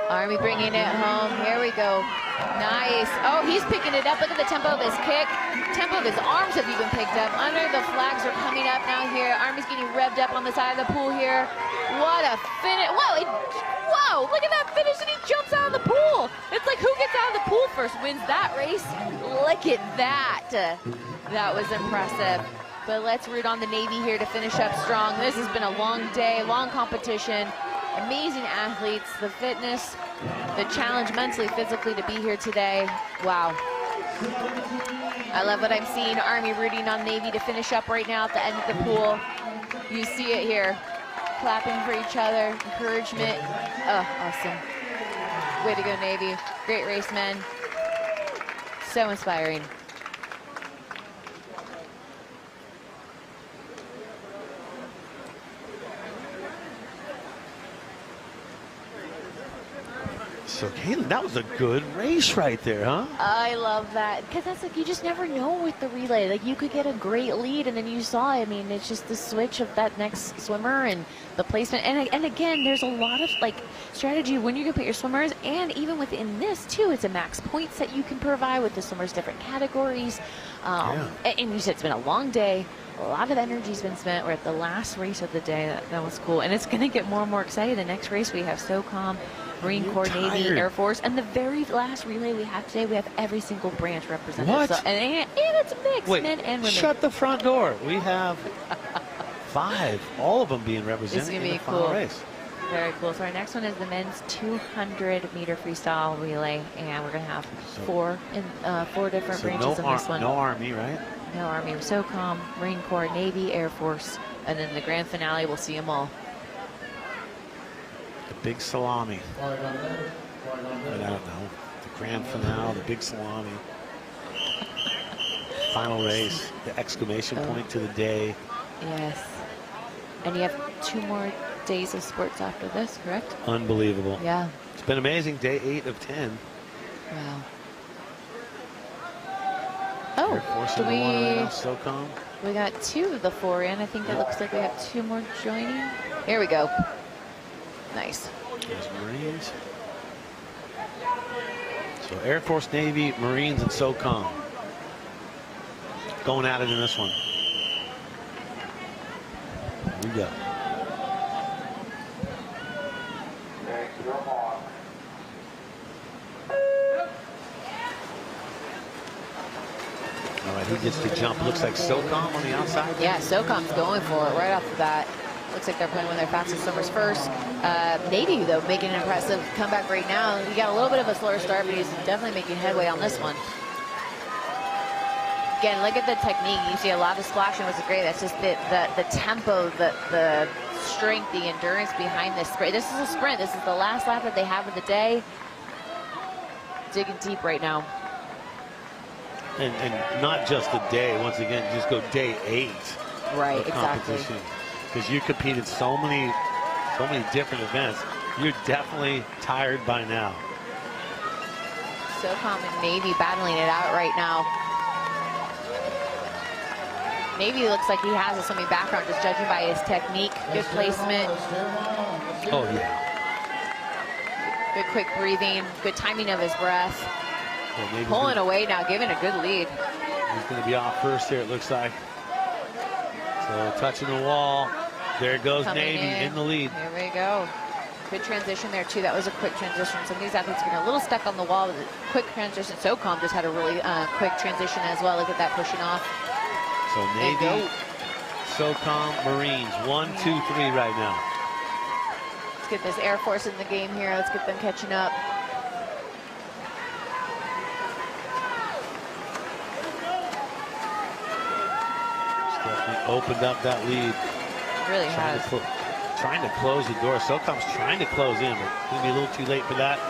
Army bringing it home. Here we go. Nice. Oh, he's picking it up. Look at the tempo of his kick. Tempo of his arms have even picked up. Under the flags are coming up now here. Army's getting revved up on the side of the pool here. What a finish. Whoa, look at that finish, and he jumps out of the pool. It's like who gets out of the pool first wins that race. Look at that. That was impressive. But let's root on the Navy here to finish up strong. This has been a long day, long competition. Amazing athletes. The fitness the challenge mentally, physically to be here today. Wow. I love what I'm seeing. Army rooting on Navy to finish up right now at the end of the pool. You see it here. Clapping for each other, encouragement. Oh, awesome. Way to go, Navy. Great race, men. So inspiring. So, Caitlin, that was a good race right there, huh? I love that, because that's like, you just never know with the relay. Like, you could get a great lead, and then you saw, I mean, it's just the switch of that next swimmer and the placement. And again, there's a lot of, like, strategy when you can put your swimmers, and even within this, too, it's a max points that you can provide with the swimmers' different categories. And you said it's been a long day. A lot of energy's been spent. We're at the last race of the day. That was cool. And it's going to get more and more exciting. The next race, we have SOCOM, Marine Corps, Navy, Air Force, and the very last relay we have today, we have every single branch represented. What? So, and it's mixed, Wait, men and women. shut the front door. We have 5, all of them being represented This is in gonna the be final cool. race. Very cool. So our next one is the men's 200-meter freestyle relay, and we're going to have four different branches in this one. No Army, right? No Army. SOCOM, Marine Corps, Navy, Air Force, and then the grand finale, we'll see them all. The big salami. I don't know. The grand finale, the big salami. Final race, the exclamation point to the day. Yes. And you have 2 more days of sports after this, correct? Unbelievable. Yeah. It's been amazing. Day 8 of 10. Wow. Air Force do in the we? water right now, SOCOM. We got 2 of the 4 in. I think it looks like we have 2 more joining. Here we go. Nice. There's Marines. So Air Force, Navy, Marines, and SOCOM going at it in this one. Here we go. All right, who gets the jump? Looks like SOCOM on the outside. Yeah, SOCOM's going for it right off the bat. Looks like they're putting one of their fastest swimmers first. Navy, though, making an impressive comeback right now. He got a little bit of a slower start, but he's definitely making headway on this one. Again, look at the technique. You see a lot of splashing, which is great. That's just the tempo, the strength, the endurance behind this sprint. This is a sprint. This is the last lap that they have of the day. Digging deep right now. And not just the day. Once again, just go day 8 right, of competition. Because you competed so many different events. You're definitely tired by now. SOCOM and Navy battling it out right now. Navy looks like he has a swimming background, just judging by his technique, good placement. Oh, yeah. Good quick breathing, good timing of his breath. Well, Pulling away now, giving a good lead. He's going to be off first here, it looks like. So touching the wall. There goes Coming Navy in the lead. Here we go. Good transition there, too. That was a quick transition. Some of these athletes are getting a little stuck on the wall with a quick transition. SOCOM just had a really quick transition as well. Look at that pushing off. So Navy, SOCOM, Marines, 1, 2, 3 right now. Let's get this Air Force in the game here. Let's get them catching up. Definitely opened up that lead. Really has. Trying to close the door. SOCOM's trying to close in, but it's going to be a little too late for that.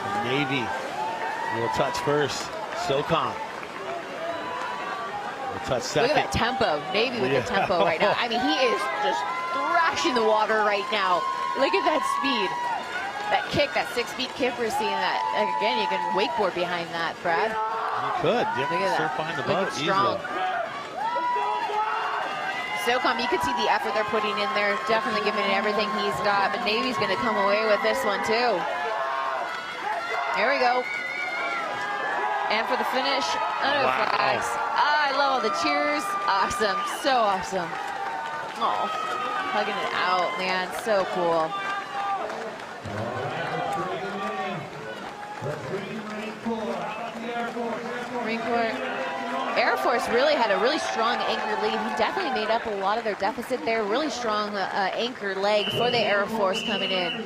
So Navy will touch first. SOCOM will touch second. Look at that tempo. Navy with the tempo right now. I mean, he is just thrashing the water right now. Look at that speed. That kick, that 6-feet kick, we're seeing that. Again, you can wakeboard behind that, Brad. You could. You Look at surf that. behind the Look boat at strong. easily. SOCOM, you could see the effort they're putting in there, definitely giving it everything he's got, but Navy's going to come away with this one too. Here we go. And for the finish, no flags. I love all the cheers. Awesome, so awesome. Oh, hugging it out, man, so cool. Marine Corps. Air Force really had a really strong anchor lead. He definitely made up a lot of their deficit there. Really strong anchor leg for the Air Force coming in.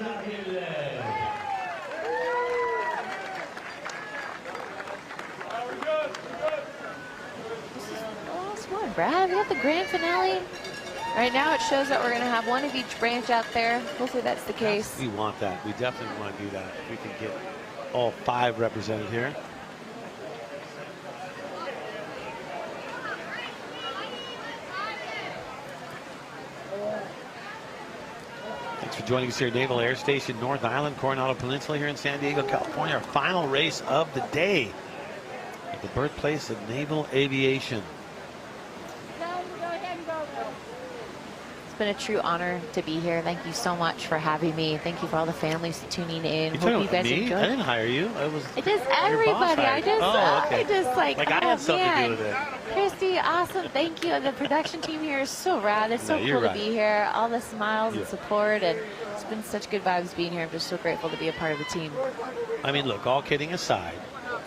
on, Brad. We got the grand finale. Right now it shows that we're going to have one of each branch out there. Hopefully that's the case. We want that. We definitely want to do that. We can get all 5 represented here. Thanks for joining us here at Naval Air Station, North Island, Coronado Peninsula here in San Diego, California. Our final race of the day at the birthplace of naval aviation. It's been a true honor to be here. Thank you so much for having me. Thank you for all the families tuning in. You Hope you guys me? enjoy. I didn't hire you. It is everybody. I just like I had something to do with it. Christy, awesome. Thank you. And the production team here is so rad. It's so cool to be here. All the smiles and support, and it's been such good vibes being here. I'm just so grateful to be a part of the team. I mean, look, all kidding aside,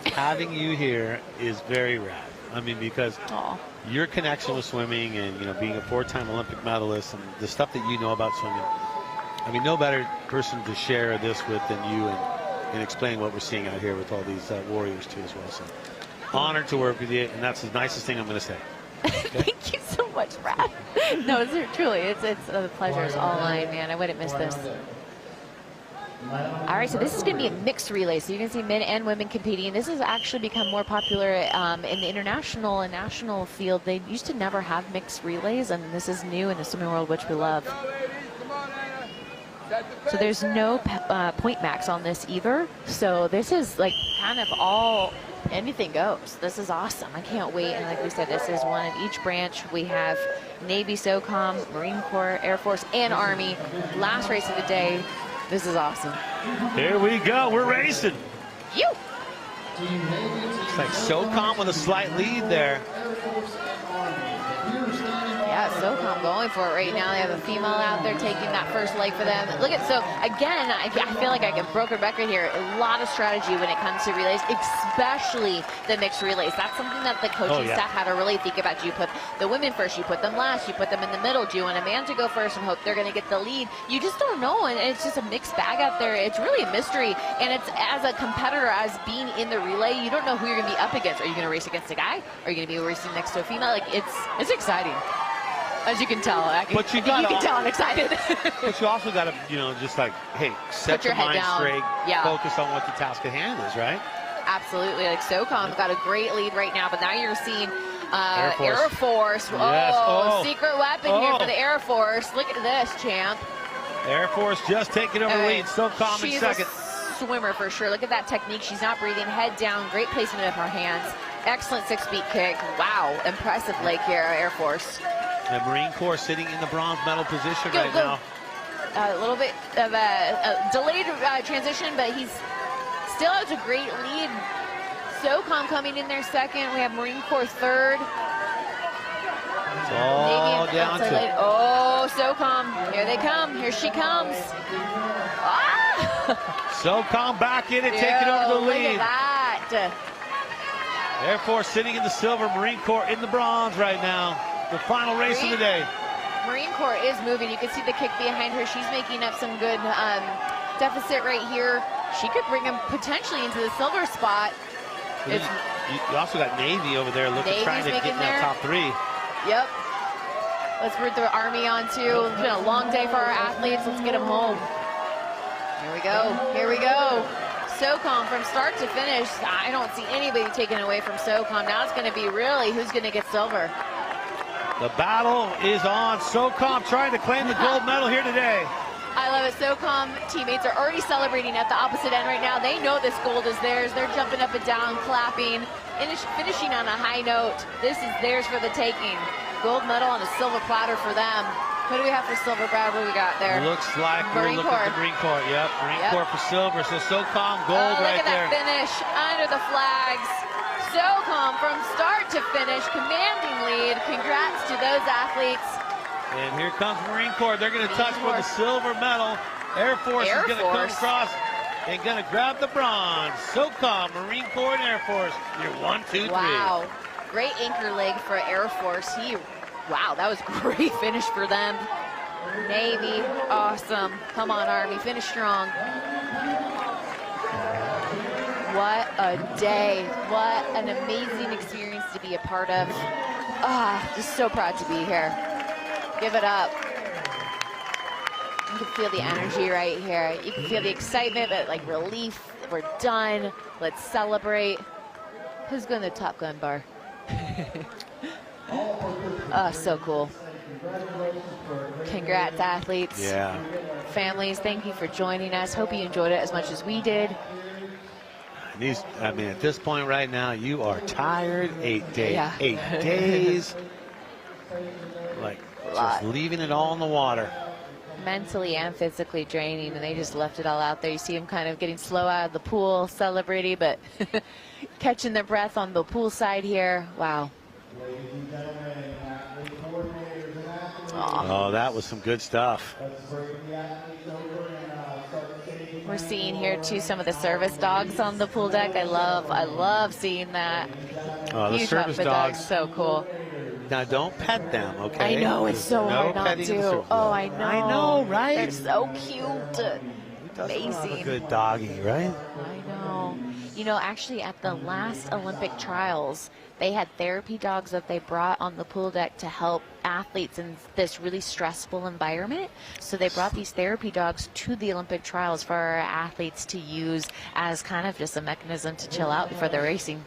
having you here is very rad. I mean, because your connection with swimming and, you know, being a 4-time Olympic medalist and the stuff that you know about swimming, I mean, no better person to share this with than you and explain what we're seeing out here with all these warriors too as well. So honored to work with you, and that's the nicest thing I'm going to say. Okay? Thank you so much, Brad. No, truly, it's a pleasure. It's all mine, man. I wouldn't miss this. All right, so this is going to be a mixed relay. So you can see men and women competing. This has actually become more popular in the international and national field. They used to never have mixed relays, and this is new in the swimming world, which we love. So there's no point max on this either. So this is like kind of all, anything goes. This is awesome. I can't wait. And like we said, this is one of each branch. We have Navy, SOCOM, Marine Corps, Air Force, and Army. Last race of the day. This is awesome. Here we go. We're racing. You. It's like SOCOM with a slight lead there. Yeah, SOCOM going for it right now. They have a female out there taking that first leg for them. Look at, so again, I feel like I can broke a record here. A lot of strategy when it comes to relays, especially the mixed relays. That's something that the coaching staff had to really think about. Do you put the women first? You put them last? You put them in the middle? Do you want a man to go first and hope they're going to get the lead? You just don't know, and it's just a mixed bag out there. It's really a mystery, and it's as a competitor, as being in the relay, you don't know who you're going to be up against. Are you going to race against a guy? Are you going to be racing next to a female? Like, it's exciting. As you can tell, but you can tell I'm excited. But you also got to, you know, just like, hey, set your mind straight, focus on what the task at hand is, right? Absolutely. Like SOCOM's got a great lead right now, but now you're seeing Air Force. Yes. Oh, secret weapon here for the Air Force. Look at this, champ. Air Force just taking over the lead. SOCOM in second. She's a swimmer for sure. Look at that technique. She's not breathing. Head down. Great placement of her hands. Excellent 6-feet kick. Wow. Impressive leg here, Air Force. The Marine Corps sitting in the bronze medal position right now. A little bit of a delayed transition, but he's still has a great lead. SOCOM coming in there second. We have Marine Corps third. It's all down to. Oh, SOCOM. Here they come. Here she comes. Ah! SOCOM back in it, taking over the lead. Look at that. Air Force sitting in the silver, Marine Corps in the bronze right now. The final race of the day. Marine Corps is moving. You can see the kick behind her. She's making up some good deficit right here. She could bring him potentially into the silver spot. You also got Navy over there trying to get in that top 3. Yep. Let's root the Army on too. It's been a long day for our athletes. Let's get them home. Here we go. Here we go. SOCOM from start to finish. I don't see anybody taken away from SOCOM. Now it's going to be really who's going to get silver. The battle is on. SOCOM trying to claim the gold medal here today. I love it. SOCOM teammates are already celebrating at the opposite end right now. They know this gold is theirs. They're jumping up and down, clapping, finishing on a high note. This is theirs for the taking. Gold medal on a silver platter for them. What do we have for silver, Brad? What do we got there? Looks like we're looking at the Marine Corps. Yep, Marine Corps for silver. So SOCOM gold right there. Look at that finish under the flags. SOCOM from start to finish, commanding lead. Congrats to those athletes. And here comes Marine Corps. They're going to touch for the silver medal. Air Force is going to come across and going to grab the bronze. SOCOM, Marine Corps, and Air Force. You're 1, 2, 3. Wow, great anchor leg for Air Force. Wow, that was a great finish for them. Navy, awesome. Come on, Army, finish strong. What a day. What an amazing experience to be a part of. Just so proud to be here. Give it up. You can feel the energy right here. You can feel the excitement, but like relief. We're done. Let's celebrate. Who's going to the Top Gun bar? So cool. Congrats, athletes. Yeah. Families, thank you for joining us. Hope you enjoyed it as much as we did. I mean, at this point right now, you are tired. 8 days. Yeah. 8 days. Like, just leaving it all in the water. Mentally and physically draining, and they just left it all out there. You see them kind of getting slow out of the pool, celebrating, but catching their breath on the pool side here. Wow. Oh, that was some good stuff. We're seeing here too some of the service dogs on the pool deck. I love seeing that. Oh, the Huge service outfit dogs. So cool. Now, don't pet them, okay? I know, it's so hard not petting the to. service Oh, dog. I know. I know, right? They're so cute. A Amazing. good doggy, right? I know. You know, actually at the last Olympic trials, they had therapy dogs that they brought on the pool deck to help athletes in this really stressful environment. So they brought these therapy dogs to the Olympic trials for our athletes to use as kind of just a mechanism to chill out before they're racing.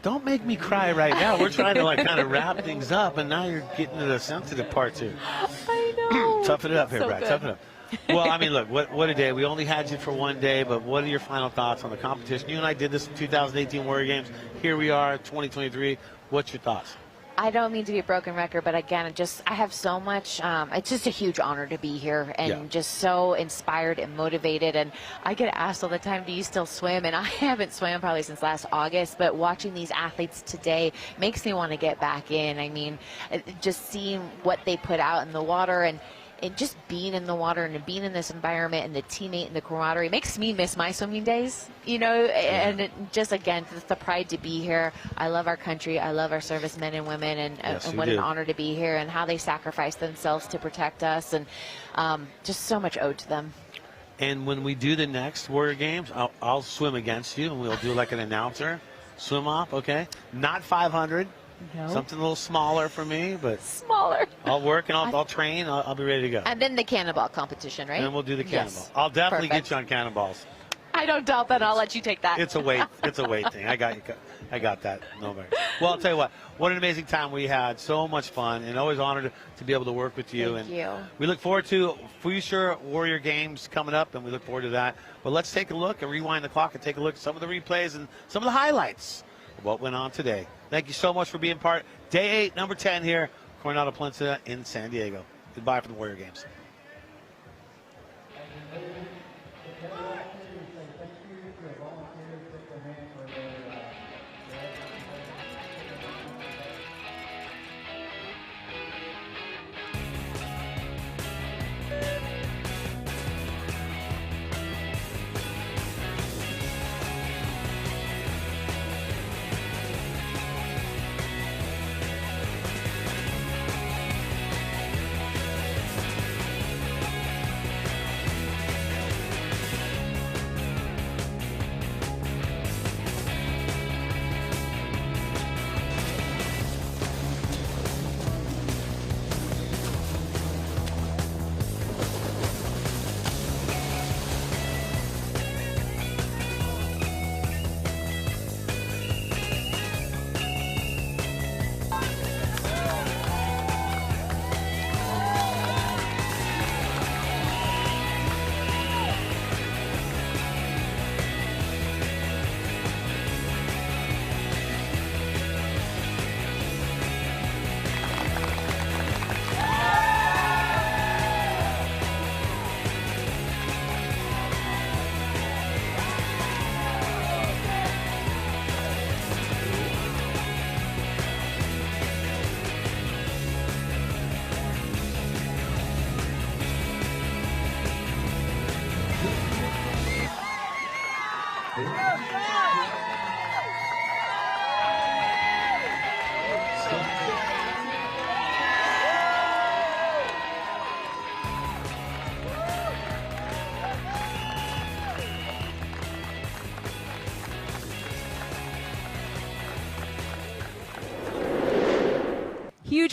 Don't make me cry right now. We're trying to like kind of wrap things up, and now you're getting to the sensitive parts here. I know. Toughen it up here, So Brad. good. Toughen it up. Well, I mean, look, what a day. We only had you for one day, but what are your final thoughts on the competition? You and I did this in 2018 Warrior Games. Here we are, 2023. What's your thoughts? I don't mean to be a broken record, but again, I have so much. It's just a huge honor to be here and just so inspired and motivated. And I get asked all the time, do you still swim? And I haven't swam probably since last August, but watching these athletes today makes me want to get back in. I mean, just seeing what they put out in the water and just being in the water and being in this environment and the teammate and the camaraderie makes me miss my swimming days, you know, and just, again, the pride to be here. I love our country. I love our servicemen and women, and what an honor to be here and how they sacrifice themselves to protect us, and just so much owed to them. And when we do the next Warrior Games, I'll swim against you, and we'll do like an announcer swim off, okay? Not 500. No. Something a little smaller for me, but smaller. I'll work and I'll train. I'll be ready to go. And then the cannonball competition, right? And then we'll do the cannonball. Yes. I'll definitely Perfect. get you on cannonballs. I don't doubt that. I'll let you take that. It's a weight. It's a weight thing. I got that. No worries. Well, I'll tell you what an amazing time we had. So much fun, and always honored to be able to work with you. Thank you. We look forward to future Warrior Games coming up, and we look forward to that. But let's take a look and rewind the clock and take a look at some of the replays and some of the highlights of what went on today. Thank you so much for being part. Day 8, number 10 here, Coronado Peninsula in San Diego. Goodbye from the Warrior Games.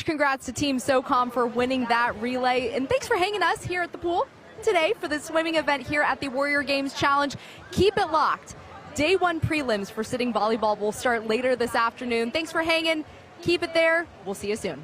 congrats to Team SOCOM for winning that relay. And thanks for hanging us here at the pool today for the swimming event here at the Warrior Games Challenge. Keep it locked. Day 1 prelims for sitting volleyball will start later this afternoon. Thanks for hanging. Keep it there. We'll see you soon.